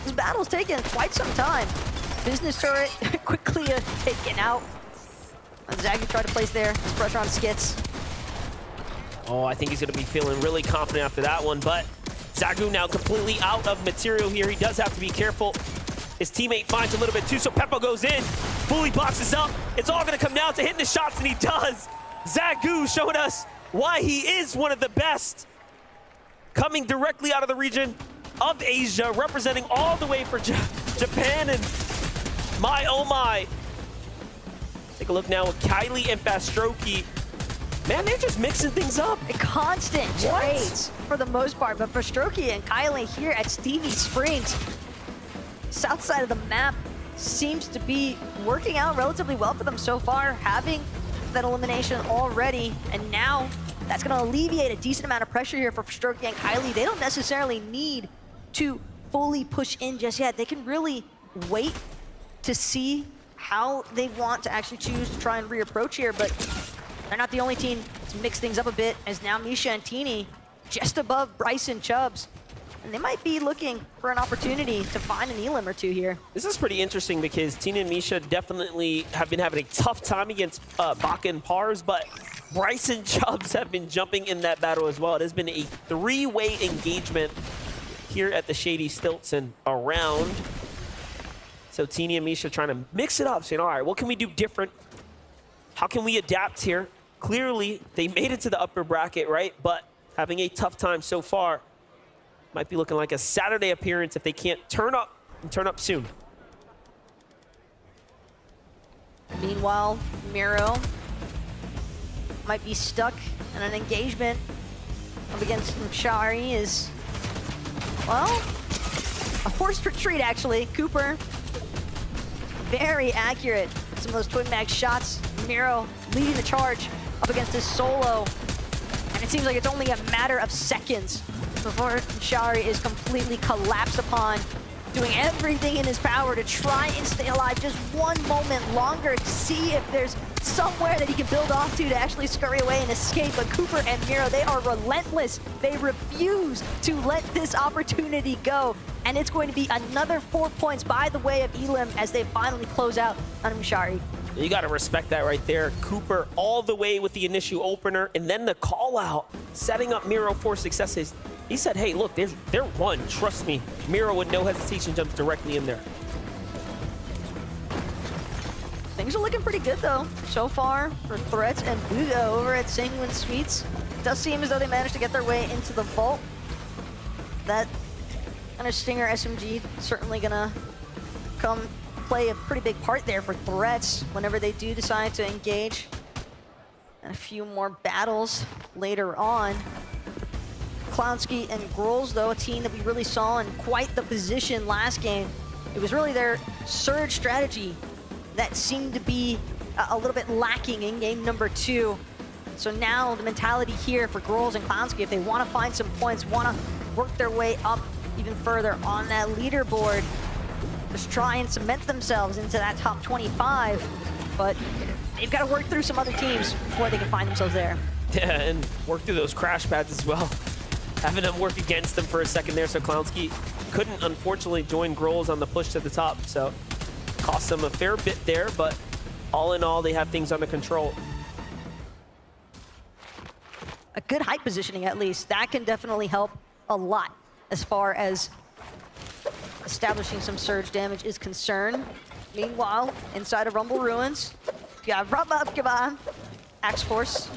this battle's taken quite some time. Business turret quickly taken out. And Zagu tried to place there, his pressure on Skits. Oh, I think he's gonna be feeling really confident after that one, but Zagu now completely out of material here. He does have to be careful. His teammate finds a little bit too, so Peppo goes in, fully boxes up. It's all gonna come down to hitting the shots, and he does. Zagu showing us why he is one of the best. Coming directly out of the region of Asia, representing all the way for Japan, and my oh my. Take a look now with Kylie and Fastroki. Man, they're just mixing things up. Constant trades for the most part, but for Strokey and Kylie here at Stevie Springs, south side of the map seems to be working out relatively well for them so far, having that elimination already, and now that's going to alleviate a decent amount of pressure here for Strokey and Kylie. They don't necessarily need to fully push in just yet. They can really wait to see how they want to actually choose to try and reapproach here, but they're not the only team to mix things up a bit, as now Misha and Teeny just above Bryce and Chubbs. And they might be looking for an opportunity to find an elim or two here. This is pretty interesting because Tina and Misha definitely have been having a tough time against Baka and Pars, but Bryce and Chubbs have been jumping in that battle as well. It has been a three-way engagement here at the Shady Stilts and around. So Tina and Misha trying to mix it up, saying, all right, what can we do different? How can we adapt here? Clearly, they made it to the upper bracket, right? But having a tough time so far. Might be looking like a Saturday appearance if they can't turn up and turn up soon. Meanwhile, Miro might be stuck in an engagement up against Shari is, well, a forced retreat actually. Cooper, very accurate. Some of those twin mag shots. Miro leading the charge up against his solo. And it seems like it's only a matter of seconds before Shari is completely collapsed upon, doing everything in his power to try and stay alive just one moment longer to see if there's somewhere that he can build off to actually scurry away and escape. But Cooper and Miro, they are relentless. They refuse to let this opportunity go. And it's going to be another 4 points by the way of Elim as they finally close out on Shari. You got to respect that right there. Cooper all the way with the initial opener, and then the call out, setting up Miro for successes. He said, hey, look, they're one. Trust me. Miro with no hesitation jumps directly in there. Things are looking pretty good, though, so far for Threats and Buga over at Sanguine Suites. It does seem as though they managed to get their way into the vault. That kind of Stinger SMG certainly going to come play a pretty big part there for Threats whenever they do decide to engage. And a few more battles later on. Clownsky and Grolls, though, a team that we really saw in quite the position last game. It was really their surge strategy that seemed to be a little bit lacking in game number 2. So now the mentality here for Grolls and Clownsky, if they want to find some points, want to work their way up even further on that leaderboard, just try and cement themselves into that top 25. But they've got to work through some other teams before they can find themselves there. Yeah, and work through those crash pads as well. Having them work against them for a second there, so Clownsky couldn't unfortunately join Grolls on the push to the top, so cost them a fair bit there, but all in all, they have things under control. A good height positioning, at least. That can definitely help a lot as far as establishing some surge damage is concerned. Meanwhile, inside of Rumble Ruins, you got Rabab Axe Force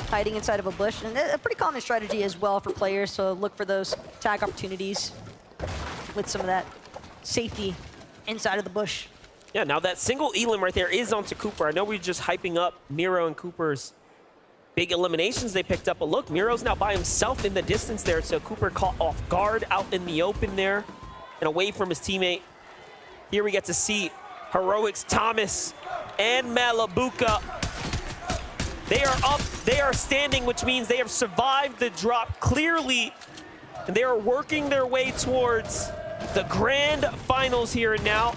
hiding inside of a bush, and a pretty common strategy as well for players to look for those tag opportunities with some of that safety inside of the bush. Yeah, now that single Elim right there is onto Cooper. I know we're just hyping up Miro and Cooper's big eliminations they picked up, but look, Miro's now by himself in the distance there, so Cooper caught off guard out in the open there and away from his teammate. Here we get to see Heroics Thomas and Malabuka. They are up, they are standing, which means they have survived the drop clearly, and they are working their way towards the grand finals here and now.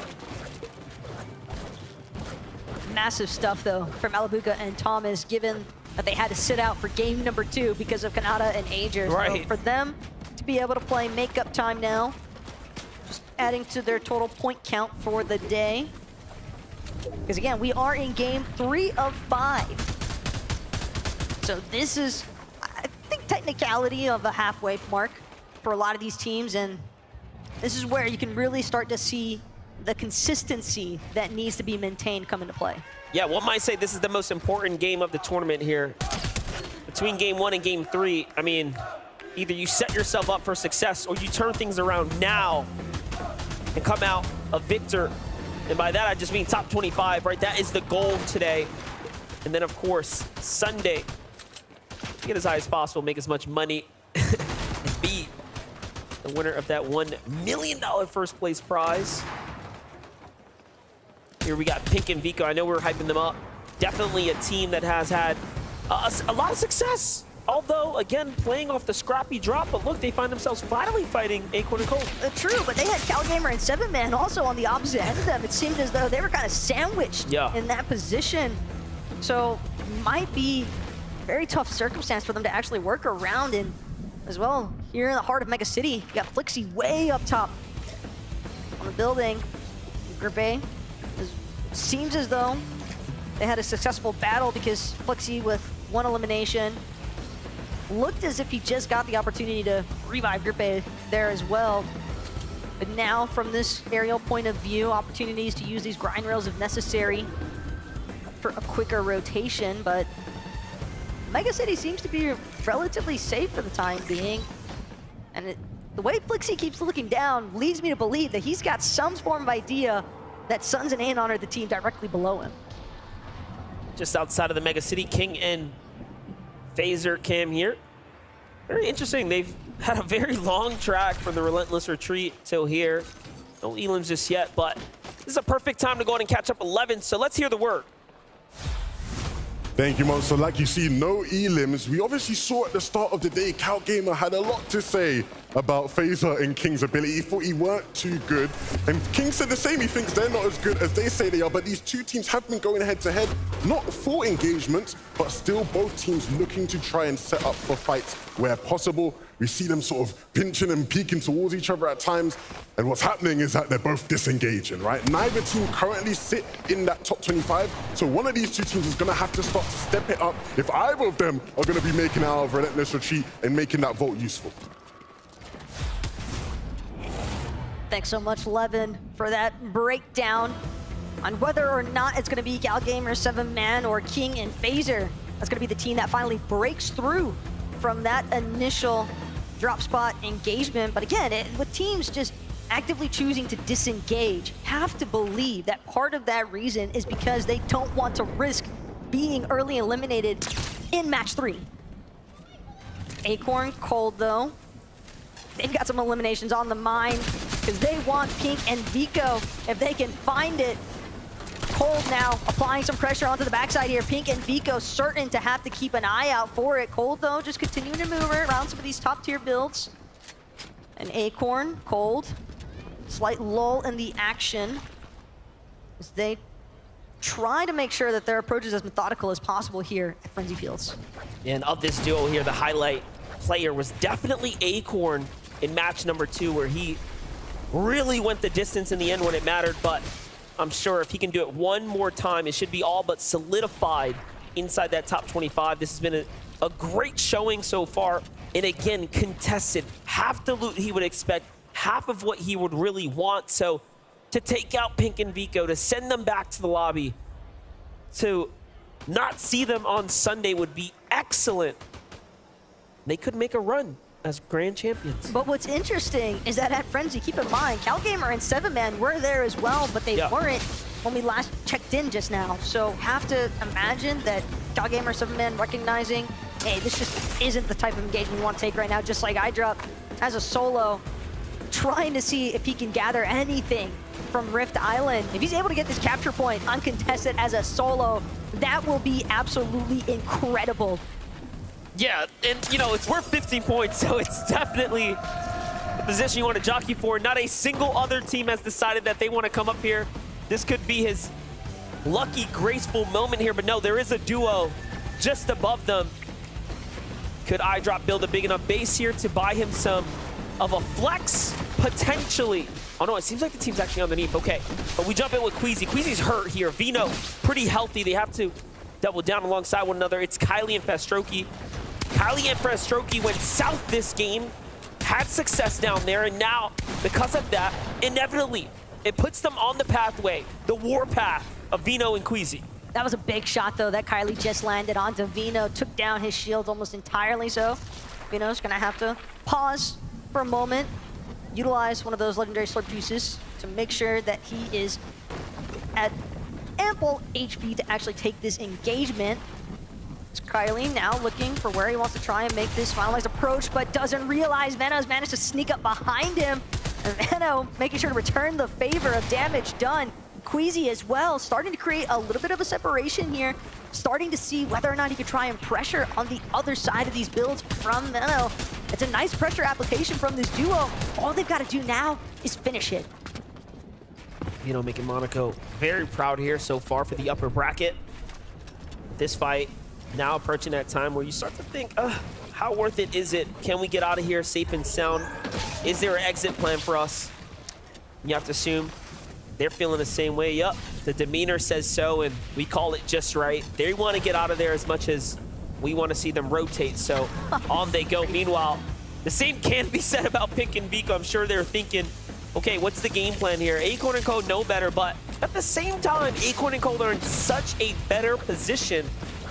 massive stuff, though, from Malabuka and Thomas, given that they had to sit out for game number 2 because of Kanata and Ager. Right. So for them to be able to play makeup time now, just adding to their total point count for the day. Because again, we are in game 3 of 5. So this is, I think, technicality of the halfway mark for a lot of these teams, and this is where you can really start to see the consistency that needs to be maintained come into play. Yeah, one might say this is the most important game of the tournament here. Between game 1 and game 3, I mean, either you set yourself up for success or you turn things around now and come out a victor. And by that, I just mean top 25, right? That is the goal today. And then, of course, Sunday, get as high as possible, make as much money, and be the winner of that $1 million first place prize. Here we got Pink and Vico. I know we're hyping them up. Definitely a team that has had a lot of success. Although, again, playing off the scrappy drop, but look, they find themselves finally fighting Acorn and Cold. True, but they had CalGamer and 7man also on the opposite end of them. It seemed as though they were kind of sandwiched in that position. So, might be a very tough circumstance for them to actually work around in as well. Here in the heart of Mega City, you got Flixie way up top on the building. Group A. Seems as though they had a successful battle because Flixie, with 1 elimination, looked as if he just got the opportunity to revive Group A there as well. But now, from this aerial point of view, opportunities to use these grind rails if necessary for a quicker rotation, but Mega City seems to be relatively safe for the time being. And the way Flixie keeps looking down leads me to believe that he's got some form of idea that Suns and Anon are the team directly below him. Just outside of the Mega City, King and Phaser Cam here. Very interesting. They've had a very long track from the Relentless Retreat till here. No elims just yet, but this is a perfect time to go ahead and catch up 11, so let's hear the word. Thank you, Monster. Like you see, no elims. We obviously saw at the start of the day, CalGamer had a lot to say about Phaser and King's ability. He thought he weren't too good. And King said the same. He thinks they're not as good as they say they are. But these two teams have been going head-to-head, not full engagement, but still both teams looking to try and set up for fights where possible. We see them sort of pinching and peeking towards each other at times. And what's happening is that they're both disengaging, right? Neither team currently sit in that top 25. So one of these two teams is going to have to start to step it up if either of them are going to be making out of Relentless Retreat and making that vote useful. Thanks so much, Levin, for that breakdown on whether or not it's going to be CalGamer, 7man, or King and Phaser. That's going to be the team that finally breaks through from that initial drop spot engagement. But again, with teams just actively choosing to disengage, have to believe that part of that reason is because they don't want to risk being early eliminated in match 3. Acorn, Cold though, they've got some eliminations on the mind because they want Pink and Vico if they can find it. Cold now applying some pressure onto the backside here. Pink and Vico certain to have to keep an eye out for it. Cold though just continuing to move around some of these top tier builds. And Acorn, Cold, slight lull in the action as they try to make sure that their approach is as methodical as possible here at Frenzy Fields. And of this duo here, the highlight player was definitely Acorn in match number 2, where he really went the distance in the end when it mattered. But I'm sure if he can do it one more time, it should be all but solidified inside that top 25. This has been a great showing so far. And again, contested. Half the loot he would expect, half of what he would really want. So to take out Pink and Vico, to send them back to the lobby, to not see them on Sunday would be excellent. They could make a run as grand champions. But what's interesting is that at Frenzy, keep in mind, CalGamer and 7man were there as well, but they weren't when we last checked in just now. So have to imagine that CalGamer, 7man recognizing, hey, this just isn't the type of engagement we want to take right now, just like iDrop as a solo, trying to see if he can gather anything from Rift Island. If he's able to get this capture point uncontested as a solo, that will be absolutely incredible. Yeah, and you know, it's worth 15 points, so it's definitely the position you want to jockey for. Not a single other team has decided that they want to come up here. This could be his lucky, graceful moment here, but no, there is a duo just above them. Could iDrop build a big enough base here to buy him some of a flex? Potentially. Oh no, it seems like the team's actually underneath. Okay, but we jump in with Queasy. Queasy's hurt here. Vino, pretty healthy. They have to double down alongside one another. It's Kylie and Fastroki. Kylie and Fastroki went south this game, had success down there, and now, because of that, inevitably, it puts them on the pathway, the war path of Vino and Queasy. That was a big shot, though, that Kylie just landed onto Vino, took down his shield almost entirely so. Vino's gonna have to pause for a moment, utilize one of those legendary slurp juices to make sure that he is at ample HP to actually take this engagement. It's Kylie now looking for where he wants to try and make this finalized approach, but doesn't realize Veno's managed to sneak up behind him. And Veno making sure to return the favor of damage done. Queasy as well, starting to create a little bit of a separation here, starting to see whether or not he could try and pressure on the other side of these builds from Veno. It's a nice pressure application from this duo. All they've got to do now is finish it. Vino making Monaco very proud here so far for the upper bracket. This fight now approaching that time where you start to think, how worth it is it? Can we get out of here safe and sound? Is there an exit plan for us? You have to assume they're feeling the same way. Yup, the demeanor says so, and we call it just right. They want to get out of there as much as we want to see them rotate, so on they go. Meanwhile, the same can be said about Pink and Vico. I'm sure they're thinking, okay, what's the game plan here? Acorn and Code know better, but at the same time, Acorn and Code are in such a better position.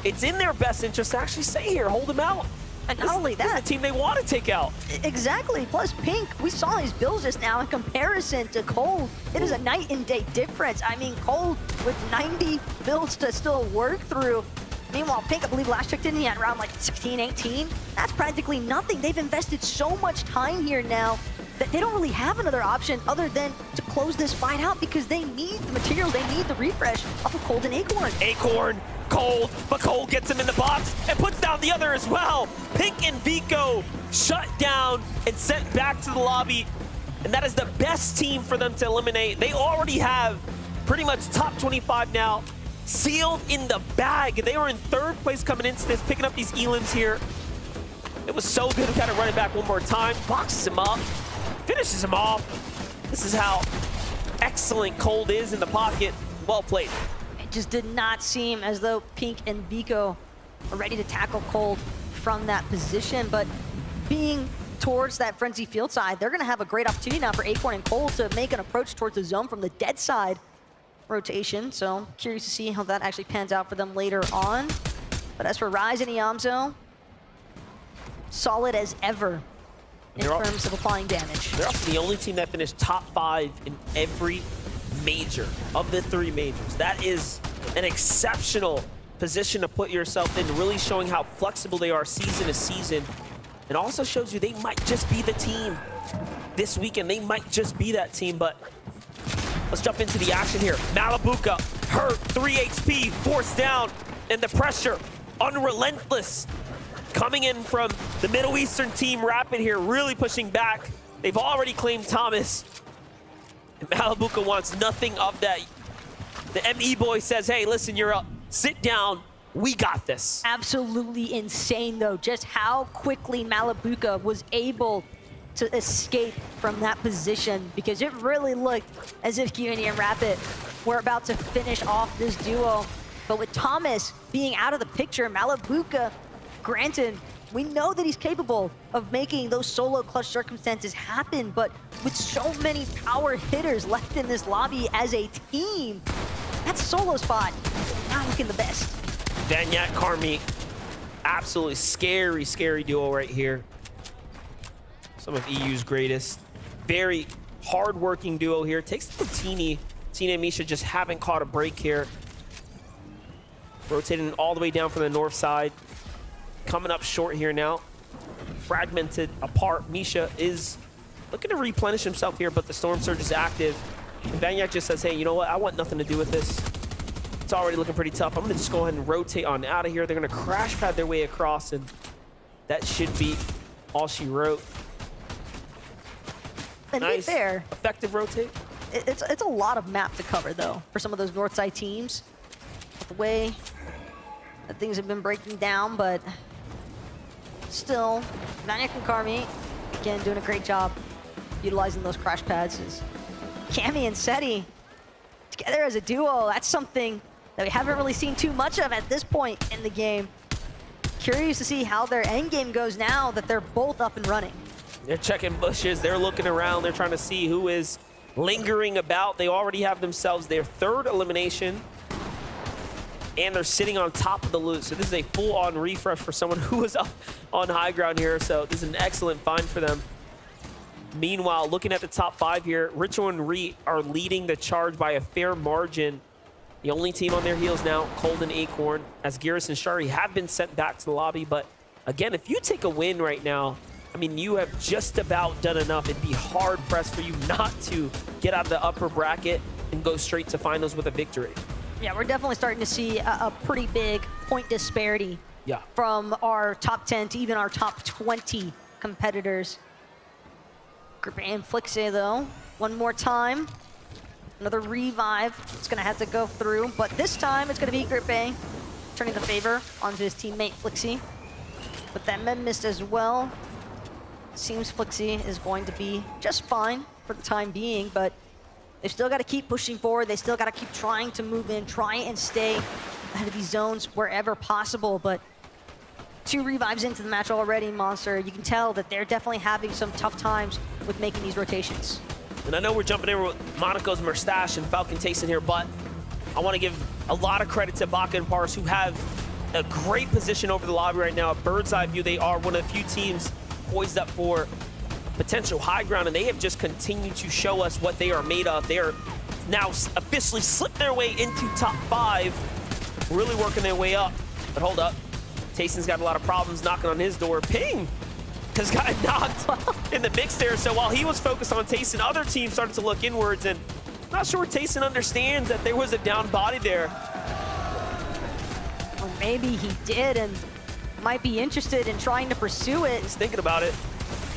It's in their best interest to actually stay here, hold them out. And not only that, this is the team they want to take out. Exactly. Plus, Pink, we saw his builds just now in comparison to Cold. It is a night and day difference. I mean, Cold with 90 builds to still work through. Meanwhile, Pink, I believe last checked in, he had around like 16, 18. That's practically nothing. They've invested so much time here now that they don't really have another option other than to close this fight out because they need the materials, they need the refresh off of Cold and Acorn. Acorn, Cold, but Cold gets him in the box and puts down the other as well. Pink and Vico shut down and sent back to the lobby. And that is the best team for them to eliminate. They already have pretty much top 25 now sealed in the bag. They were in third place coming into this, picking up these elims here. It was so good to kind of run it back one more time. Boxes him up, finishes him off. This is how excellent Cold is in the pocket. Well played. It just did not seem as though Pink and Vico are ready to tackle Cold from that position, but being towards that Frenzy field side, they're gonna have a great opportunity now for Acorn and Cold to make an approach towards the zone from the dead side rotation. So curious to see how that actually pans out for them later on. But as for Rise and Iamzo, solid as ever in terms of applying damage. They're also the only team that finished top 5 in every major of the 3 majors. That is an exceptional position to put yourself in, really showing how flexible they are season to season. It also shows you they might just be the team this weekend. They might just be that team, but let's jump into the action here. Malabuka hurt, 3 HP, forced down, and the pressure unrelentless. Coming in from the Middle Eastern team, Rapid here, really pushing back. They've already claimed Thomas. And Malabuka wants nothing of that. The ME boy says, hey, listen, you're up. Sit down. We got this. Absolutely insane, though, just how quickly Malabuka was able to escape from that position, because it really looked as if QNE and Rapid were about to finish off this duo. But with Thomas being out of the picture, Malabuka, granted, we know that he's capable of making those solo clutch circumstances happen, but with so many power hitters left in this lobby as a team, that solo spot not looking the best. Vanyat, Carmi, absolutely scary, scary duo right here. Some of EU's greatest. Very hard-working duo here. Takes the Tini. Tina and Misha just haven't caught a break here. Rotating all the way down from the north side. Coming up short here now. Fragmented apart. Misha is looking to replenish himself here, but the Storm Surge is active. And Vanyat just says, hey, you know what? I want nothing to do with this. It's already looking pretty tough. I'm going to just go ahead and rotate on out of here. They're going to crash pad their way across, and that should be all she wrote. And nice, to be fair, effective rotate. It's a lot of map to cover, though, for some of those north side teams. the way that things have been breaking down, but still, Vanya and Carmi, again, doing a great job utilizing those crash pads. Cammy and Seti together as a duo, that's something that we haven't really seen too much of at this point in the game. Curious to see how their end game goes now that they're both up and running. They're checking bushes, they're looking around, they're trying to see who is lingering about. They already have themselves their 3rd elimination, and they're sitting on top of the loot. So this is a full-on refresh for someone who was up on high ground here. So this is an excellent find for them. Meanwhile, looking at the top 5 here, Ritual and Reet are leading the charge by a fair margin. The only team on their heels now, Cold and Acorn, as Geras and Shari have been sent back to the lobby. But again, if you take a win right now, I mean, you have just about done enough. It'd be hard-pressed for you not to get out of the upper bracket and go straight to finals with a victory. Yeah, we're definitely starting to see a pretty big point disparity from our top 10 to even our top 20 competitors. Group A and Flixe, though, one more time. Another revive. It's going to have to go through, but this time it's going to be Group A turning the favor onto his teammate Flixe. But that med mist as well. Seems Flixe is going to be just fine for the time being, but they've still got to keep pushing forward. They still got to keep trying to move in, try and stay ahead of these zones wherever possible. But 2 revives into the match already, Monster. You can tell that they're definitely having some tough times with making these rotations. And I know we're jumping in with Monaco's Mustache and Falcon Tayson here, but I want to give a lot of credit to Baka and Pars, who have a great position over the lobby right now. A bird's eye view. They are one of the few teams poised up for potential high ground, and they have just continued to show us what they are made of. They are now officially slipped their way into top 5, really working their way up. But hold up, Tayson's got a lot of problems knocking on his door. Ping has gotten knocked in the mix there. So while he was focused on Tayson, other teams started to look inwards, and I'm not sure Tayson understands that there was a down body there. Or maybe he did and might be interested in trying to pursue it. He's thinking about it.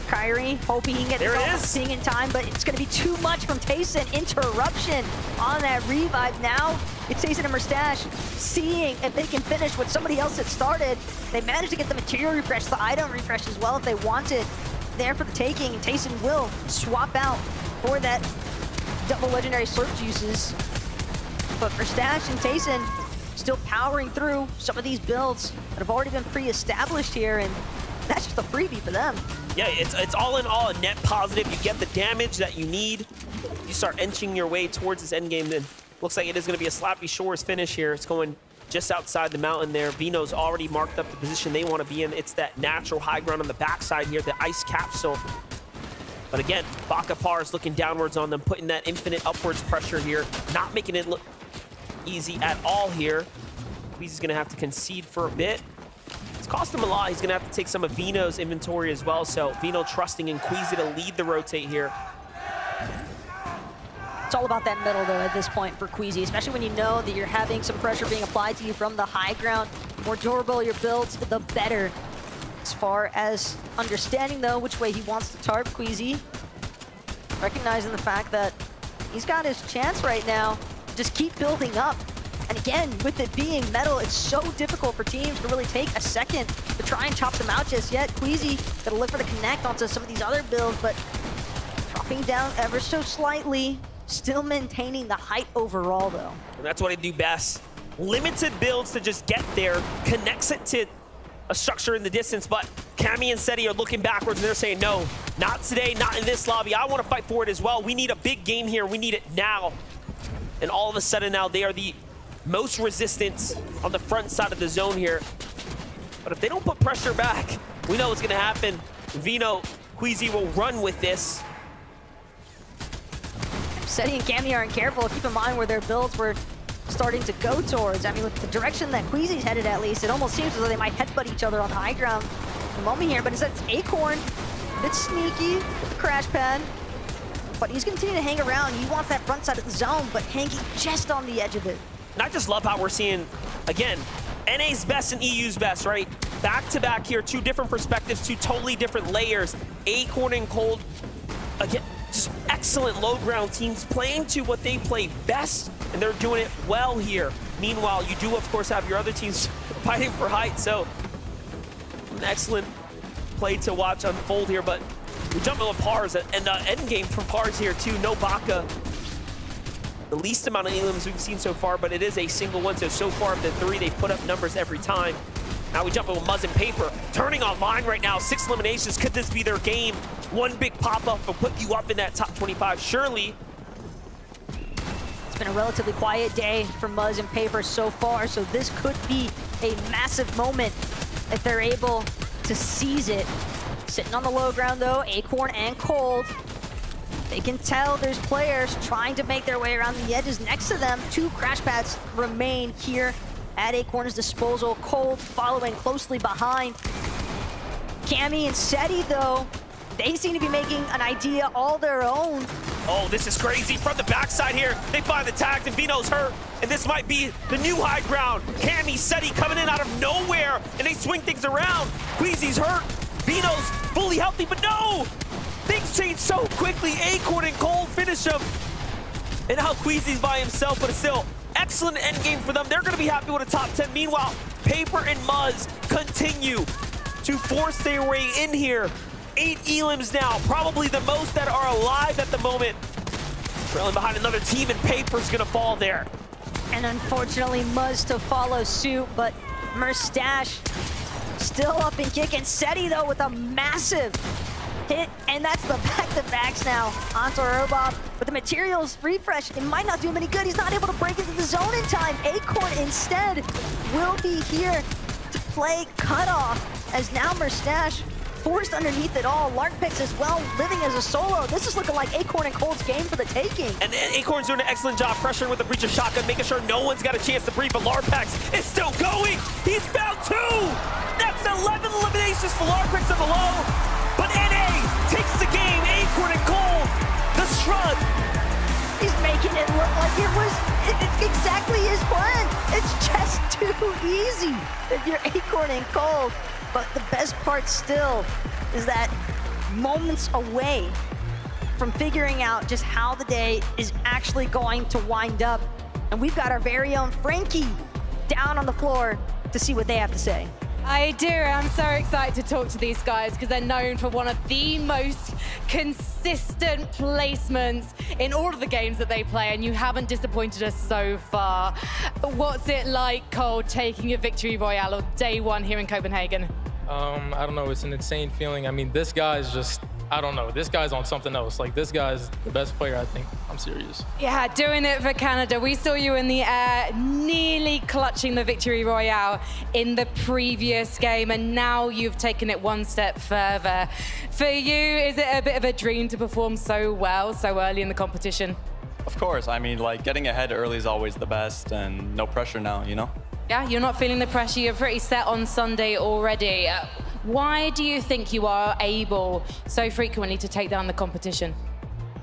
Kyrie hoping he can get this all in time, but it's going to be too much from Tayson. Interruption on that revive. Now it's Tayson and Mustache seeing if they can finish what somebody else had started. They managed to get the material refresh, the item refresh as well if they wanted. There for the taking, and Tayson will swap out for that double legendary slurp juices. But Mustache and Tayson still powering through some of these builds that have already been pre-established here, and that's just a freebie for them. Yeah, it's all in all a net positive. You get the damage that you need. You start inching your way towards this end game. Then looks like it is going to be a Slappy Shores finish here. It's going just outside the mountain there. Vino's already marked up the position they want to be in. It's that natural high ground on the backside here, the ice capsule. But again, Baka Pars looking downwards on them, putting that infinite upwards pressure here, not making it look easy at all here. He's going to have to concede for a bit. It's cost him a lot. He's going to have to take some of Vino's inventory as well. So Vino trusting in Queasy to lead the rotate here. It's all about that middle, though, at this point for Queasy, especially when you know that you're having some pressure being applied to you from the high ground. The more durable your builds, the better. As far as understanding, though, which way he wants to target Queasy, recognizing the fact that he's got his chance right now to just keep building up. And again, with it being metal, it's so difficult for teams to really take a second to try and chop them out just yet. Queasy gotta look for the connect onto some of these other builds, but dropping down ever so slightly, still maintaining the height overall, though. And that's what I do best. Limited builds to just get there, connects it to a structure in the distance, but Cammy and Seti are looking backwards and they're saying, no, not today, not in this lobby. I want to fight for it as well. We need a big game here. We need it now. And all of a sudden now they are the most resistance on the front side of the zone here. But if they don't put pressure back, we know what's going to happen. Vino, Queasy will run with this. Seti and Cammy aren't careful. Keep in mind where their builds were starting to go towards. I mean, with the direction that Queasy's headed, at least, it almost seems as though they might headbutt each other on the high ground at the moment here. But instead, it's Acorn, a bit sneaky with the crash pad. But he's continuing to hang around. He wants that front side of the zone, but hanging just on the edge of it. And I just love how we're seeing, again, NA's best and EU's best, right? Back to back here, 2 different perspectives, 2 totally different layers. Acorn and Cold, again, just excellent low ground teams playing to what they play best, and they're doing it well here. Meanwhile, you do, of course, have your other teams fighting for height. So an excellent play to watch unfold here. But we jump into Pars and end game from Pars here too. No Baka. The least amount of elims we've seen so far, but it is a single one. So far of the 3, they put up numbers every time. Now we jump with Muzz and Paper, turning online right now. 6 eliminations. Could this be their game? One big pop-up will put you up in that top 25, surely. It's been a relatively quiet day for Muzz and Paper so far, so this could be a massive moment if they're able to seize it. Sitting on the low ground though, Acorn and Cold. They can tell there's players trying to make their way around the edges next to them. 2 crash pads remain here at Acorn's disposal. Cold following closely behind. Cammy and Seti, though, they seem to be making an idea all their own. Oh, this is crazy. From the backside here, they find the tags, and Vino's hurt. And this might be the new high ground. Cammy, Seti coming in out of nowhere, and they swing things around. Queasy's hurt. Vino's fully healthy, but no! Things change so quickly. Acorn and Cold finish him. And now Queasy's by himself, but it's still excellent endgame for them. They're going to be happy with a top 10. Meanwhile, Paper and Muzz continue to force their way in here. 8 elims now, probably the most that are alive at the moment. Trailing behind another team, and Paper's going to fall there. And unfortunately, Muzz to follow suit, but Merstash still up and kicking. Seti, though, with a massive hit, and that's the back-to-backs now onto Robot. But the materials refresh, it might not do him any good. He's not able to break into the zone in time. Acorn instead will be here to play cutoff, as now Merstash forced underneath it all. Larkpix as well, living as a solo. This is looking like Acorn and Cold's game for the taking. And Acorn's doing an excellent job pressuring with the breach of shotgun, making sure no one's got a chance to breathe, but Larkpix is still going. He's found 2. That's 11 eliminations for Larkpix on the low. But NA takes the game. Acorn and Cold, the shrug. He's making it look like it's exactly his plan. It's just too easy if you're Acorn and Cold. But the best part still is that moments away from figuring out just how the day is actually going to wind up. And we've got our very own Frankie down on the floor to see what they have to say. I do. I'm so excited to talk to these guys because they're known for one of the most consistent placements in all of the games that they play, and you haven't disappointed us so far. What's it like, Cole, taking a victory royale on day 1 here in Copenhagen? I don't know. It's an insane feeling. I mean, this guy's just, I don't know. This guy's on something else. Like, this guy's the best player, I think. I'm serious. Yeah, doing it for Canada. We saw you in the air, nearly clutching the victory royale in the previous game, and now you've taken it one step further. For you, is it a bit of a dream to perform so well so early in the competition? Of course. I mean, like, getting ahead early is always the best, and no pressure now, you know? Yeah, you're not feeling the pressure. You're pretty set on Sunday already. Why do you think you are able so frequently to take down the competition?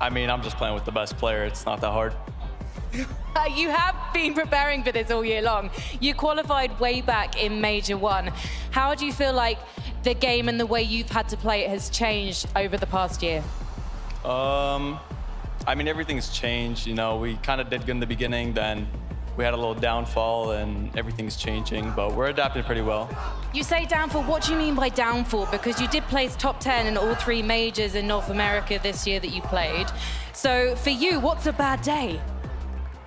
I mean, I'm just playing with the best player. It's not that hard. You have been preparing for this all year long. You qualified way back in Major 1. How do you feel like the game and the way you've had to play it has changed over the past year? I mean, everything's changed. You know, we kind of did good in the beginning, then we had a little downfall, and everything's changing, but we're adapting pretty well. You say downfall, what do you mean by downfall? Because you did place top 10 in all 3 majors in North America this year that you played. So for you, what's a bad day?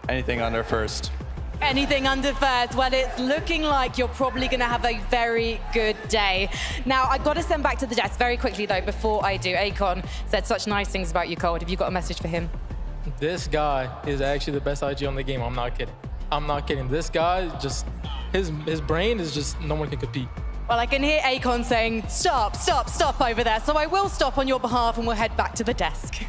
Anything under first. Anything under first. Well, it's looking like you're probably going to have a very good day. Now, I've got to send back to the desk very quickly, though, before I do. Akon said such nice things about you, Cold. Have you got a message for him? This guy is actually the best IG on the game. I'm not kidding. I'm not kidding. This guy, just, his brain is just, no one can compete. Well, I can hear Akon saying, stop, stop, stop over there. So I will stop on your behalf and we'll head back to the desk.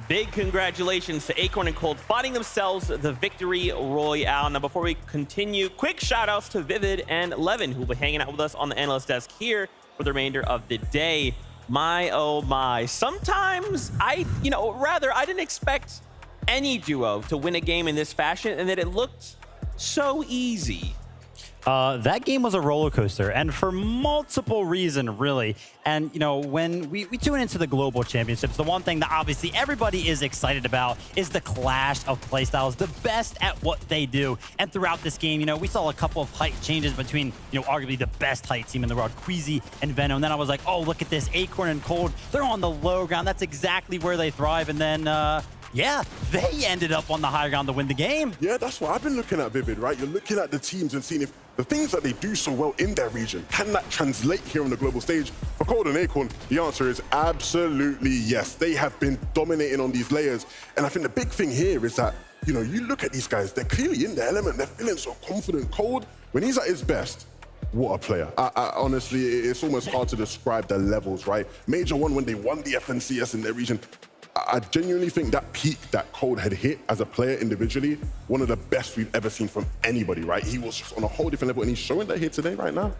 Big congratulations to Acorn and Cold finding themselves the victory royale. Now, before we continue, quick shout outs to Vivid and Levin, who will be hanging out with us on the analyst desk here for the remainder of the day. My, oh my. Sometimes I didn't expect any duo to win a game in this fashion, and that it looked so easy. That game was a roller coaster, and for multiple reasons, really. And, you know, when we tune into the global championships, the one thing that obviously everybody is excited about is the clash of playstyles, the best at what they do. And throughout this game, you know, we saw a couple of height changes between, you know, arguably the best height team in the world, Queasy and Venom. And then I was like, oh, look at this, Acorn and Cold. They're on the low ground. That's exactly where they thrive. And then, yeah, they ended up on the high ground to win the game. Yeah, that's what I've been looking at, Vivid, right? You're looking at the teams and seeing if the things that they do so well in their region, can that translate here on the global stage? For Cold and Acorn, the answer is absolutely yes. They have been dominating on these layers. And I think the big thing here is that, you know, you look at these guys, they're clearly in their element. They're feeling so confident. Cold, when he's at his best, what a player. I honestly, it's almost hard to describe the levels, right? Major 1, when they won the FNCS in their region, I genuinely think that peak that Cold had hit as a player individually, one of the best we've ever seen from anybody, right? He was just on a whole different level, and he's showing that here today right now.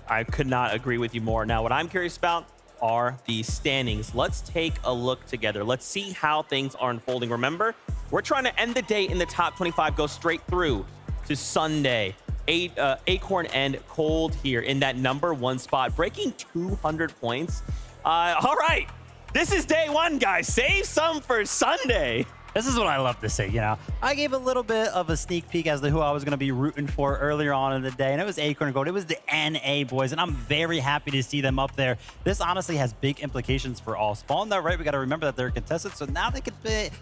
I could not agree with you more. Now, what I'm curious about are the standings. Let's take a look together. Let's see how things are unfolding. Remember, we're trying to end the day in the top 25, go straight through to Sunday. Acorn and Cold here in that #1 spot, breaking 200 points. All right. This is day 1, guys. Save some for Sunday. This is what I love to see, you know. I gave a little bit of a sneak peek as to who I was going to be rooting for earlier on in the day, and it was Acorn and Gold. It was the NA boys, and I'm very happy to see them up there. This honestly has big implications for all Spawn, though, right? We got to remember that they're contested, so now they can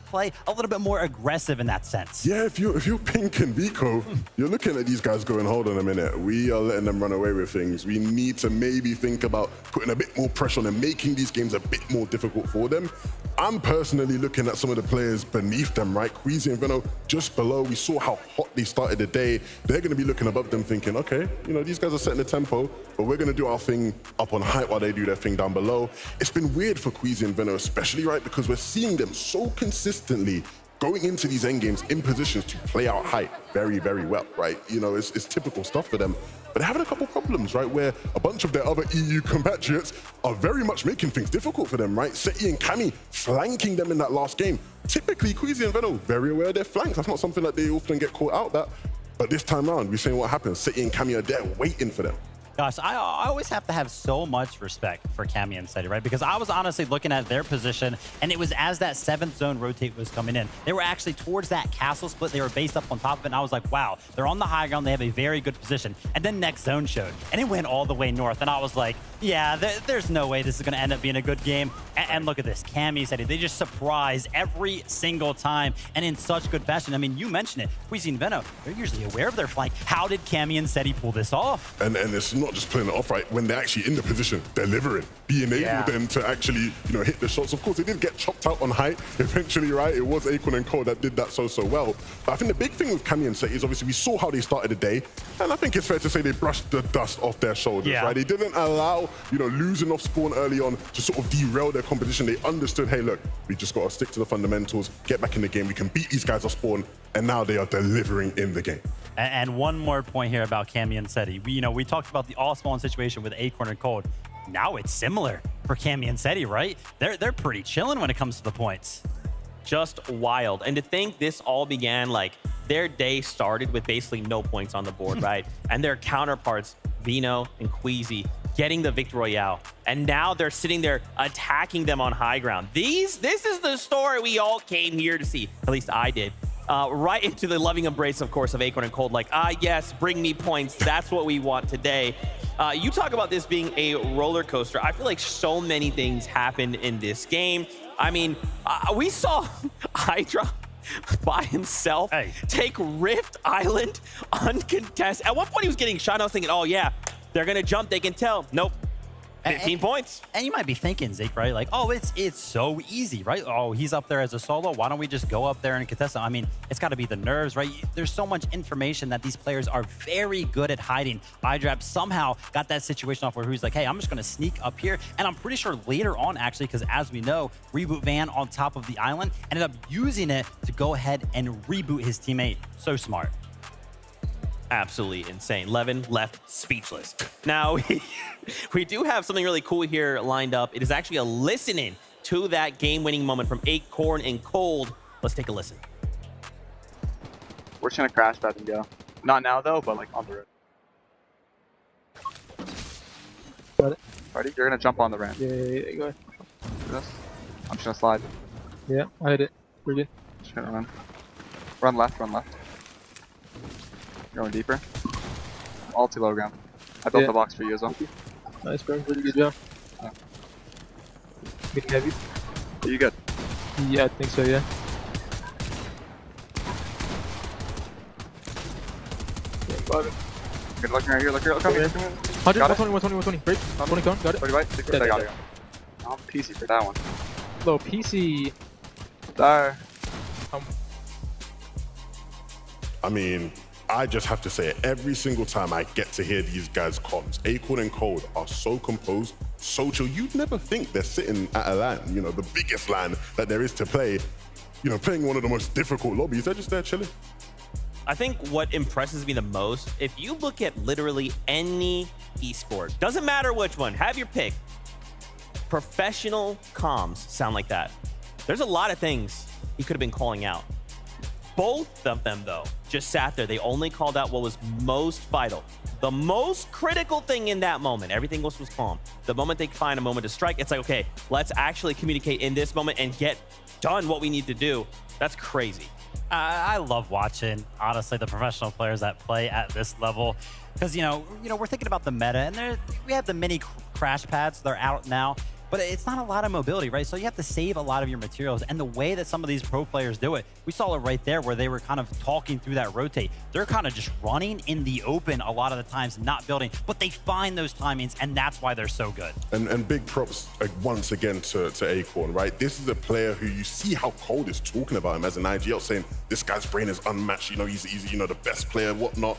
play a little bit more aggressive in that sense. Yeah, if you're Pink and Vico, you're looking at these guys going, hold on a minute. We are letting them run away with things. We need to maybe think about putting a bit more pressure on them, making these games a bit more difficult for them. I'm personally looking at some of the players beneath them, right? Queasy and Veno just below. We saw how hot they started the day. They're going to be looking above them thinking, okay, you know, these guys are setting the tempo, but we're going to do our thing up on height while they do their thing down below. It's been weird for Queasy and Veno especially, right? Because we're seeing them so consistently going into these end games in positions to play out height very, very well, right? You know, it's typical stuff for them. But they're having a couple problems, right? Where a bunch of their other EU compatriots are very much making things difficult for them, right? Seti and Cammy flanking them in that last game. Typically, Queasy and Veno, very aware of their flanks. That's not something that they often get caught out that. But this time around, we're seeing what happens. Seti and Cammy are there waiting for them. Gosh, I always have to have so much respect for Cammy and Seti, right? Because I was honestly looking at their position, and it was as that 7th zone rotate was coming in. They were actually towards that castle split. They were based up on top of it, and I was like, wow, they're on the high ground. They have a very good position. And then next zone showed, and it went all the way north. And I was like, yeah, there's no way this is going to end up being a good game. And look at this, Cammy, Seti, they just surprise every single time, and in such good fashion. I mean, you mentioned it, Queasy and Veno, they're usually aware of their flank. How did Cammy and Seti pull this off? And it's not just playing it off, right? When they're actually in the position, delivering, being able then to actually, you know, hit the shots. Of course, they did get chopped out on height eventually, right? It was Acorn and Cold that did that so well. But I think the big thing with Cammy and Seti is obviously we saw how they started the day, and I think it's fair to say they brushed the dust off their shoulders, right? They didn't allow, you know, losing off Spawn early on to sort of derail their competition. They understood, hey, look, we just got to stick to the fundamentals, get back in the game. We can beat these guys off Spawn, and now they are delivering in the game. And one more point here about Cammy and Seti. We talked about the all-spawn situation with Acorn and Cold. Now it's similar for Cammy and Seti, right? They're pretty chilling when it comes to the points. Just wild. And to think this all began, like, their day started with basically no points on the board, right? And their counterparts, Veno and Queasy, getting the Victory Royale. And now they're sitting there attacking them on high ground. This is the story we all came here to see. At least I did. Right into the loving embrace, of course, of Acorn and Cold. Like, yes, bring me points. That's what we want today. You talk about this being a roller coaster. I feel like so many things happened in this game. I mean, we saw Hydra by himself take Rift Island uncontested. At one point, he was getting shot. I was thinking, oh, yeah, they're going to jump. They can tell. Nope. 15 points. And you might be thinking, Zeke, right? Like, oh, it's so easy, right? Oh, he's up there as a solo. Why don't we just go up there and contest him? I mean, it's got to be the nerves, right? There's so much information that these players are very good at hiding. iDrap somehow got that situation off where he's like, hey, I'm just going to sneak up here. And I'm pretty sure later on, actually, because as we know, Reboot Van on top of the island ended up using it to go ahead and reboot his teammate. So smart. Absolutely insane. Levin left speechless. Now, we do have something really cool here lined up. It is actually a listening to that game-winning moment from Acorn and Cold. Let's take a listen. We're just going to crash pad and go. Not now, though, but like on the road. Got it. Ready? You're gonna jump on the ramp. Yeah, go ahead. Do this. I'm just gonna slide. Yeah, I hit it. We're good. Just gonna run. Run left, run left. Going deeper. All too low ground. I built the box for you as well. Nice, bro. Really good job. Yeah. Getting heavy. Are you good? Yeah, I think so, yeah. Got it. Good looking right here, look here, look at me. 100, 120. Break. 20 cone, got it. 40 white, 60, I got it. I'm PC for that one. Low PC. There. I mean, I just have to say it, every single time I get to hear these guys' comms, Acorn and Cold are so composed, so chill. You'd never think they're sitting at a LAN, you know, the biggest LAN that there is to play, you know, playing one of the most difficult lobbies. They're just there chilling. I think what impresses me the most, if you look at literally any esport, doesn't matter which one, have your pick, professional comms sound like that. There's a lot of things he could have been calling out. Both of them, though, just sat there. They only called out what was most vital. The most critical thing in that moment. Everything else was calm. The moment they find a moment to strike, it's like, okay, let's actually communicate in this moment and get done what we need to do. That's crazy. I love watching, honestly, the professional players that play at this level. Because, you know, we're thinking about the meta, and we have the mini crash pads. They're out now. But it's not a lot of mobility, right? So you have to save a lot of your materials. And the way that some of these pro players do it, we saw it right there where they were kind of talking through that rotate. They're kind of just running in the open a lot of the times, not building. But they find those timings, and that's why they're so good. And big props once again to Acorn, right? This is a player who you see how Cold is talking about him as an IGL, saying this guy's brain is unmatched. You know, he's you know, the best player, whatnot.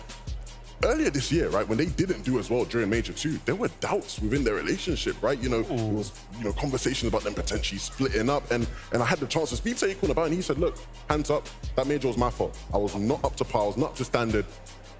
Earlier this year, right, when they didn't do as well during Major 2, there were doubts within their relationship, right? You know, there was, you know, conversations about them potentially splitting up, and I had the chance to speak to Acorn about it, and he said, look, hands up, that Major was my fault. I was not up to par, I was not up to standard,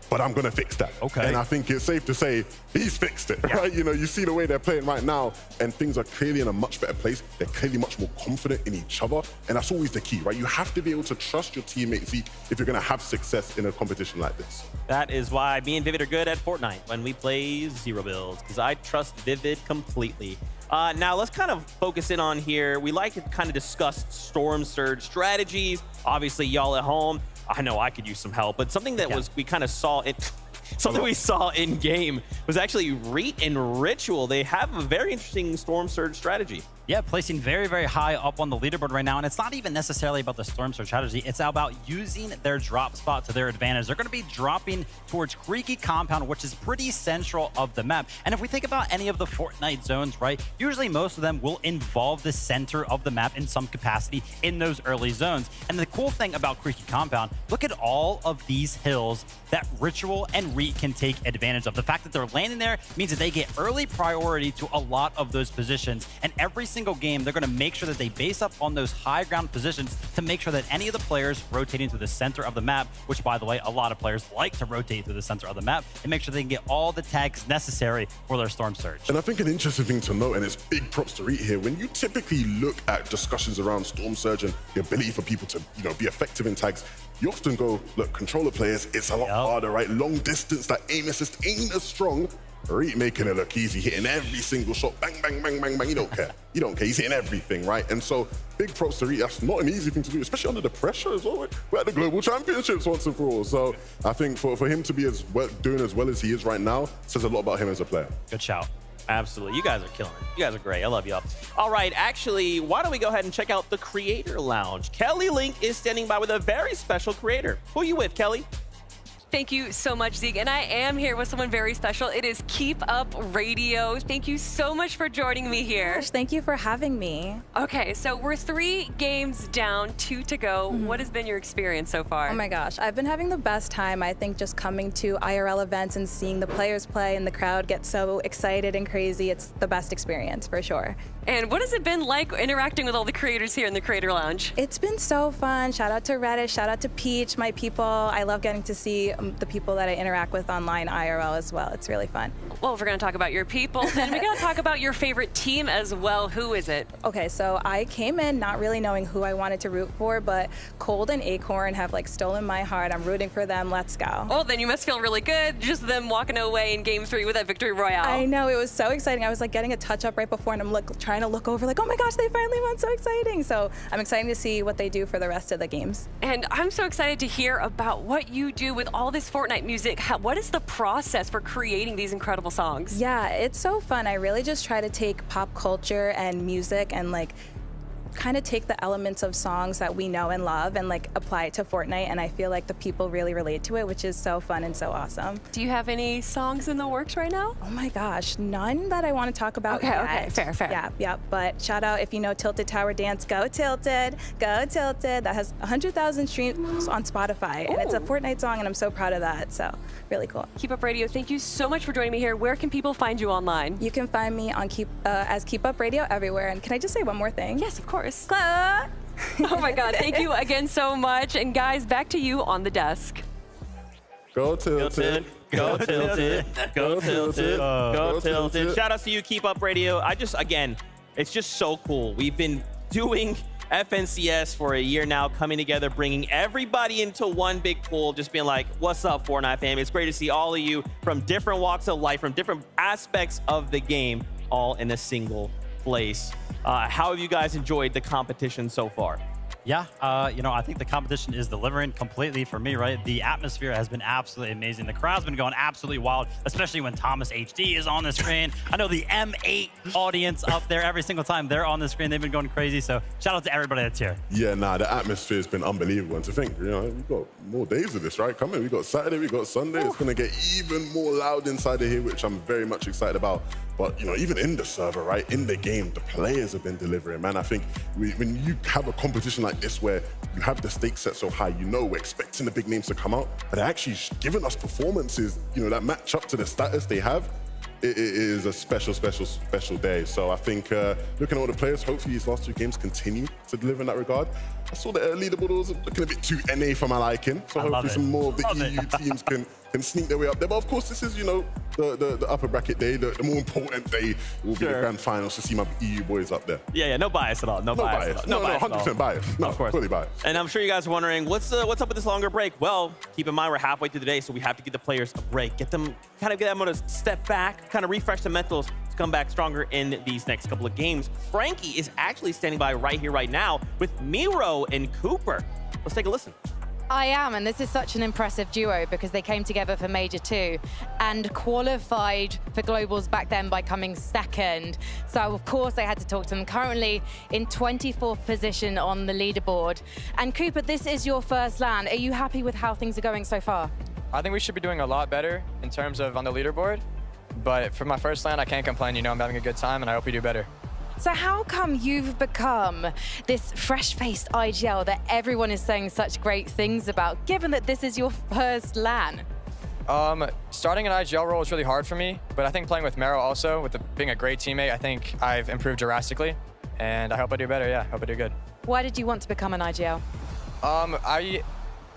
but I'm gonna fix that. Okay. And I think it's safe to say he's fixed it, right? You know, you see the way they're playing right now, and things are clearly in a much better place. They're clearly much more confident in each other, and that's always the key, right? You have to be able to trust your teammates, Zeke, if you're gonna have success in a competition like this. That is why me and Vivid are good at Fortnite when we play zero builds, because I trust Vivid completely. Now let's kind of focus in on here. We like to kind of discuss Storm Surge strategies. Obviously, y'all at home, I know I could use some help, but something that we kind of saw it. Something we saw in game was actually Reet and Ritual. They have a very interesting Storm Surge strategy. Yeah, placing very, very high up on the leaderboard right now. And it's not even necessarily about the Storm Surge strategy. It's about using their drop spot to their advantage. They're going to be dropping towards Creaky Compound, which is pretty central of the map. And if we think about any of the Fortnite zones, right, usually most of them will involve the center of the map in some capacity in those early zones. And the cool thing about Creaky Compound, look at all of these hills that Ritual and Reet can take advantage of. The fact that they're landing there means that they get early priority to a lot of those positions. And every single game, they're going to make sure that they base up on those high ground positions to make sure that any of the players rotating through the center of the map, which, by the way, a lot of players like to rotate through the center of the map, and make sure they can get all the tags necessary for their Storm Surge. And I think an interesting thing to note, and it's big props to Reet here, when you typically look at discussions around Storm Surge and the ability for people to, you know, be effective in tags, you often go, look, controller players, it's a lot harder, right? Long distance, that aim assist ain't as strong. Reet making it look easy, hitting every single shot, bang, bang, bang, bang, bang. You don't care. You don't care. He's hitting everything, right? And so, big props to Reet. That's not an easy thing to do, especially under the pressure as well. Right? We're at the Global Championships once and for all. So, I think for him to be doing as well as he is right now says a lot about him as a player. Good shout. Absolutely. You guys are killing it. You guys are great. I love you all. All right. Actually, why don't we go ahead and check out the Creator Lounge? Kelly Link is standing by with a very special creator. Who are you with, Kelly? Thank you so much, Zeke. And I am here with someone very special. It is Keep Up Radio. Thank you so much for joining me here. Gosh, thank you for having me. Okay, so we're 3 games down, 2 to go. What has been your experience so far? Oh my gosh, I've been having the best time. I think just coming to IRL events and seeing the players play and the crowd get so excited and crazy, it's the best experience for sure. And what has it been like interacting with all the creators here in the Creator Lounge? It's been so fun. Shout out to Redis, shout out to Peach, my people. I love getting to see the people that I interact with online IRL as well. It's really fun. Well, if we're going to talk about your people, then we got to talk about your favorite team as well. Who is it? Okay, so I came in not really knowing who I wanted to root for, but Cold and Acorn have like stolen my heart. I'm rooting for them. Let's go. Oh, then you must feel really good, just them walking away in Game 3 with that victory royale. I know, it was so exciting. I was like getting a touch up right before, and I'm trying to look over like, oh my gosh, they finally won, so exciting. So I'm excited to see what they do for the rest of the games. And I'm so excited to hear about what you do with all this Fortnite music. What is the process for creating these incredible songs? Yeah, it's so fun. I really just try to take pop culture and music and like kind of take the elements of songs that we know and love and like apply it to Fortnite, and I feel like the people really relate to it, which is so fun and so awesome. Do you have any songs in the works right now? Oh my gosh, none that I want to talk about yet. Okay, fair. Yeah, but shout out if you know Tilted Tower Dance, go Tilted, go Tilted. That has 100,000 streams on Spotify, and it's a Fortnite song, and I'm so proud of that, so really cool. Keep Up Radio, thank you so much for joining me here. Where can people find you online? You can find me on as Keep Up Radio everywhere, and can I just say one more thing? Yes, of course. Cla! Oh my God, thank you again so much. And guys, back to you on the desk. Go Tilted. Go Tilted. Go Tilted. Go Tilted. Shout out to you, Keep Up Radio. Again, it's just so cool. We've been doing FNCS for a year now, coming together, bringing everybody into one big pool, just being like, what's up, Fortnite fam? It's great to see all of you from different walks of life, from different aspects of the game, all in a single place. How have you guys enjoyed the competition so far? Yeah, I think the competition is delivering completely for me, right? The atmosphere has been absolutely amazing. The crowd's been going absolutely wild, especially when Thomas HD is on the screen. I know the M8 audience up there, every single time they're on the screen, they've been going crazy. So shout out to everybody that's here. Yeah, the atmosphere's been unbelievable. And to think, we've got more days of this, right? Coming. We've got Saturday, we've got Sunday. It's going to get even more loud inside of here, which I'm very much excited about. But, even in the server, right, in the game, the players have been delivering, man. I think when you have a competition like this where you have the stakes set so high, we're expecting the big names to come out, but they're actually giving us performances, that match up to the status they have. It is a special, special, special day. So I think looking at all the players, hopefully these last two games continue to deliver in that regard. I saw the leaderboard was looking a bit too NA for my liking. So hopefully some more of the EU teams can sneak their way up there. But of course, this is, the upper bracket day, the more important day will be the grand finals to see my EU boys up there. Yeah, no bias at all. No bias. No, 100% bias. No, of course. Fully biased. And I'm sure you guys are wondering, what's up with this longer break? Well, keep in mind, we're halfway through the day, so we have to give the players a break. Get them to step back, kind of refresh the mentals to come back stronger in these next couple of games. Frankie is actually standing by right here, right now with Miro and Cooper. Let's take a listen. I am, and this is such an impressive duo because they came together for Major 2 and qualified for Globals back then by coming second. So, of course, I had to talk to them. Currently in 24th position on the leaderboard. And Cooper, this is your first LAN. Are you happy with how things are going so far? I think we should be doing a lot better in terms of on the leaderboard. But for my first LAN, I can't complain. I'm having a good time, and I hope we do better. So how come you've become this fresh-faced IGL that everyone is saying such great things about, given that this is your first LAN? Starting an IGL role is really hard for me, but I think playing with Mero also, being a great teammate, I think I've improved drastically, and I hope I do better, yeah, hope I do good. Why did you want to become an IGL?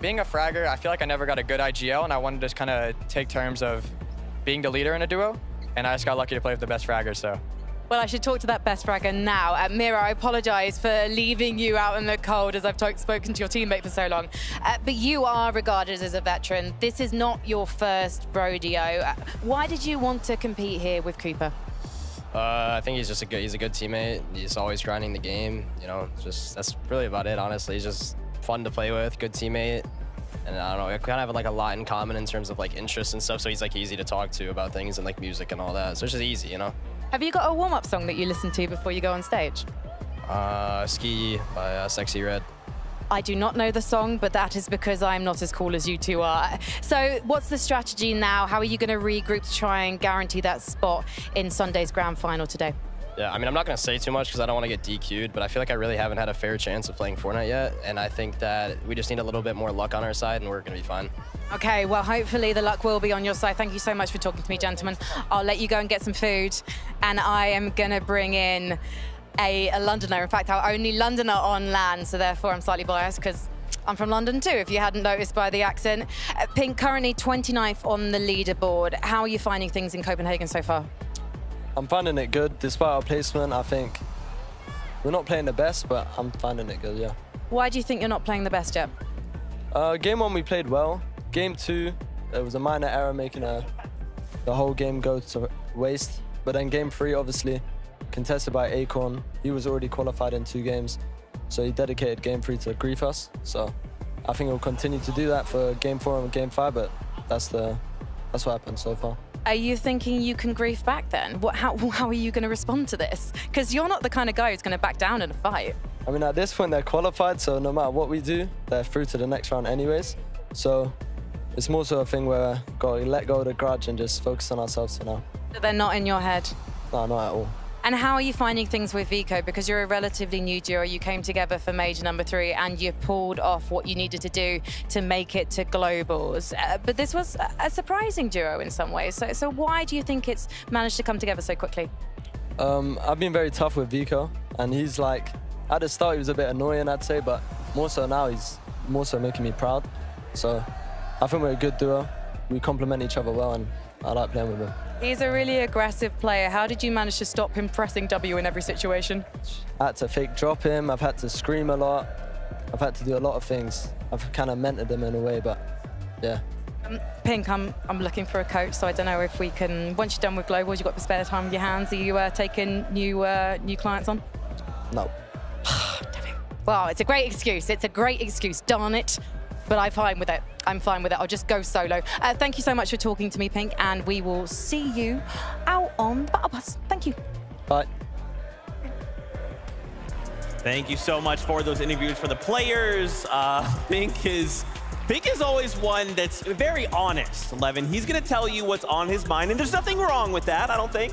Being a fragger, I feel like I never got a good IGL, and I wanted to just kind of take terms of being the leader in a duo, and I just got lucky to play with the best fraggers, so. Well, I should talk to that best fragger now. Mira, I apologize for leaving you out in the cold as I've spoken to your teammate for so long. But you are regarded as a veteran. This is not your first rodeo. Why did you want to compete here with Cooper? I think he's a good teammate. He's always grinding the game. That's really about it, honestly. He's just fun to play with, good teammate. And I don't know, we kind of have a lot in common in terms of interests and stuff. So he's easy to talk to about things and music and all that. So it's just easy, Have you got a warm-up song that you listen to before you go on stage? Ski by Sexy Red. I do not know the song, but that is because I'm not as cool as you two are. So what's the strategy now? How are you going to regroup to try and guarantee that spot in Sunday's grand final today? Yeah, I'm not going to say too much because I don't want to get DQ'd, but I feel like I really haven't had a fair chance of playing Fortnite yet, and I think that we just need a little bit more luck on our side, and we're going to be fine. Okay, well, hopefully the luck will be on your side. Thank you so much for talking to me, gentlemen. I'll let you go and get some food, and I am going to bring in a Londoner. In fact, our only Londoner on LAN, so therefore I'm slightly biased because I'm from London too, if you hadn't noticed by the accent. Pink, currently 29th on the leaderboard. How are you finding things in Copenhagen so far? I'm finding it good. Despite our placement, I think we're not playing the best, but I'm finding it good, yeah. Why do you think you're not playing the best yet? Game 1, we played well. Game 2, there was a minor error making the whole game go to waste. But then Game 3, obviously, contested by Acorn. He was already qualified in 2 games. So he dedicated Game 3 to grief us. So I think he'll continue to do that for Game 4 and Game 5, but that's what happened so far. Are you thinking you can grief back then? How are you going to respond to this? Because you're not the kind of guy who's going to back down in a fight. I mean, at this point, they're qualified, so no matter what we do, they're through to the next round anyways. So it's more so a thing where we've got to let go of the grudge and just focus on ourselves for now. So they're not in your head? No, not at all. And how are you finding things with Vico? Because you're a relatively new duo. You came together for Major number 3 and you pulled off what you needed to do to make it to Globals. But this was a surprising duo in some ways. So why do you think it's managed to come together so quickly? I've been very tough with Vico, and he's like, at the start he was a bit annoying, I'd say, but more so now he's more so making me proud. So I think we're a good duo. We complement each other well, and I like playing with him. He's a really aggressive player. How did you manage to stop him pressing W in every situation? I had to fake drop him, I've had to scream a lot, I've had to do a lot of things. I've kind of mentored him in a way, but yeah. Pink, I'm looking for a coach, so I don't know if we can, once you're done with Globals, you've got the spare time in your hands, are you taking new clients on? No. Well, it's a great excuse, darn it. But I'm fine with it. I'll just go solo. Thank you so much for talking to me, Pink, and we will see you out on the Battle Bus. Thank you. Bye. Thank you so much for those interviews for the players. Pink is always one that's very honest, Levin. He's going to tell you what's on his mind, and there's nothing wrong with that, I don't think.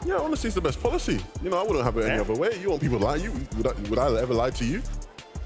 Yeah, honestly, it's the best policy. You know, I wouldn't have it any other way. You want people to lie to you? Would I ever lie to you?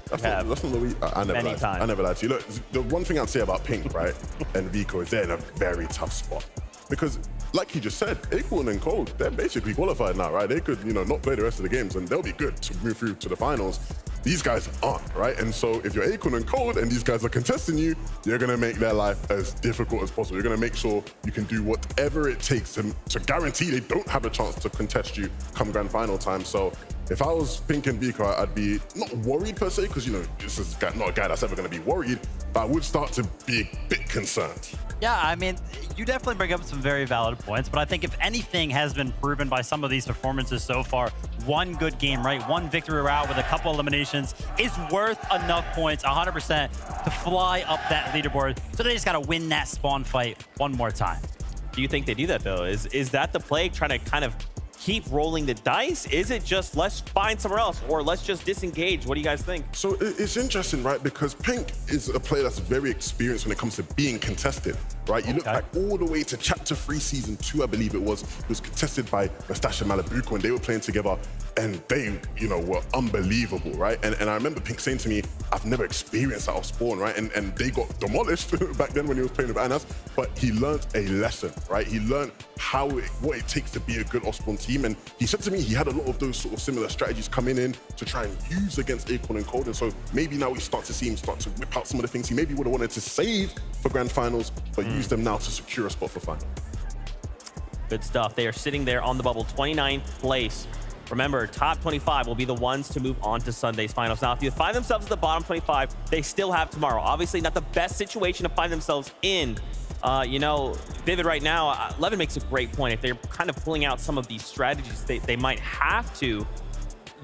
That's not the way. I never lied. I never lied to you. Look, the one thing I'd say about Pink, right, and Vico is they're in a very tough spot. Because, like he just said, Acorn and Cold, they're basically qualified now, right? They could, not play the rest of the games, and they'll be good to move through to the finals. These guys aren't, right? And so if you're Acorn and Cold and these guys are contesting you, you're going to make their life as difficult as possible. You're going to make sure you can do whatever it takes to guarantee they don't have a chance to contest you come grand final time. So if I was Pink and Vico, I'd be not worried per se, because, this is not a guy that's ever going to be worried, but I would start to be a bit concerned. Yeah, I mean, you definitely bring up some very valid points, but I think if anything has been proven by some of these performances so far, one good game, right? One victory route with a couple eliminations is worth enough points, 100%, to fly up that leaderboard. So they just got to win that spawn fight one more time. Do you think they do that, though? Is that the play, trying to kind of keep rolling the dice? Is it just let's find somewhere else, or let's just disengage? What do you guys think? So it's interesting, right? Because Pink is a player that's very experienced when it comes to being contested, right? You look back all the way to Chapter 3, Season 2, I believe it was contested by Mustache and Malibuco, when they were playing together, and they, were unbelievable, right? And I remember Pink saying to me, I've never experienced that off spawn, right? And they got demolished back then when he was playing with Anas, but he learned a lesson, right? He learned what it takes to be a good off spawn team. And he said to me he had a lot of those sort of similar strategies coming in to try and use against Acorn and Cold. And so maybe now we start to see him start to whip out some of the things he maybe would have wanted to save for grand finals, but use them now to secure a spot for final. Good stuff. They are sitting there on the bubble, 29th place. Remember, top 25 will be the ones to move on to Sunday's finals. Now, if you find themselves at the bottom 25, they still have tomorrow. Obviously, not the best situation to find themselves in. Vivid right now, Levin makes a great point. If they're kind of pulling out some of these strategies, they might have to.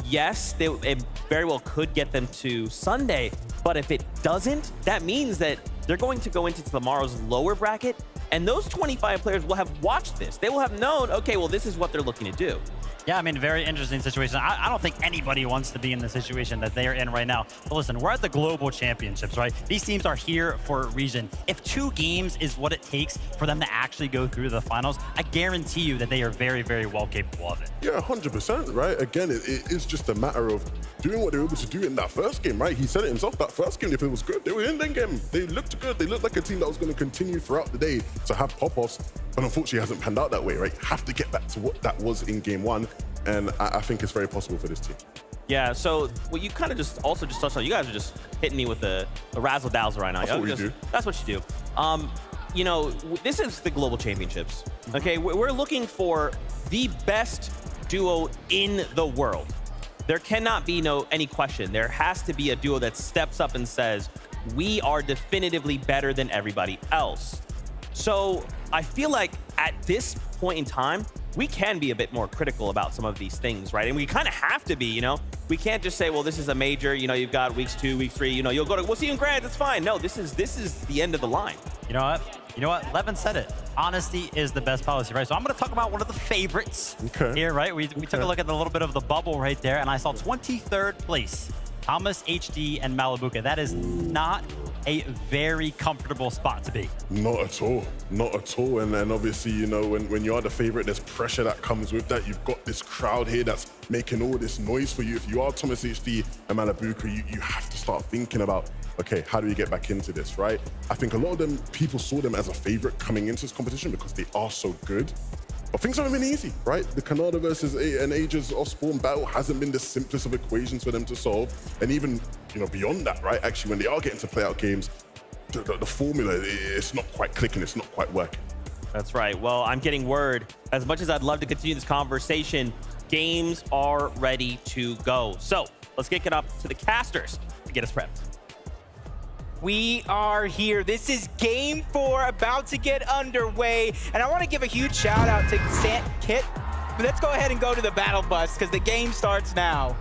Yes, it very well could get them to Sunday, but if it doesn't, that means that they're going to go into tomorrow's lower bracket, and those 25 players will have watched this. They will have known, okay, well, this is what they're looking to do. Yeah, I mean, very interesting situation. I don't think anybody wants to be in the situation that they are in right now. But listen, we're at the global championships, right? These teams are here for a reason. If 2 games is what it takes for them to actually go through the finals, I guarantee you that they are very, very well capable of it. Yeah, 100%, right? Again, it is just a matter of doing what they were able to do in that first game, right? He said it himself, that first game, if it was good, they were in that game. They looked good. They looked like a team that was going to continue throughout the day to have pop-offs, but unfortunately it hasn't panned out that way, right? Have to get back to what that was in game 1. And I think it's very possible for this team. Yeah, so what you kind of just touched on, you guys are just hitting me with the razzle dazzle right now. That's what we do. That's what you do. You know, this is the Global Championships. Okay, we're looking for the best duo in the world. There cannot be any question. There has to be a duo that steps up and says, we are definitively better than everybody else. So I feel like at this point in time, we can be a bit more critical about some of these things, right? And we kind of have to be, you know? We can't just say, well, this is a major, you know, you've got weeks 2, week 3, you know, you'll go to, we'll see you in Grands, it's fine. No, this is the end of the line. You know what? You know what? Levin said it. Honesty is the best policy, right? So I'm going to talk about one of the favorites here, right? We took a look at a little bit of the bubble right there, and I saw 23rd place, Thomas, HD, and Malabuka. That is not a very comfortable spot to be. Not at all. Not at all. And then obviously, you know, when you are the favorite, there's pressure that comes with that. You've got this crowd here that's making all this noise for you. If you are Thomas, HD, and Malabuka, you have to start thinking about, okay, how do we get back into this, right? I think a lot of them, people saw them as a favorite coming into this competition because they are so good. But things haven't been easy, right? The Canada versus an Aegis off-spawn battle hasn't been the simplest of equations for them to solve. And even, you know, beyond that, right? Actually, when they are getting to play out games, the formula, it's not quite clicking, it's not quite working. That's right. Well, I'm getting word, as much as I'd love to continue this conversation, games are ready to go. So let's kick it up to the casters to get us prepped. We are here. This is game 4 about to get underway. And I want to give a huge shout out to Kit. But let's go ahead and go to the battle bus because the game starts now.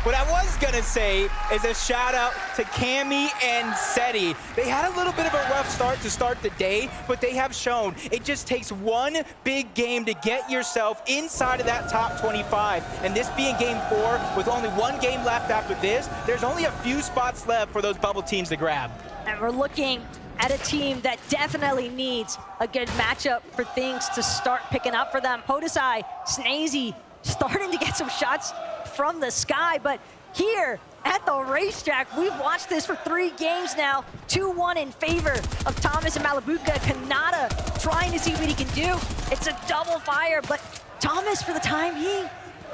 What I was gonna say is a shout out to Cammy and Seti. They had a little bit of a rough start to start the day, but they have shown it just takes one big game to get yourself inside of that top 25. And this being game 4, with only one game left after this, there's only a few spots left for those bubble teams to grab. And we're looking at a team that definitely needs a good matchup for things to start picking up for them. Podesai, Snazy, starting to get some shots from the sky, but here at the racetrack, we've watched this for 3 games now. 2-1 in favor of Thomas and Malabuka. Kanata trying to see what he can do. It's a double fire, but Thomas, for the time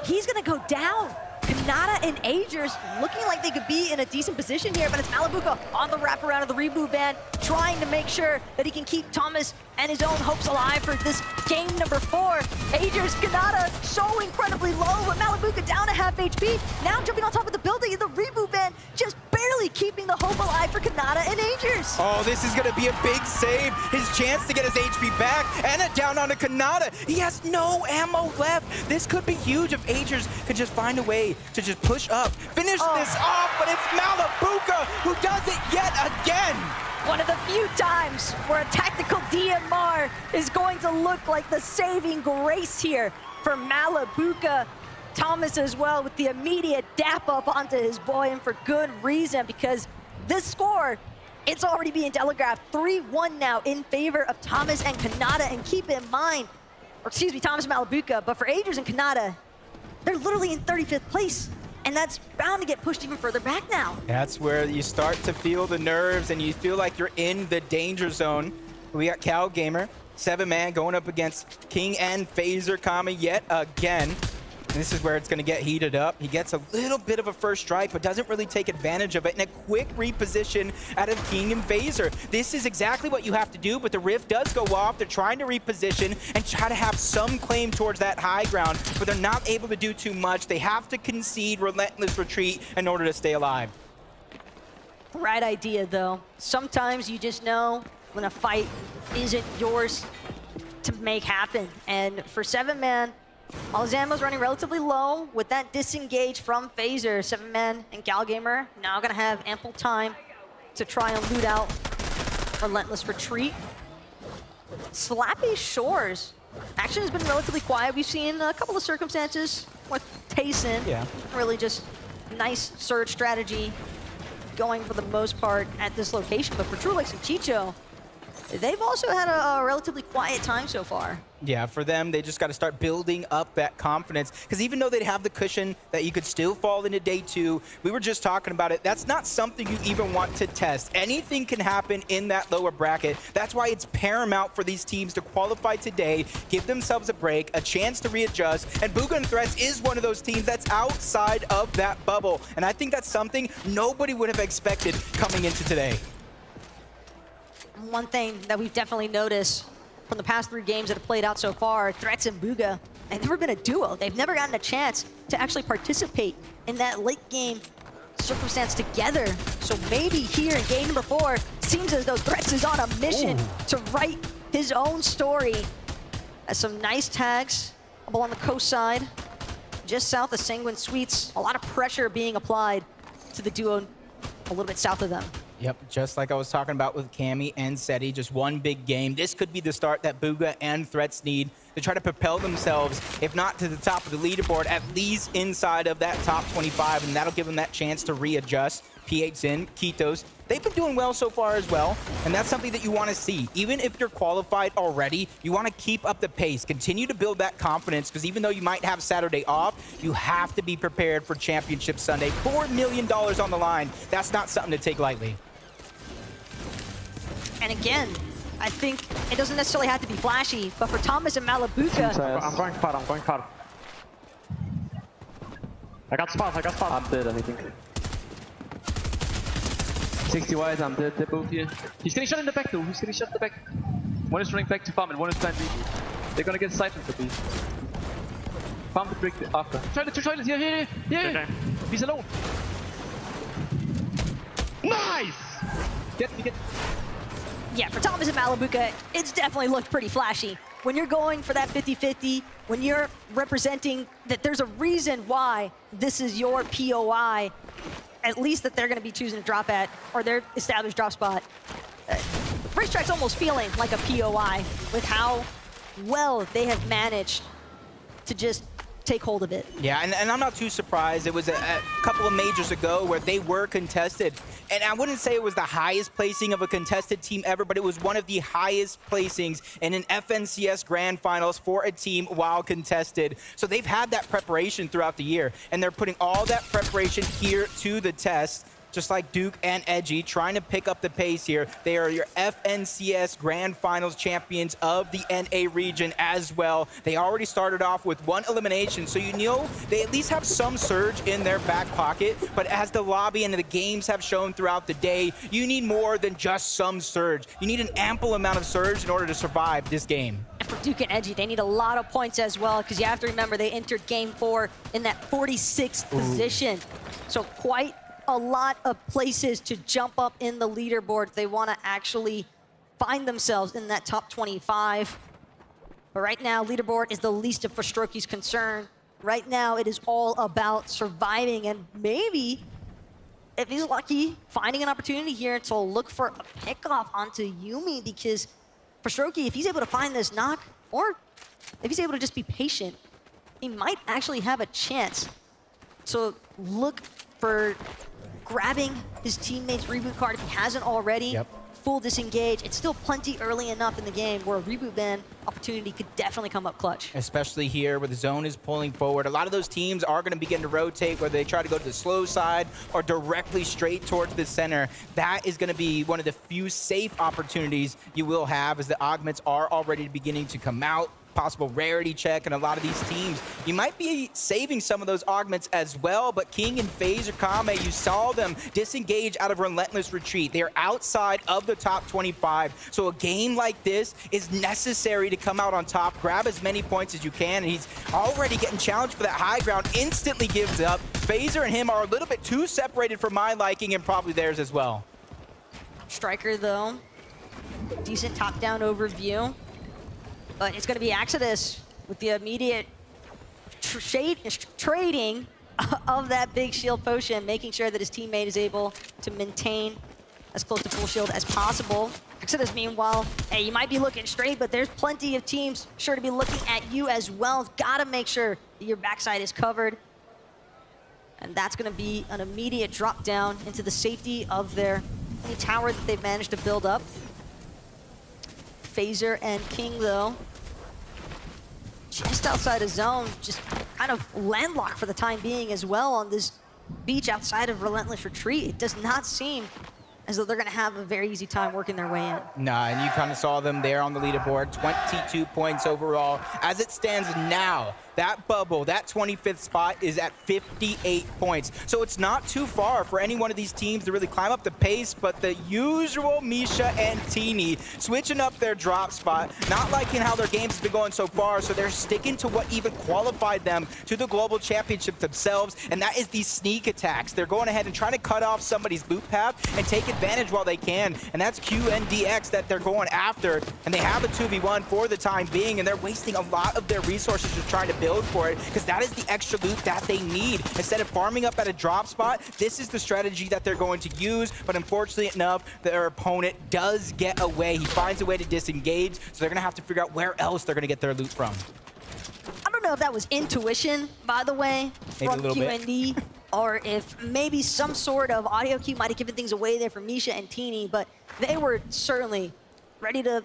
he's gonna go down. Kanata and Agers looking like they could be in a decent position here, but it's Malabuka on the wraparound of the reboot van, trying to make sure that he can keep Thomas and his own hopes alive for this game number 4. Agers, Kanata so incredibly low, but Malabuka down to half HP. Now jumping on top of the building, and the reboot van just barely keeping the hope alive for Kanata and Agers. Oh, this is gonna be a big save. His chance to get his HP back, and it down onto Kanata. He has no ammo left. This could be huge if Agers could just find a way to just push up, finish this off, but it's Malabuka who does it yet again. One of the few times where a tactical DMR is going to look like the saving grace here for Malabuka. Thomas as well with the immediate dap up onto his boy, and for good reason, because this score, it's already being telegraphed. 3-1 now in favor of Thomas and Kanata, and keep in mind, or excuse me, Thomas and Malabuka, but for Agers and Kanata, they're literally in 35th place. And that's bound to get pushed even further back now. That's where you start to feel the nerves and you feel like you're in the danger zone. We got Cal Gamer, 7-man going up against King and Phaser Kami yet again. And this is where it's gonna get heated up. He gets a little bit of a first strike, but doesn't really take advantage of it, and a quick reposition out of King and Phaser. This is exactly what you have to do, but the rift does go off. They're trying to reposition and try to have some claim towards that high ground, but they're not able to do too much. They have to concede relentless retreat in order to stay alive. Right idea, though. Sometimes you just know when a fight isn't yours to make happen. And for 7-man, all his ammo's running relatively low. With that disengage from Phaser, 7-man and Galgamer now gonna have ample time to try and loot out relentless retreat. Slappy Shores action has been relatively quiet. We've seen a couple of circumstances with Tayson. Yeah. Really just nice surge strategy going for the most part at this location. But for Trulix and Chicho, they've also had a relatively quiet time so far. Yeah, for them, they just got to start building up that confidence. Because even though they'd have the cushion that you could still fall into day 2, we were just talking about it, that's not something you even want to test. Anything can happen in that lower bracket. That's why it's paramount for these teams to qualify today, give themselves a break, a chance to readjust. And Bugha and Threats is one of those teams that's outside of that bubble. And I think that's something nobody would have expected coming into today. One thing that we've definitely noticed from the past 3 games that have played out so far, Threats and Bugha, they've never been a duo. They've never gotten a chance to actually participate in that late game circumstance together. So maybe here in game number 4, seems as though Threats is on a mission to write his own story. Some nice tags up along the coast side, just south of Sanguine Suites. A lot of pressure being applied to the duo a little bit south of them. Yep, just like I was talking about with Cammy and Seti, just one big game. This could be the start that Bugha and Threats need to try to propel themselves, if not to the top of the leaderboard, at least inside of that top 25, and that'll give them that chance to readjust. P8 Zin, Kitos, they've been doing well so far as well, and that's something that you want to see. Even if you're qualified already, you want to keep up the pace, continue to build that confidence, because even though you might have Saturday off, you have to be prepared for Championship Sunday. $4 million on the line. That's not something to take lightly. And again, I think it doesn't necessarily have to be flashy, but for Thomas and Malabuka... I'm going far, I'm going far. I got spot. I'm dead, I think. 60 wide, I'm dead, they're both here. He's getting shot in the back though, he's getting shot in the back. One is running back to farm and one is plant B. They're gonna get siphoned for B. Farm the brick after. Toilet, here. Okay. He's alone. Nice! Get. Yeah, for Thomas and Malabuka, it's definitely looked pretty flashy. When you're going for that 50-50, when you're representing that there's a reason why this is your POI, at least that they're going to be choosing to drop at, or their established drop spot. Racetrack's almost feeling like a POI with how well they have managed to just take hold of it. Yeah, and I'm not too surprised. It was a couple of majors ago where they were contested. And I wouldn't say it was the highest placing of a contested team ever, but it was one of the highest placings in an FNCS Grand Finals for a team while contested. So they've had that preparation throughout the year, and they're putting all that preparation here to the test. Just like Duke and Edgy, trying to pick up the pace here. They are your FNCS Grand Finals champions of the NA region as well. They already started off with 1 elimination, so you know they at least have some surge in their back pocket. But as the lobby and the games have shown throughout the day, you need more than just some surge. You need an ample amount of surge in order to survive this game. And for Duke and Edgy, they need a lot of points as well, because you have to remember they entered game 4 in that 46th position. So quite a lot of places to jump up in the leaderboard if they want to actually find themselves in that top 25. But right now, leaderboard is the least of Forstroki's concern. Right now, it is all about surviving and maybe, if he's lucky, finding an opportunity here to look for a pickoff onto Yuumi, because Forstroki, if he's able to find this knock, or if he's able to just be patient, he might actually have a chance to look for grabbing his teammate's reboot card if he hasn't already. Yep. Full disengage. It's still plenty early enough in the game where a reboot ban opportunity could definitely come up clutch. Especially here where the zone is pulling forward. A lot of those teams are going to begin to rotate, whether they try to go to the slow side or directly straight towards the center. That is going to be one of the few safe opportunities you will have, as the augments are already beginning to come out. Possible rarity check, and a lot of these teams, you might be saving some of those augments as well, but King and FaZe or Kame, you saw them disengage out of Relentless Retreat. They're outside of the top 25, so a game like this is necessary to come out on top, grab as many points as you can, and he's already getting challenged for that high ground, instantly gives up. FaZe and him are a little bit too separated for my liking, and probably theirs as well. Striker, though, decent top-down overview. But it's going to be Exodus with the immediate trading of that big shield potion, making sure that his teammate is able to maintain as close to full shield as possible. Exodus, meanwhile, hey, you might be looking straight, but there's plenty of teams sure to be looking at you as well. Got to make sure that your backside is covered. And that's going to be an immediate drop down into the safety of their tower that they've managed to build up. Phaser and King, though. Just outside of zone, just kind of landlocked for the time being as well on this beach outside of Relentless Retreat. It does not seem as though they're going to have a very easy time working their way in. Nah, and you kind of saw them there on the leaderboard, 22 points overall. As it stands now, that bubble, that 25th spot is at 58 points. So it's not too far for any one of these teams to really climb up the pace, but the usual Misha and Teeny switching up their drop spot, not liking how their games have been going so far, so they're sticking to what even qualified them to the Global Championship themselves, and that is these sneak attacks. They're going ahead and trying to cut off somebody's boot path and take advantage while they can, and that's QNDX that they're going after, and they have a 2v1 for the time being, and they're wasting a lot of their resources just trying to build for it, because that is the extra loot that they need. Instead of farming up at a drop spot, this is the strategy that they're going to use, but unfortunately enough, their opponent does get away. He finds a way to disengage, so they're going to have to figure out where else they're going to get their loot from. I don't know if that was intuition, by the way, Maybe from a little QND, or if maybe some sort of audio cue might have given things away there for Misha and Teeny, but they were certainly ready to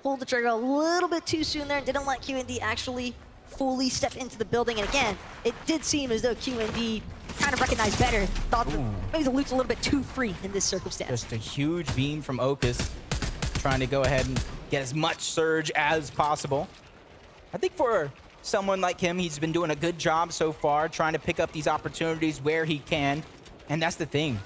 pull the trigger a little bit too soon there and didn't let QND actually fully step into the building. And again, it did seem as though QND kind of recognized better, thought that maybe the loot's a little bit too free in this circumstance. Just a huge beam from Okus, trying to go ahead and get as much surge as possible. I think for someone like him, he's been doing a good job so far, trying to pick up these opportunities where he can. And that's the thing.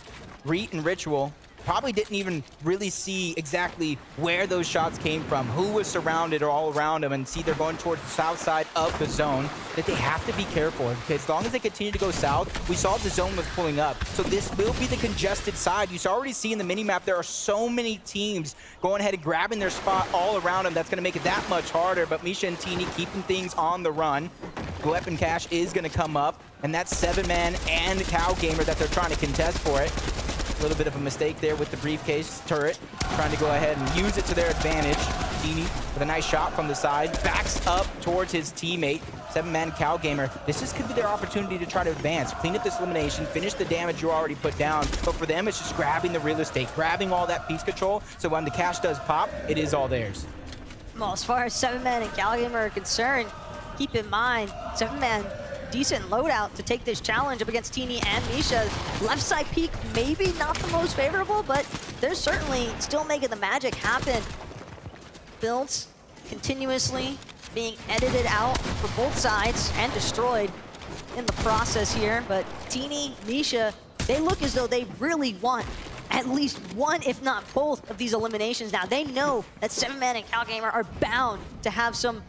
Reet and Ritual probably didn't even really see exactly where those shots came from, who was surrounded or all around them, and see they're going towards the south side of the zone, that they have to be careful, because as long as they continue to go south, we saw the zone was pulling up. So this will be the congested side. You already see in the minimap there are so many teams going ahead and grabbing their spot all around them. That's going to make it that much harder, but Misha and Teeny keeping things on the run. Weapon cache is going to come up, and that's 7-man and Cow Gamer that they're trying to contest for it. A little bit of a mistake there with the briefcase turret, trying to go ahead and use it to their advantage. Teeny with a nice shot from the side, backs up towards his teammate. 7-man Cow Gamer. This is could be their opportunity to try to advance, clean up this elimination, finish the damage you already put down. But for them, it's just grabbing the real estate, grabbing all that piece control, so when the cash does pop, it is all theirs. Well, as far as 7-man and Cow Gamer are concerned, keep in mind, 7-man, decent loadout to take this challenge up against Teeny and Misha. Left side peek, maybe not the most favorable, but they're certainly still making the magic happen. Builds continuously being edited out for both sides and destroyed in the process here. But Teeny, Misha, they look as though they really want at least one, if not both, of these eliminations now. They know that 7-man and Cow Gamer are bound to have some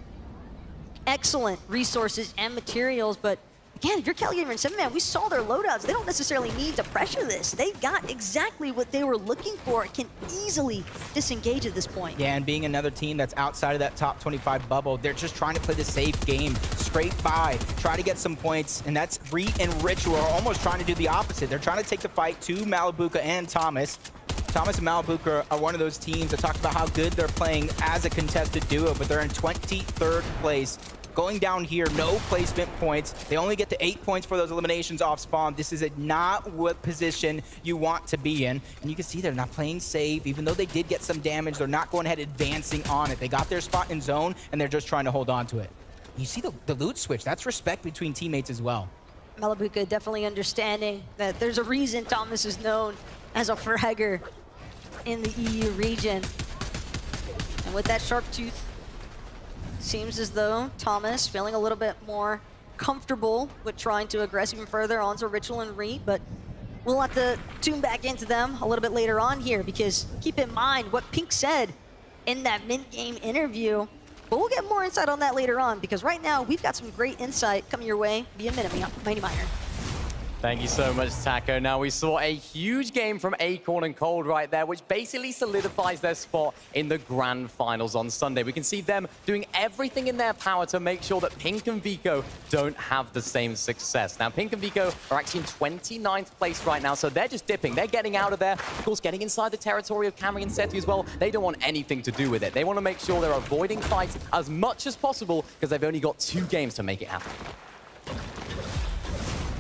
excellent resources and materials, but again, if you're Cow Gamer and 7-man, we saw their loadouts. They don't necessarily need to pressure this. They've got exactly what they were looking for. It can easily disengage at this point. Yeah, and being another team that's outside of that top 25 bubble, they're just trying to play the safe game, scrape by, try to get some points, and that's Reet and Ritual are almost trying to do the opposite. They're trying to take the fight to Malibuca and Thomas. Thomas and Malibuca are one of those teams that talked about how good they're playing as a contested duo, but they're in 23rd place. Going down here, no placement points. They only get to 8 points for those eliminations off spawn. This is not what position you want to be in. And you can see they're not playing safe. Even though they did get some damage, they're not going ahead advancing on it. They got their spot in zone, and they're just trying to hold on to it. You see the loot switch. That's respect between teammates as well. Malibuca definitely understanding that there's a reason Thomas is known as a fragger in the EU region. And with that sharp tooth, seems as though Thomas feeling a little bit more comfortable with trying to aggress even further onto Ritual and Reet, but we'll have to tune back into them a little bit later on here, because keep in mind what Pink said in that mid-game interview, but we'll get more insight on that later on, because right now we've got some great insight coming your way via Mighty Miner. Thank you so much, Taco. Now, we saw a huge game from Acorn and Cold right there, which basically solidifies their spot in the grand finals on Sunday. We can see them doing everything in their power to make sure that Pink and Vico don't have the same success. Now, Pink and Vico are actually in 29th place right now, so they're just dipping. They're getting out of there. Of course, getting inside the territory of Camry and Seti as well. They don't want anything to do with it. They want to make sure they're avoiding fights as much as possible, because they've only got 2 games to make it happen.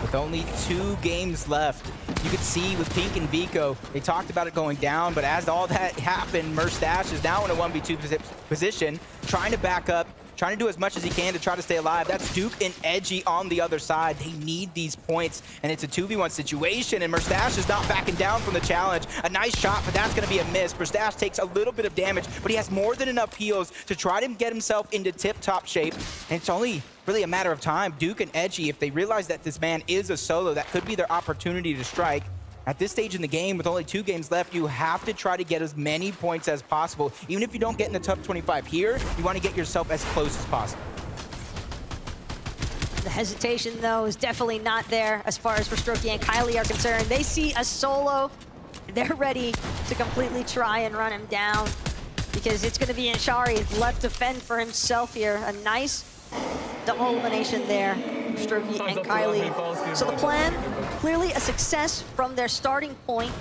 with only 2 games left. You could see with Pink and Vico, they talked about it going down, but as all that happened, Merstash is now in a 1v2 position, trying to back up, trying to do as much as he can to try to stay alive. That's Duke and Edgy on the other side. They need these points, and it's a 2v1 situation, and Merstash is not backing down from the challenge. A nice shot, but that's going to be a miss. Merstash takes a little bit of damage, but he has more than enough heals to try to get himself into tip-top shape, and it's only really a matter of time. Duke and Edgy, if they realize that this man is a solo, that could be their opportunity to strike. At this stage in the game, with only 2 games left, you have to try to get as many points as possible. Even if you don't get in the top 25 here, you want to get yourself as close as possible. The hesitation, though, is definitely not there as far as Verstroki and Kylie are concerned. They see a solo. They're ready to completely try and run him down because it's going to be Anshari left to fend for himself here. A nice double elimination there, Verstroki and Kylie. So the plan, clearly a success from their starting point.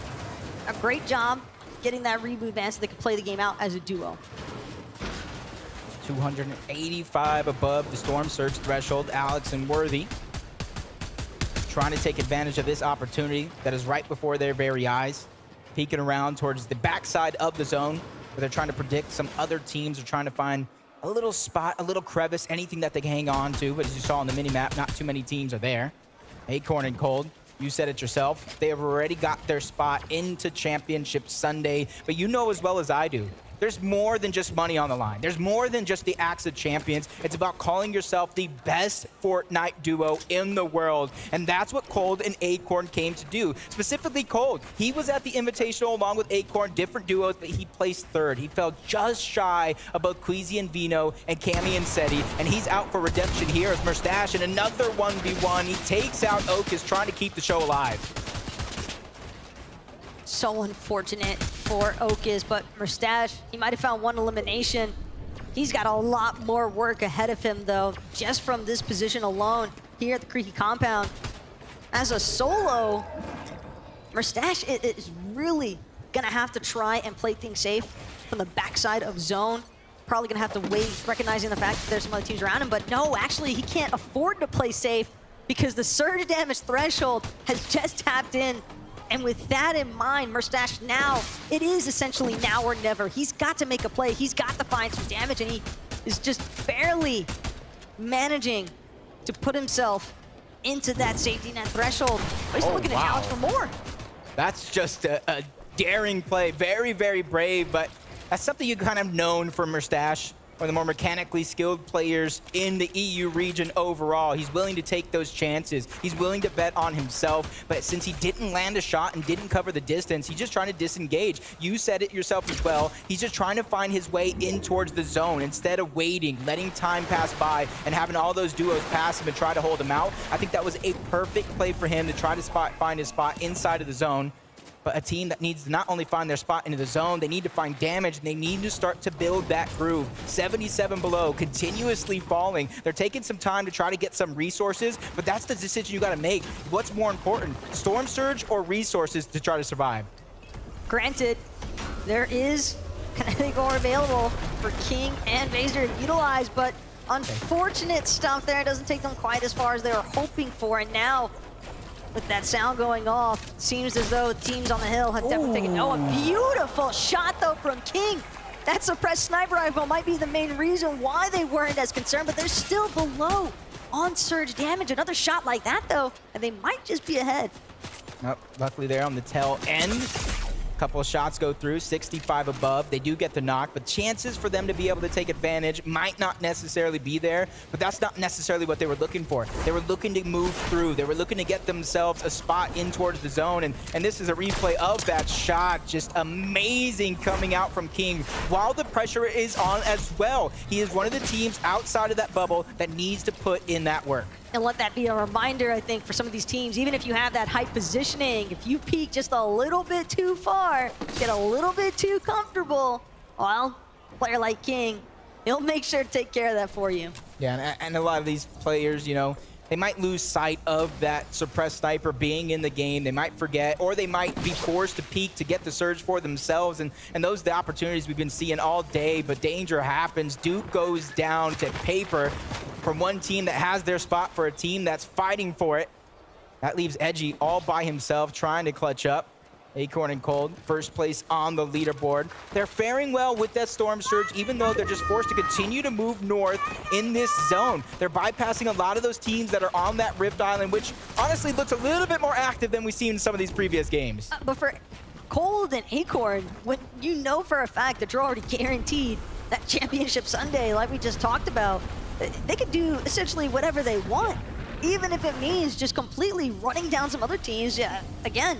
A great job getting that reboot advance so they could play the game out as a duo. 285 above the Storm Surge threshold. Alex and Worthy trying to take advantage of this opportunity that is right before their very eyes. Peeking around towards the backside of the zone where they're trying to predict some other teams are trying to find a little spot, a little crevice, anything that they can hang on to. But as you saw on the mini-map, not too many teams are there. Acorn and Cold, you said it yourself. They have already got their spot into Championship Sunday. But you know as well as I do, there's more than just money on the line. There's more than just the Axe of Champions. It's about calling yourself the best Fortnite duo in the world. And that's what Cold and Acorn came to do. Specifically Cold. He was at the Invitational along with Acorn, different duos, but he placed 3rd. He fell just shy of both Queasy and Vino and Cammy and Seti. And he's out for redemption here as Merstash in another 1v1. He takes out Okus, trying to keep the show alive. So unfortunate for Okus, but Merstash, he might have found 1 elimination. He's got a lot more work ahead of him, though, just from this position alone here at the Creaky compound. As a solo, Merstash is really gonna have to try and play things safe from the backside of zone. Probably gonna have to wait, recognizing the fact that there's some other teams around him, but no, actually, he can't afford to play safe because the surge damage threshold has just tapped in. And with that in mind, Merstash now, it is essentially now or never. He's got to make a play. He's got to find some damage, and he is just barely managing to put himself into that safety net threshold. But he's looking to challenge for more. That's just a daring play. Very, very brave, but that's something you kind of known from Merstash, one of the more mechanically skilled players in the EU region overall. He's willing to take those chances. He's willing to bet on himself, but since he didn't land a shot and didn't cover the distance, he's just trying to disengage. You said it yourself as well. He's just trying to find his way in towards the zone instead of waiting, letting time pass by and having all those duos pass him and try to hold him out. I think that was a perfect play for him to try to find his spot inside of the zone. But a team that needs to not only find their spot into the zone, they need to find damage, and they need to start to build that groove. 77 below, continuously falling. They're taking some time to try to get some resources, but that's the decision you gotta make. What's more important, Storm Surge or resources to try to survive? Granted, there is kinetic ore available for King and Vaser to utilize, but unfortunate stuff there. It doesn't take them quite as far as they were hoping for, and now with that sound going off, seems as though teams on the hill have definitely taken. Oh, a beautiful shot though from King. That suppressed sniper rifle might be the main reason why they weren't as concerned, but they're still below on surge damage. Another shot like that though, and they might just be ahead. Nope, luckily they're on the tail end. Couple of shots go through, 65 above. They do get the knock, but chances for them to be able to take advantage might not necessarily be there, but that's not necessarily what they were looking for. They were looking to move through. They were looking to get themselves a spot in towards the zone, and this is a replay of that shot. Just amazing coming out from King, while the pressure is on as well. He is one of the teams outside of that bubble that needs to put in that work. And let that be a reminder, I think, for some of these teams, even if you have that height positioning, if you peek just a little bit too far, get a little bit too comfortable, well, a player like King, he'll make sure to take care of that for you. Yeah, and a lot of these players, you know, they might lose sight of that suppressed sniper being in the game. They might forget, or they might be forced to peek to get the surge for themselves. And those are the opportunities we've been seeing all day, but danger happens. Duke goes down to paper from one team that has their spot for a team that's fighting for it. That leaves Edgy all by himself trying to clutch up. Acorn and Cold, first place on the leaderboard. They're faring well with that Storm Surge, even though they're just forced to continue to move north in this zone. They're bypassing a lot of those teams that are on that Rift Island, which honestly looks a little bit more active than we've seen in some of these previous games. But for Cold and Acorn, when you know for a fact that you're already guaranteed that championship Sunday, like we just talked about, they could do essentially whatever they want, even if it means just completely running down some other teams. Yeah, again,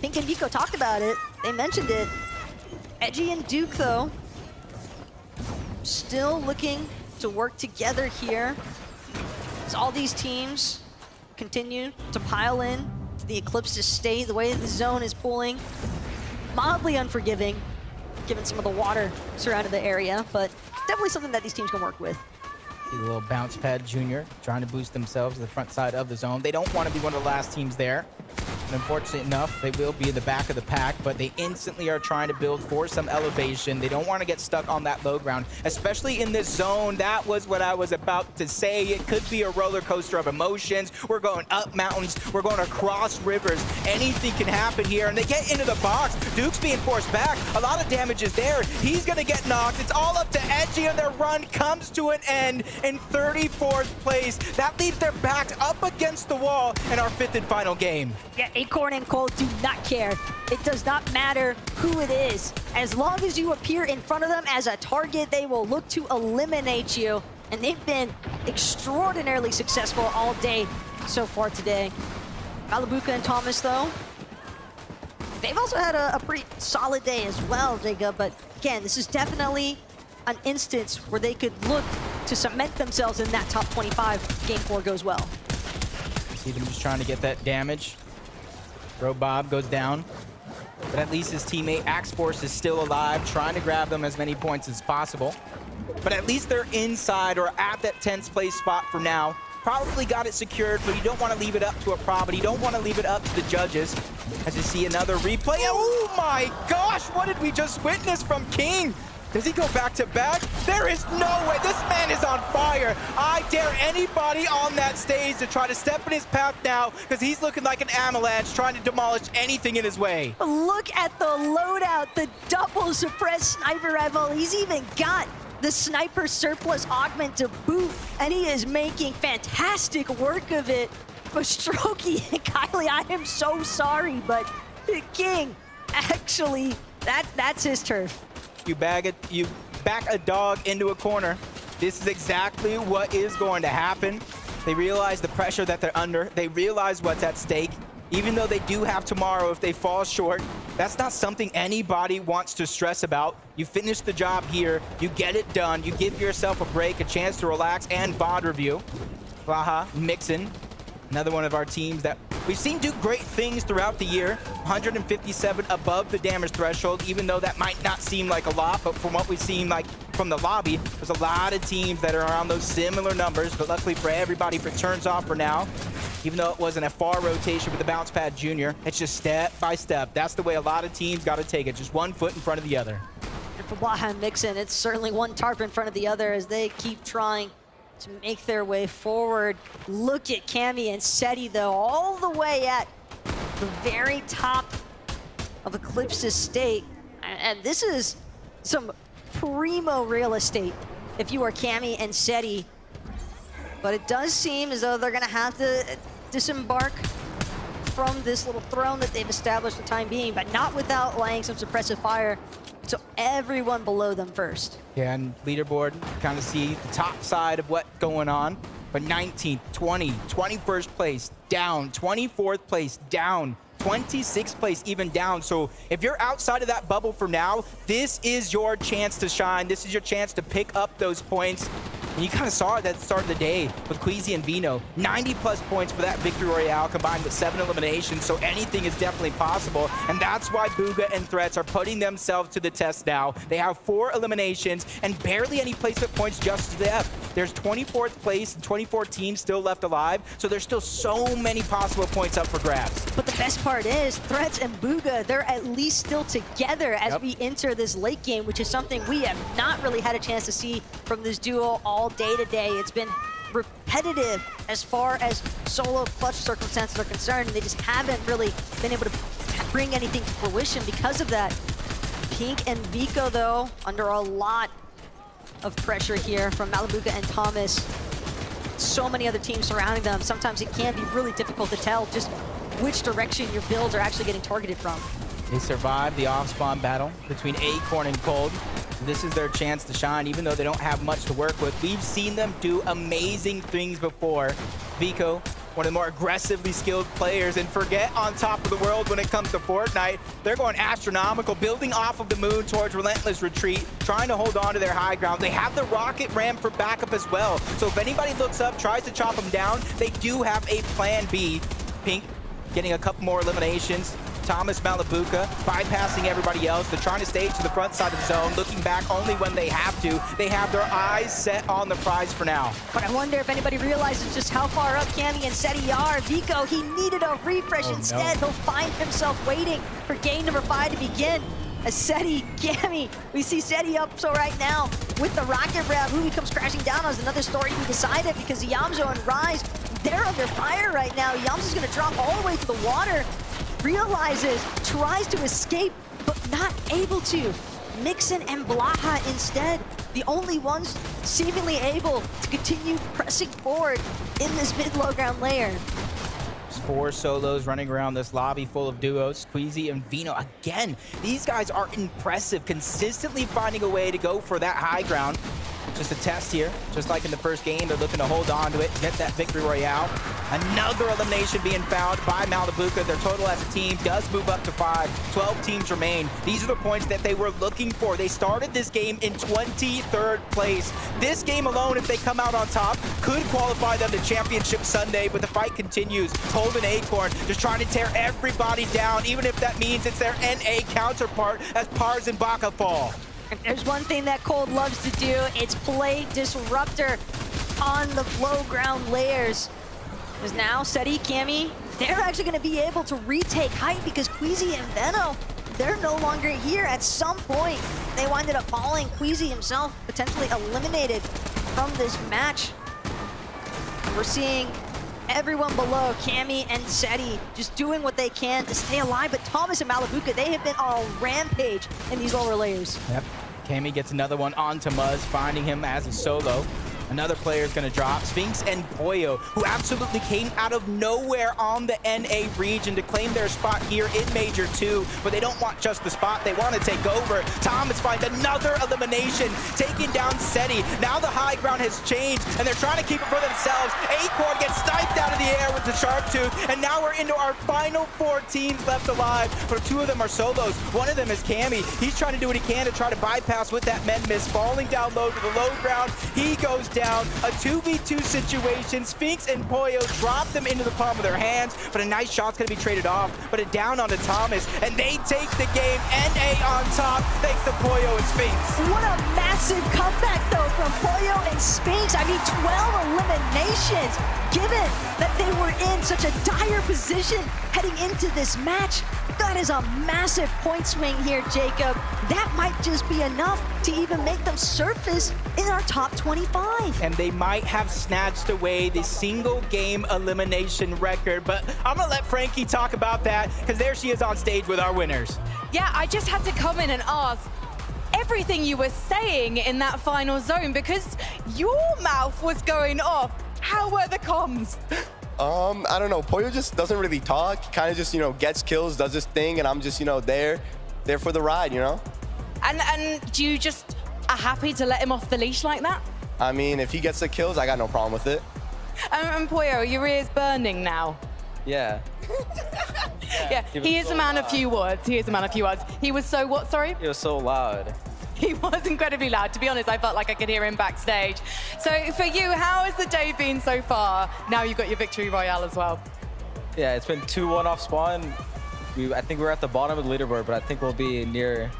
Pink and Vico talked about it. They mentioned it. Edgy and Duke, though, still looking to work together here as all these teams continue to pile in to the Eclipse Estate. The way the zone is pulling, mildly unforgiving, given some of the water surrounding the area, but definitely something that these teams can work with. See the little bounce pad junior trying to boost themselves to the front side of the zone. They don't want to be one of the last teams there. And unfortunately enough, they will be in the back of the pack, but they instantly are trying to build for some elevation. They don't want to get stuck on that low ground, especially in this zone. That was what I was about to say. It could be a roller coaster of emotions. We're going up mountains. We're going across rivers. Anything can happen here, and they get into the box. Duke's being forced back. A lot of damage is there. He's going to get knocked. It's all up to Edgy, and their run comes to an end in 34th place. That leaves their backs up against the wall in our 5th and final game. Yeah, Acorn and Cold do not care. It does not matter who it is. As long as you appear in front of them as a target, they will look to eliminate you. And they've been extraordinarily successful all day so far today. Malabuka and Thomas, though, they've also had a pretty solid day as well, Jacob. But again, this is definitely an instance where they could look to cement themselves in that top 25 if Game 4 goes well. You see them just trying to get that damage. Bro Bob goes down, but at least his teammate Axe Force is still alive, trying to grab them as many points as possible. But at least they're inside or at that 10th place spot for now. Probably got it secured, but you don't want to leave it up to a pro, but you don't want to leave it up to the judges. As you see another replay. Oh my gosh, what did we just witness from King? Does he go back to back? There is no way. This man is on fire. I dare anybody on that stage to try to step in his path now, because he's looking like an avalanche trying to demolish anything in his way. Look at the loadout, the double suppressed sniper rifle. He's even got the sniper surplus augment to boot, and he is making fantastic work of it. But Strokey and Kylie, I am so sorry, but King, actually, that's his turf. You back a dog into a corner. This is exactly what is going to happen. They realize the pressure that they're under. They realize what's at stake. Even though they do have tomorrow if they fall short, that's not something anybody wants to stress about. You finish the job here, you get it done, you give yourself a break, a chance to relax and VOD review. Baha, Mixon, another one of our teams that we've seen do great things throughout the year. 157 above the damage threshold, even though that might not seem like a lot, but from what we've seen like from the lobby, there's a lot of teams that are around those similar numbers, but luckily for everybody, it turns off for now. Even though it wasn't a far rotation with the bounce pad junior, it's just step by step. That's the way a lot of teams got to take it, just one foot in front of the other. And for Baha and Mixon, it's certainly one tarp in front of the other as they keep trying to make their way forward. Look at Cammy and Seti, though, all the way at the very top of Eclipse Estate. And this is some primo real estate if you are Cammy and Seti. But it does seem as though they're going to have to disembark from this little throne that they've established for the time being, but not without laying some suppressive fire. So everyone below them first. Yeah, and leaderboard, kind of see the top side of what's going on. But 19th, 20, 21st place, down. 24th place, down. 26th place, even down. So if you're outside of that bubble for now, this is your chance to shine. This is your chance to pick up those points. And you kind of saw it at the start of the day with Queasy and Vino. 90+ points for that Victory Royale combined with 7 eliminations, so anything is definitely possible. And that's why Bugha and Threats are putting themselves to the test now. They have 4 eliminations and barely any placement points just left. There's 24th place and 24 teams still left alive, so there's still so many possible points up for grabs. But the best part is Threats and Bugha, they're at least still together as we enter this late game, which is something we have not really had a chance to see from this duo all day today. It's been repetitive competitive as far as solo clutch circumstances are concerned, and they just haven't really been able to bring anything to fruition because of that. Pink and Vico, though, under a lot of pressure here from Malabuka and Thomas. So many other teams surrounding them. Sometimes it can be really difficult to tell just which direction your builds are actually getting targeted from. They survived the off-spawn battle between Acorn and Cold. This is their chance to shine, even though they don't have much to work with. We've seen them do amazing things before. Vico, one of the more aggressively skilled players, and forget on top of the world when it comes to Fortnite. They're going astronomical, building off of the moon towards relentless retreat, trying to hold on to their high ground. They have the rocket ram for backup as well. So if anybody looks up, tries to chop them down, they do have a plan B. Pink getting a couple more eliminations. Thomas, Malabuka bypassing everybody else. They're trying to stay to the front side of the zone, looking back only when they have to. They have their eyes set on the prize for now. But I wonder if anybody realizes just how far up Cammy and Seti are. Vico, he needed a refresh instead. He'll find himself waiting for game number 5 to begin. As Seti, Cammy, we see Seti up so right now with the rocket round. Who he comes crashing down on is another story to be decided, because Yamzo and Rise, they're under fire right now. Yamzo's gonna drop all the way to the water. Realizes, tries to escape, but not able to. Mixon and Blaha instead, the only ones seemingly able to continue pressing forward in this mid-low ground layer. 4 solos running around this lobby full of duos. Queasy and Vino again. These guys are impressive, consistently finding a way to go for that high ground. Just a test here, just like in the first game, they're looking to hold on to it, get that victory royale. Another elimination being found by Malabuka. Their total as a team does move up to 5. 12 teams remain. These are the points that they were looking for. They started this game in 23rd place. This game alone, if they come out on top, could qualify them to Championship Sunday, but the fight continues. Cold and Acorn just trying to tear everybody down, even if that means it's their NA counterpart as Pars and Baka fall. If there's one thing that Cold loves to do, it's play disruptor on the low ground layers. Because now Seti, Cammy, they're actually going to be able to retake height, because Queasy and Veno, they're no longer here. At some point, they winded up falling. Queasy himself potentially eliminated from this match. And we're seeing everyone below, Cammy and Seti, just doing what they can to stay alive. But Thomas and Malabuka, they have been on a rampage in these lower layers. Yep. Cammy gets another one onto Muzz, finding him as a solo. Another player is going to drop. Sphinx and Poyo, who absolutely came out of nowhere on the NA region to claim their spot here in Major 2, but they don't want just the spot, they want to take over. Thomas finds another elimination, taking down Seti. Now the high ground has changed, and they're trying to keep it for themselves. Acorn gets sniped out of the air with the Sharp Tooth, and now we're into our final 4 teams left alive, but 2 of them are solos. One of them is Cammy. He's trying to do what he can to try to bypass with that men miss, falling down low to the low ground. He goes down. A 2v2 situation. Sphinx and Poyo drop them into the palm of their hands, but a nice shot's gonna be traded off, but a down onto Thomas, and they take the game. NA on top, thanks to Poyo and Sphinx. What a massive comeback, though, from Poyo and Sphinx. I mean, 12 eliminations, given that they were in such a dire position heading into this match. That is a massive point swing here, Jacob. That might just be enough to even make them surface in our top 25. And they might have snatched away the single game elimination record, but I'm gonna let Frankie talk about that, because there she is on stage with our winners. Yeah, I just had to come in and ask everything you were saying in that final zone, because your mouth was going off. How were the comms? I don't know. Poyo just doesn't really talk. Kind of just, gets kills, does his thing, and I'm just, there for the ride, And do you just are happy to let him off the leash like that? I mean, if he gets the kills, I got no problem with it. And Poyo, your ear's burning now. Yeah. Yeah, he is a man of few words. He is a man of few words. He was so what, sorry? He was so loud. He was incredibly loud. To be honest, I felt like I could hear him backstage. So for you, how has the day been so far? Now you've got your victory royale as well. Yeah, it's been 2-1 off spawn. I think we're at the bottom of the leaderboard, but I think we'll be near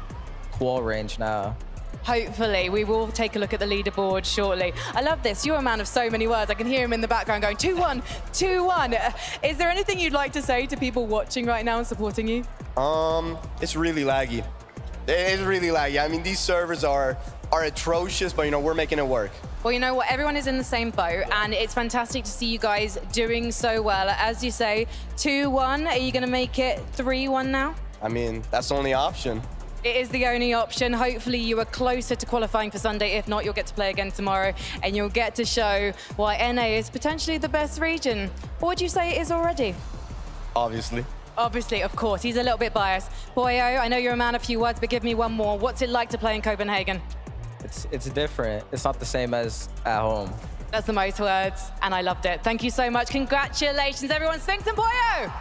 qual range now. Hopefully. We will take a look at the leaderboard shortly. I love this. You're a man of so many words. I can hear him in the background going 2-1, 2-1. Is there anything you'd like to say to people watching right now and supporting you? It's really laggy. It's really laggy. I mean, these servers are are atrocious, but, you know, we're making it work. Well, you know what? Everyone is in the same boat, and it's fantastic to see you guys doing so well. As you say, 2-1. Are you going to make it 3-1 now? I mean, that's the only option. It is the only option. Hopefully you are closer to qualifying for Sunday. If not, you'll get to play again tomorrow, and you'll get to show why NA is potentially the best region. What would you say it is already? Obviously. Obviously, of course. He's a little bit biased. Boyo, I know you're a man of few words, but give me one more. What's it like to play in Copenhagen? It's different. It's not the same as at home. That's the most words, and I loved it. Thank you so much. Congratulations, everyone. Sphinx and Boyo!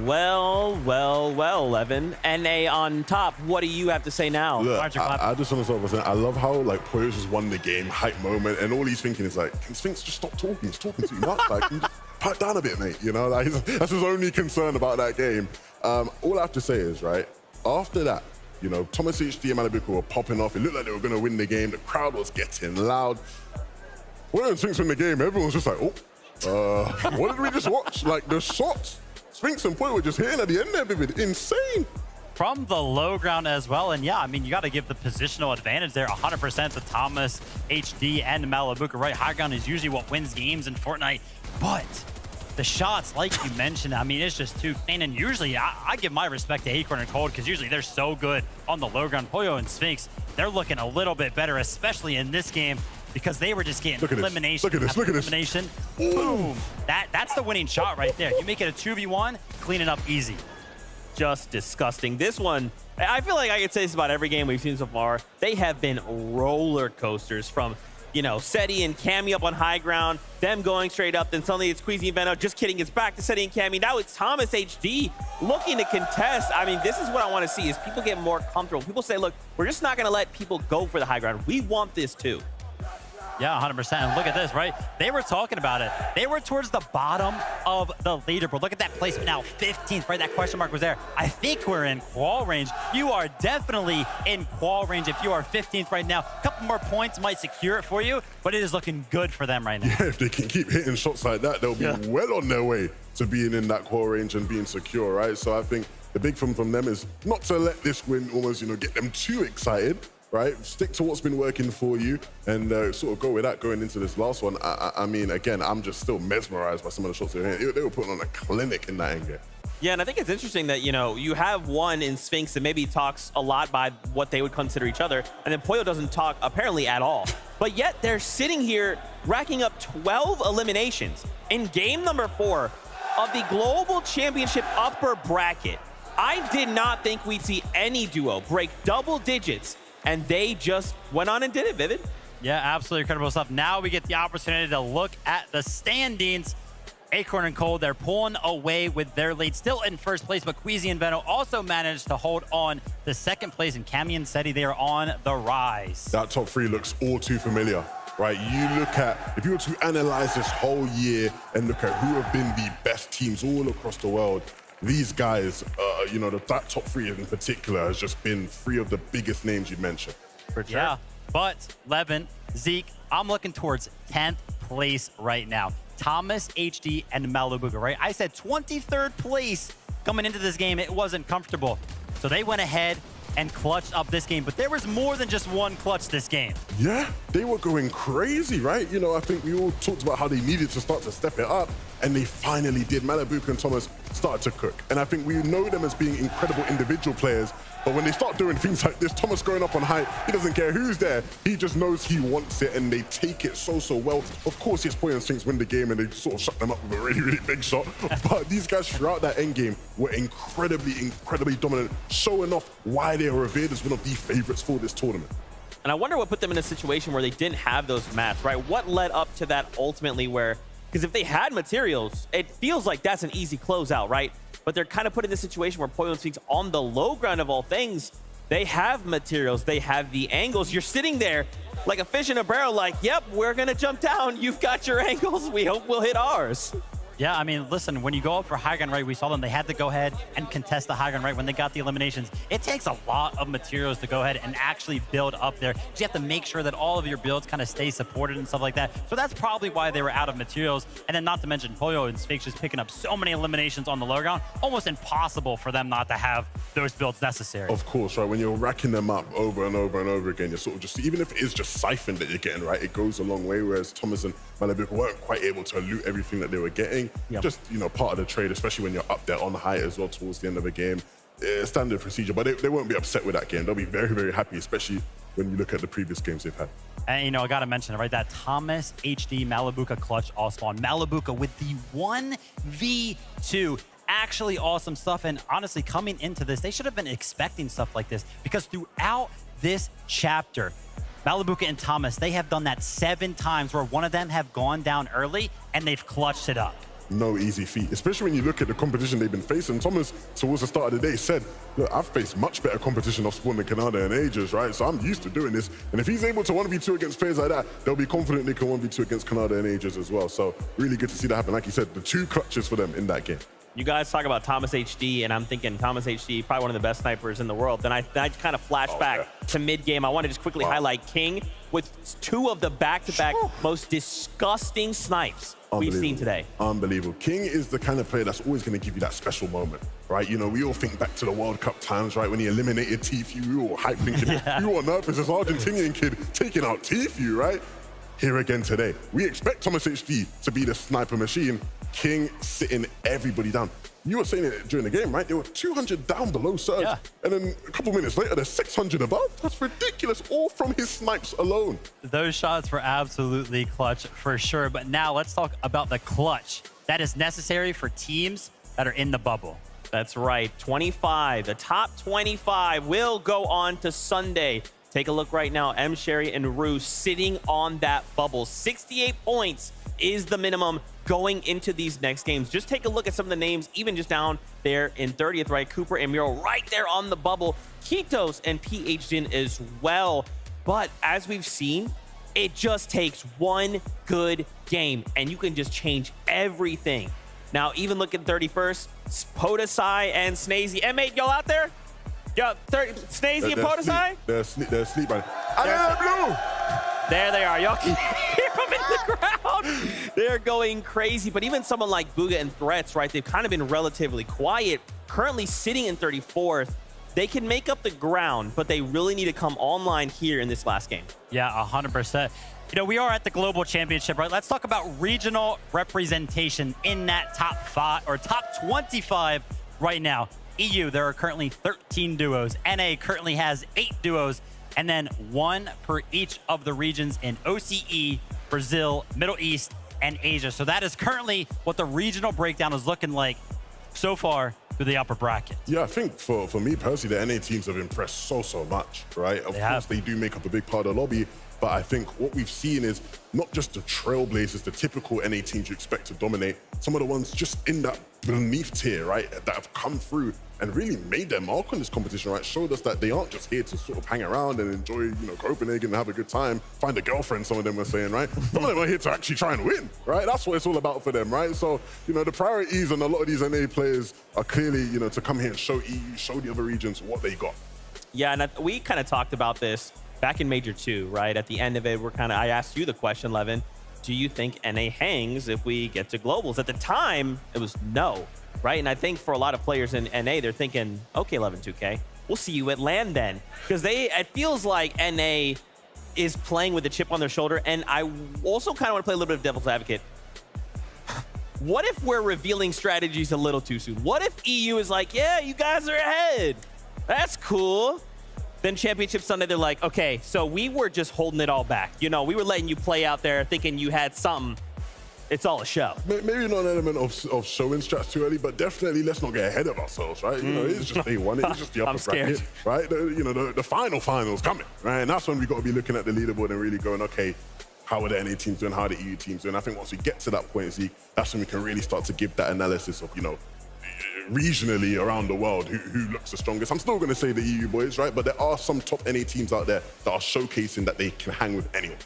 Well, Levin. NA on top. What do you have to say now? Look, I just want to start by saying I love how like Poyo just won the game, hype moment, and all he's thinking is like, can Sphinx just stop talking? He's talking too much. Like, can you just pipe down a bit, mate. You know, like that's his only concern about that game. All I have to say is, right, after that, you know, Thomas HD and Malibuku were popping off. It looked like they were going to win the game. The crowd was getting loud. When Sphinx win the game, everyone's just like, oh, what did we just watch? Like the shots. Sphinx and Poyo were just hitting at the end there, Vivid. Insane. From the low ground as well. And yeah, I mean, you got to give the positional advantage there 100% to Thomas, HD, and Malibuku, right? High ground is usually what wins games in Fortnite. But the shots, like you mentioned, I mean, it's just too clean. And usually, I give my respect to Acorn and Cold because usually they're so good on the low ground. Poyo and Sphinx, they're looking a little bit better, especially in this game, because they were just getting elimination. Look at this. Elimination. Boom. That's the winning shot right there. You make it a 2v1, clean it up easy. Just disgusting. This one, I feel like I could say this about every game we've seen so far. They have been roller coasters from, you know, Seti and Cammy up on high ground, them going straight up, then suddenly it's Queasy and Veno. Just kidding, it's back to Seti and Cammy. Now it's Thomas HD looking to contest. I mean, this is what I want to see, is people get more comfortable. People say, look, we're just not going to let people go for the high ground. We want this too. Yeah, 100%. And look at this, right? They were talking about it. They were towards the bottom of the leaderboard. Look at that placement now, 15th, right? That question mark was there. I think we're in qual range. You are definitely in qual range if you are 15th right now. A couple more points might secure it for you, but it is looking good for them right now. Yeah, if they can keep hitting shots like that, they'll be well on their way to being in that qual range and being secure, right? So I think the big thing from them is not to let this win almost, you know, get them too excited, right? Stick to what's been working for you and sort of go with that going into this last one. I mean, again, I'm just still mesmerized by some of the shots they were hitting. They were putting on a clinic in that end game. Yeah, and I think it's interesting that, you know, you have one in Sphinx that maybe talks a lot by what they would consider each other, and then Poyo doesn't talk apparently at all. But yet they're sitting here racking up 12 eliminations in game number 4 of the Global Championship upper bracket. I did not think we'd see any duo break double digits, and they just went on and did it, Vivid. Yeah, absolutely incredible stuff. Now we get the opportunity to look at the standings. Acorn and Cold, they're pulling away with their lead, still in first place, but Queasy and Veno also managed to hold on to second place, and Cammy and Seti, they are on the rise. That top 3 looks all too familiar, right? You look at, if you were to analyze this whole year and look at who have been the best teams all across the world, these guys, you know, that top 3 in particular has just been 3 of the biggest names you mentioned. For sure. Yeah, but Levin, Zeke, I'm looking towards 10th place right now. Thomas, HD, and Malibuku, right? I said 23rd place coming into this game. It wasn't comfortable. So they went ahead and clutched up this game, but there was more than just one clutch this game. Yeah, they were going crazy, right? You know, I think we all talked about how they needed to start to step it up, and they finally did. Malibuku and Thomas started to cook. And I think we know them as being incredible individual players, but when they start doing things like this, Thomas going up on height, he doesn't care who's there. He just knows he wants it, and they take it so well. Of course, yes, Poyo and Sphinx win the game, and they sort of shut them up with a really big shot. But these guys throughout that end game were incredibly dominant, showing off why they are revered as one of the favorites for this tournament. And I wonder what put them in a situation where they didn't have those mats, right? What led up to that ultimately where, because if they had materials, it feels like that's an easy closeout, right? But they're kind of put in this situation where Poyo and Sphinx on the low ground of all things, they have materials, they have the angles. You're sitting there like a fish in a barrel like, yep, we're going to jump down. You've got your angles. We hope we'll hit ours. Yeah, I mean, listen, when you go up for high ground right, we saw them, they had to go ahead and contest the high ground right when they got the eliminations. It takes a lot of materials to go ahead and actually build up there. You have to make sure that all of your builds kind of stay supported and stuff like that. So that's probably why they were out of materials. And then not to mention Pollo and Sphinx just picking up so many eliminations on the low ground, almost impossible for them not to have those builds necessary. Of course, right? When you're racking them up over and over and over again, you're sort of just, even if it is just siphon that you're getting, right, it goes a long way, whereas Thomas and Malibuka weren't quite able to loot everything that they were getting. Yep. Just, you know, part of the trade, especially when you're up there on height as well towards the end of the game. Standard procedure, but they won't be upset with that game. They'll be very, very happy, especially when you look at the previous games they've had. And, you know, I got to mention it, right? That Thomas HD Malibuka clutch all spawn. Malibuka with the 1v2. Actually awesome stuff. And honestly, coming into this, they should have been expecting stuff like this, because throughout this chapter, Malibuka and Thomas, they have done that 7 times where one of them have gone down early and they've clutched it up. No easy feat, especially when you look at the competition they've been facing. Thomas, towards the start of the day, said, look, I've faced much better competition off spawn than Canada and Ages, right? So I'm used to doing this. And if he's able to 1v2 against players like that, they'll be confident they can 1v2 against Canada and Ages as well. So really good to see that happen. Like you said, the 2 clutches for them in that game. You guys talk about Thomas HD, and I'm thinking Thomas HD, probably one of the best snipers in the world. Then I kind of flash back to mid-game. I want to just quickly highlight King with 2 of the back-to-back most disgusting snipes we've seen today. Unbelievable. King is the kind of player that's always going to give you that special moment, right? You know, we all think back to the World Cup times, right? When he eliminated TFU, we were all hyped thinking, we were nervous, this Argentinian kid taking out TFU, right? Here again today. We expect Thomas HD to be the sniper machine. King sitting everybody down. You were saying it during the game, right? They were 200 down below Surge. Yeah. And then a couple minutes later, they're 600 above. That's ridiculous, all from his snipes alone. Those shots were absolutely clutch for sure. But now let's talk about the clutch that is necessary for teams that are in the bubble. That's right, 25. The top 25 will go on to Sunday. Take a look right now. M. Sherry and Rue sitting on that bubble. 68 points is the minimum going into these next games. Just take a look at some of the names, even just down there in 30th, right? Cooper and Miro right there on the bubble. Kitos and PHDN as well. But as we've seen, it just takes one good game and you can just change everything. Now, even look at 31st, Podesai and Snazy. M8, y'all out there? Yo, Snazy and Podesai? They're asleep, man. There they are. Y'all can hear them in the crowd. They're going crazy. But even someone like Booga and Threats, right, they've kind of been relatively quiet. Currently sitting in 34th. They can make up the ground, but they really need to come online here in this last game. Yeah, 100%. You know, we are at the Global Championship, right? Let's talk about regional representation in that top 5 or top 25 right now. EU, there are currently 13 duos. NA currently has 8 duos, and then 1 per each of the regions in OCE, Brazil, Middle East, and Asia. So that is currently what the regional breakdown is looking like so far through the upper bracket. Yeah, I think for me personally, the NA teams have impressed so much, right? Of course, they do make up a big part of the lobby, but I think what we've seen is not just the trailblazers, the typical NA teams you expect to dominate, some of the ones just in that beneath tier, right, that have come through and really made their mark on this competition, right? Showed us that they aren't just here to sort of hang around and enjoy, you know, Copenhagen and have a good time, find a girlfriend, some of them were saying, right? Some of them are here to actually try and win, right? That's what it's all about for them, right? So, you know, the priorities on a lot of these NA players are clearly, you know, to come here and show EU, show the other regions what they got. Yeah, and we kind of talked about this back in Major 2, right? At the end of it, I asked you the question, Levin, do you think NA hangs if we get to globals? At the time, it was no, right? And I think for a lot of players in NA, they're thinking, okay, 11-2K, we'll see you at LAN then. Because it feels like NA is playing with a chip on their shoulder. And I also kind of want to play a little bit of devil's advocate. What if we're revealing strategies a little too soon? What if EU is like, yeah, you guys are ahead. That's cool. Then Championship Sunday, they're like, okay, so we were just holding it all back. You know, we were letting you play out there thinking you had something. It's all a show. Maybe not an element of showing strats too early, but definitely let's not get ahead of ourselves, right? You know, it's just day one. It's just the upper bracket, right? The finals coming, right? And that's when we got to be looking at the leaderboard and really going, okay, how are the NA teams doing? How are the EU teams doing? I think once we get to that point, Zeke, that's when we can really start to give that analysis of, you know, regionally around the world who looks the strongest. I'm still going to say the EU boys, right? But there are some top NA teams out there that are showcasing that they can hang with anyone.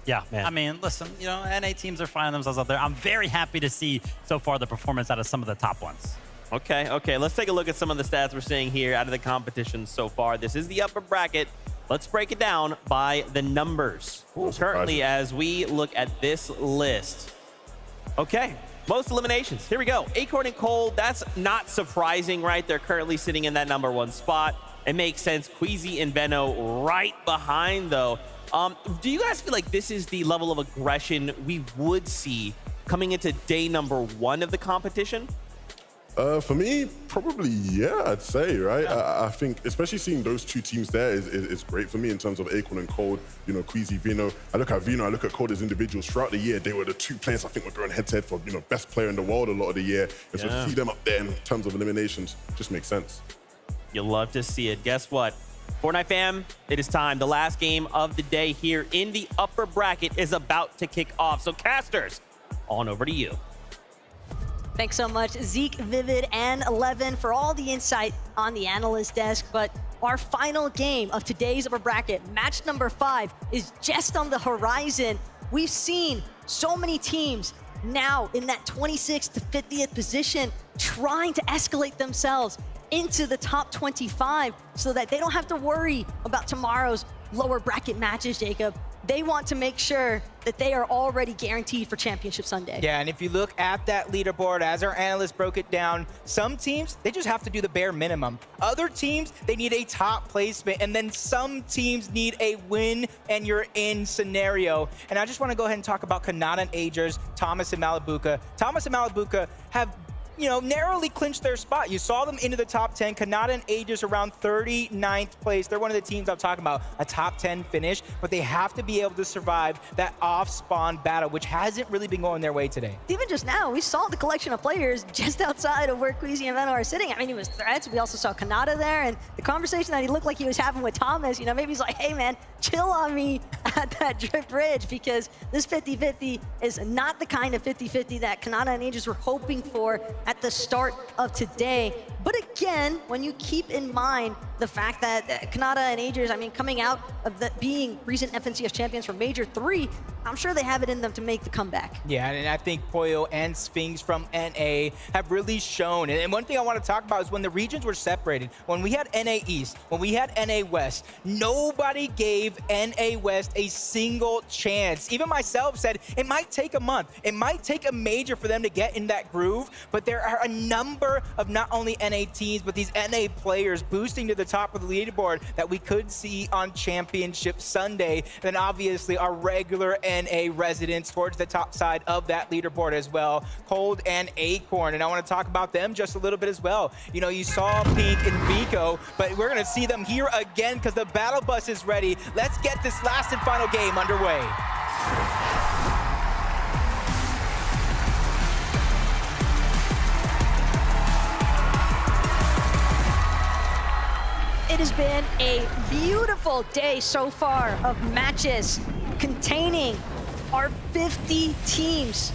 Yeah, I mean, listen, you know, NA teams are finding themselves out there. I'm very happy to see so far the performance out of some of the top ones. Okay. Let's take a look at some of the stats we're seeing here out of the competition so far. This is the upper bracket. Let's break it down by the numbers. Currently, as we look at this list. Okay, most eliminations. Here we go. Acorn and Cold, that's not surprising, right? They're currently sitting in that #1 spot. It makes sense. Queasy and Benno right behind, though. Do you guys feel like this is the level of aggression we would see coming into day #1 of the competition? For me, probably, yeah, I'd say, right? Yeah. I think, especially seeing those two teams there is great for me in terms of Acorn and Cold, you know, Queasy, Vino. I look at Vino, I look at Cold as individuals. Throughout the year, they were the two players I think were going head-to-head for, you know, best player in the world a lot of the year. And so to see them up there in terms of eliminations just makes sense. You love to see it. Guess what? Fortnite fam, it is time. The last game of the day here in the upper bracket is about to kick off. So casters, on over to you. Thanks so much, Zeke, Vivid, and 11 for all the insight on the analyst desk. But our final game of today's upper bracket, match #5, is just on the horizon. We've seen so many teams now in that 26th to 50th position trying to escalate themselves into the top 25 so that they don't have to worry about tomorrow's lower bracket matches, Jacob. They want to make sure that they are already guaranteed for Championship Sunday. Yeah, and if you look at that leaderboard, as our analyst broke it down, some teams, they just have to do the bare minimum. Other teams, they need a top placement, and then some teams need a win and you're in scenario. And I just want to go ahead and talk about Kanata and Agers, Thomas and Malabuka. Thomas and Malabuka have, you know, narrowly clinched their spot. You saw them into the top 10. Kanata and Aegis around 39th place. They're one of the teams I'm talking about, a top 10 finish, but they have to be able to survive that off-spawn battle, which hasn't really been going their way today. Even just now, we saw the collection of players just outside of where Queasy and Venno are sitting. I mean, it was Threats. We also saw Kanata there, and the conversation that he looked like he was having with Thomas, you know, maybe he's like, hey man, chill on me at that drift bridge, because this 50-50 is not the kind of 50-50 that Kanata and Aegis were hoping for at the start of today. But again, when you keep in mind the fact that Kanata and Aegis, I mean, coming out of being recent FNCS champions for Major 3, I'm sure they have it in them to make the comeback. Yeah, and I think Poyo and Sphinx from NA have really shown. And one thing I want to talk about is when the regions were separated, when we had NA East, when we had NA West, nobody gave NA West a single chance. Even myself said it might take a month. It might take a major for them to get in that groove, but there are a number of not only NA teams, but these NA players boosting to the top of the leaderboard that we could see on Championship Sunday. And then obviously our regular NA residents towards the top side of that leaderboard as well, Cold and Acorn. And I want to talk about them just a little bit as well. You know, you saw Pink and Vico, but we're going to see them here again because the battle bus is ready. Let's get this last and final game underway. It has been a beautiful day so far of matches containing our 50 teams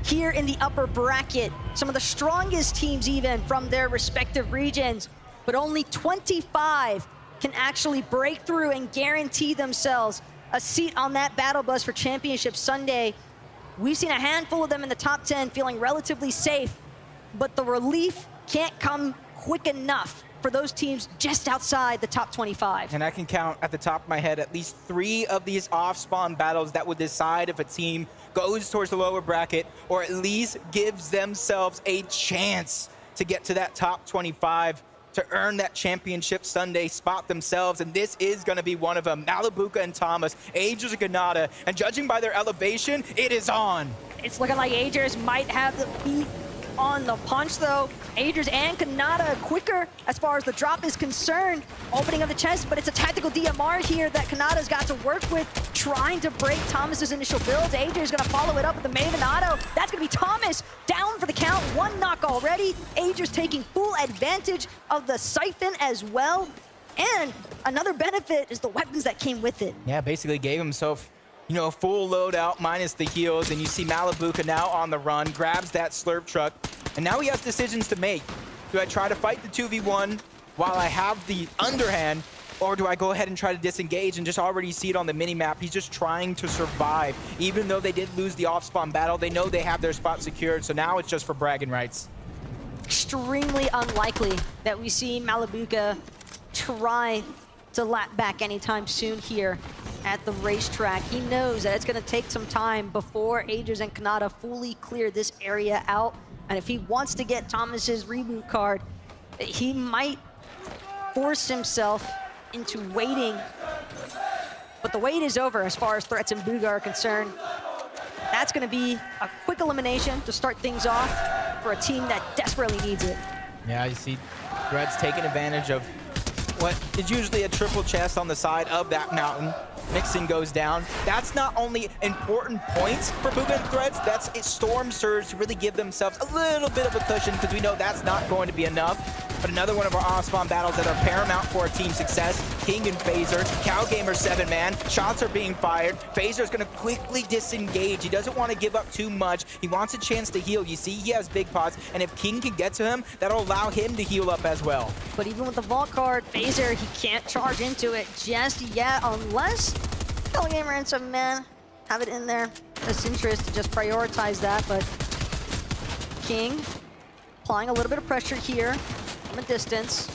here in the upper bracket. Some of the strongest teams even from their respective regions, but only 25 can actually break through and guarantee themselves a seat on that battle bus for Championship Sunday. We've seen a handful of them in the top 10 feeling relatively safe, but the relief can't come quick enough for those teams just outside the top 25. And I can count at the top of my head at least 3 of these off-spawn battles that would decide if a team goes towards the lower bracket or at least gives themselves a chance to get to that top 25 to earn that Championship Sunday spot themselves. And this is going to be one of them. Malabuka and Thomas, Aegis and Kanata, and judging by their elevation, it is on. It's looking like Aegis might have the beat on the punch though. Aegis and Kanata quicker as far as the drop is concerned. Opening of the chest, but it's a tactical DMR here that Kanata's got to work with, trying to break Thomas's initial builds. Aegis is gonna follow it up with the Maven auto. That's gonna be Thomas down for the count. 1 knock already. Aegis taking full advantage of the siphon as well. And another benefit is the weapons that came with it. Yeah, basically gave himself, you know, a full loadout minus the heals, and you see Malabuka now on the run, grabs that slurp truck, and now he has decisions to make. Do I try to fight the 2v1 while I have the underhand, Or do I go ahead and try to disengage and just already see it on the mini-map? He's just trying to survive. Even though they did lose the off-spawn battle, they know they have their spot secured, so now it's just for bragging rights. Extremely unlikely that we see Malabuka try to lap back anytime soon here at the racetrack. He knows that it's going to take some time before Aegis and Kanata fully clear this area out. And if he wants to get Thomas's reboot card, he might force himself into waiting. But the wait is over as far as Threats and Bugha are concerned. That's going to be a quick elimination to start things off for a team that desperately needs it. Yeah, you see Threads taking advantage of what is usually a triple chest on the side of that mountain. Mixing goes down. That's not only important points for Bugha and Threads, that's a Storm Surge to really give themselves a little bit of a cushion, because we know that's not going to be enough. But another one of our off-spawn battles that are paramount for our team success. King and Phaser, CalGamer 7-man. Shots are being fired. Phaser's gonna quickly disengage. He doesn't want to give up too much. He wants a chance to heal. You see, he has big pots, and if King can get to him, that'll allow him to heal up as well. But even with the vault card, Phaser, he can't charge into it just yet, unless CalGamer and 7-man have it in their best interest to just prioritize that. But King applying a little bit of pressure here from a distance.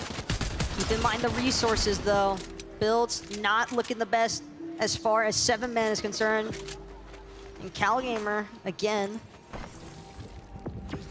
Keep in mind the resources, though. Builds not looking the best as far as 7-man is concerned. And CalGamer, again,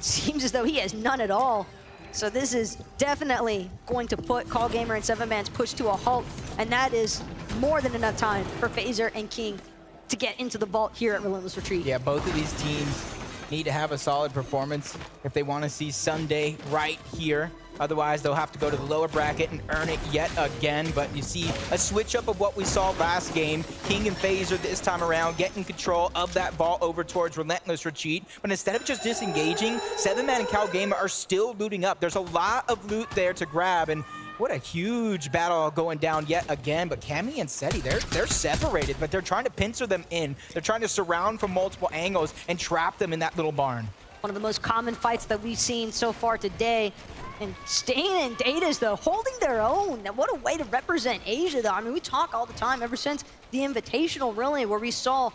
seems as though he has none at all. So this is definitely going to put CalGamer and 7-man's push to a halt, and that is more than enough time for Phaser and King to get into the vault here at Relentless Retreat. Yeah, both of these teams need to have a solid performance if they want to see Sunday right here. Otherwise, they'll have to go to the lower bracket and earn it yet again. But you see a switch up of what we saw last game. King and Phaser this time around getting control of that vault over towards Relentless Retreat. But instead of just disengaging, 7-man and CalGamer are still looting up. There's a lot of loot there to grab, and what a huge battle going down yet again. But Cammy and Seti, they're separated, but they're trying to pincer them in. They're trying to surround from multiple angles and trap them in that little barn. One of the most common fights that we've seen so far today. And Stain and Data's, though, holding their own. Now, what a way to represent Asia, though. I mean, we talk all the time, ever since the Invitational, really, where we saw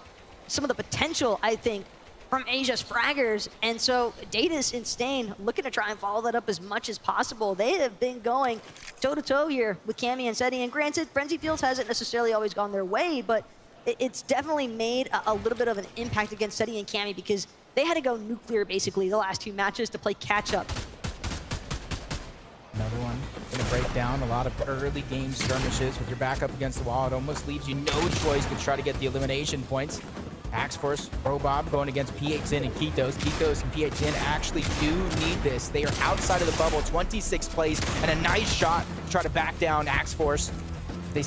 some of the potential, I think, from Asia's fraggers. And so Data's and Stain looking to try and follow that up as much as possible. They have been going toe-to-toe here with Cammy and Seti. And granted, Frenzy Fields hasn't necessarily always gone their way, but it's definitely made a little bit of an impact against Seti and Cammy, because they had to go nuclear, basically, the last 2 matches to play catch-up. Another one gonna break down a lot of early game skirmishes. With your back up against the wall, it almost leaves you no choice but try to get the elimination points. Axe Force, Robob going against PH Zin and Kitos. Kitos and PH Zin actually do need this. They are outside of the bubble, 26th place, and a nice shot to try to back down Axe Force. They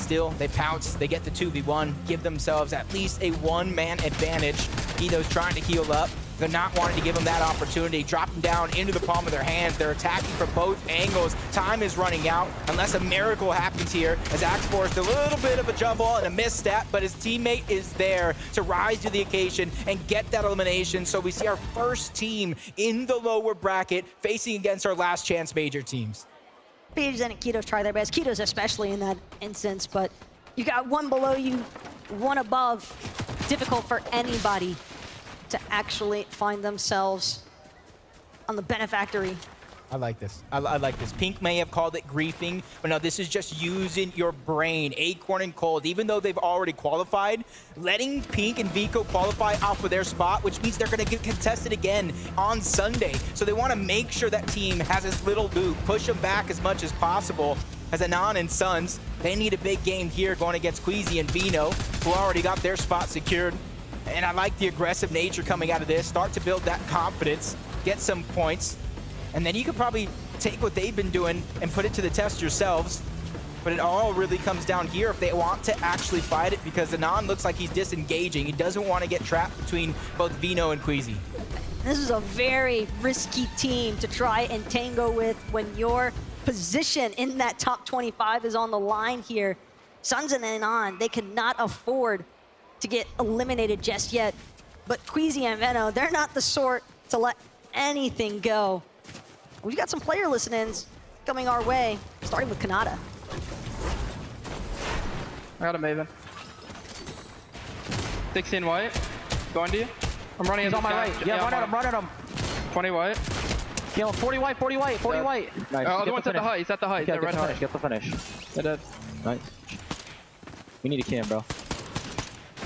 pounce, they get the 2v1, give themselves at least a 1-man advantage. Kitos trying to heal up. They're not wanting to give them that opportunity. Drop them down into the palm of their hands. They're attacking from both angles. Time is running out unless a miracle happens here, as Axe Force a little bit of a jumble and a misstep, but his teammate is there to rise to the occasion and get that elimination. So we see our first team in the lower bracket facing against our last chance major teams. PH Zin and Kitos try their best. Kitos especially in that instance, but you got one below you, one above. Difficult for anybody to actually find themselves on the benefactory. I like this. I like this. Pink may have called it griefing, but no, this is just using your brain. Acorn and Cold, even though they've already qualified, letting Pink and Vico qualify off of their spot, which means they're going to get contested again on Sunday. So they want to make sure that team has as little loot, push them back as much as possible. As Anon and Suns, they need a big game here going against Queasy and Vino, who already got their spot secured. And I like the aggressive nature coming out of this. Start to build that confidence, get some points, and then you could probably take what they've been doing and put it to the test yourselves. But it all really comes down here if they want to actually fight it, because Anon looks like he's disengaging. He doesn't want to get trapped between both Vino and Queasy. This is a very risky team to try and tango with when your position in that top 25 is on the line here. Suns and Anon, they cannot afford to get eliminated just yet. But Queasy and Veno, they're not the sort to let anything go. We've got some player listen-ins coming our way, starting with Kanata. I got a Maven. 16 white. Going to you. I'm running. He's on my right. Yeah, run at him, run at him. 20 white. Kill him. 40 white, 40 white, 40 white. Nice. Oh, the one's at the height. He's at the height. Get the finish, get the finish. They're dead. Nice. We need to kill him, bro.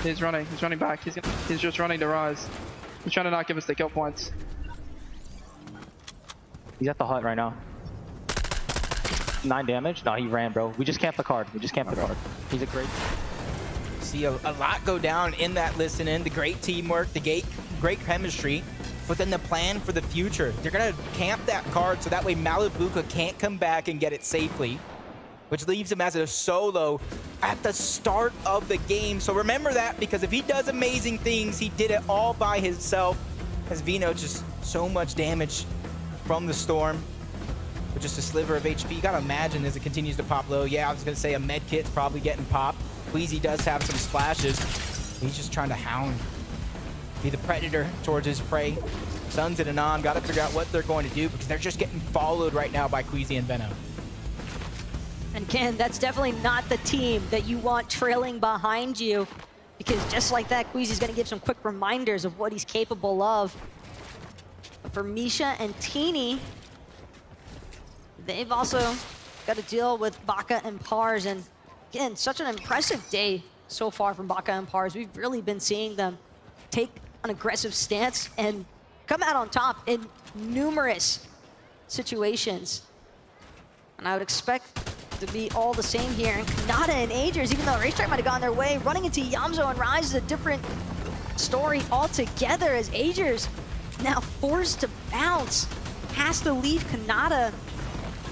He's running. He's running back. He's just running to rise. He's trying to not give us the kill points. He's at the hut right now. 9 damage. No, he ran, bro. We just camped the card. We just camped the card. He's a great. See a lot go down in that listen-in. The great teamwork, the great chemistry. But then the plan for the future. They're going to camp that card so that way Malibuca can't come back and get it safely, which leaves him as a solo at the start of the game. So remember that, because if he does amazing things, he did it all by himself. As Vino just so much damage from the storm with just a sliver of HP. You gotta imagine as it continues to pop low. Yeah, I was gonna say a med kit's probably getting popped. Queasy does have some splashes. He's just trying to hound, be the predator towards his prey. Suns and Anon gotta figure out what they're going to do because they're just getting followed right now by Queasy and Venom. And Ken, that's definitely not the team that you want trailing behind you, because just like that, Queasy's gonna give some quick reminders of what he's capable of. But for Misha and Teeny, they've also got to deal with Baka and Pars, and again, such an impressive day so far from Baka and Pars. We've really been seeing them take an aggressive stance and come out on top in numerous situations. And I would expect to be all the same here. And Kanata and Agers, even though Racetrack might have gone their way, running into Yamzo and Rise is a different story altogether, as Agers now forced to bounce, has to leave Kanata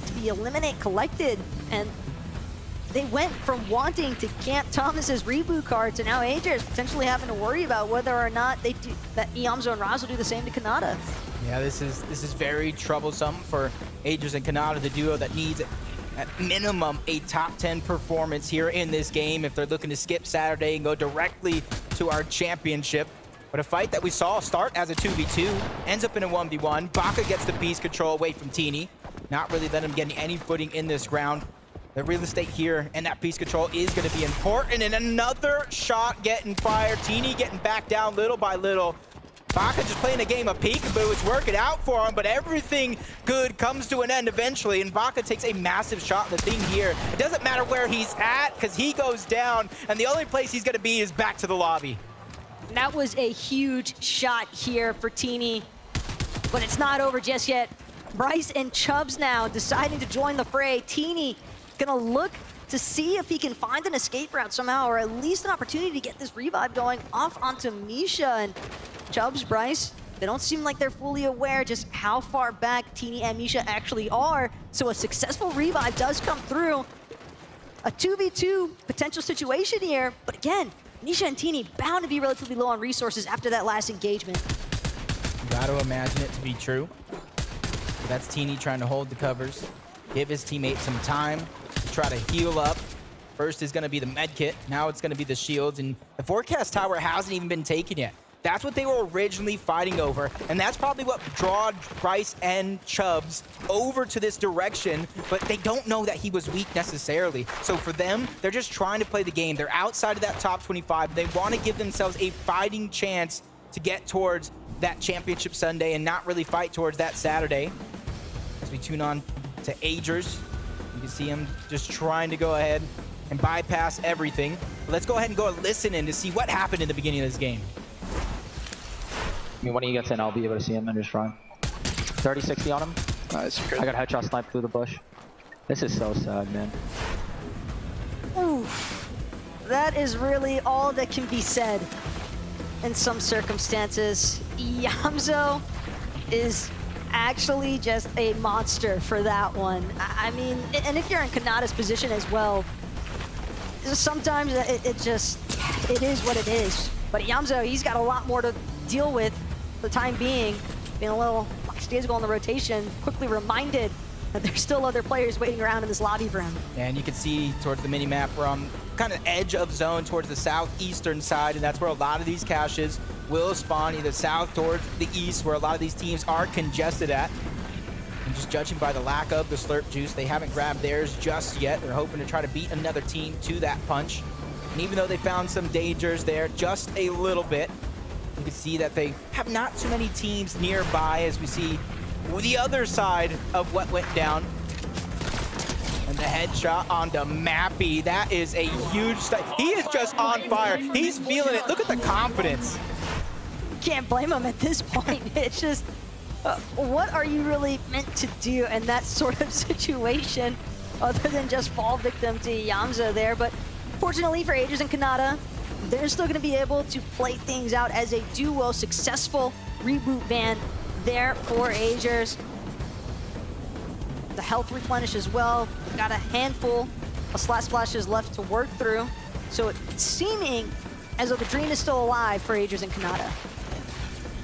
to be eliminate collected. And they went from wanting to camp Thomas's reboot card to now Agers potentially having to worry about whether or not they do that. Yamzo and Raz will do the same to Kanata. Yeah, this is very troublesome for Agers and Kanata, the duo that needs at minimum a top 10 performance here in this game if they're looking to skip Saturday and go directly to our championship. But a fight that we saw start as a 2v2 ends up in a 1v1. Baka gets the piece control away from Teeny, not really letting him get any footing in this round. The real estate here and that piece control is going to be important. And another shot getting fired. Teeny getting back down little by little. Baka just playing a game of peekaboo. It's working out for him, but everything good comes to an end eventually, and Baka takes a massive shot. The thing here, it doesn't matter where he's at, because he goes down, and the only place he's going to be is back to the lobby. That was a huge shot here for Teeny, but it's not over just yet. Bryce and Chubbs now deciding to join the fray. Teeny gonna look to see if he can find an escape route somehow, or at least an opportunity to get this revive going off onto Misha. And Chubbs, Bryce, they don't seem like they're fully aware just how far back Teeny and Misha actually are. So a successful revive does come through. A 2v2 potential situation here, but again, Misha and Teeny bound to be relatively low on resources after that last engagement. You gotta imagine it to be true. That's Teeny trying to hold the covers, give his teammate some time to try to heal up. First is gonna be the med kit, now it's gonna be the shields, and the forecast tower hasn't even been taken yet. That's what they were originally fighting over, and that's probably what drawed Bryce and Chubbs over to this direction, but they don't know that he was weak necessarily. So for them, they're just trying to play the game. They're outside of that top 25. They want to give themselves a fighting chance to get towards that championship Sunday and not really fight towards that Saturday. As we tune on to Agers, you can see him just trying to go ahead and bypass everything. But let's go ahead and go listen in to see what happened in the beginning of this game. I mean, when he gets in, I'll be able to see him and just run. 30-60 on him. Nice. I got headshot sniped through the bush. This is so sad, man. Oof. That is really all that can be said in some circumstances. Yamzo is actually just a monster for that one. I mean, and if you're in Kanata's position as well, sometimes it is what it is. But Yamzo, he's got a lot more to deal with for the time being. Being a little lackadaisical in the rotation, quickly reminded that there's still other players waiting around in this lobby for him. And you can see towards the mini-map, we're on kind of edge of zone towards the southeastern side, and that's where a lot of these caches will spawn, either south towards the east, where a lot of these teams are congested at. And just judging by the lack of the slurp juice, they haven't grabbed theirs just yet. They're hoping to try to beat another team to that punch. And even though they found some dangers there, just a little bit, you can see that they have not too many teams nearby as we see the other side of what went down. And the headshot onto Mappy. That is a huge he is just on fire. He's feeling it. Look at the confidence. Can't blame him at this point. It's just, what are you really meant to do in that sort of situation other than just fall victim to Yamza there? But fortunately for Aegis and Kanata, they're still going to be able to play things out as a duo. Successful reboot ban there for Aegis. The health replenish as well. Got a handful of slash splashes left to work through. So it's seeming as though the dream is still alive for Aegis and Kanata.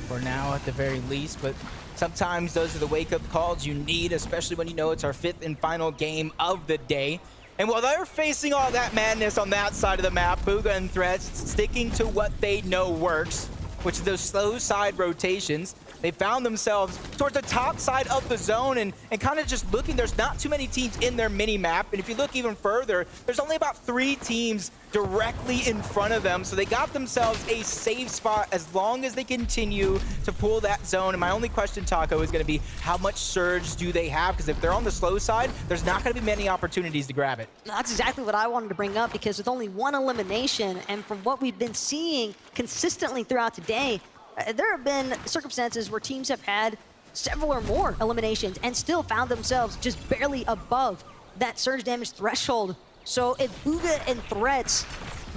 For now, at the very least, but sometimes those are the wake-up calls you need, especially when you know it's our 5th and final game of the day. And while they're facing all that madness on that side of the map, Bugha and Threats sticking to what they know works, which is those slow side rotations. They found themselves towards the top side of the zone and kind of just looking. There's not too many teams in their mini-map. And if you look even further, there's only about 3 teams directly in front of them. So they got themselves a safe spot as long as they continue to pull that zone. And my only question, Taco, is going to be how much surge do they have? Because if they're on the slow side, there's not going to be many opportunities to grab it. That's exactly what I wanted to bring up, because with only 1 elimination, and from what we've been seeing consistently throughout today, there have been circumstances where teams have had several or more eliminations and still found themselves just barely above that surge damage threshold. So if Bugha and Threats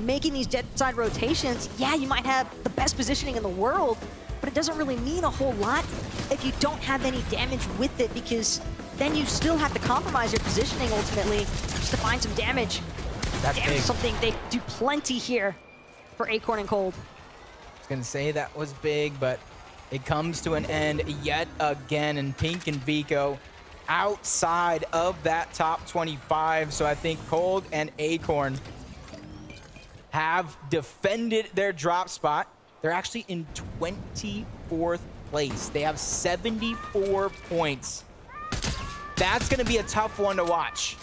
making these dead side rotations, yeah, you might have the best positioning in the world, but it doesn't really mean a whole lot if you don't have any damage with it, because then you still have to compromise your positioning ultimately just to find some damage. That's damage is something they do plenty here for Acorn and Cold. Gonna say that was big, but it comes to an end yet again, and Pink and Vico outside of that top 25. So I think Cold and Acorn have defended their drop spot. They're actually in 24th place. They have 74 points. That's gonna be a tough one to watch.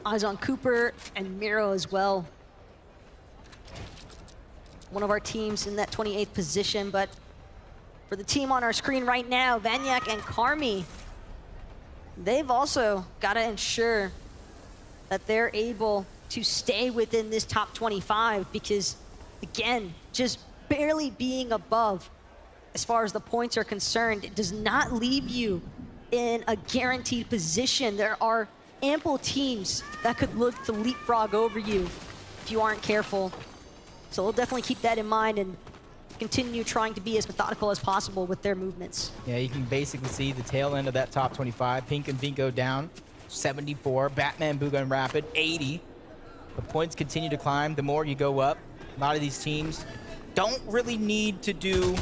Eyes on Cooper and Miro as well. One of our teams in that 28th position, but for the team on our screen right now, Vanyak and Karmi, they've also got to ensure that they're able to stay within this top 25, because again, just barely being above as far as the points are concerned, it does not leave you in a guaranteed position. There are ample teams that could look to leapfrog over you if you aren't careful. So we'll definitely keep that in mind and continue trying to be as methodical as possible with their movements. Yeah, you can basically see the tail end of that top 25. Pink and Vico down 74. Batman, Bugha, and Rapid 80. The points continue to climb the more you go up. A lot of these teams don't really need to do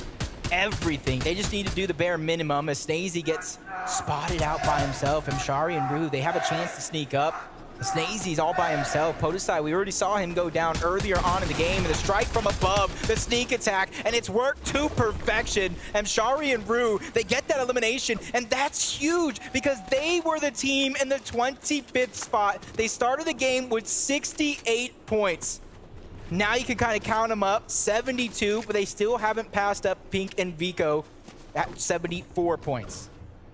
everything. They just need to do the bare minimum. As Snazy gets spotted out by himself, and Shari and Rue, they have a chance to sneak up. Snazy's all by himself. Podesai, we already saw him go down earlier on in the game. The strike from above, the sneak attack, and it's worked to perfection. And Shari and Rue, they get that elimination, and that's huge because they were the team in the 25th spot. They started the game with 68 points. Now you can kind of count them up, 72, but they still haven't passed up Pink and Vico at 74 points.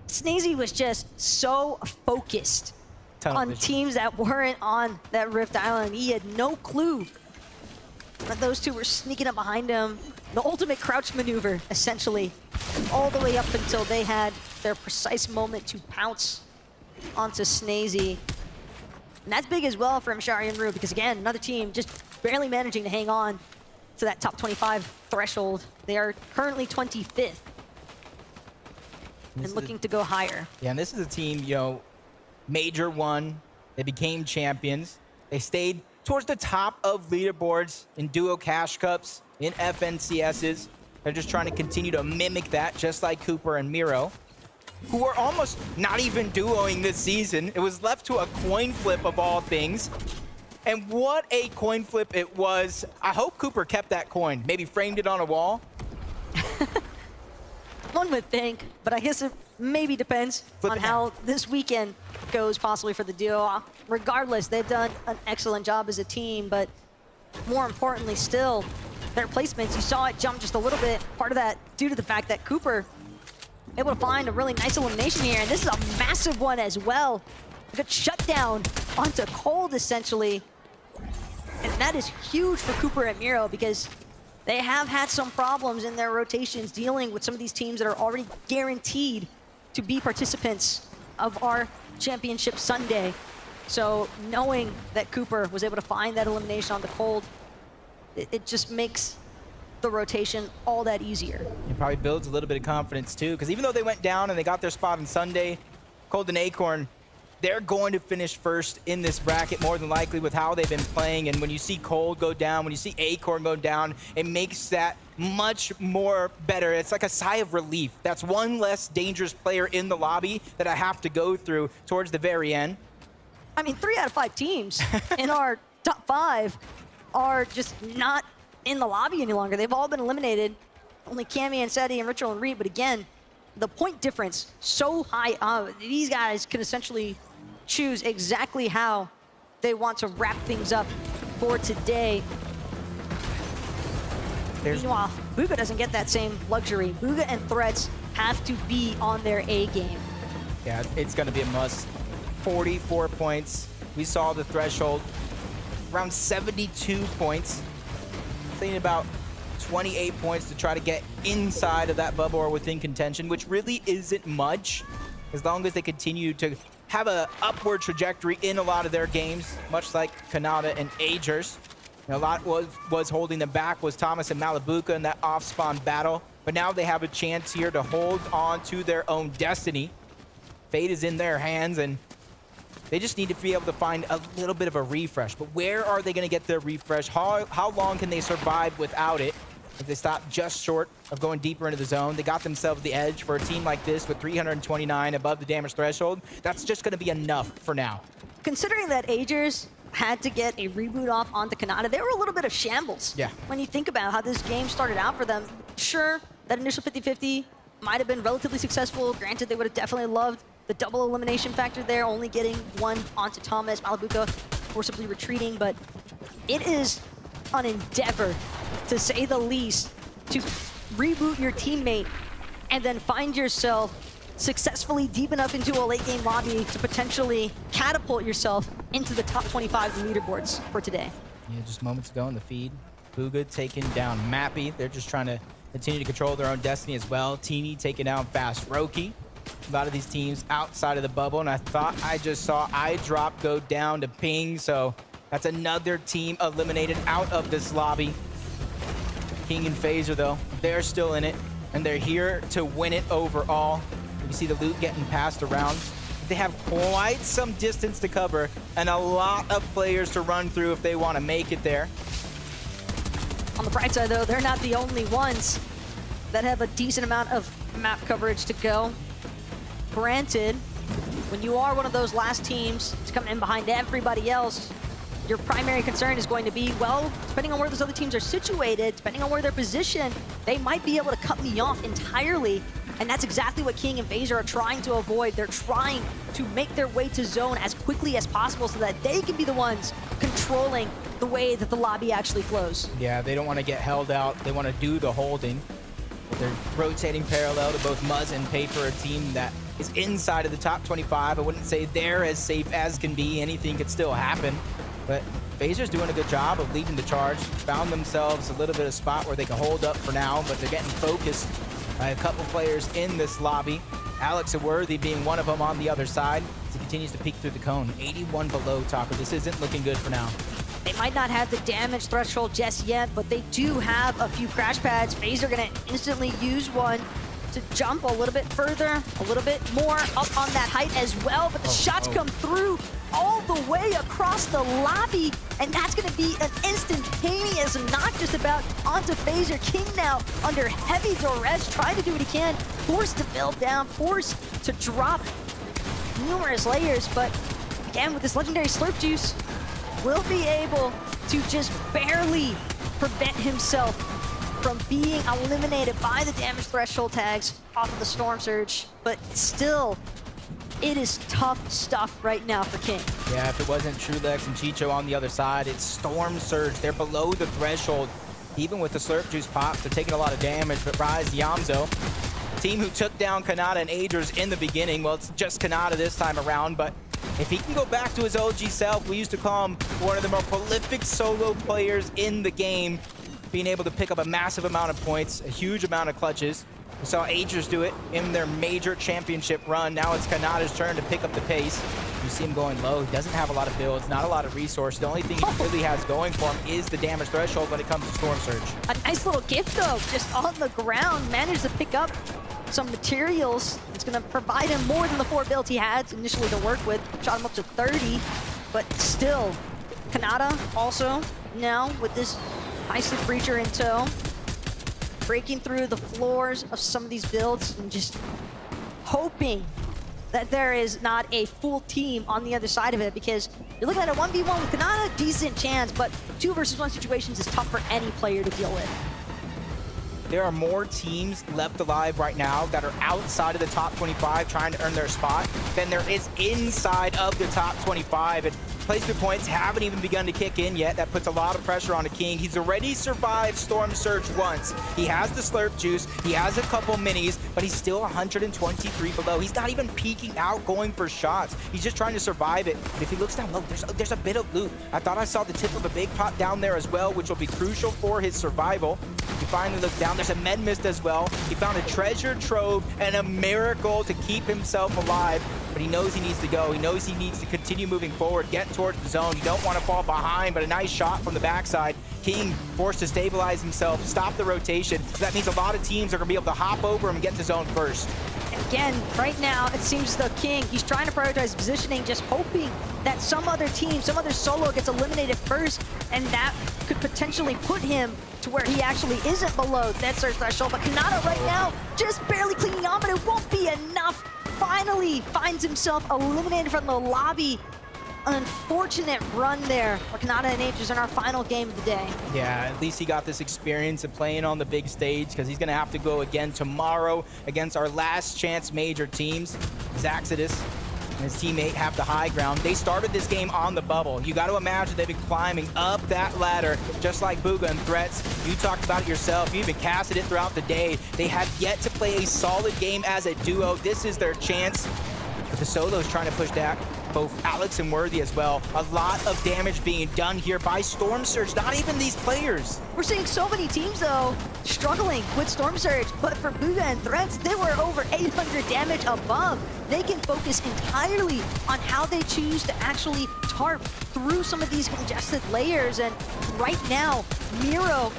Snazy was just so focused on teams that weren't on that Rift Island. He had no clue that those two were sneaking up behind him. The ultimate crouch maneuver, essentially, all the way up until they had their precise moment to pounce onto Snazy. And that's big as well for Shari and Rue, because again, another team just barely managing to hang on to that top 25 threshold. They are currently 25th and looking to go higher. Yeah, and this is a team, you know, Major won, they became champions. They stayed towards the top of leaderboards in duo cash cups, in FNCSs. They're just trying to continue to mimic that, just like Cooper and Miro, who are almost not even duoing this season. It was left to a coin flip of all things. And what a coin flip it was. I hope Cooper kept that coin, maybe framed it on a wall. One would think, but I guess it maybe depends on how this weekend goes possibly for the duo. Regardless, they've done an excellent job as a team, but more importantly still, their placements, you saw it jump just a little bit. Part of that due to the fact that Cooper able to find a really nice elimination here, and this is a massive one as well. A good shutdown onto Cold, essentially. And that is huge for Cooper and Miro because they have had some problems in their rotations dealing with some of these teams that are already guaranteed to be participants of our championship Sunday. So knowing that Cooper was able to find that elimination on the Cold, it just makes the rotation all that easier. It probably builds a little bit of confidence too, because even though they went down and they got their spot on Sunday, Cold and Acorn, they're going to finish first in this bracket more than likely with how they've been playing. And when you see Cold go down, when you see Acorn go down, it makes that much more better. It's like a sigh of relief. That's one less dangerous player in the lobby that I have to go through towards the very end. I mean, 3 out of 5 teams in our top 5 are just not in the lobby any longer. They've all been eliminated. Only Cammy and Seti and Ritual and Reed, but again, the point difference so high. These guys can essentially choose exactly how they want to wrap things up for today. Meanwhile, Bugha doesn't get that same luxury. Bugha and Threats have to be on their A game. Yeah, it's going to be a must. 44 points. We saw the threshold around 72 points. Thinking about 28 points to try to get inside of that bubble or within contention, which really isn't much as long as they continue to have a upward trajectory in a lot of their games, much like Kanata and Agers. A lot was holding them back was Thomas and Malabuka in that off-spawn battle, but now they have a chance here to hold on to their own destiny. Fate is in their hands, and they just need to be able to find a little bit of a refresh. But where are they going to get their refresh? How long can they survive without it? If they stop just short of going deeper into the zone, they got themselves the edge. For a team like this with 329 above the damage threshold, that's just going to be enough for now. Considering that Agers had to get a reboot off onto Kanata, they were a little bit of shambles. Yeah. When you think about how this game started out for them, sure, that initial 50-50 might have been relatively successful. Granted, they would have definitely loved the double elimination factor there, only getting one onto Thomas, Malabuka forcibly retreating, but it is an endeavor, to say the least, to reboot your teammate and then find yourself successfully deep enough into a late game lobby to potentially catapult yourself into the top 25 leaderboards for today. Yeah, just moments ago in the feed, Bugha taking down Mappy. They're just trying to continue to control their own destiny as well. Teeny taking down Fast Roki. A lot of these teams outside of the bubble, and I thought I just saw iDrop go down to Ping, so that's another team eliminated out of this lobby. King and Phaser, though, they're still in it, and they're here to win it overall. You see the loot getting passed around. They have quite some distance to cover and a lot of players to run through if they want to make it there. On the bright side, though, they're not the only ones that have a decent amount of map coverage to go. Granted, when you are one of those last teams to come in behind everybody else, your primary concern is going to be, well, depending on where those other teams are situated, depending on where they're positioned, they might be able to cut me off entirely. And that's exactly what King and Phaser are trying to avoid. They're trying to make their way to zone as quickly as possible so that they can be the ones controlling the way that the lobby actually flows. Yeah, they don't want to get held out. They want to do the holding. They're rotating parallel to both Muzz and Paper, a team that is inside of the top 25. I wouldn't say they're as safe as can be. Anything could still happen. But Phaser's doing a good job of leading the charge. Found themselves a little bit of spot where they can hold up for now, but they're getting focused by a couple players in this lobby. Alex Worthy being one of them on the other side as he continues to peek through the cone. 81 below, Taco. This isn't looking good for now. They might not have the damage threshold just yet, but they do have a few crash pads. Phaser gonna instantly use one to jump a little bit further, a little bit more up on that height as well, but the shots come through all the way across the lobby, and that's gonna be an instantaneous knock just about onto Phaser. King now under heavy duress, trying to do what he can, forced to build down, forced to drop numerous layers, but again, with this legendary Slurp Juice, will be able to just barely prevent himself from being eliminated by the damage threshold tags off of the Storm Surge, but still, it is tough stuff right now for King. Yeah, if it wasn't Trulex and Chicho on the other side, it's Storm Surge. They're below the threshold. Even with the Slurp Juice pops, they're taking a lot of damage, but Rise Yamzo, team who took down Kanata and Agers in the beginning, well, it's just Kanata this time around, but if he can go back to his OG self, we used to call him one of the more prolific solo players in the game, being able to pick up a massive amount of points, a huge amount of clutches. We saw Agers do it in their major championship run. Now it's Kanata's turn to pick up the pace. You see him going low. He doesn't have a lot of builds, not a lot of resource. The only thing he really has going for him is the damage threshold when it comes to Storm Surge. A nice little gift though, just on the ground, managed to pick up some materials. It's gonna provide him more than the 4 builds he had initially to work with. Shot him up to 30, but still, Kanata also now with this nicely creature in tow, breaking through the floors of some of these builds and just hoping that there is not a full team on the other side of it, because you're looking at a 1v1 with Kanata, decent chance, but 2 versus 1 situations is tough for any player to deal with. There are more teams left alive right now that are outside of the top 25 trying to earn their spot than there is inside of the top 25. And placement points haven't even begun to kick in yet. That puts a lot of pressure on the King. He's already survived Storm Surge once. He has the Slurp Juice. He has a couple minis, but he's still 123 below. He's not even peeking out, going for shots. He's just trying to survive it. But if he looks down low, there's a bit of loot. I thought I saw the tip of a big pot down there as well, which will be crucial for his survival. He finally looked down. There's a med mist as well. He found a treasure trove and a miracle to keep himself alive, but he knows he needs to go. He knows he needs to continue moving forward, get towards the zone. You don't want to fall behind, but a nice shot from the backside. King forced to stabilize himself, stop the rotation. So that means a lot of teams are going to be able to hop over him and get to zone first. Again, right now, it seems the King, he's trying to prioritize positioning, just hoping that some other team, some other solo gets eliminated first, and that could potentially put him to where he actually isn't below that surge threshold. But Kanata right now, just barely clinging on, but it won't be enough. Finally finds himself eliminated from the lobby. Unfortunate run there for Kanata and Agers in our final game of the day. Yeah, at least he got this experience of playing on the big stage, because he's going to have to go again tomorrow against our last chance major teams. Zaxidus and his teammate have the high ground. They started this game on the bubble. You got to imagine they've been climbing up that ladder, just like Booga and Threats. You talked about it yourself. You even casted it throughout the day. They have yet to play a solid game as a duo. This is their chance. But the solo's trying to push back both Alex and Worthy as well. A lot of damage being done here by Storm Surge, not even these players. We're seeing so many teams, though, struggling with Storm Surge, but for Booga and Threats, they were over 800 damage above. They can focus entirely on how they choose to actually tarp through some of these congested layers, and right now, Miro,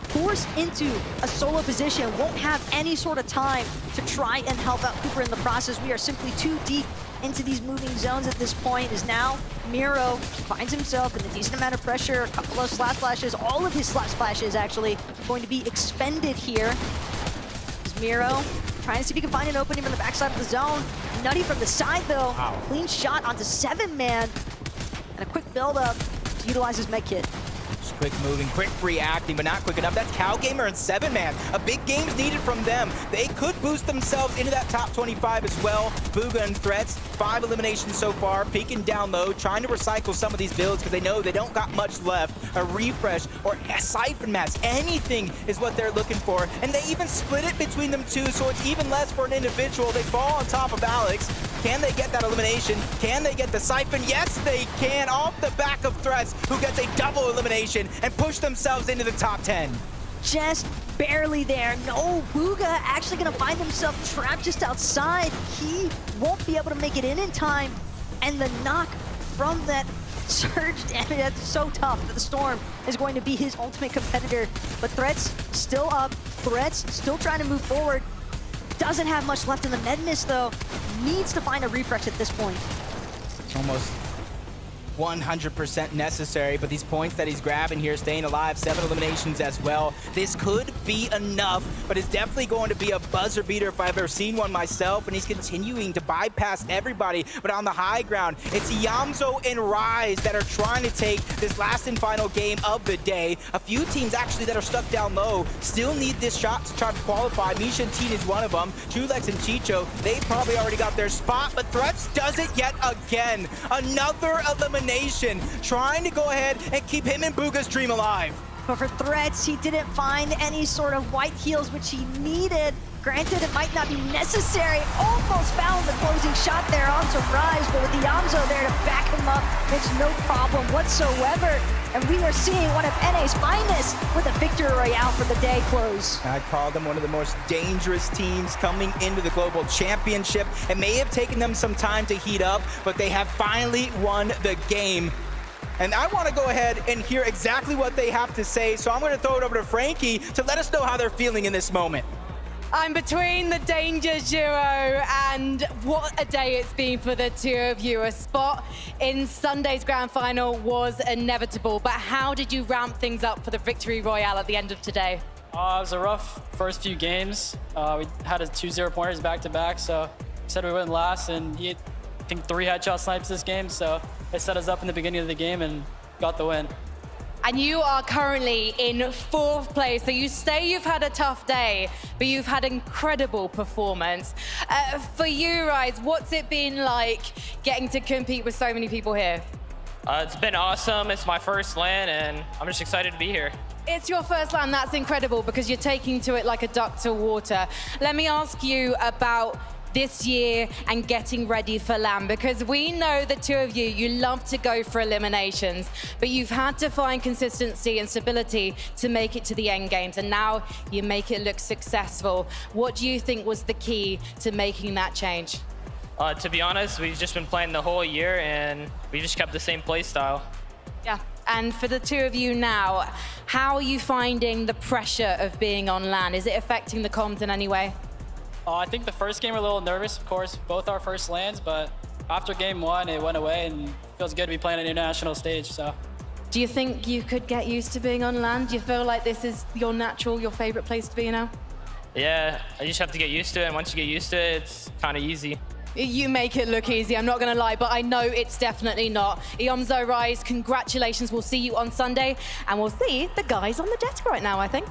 forced into a solo position, won't have any sort of time to try and help out Cooper in the process. We are simply too deep into these moving zones at this point, as now Miro finds himself in a decent amount of pressure, a couple of slash flashes, all of his slash flashes actually going to be expended here. As Miro trying to see if he can find an opening from the backside of the zone. Nutty from the side though. Wow. Clean shot onto 7-man, and a quick build up to utilize his med kit. Just quick moving, quick reacting, but not quick enough. That's CowGamer and 7-man. A big game's needed from them. They could boost themselves into that top 25 as well. Booga and Threats, 5 eliminations so far, peeking down low, trying to recycle some of these builds because they know they don't got much left. A refresh or a siphon mask, anything is what they're looking for. And they even split it between them two, so it's even less for an individual. They fall on top of Alex. Can they get that elimination? Can they get the siphon? Yes, they can, off the back of Threats, who gets a double elimination and push themselves into the top 10. Just barely there. No, Booga actually gonna find himself trapped just outside. He won't be able to make it in time. And the knock from that surge damage, that's so tough that the Storm is going to be his ultimate competitor. But Threats still up. Threats still trying to move forward. Doesn't have much left in the med mist though. Needs to find a refresh at this point. It's almost 100% necessary, but these points that he's grabbing here, staying alive, 7 eliminations as well. This could be enough, but it's definitely going to be a buzzer beater if I've ever seen one myself, and he's continuing to bypass everybody. But on the high ground, it's Yamzo and Rise that are trying to take this last and final game of the day. A few teams actually that are stuck down low still need this shot to try to qualify. Misha and Teen is one of them. Chulex and Chicho, they probably already got their spot, but Threats does it yet again. Another elimination, trying to go ahead and keep him and Booga's dream alive. But for Threats, he didn't find any sort of white heals, which he needed. Granted, it might not be necessary. Almost found the closing shot there onto Rise, but with the Yamzo there to back him up, it's no problem whatsoever. And we are seeing one of NA's finest with a victory royale for the day close. I'd call them one of the most dangerous teams coming into the Global Championship. It may have taken them some time to heat up, but they have finally won the game. And I want to go ahead and hear exactly what they have to say, so I'm going to throw it over to Frankie to let us know how they're feeling in this moment. I'm between the Danger duo, and what a day it's been for the two of you. A spot in Sunday's grand final was inevitable, but how did you ramp things up for the victory royale at the end of today? It was a rough first few games. We had 2 0-pointers back-to-back, so we said we wouldn't last, and he had, I think, 3 headshot snipes this game, so it set us up in the beginning of the game and got the win. And you are currently in 4th place. So you say you've had a tough day, but you've had incredible performance. For you, Rise, what's it been like getting to compete with so many people here? It's been awesome. It's my first LAN, and I'm just excited to be here. It's your first LAN. That's incredible because you're taking to it like a duck to water. Let me ask you about this year and getting ready for LAN, because we know the two of you love to go for eliminations, but you've had to find consistency and stability to make it to the end games, and now you make it look successful. What do you think was the key to making that change? To be honest, we've just been playing the whole year, and we just kept the same play style. Yeah, and for the two of you now, how are you finding the pressure of being on LAN? Is it affecting the comms in any way? I think the first game we were a little nervous, of course, both our first LANs, but after game 1, it went away, and it feels good to be playing an international stage, so. Do you think you could get used to being on LAN? Do you feel like this is your favorite place to be now? Yeah, I just have to get used to it, and once you get used to it, it's kind of easy. You make it look easy, I'm not gonna lie, but I know it's definitely not. Yamzo, Rise, congratulations. We'll see you on Sunday, and we'll see the guys on the desk right now, I think.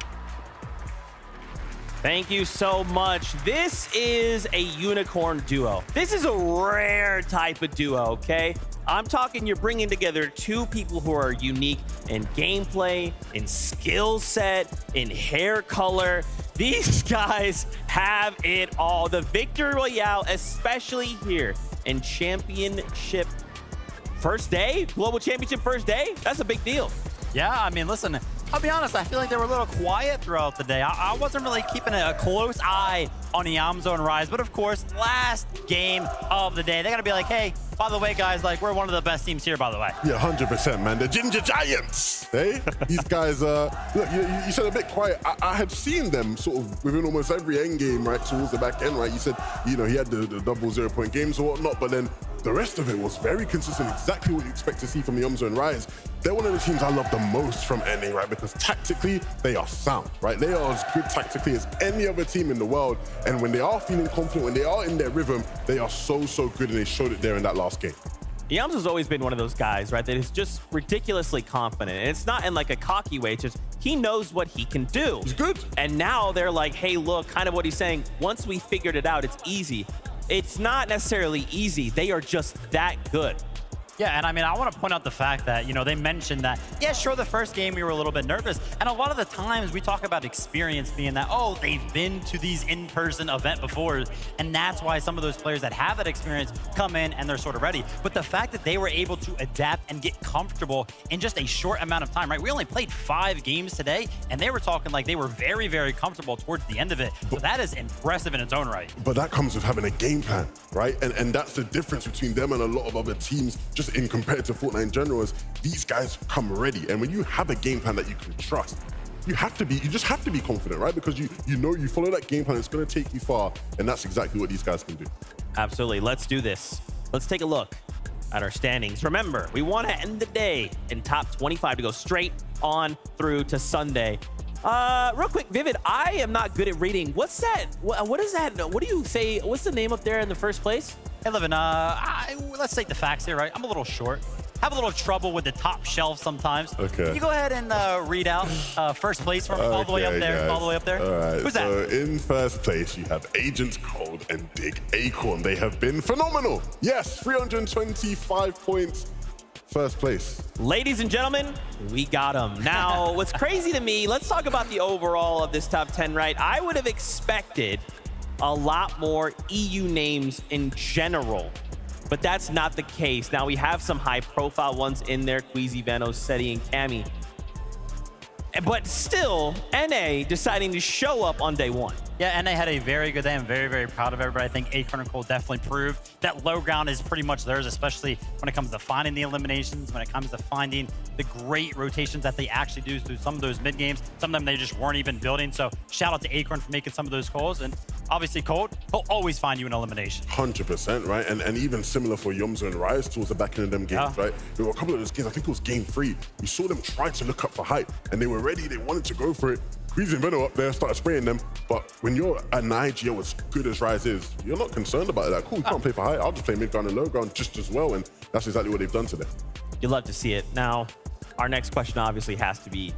Thank you so much. This is a unicorn duo. This is a rare type of duo, okay? I'm talking you're bringing together 2 people who are unique in gameplay, in skill set, in hair color. These guys have it all. The Victory Royale, especially here in championship first day, Global Championship first day, that's a big deal. Yeah, I mean, listen, I'll be honest, I feel like they were a little quiet throughout the day. I wasn't really keeping a close eye on Yamzo and Rise, but of course, last game of the day, they're gonna be like, hey, by the way, guys, like, we're one of the best teams here, by the way. Yeah, 100%, man. The Ginger Giants, hey? These guys, look, you said a bit quiet. I had seen them sort of within almost every end game, right, towards the back end, right? You said, you know, he had the double 0-point games or whatnot, but then the rest of it was very consistent, exactly what you expect to see from Yamzo and Rise. They're one of the teams I love the most from NA, right? Because tactically, they are sound, right? They are as good tactically as any other team in the world. And when they are feeling confident, when they are in their rhythm, they are so, so good, and they showed it there in that last game. Yamzo's always been one of those guys, right, that is just ridiculously confident. And it's not in like a cocky way, it's just he knows what he can do. He's good. And now they're like, hey, look, kind of what he's saying, once we figured it out, it's easy. It's not necessarily easy. They are just that good. Yeah, and I mean, I want to point out the fact that, you know, they mentioned that, yeah, sure, the first game we were a little bit nervous. And a lot of the times we talk about experience being that, oh, they've been to these in-person events before. And that's why some of those players that have that experience come in and they're sort of ready. But the fact that they were able to adapt and get comfortable in just a short amount of time, right? We only played 5 games today, and they were talking like they were very, very comfortable towards the end of it. So that is impressive in its own right. But that comes with having a game plan, right? And that's the difference between them and a lot of other teams, just in compared to Fortnite in general, is these guys come ready. And when you have a game plan that you can trust, you just have to be confident, right? Because you know you follow that game plan, it's going to take you far, and that's exactly what these guys can do. Absolutely. Let's do this. Let's take a look at our standings. Remember, we want to end the day in top 25 to go straight on through to Sunday. Real quick, Vivid, I am not good at reading. What's that? What is that? What do you say? What's the name up there in the first place? Hey, Livin, let's take the facts here, right? I'm a little short. Have a little trouble with the top shelf sometimes. Okay. Can you go ahead and read out first place from all the way up there? Guys. All the way up there? All right. Who's so that? in first place, you have Agent Cold and Dig Acorn. They have been phenomenal. Yes, 325 points. First place. Ladies and gentlemen, we got them. Now, what's crazy to me, let's talk about the overall of this top 10, right? I would have expected a lot more EU names in general, but that's not the case. Now, we have some high-profile ones in there, Queasy, Venos, Seti, and Cammy. But still, NA deciding to show up on day one. Yeah, NA had a very good day. I'm very, very proud of everybody. I think Acorn and Cole definitely proved that low ground is pretty much theirs, especially when it comes to finding the eliminations, when it comes to finding the great rotations that they actually do through some of those mid games. Some of them they just weren't even building. So shout out to Acorn for making some of those calls. And obviously, Cold, he'll always find you an elimination. 100%, right? And even similar for Yomzo and Rise towards the back end of them games, right? There were a couple of those games, I think it was game 3. We saw them try to look up for height, and they were ready. They wanted to go for it. Queasy and Veno up there, started spraying them. But when you're an IGL as good as Rise is, you're not concerned about that. Cool, you can't play for height. I'll just play mid ground and low ground just as well. And that's exactly what they've done today. You'd love to see it. Now, our next question obviously has to be,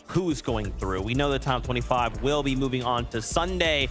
who's going through? We know the top 25 will be moving on to Sunday.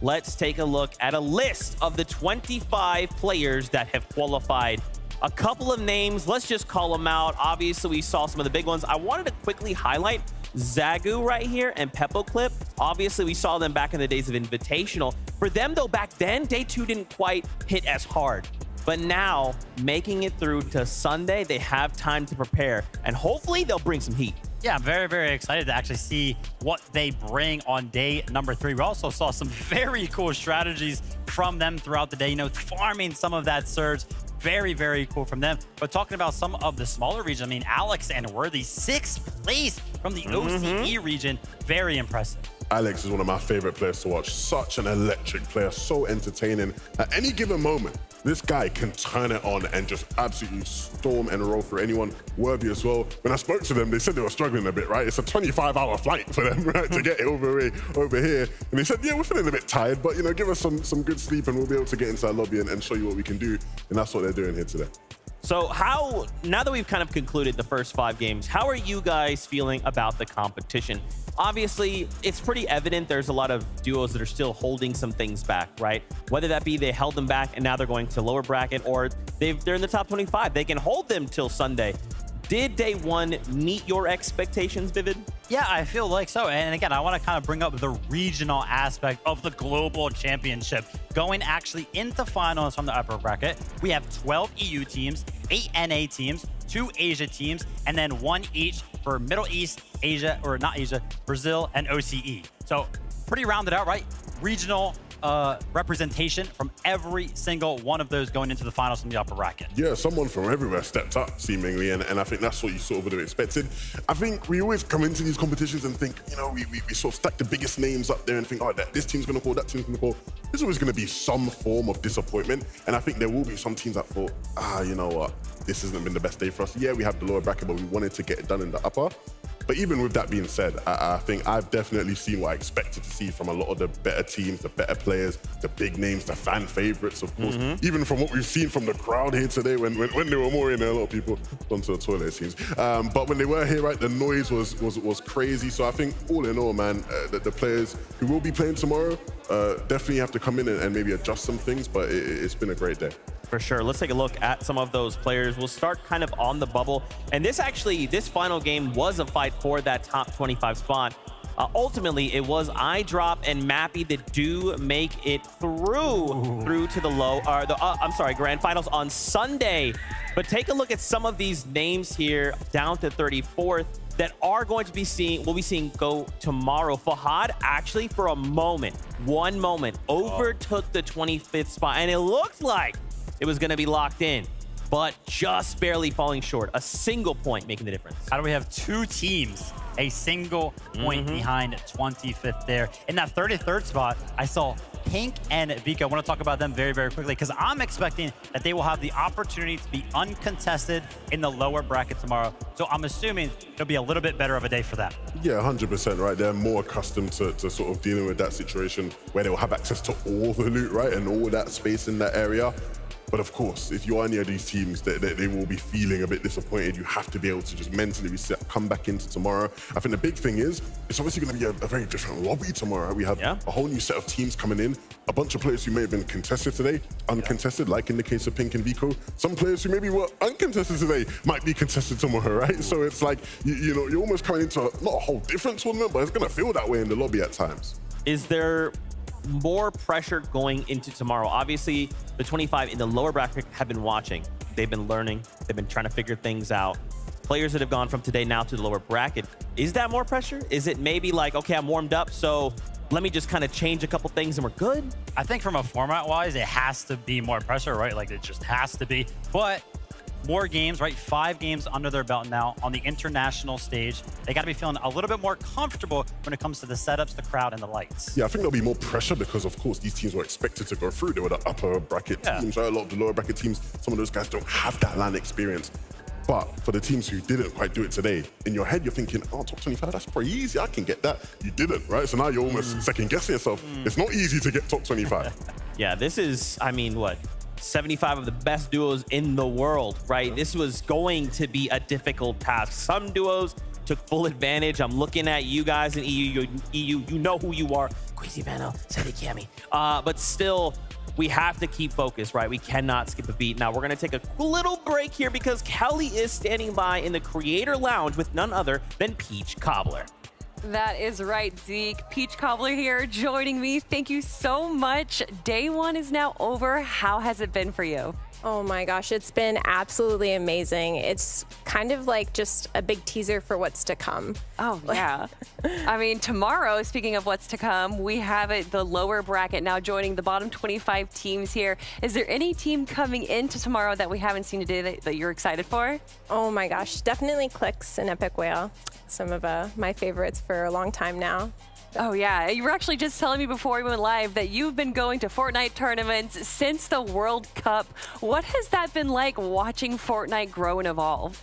Let's take a look at a list of the 25 players that have qualified. A couple of names, let's just call them out. Obviously, we saw some of the big ones. I wanted to quickly highlight Zagu right here and Peppo Clip. Obviously, we saw them back in the days of Invitational. For them, though, back then, day 2 didn't quite hit as hard. But now, making it through to Sunday, they have time to prepare. And hopefully, they'll bring some heat. Yeah, I'm very, very excited to actually see what they bring on day number 3. We also saw some very cool strategies from them throughout the day, you know, farming some of that surge. Very, very cool from them. But talking about some of the smaller regions, I mean, Alex and Worthy, 6th place from the OCE region. Very impressive. Alex is one of my favorite players to watch. Such an electric player, so entertaining. At any given moment, this guy can turn it on and just absolutely storm and roll through anyone. Worthy as well. When I spoke to them, they said they were struggling a bit, right? It's a 25-hour flight for them, right, to get over here. And they said, yeah, we're feeling a bit tired, but, you know, give us some good sleep and we'll be able to get into that lobby and show you what we can do. And that's what they're doing here today. So now that we've kind of concluded the first 5 games, how are you guys feeling about the competition? Obviously, it's pretty evident there's a lot of duos that are still holding some things back, right? Whether that be they held them back and now they're going to lower bracket, or they're in the top 25. They can hold them till Sunday. Did day 1 meet your expectations, Vivid? Yeah, I feel like so. And again, I want to kind of bring up the regional aspect of the global championship. Going actually into finals from the upper bracket, we have 12 EU teams, 8 NA teams, 2 Asia teams, and then 1 each for Middle East, Asia, or not Asia, Brazil, and OCE. So pretty rounded out, right? Regional representation from every single one of those going into the finals from the upper bracket. Yeah, someone from everywhere stepped up, seemingly, and I think that's what you sort of would have expected. I think we always come into these competitions and think, you know, we sort of stack the biggest names up there and think, oh, this team's going to call, that team's going to call. There's always going to be some form of disappointment, and I think there will be some teams that thought, you know what, this hasn't been the best day for us. Yeah, we have the lower bracket, but we wanted to get it done in the upper. But even with that being said, I think I've definitely seen what I expected to see from a lot of the better teams, the better players, the big names, the fan favorites, of course. Even from what we've seen from the crowd here today, when they were more in there, a lot of people gone to the toilet, it seems. But when they were here, right, the noise was crazy. So I think all in all, man, the players who will be playing tomorrow definitely have to come in and maybe adjust some things, but it's been a great day. For sure. Let's take a look at some of those players. We'll start kind of on the bubble. And this final game was a fight for that top 25 spot. Ultimately, it was iDrop and Mappy that do make it through to the grand finals on Sunday. But take a look at some of these names here down to 34th that are going to be we'll be seeing go tomorrow. Fahad actually for one moment overtook the 25th spot, and it looked like it was going to be locked in, but just barely falling short. A single point making the difference. How do we have 2 teams a single point behind 25th there. In that 33rd spot, I saw Pink and Vika. I want to talk about them very, very quickly because I'm expecting that they will have the opportunity to be uncontested in the lower bracket tomorrow. So I'm assuming it'll be a little bit better of a day for them. Yeah, 100%, right? They're more accustomed to sort of dealing with that situation where they'll have access to all the loot, right? And all that space in that area. But of course, if you are near these teams, they will be feeling a bit disappointed. You have to be able to just mentally reset, come back into tomorrow. I think the big thing is, it's obviously going to be a very different lobby tomorrow. We have a whole new set of teams coming in, a bunch of players who may have been contested today, uncontested, like in the case of Pink and Vico. Some players who maybe were uncontested today might be contested tomorrow, right? So it's like, you know, you're almost coming into not a whole different tournament, but it's going to feel that way in the lobby at times. Is there more pressure going into tomorrow? Obviously, the 25 in the lower bracket have been watching. They've been learning. They've been trying to figure things out. Players that have gone from today now to the lower bracket, is that more pressure? Is it maybe like, okay, I'm warmed up, so let me just kind of change a couple things and we're good? I think from a format-wise, it has to be more pressure, right? Like, it just has to be. But more games, right? 5 games under their belt now on the international stage. They got to be feeling a little bit more comfortable when it comes to the setups, the crowd, and the lights. Yeah, I think there'll be more pressure because, of course, these teams were expected to go through. They were the upper bracket teams, right? A lot of the lower bracket teams, some of those guys don't have that LAN experience. But for the teams who didn't quite do it today, in your head, you're thinking, oh, top 25, that's pretty easy. I can get that. You didn't, right? So now you're almost second-guessing yourself. It's not easy to get top 25. Yeah, this is, I mean, what? 75 of the best duos in the world, right? This was going to be a difficult task. Some duos took full advantage. I'm looking at you guys in EU. You know who you are. Crazy Vano, Sadie Cammy. But still, we have to keep focused, right? We cannot skip a beat. Now, we're going to take a little break here because Kelly is standing by in the Creator Lounge with none other than Peach Cobbler. That is right, Zeke. Peach Cobbler here joining me. Thank you so much. Day 1 is now over. How has it been for you? Oh my gosh, it's been absolutely amazing. It's kind of like just a big teaser for what's to come. Oh, yeah. I mean, tomorrow, speaking of what's to come, we have the lower bracket now joining the bottom 25 teams here. Is there any team coming into tomorrow that we haven't seen today that you're excited for? Oh my gosh, definitely Clicks and Epic Whale. Some of my favorites for a long time now. Oh yeah, you were actually just telling me before we went live that you've been going to Fortnite tournaments since the World Cup. What has that been like watching Fortnite grow and evolve?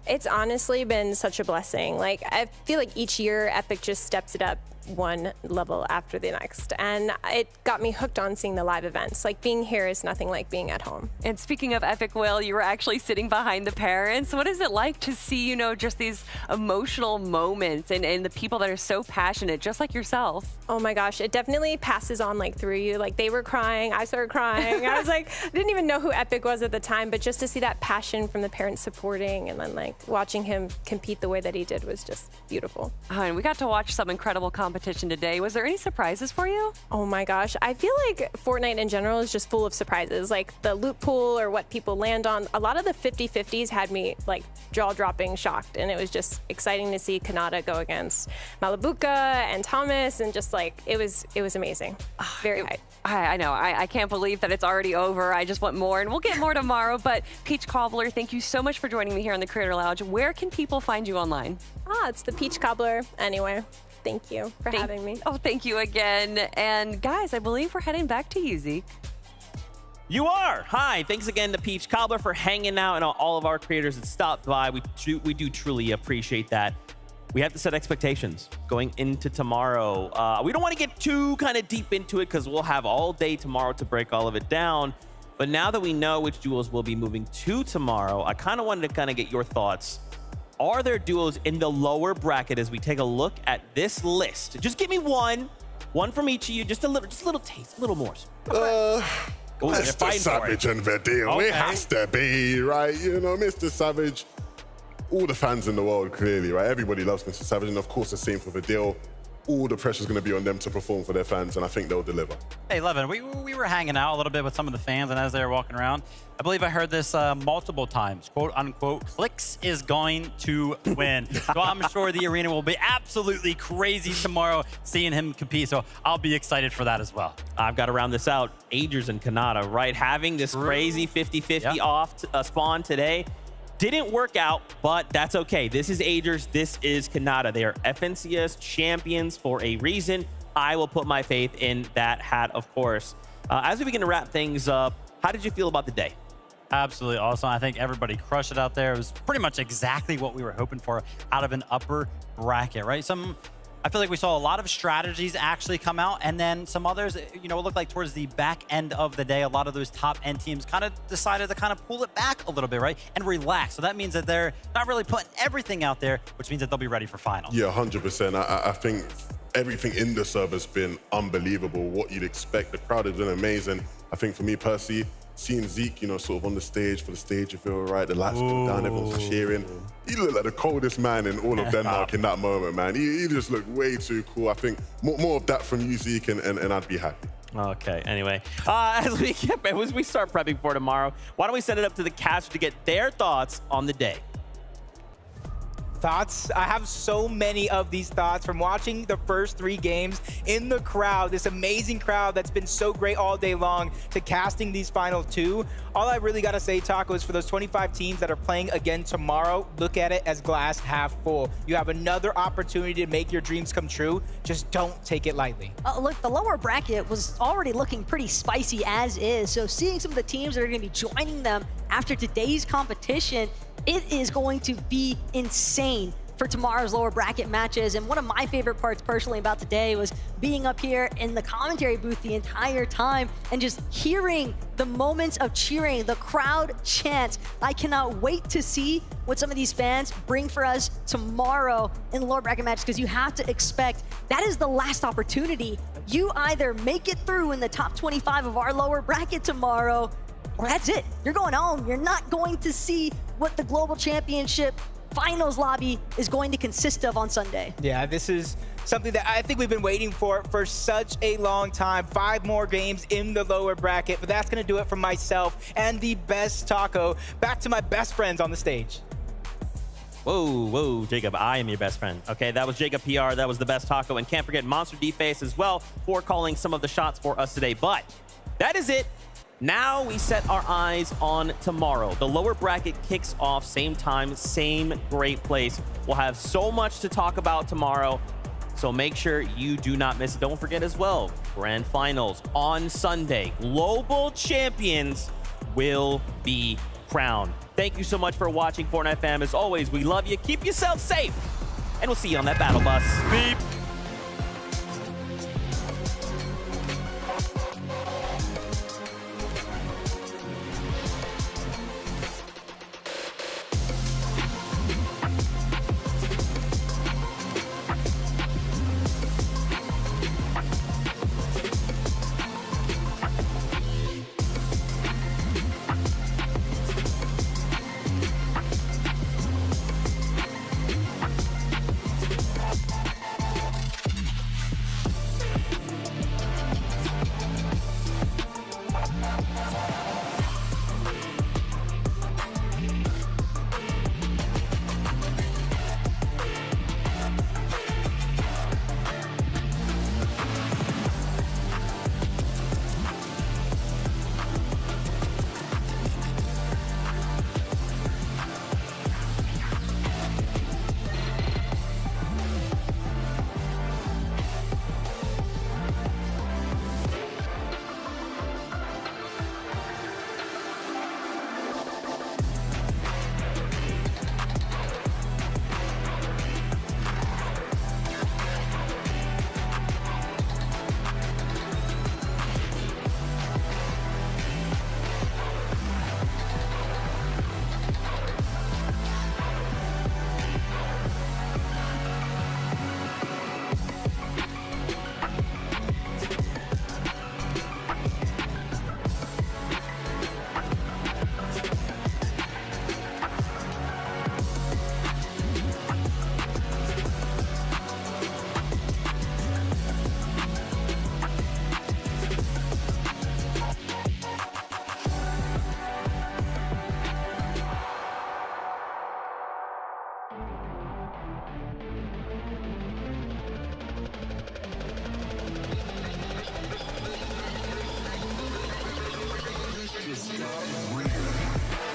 It's honestly been such a blessing. Like, I feel like each year Epic just steps it up one level after the next. And it got me hooked on seeing the live events. Like, being here is nothing like being at home. And speaking of Epic Will, you were actually sitting behind the parents. What is it like to see, you know, just these emotional moments and the people that are so passionate, just like yourself? Oh my gough, it definitely passes on like through you. Like, they were crying, I started crying. I was like, I didn't even know who Epic was at the time, but just to see that passion from the parents supporting and then like watching him compete the way that he did was just beautiful. Oh, and we got to watch some incredible competition today. Was there any surprises for you? Oh my gosh, I feel like Fortnite in general is just full of surprises. Like the loot pool or what people land on. A lot of the 50-50s had me like jaw-dropping shocked, and it was just exciting to see Kanata go against Malabuka and Thomas, and just like it was amazing. Very hype. I know. I can't believe that it's already over. I just want more, and we'll get more tomorrow. But Peach Cobbler, thank you so much for joining me here on the Creator Lounge. Where can people find you online? It's the Peach Cobbler anyway. Thank you for having me. Oh, thank you again. And guys, I believe we're heading back to you, Zeke. You are. Hi. Thanks again to Peach Cobbler for hanging out and all of our creators that stopped by. We do truly appreciate that. We have to set expectations going into tomorrow. We don't want to get too kind of deep into it because we'll have all day tomorrow to break all of it down. But now that we know which duels will be moving to tomorrow, I kind of wanted to kind of get your thoughts. Are there duos in the lower bracket as we take a look at this list? Just give me one from each of you, just a little taste, a little more. Mr. Savage and Verdeel, Okay. It has to be, right? You know, Mr. Savage, all the fans in the world, clearly, right? Everybody loves Mr. Savage, and of course the same for Verdeel. All the pressure's going to be on them to perform for their fans, and I think they'll deliver. Hey, Levin, we were hanging out a little bit with some of the fans, and as they were walking around, I believe I heard this multiple times, quote unquote, Clicks is going to win. So I'm sure the arena will be absolutely crazy tomorrow seeing him compete, so I'll be excited for that as well. I've got to round this out. Agers and Kanata, right? Having this crazy 50-50 off spawn today. Didn't work out, but that's okay. This is Agers. This is Kanata. They are FNCS champions for a reason. I will put my faith in that hat, of course. As we begin to wrap things up, how did you feel about the day? Absolutely awesome. I think everybody crushed it out there. It was pretty much exactly what we were hoping for out of an upper bracket, right? I feel like we saw a lot of strategies actually come out, and then some others, you know, it looked like towards the back end of the day, a lot of those top end teams kind of decided to kind of pull it back a little bit, right? And relax. So that means that they're not really putting everything out there, which means that they'll be ready for finals. Yeah, 100%. I think everything in the serve has been unbelievable. What you'd expect. The crowd has been amazing. I think for me personally, seeing Zeke, you know, sort of on the stage, for the stage, you feel right, the lights come down, everyone's cheering. He looked like the coldest man in all of Denmark in that moment, man. He just looked way too cool. I think more of that from you, Zeke, and I'd be happy. Okay, anyway, as we start prepping for tomorrow, why don't we send it up to the cast to get their thoughts on the day? Thoughts? I have so many of these thoughts from watching the first 3 games in the crowd, this amazing crowd that's been so great all day long, to casting these final 2. All I really got to say, Taco, is for those 25 teams that are playing again tomorrow, look at it as glass half full. You have another opportunity to make your dreams come true. Just don't take it lightly. Look, the lower bracket was already looking pretty spicy as is, so seeing some of the teams that are going to be joining them after today's competition, it is going to be insane for tomorrow's lower bracket matches. And one of my favorite parts personally about today was being up here in the commentary booth the entire time and just hearing the moments of cheering, the crowd chants. I cannot wait to see what some of these fans bring for us tomorrow in the lower bracket match, because you have to expect that is the last opportunity. You either make it through in the top 25 of our lower bracket tomorrow, or that's it. You're going home. You're not going to see what the Global Championship finals lobby is going to consist of on Sunday. Yeah, this is something that I think we've been waiting for such a long time. 5 more games in the lower bracket, but that's going to do it for myself and the best Taco. Back to my best friends on the stage. Whoa, Jacob, I am your best friend. Okay, that was Jacob PR. That was the best Taco. And can't forget Monster D-Face as well for calling some of the shots for us today. But that is it. Now we set our eyes on tomorrow. The lower bracket kicks off same time, same great place. We'll have so much to talk about tomorrow, so make sure you do not miss it. Don't forget as well, grand finals on Sunday. Global champions will be crowned. Thank you so much for watching Fortnite fam. As always, we love you. Keep yourself safe, and we'll see you on that battle bus. Beep. Just got real.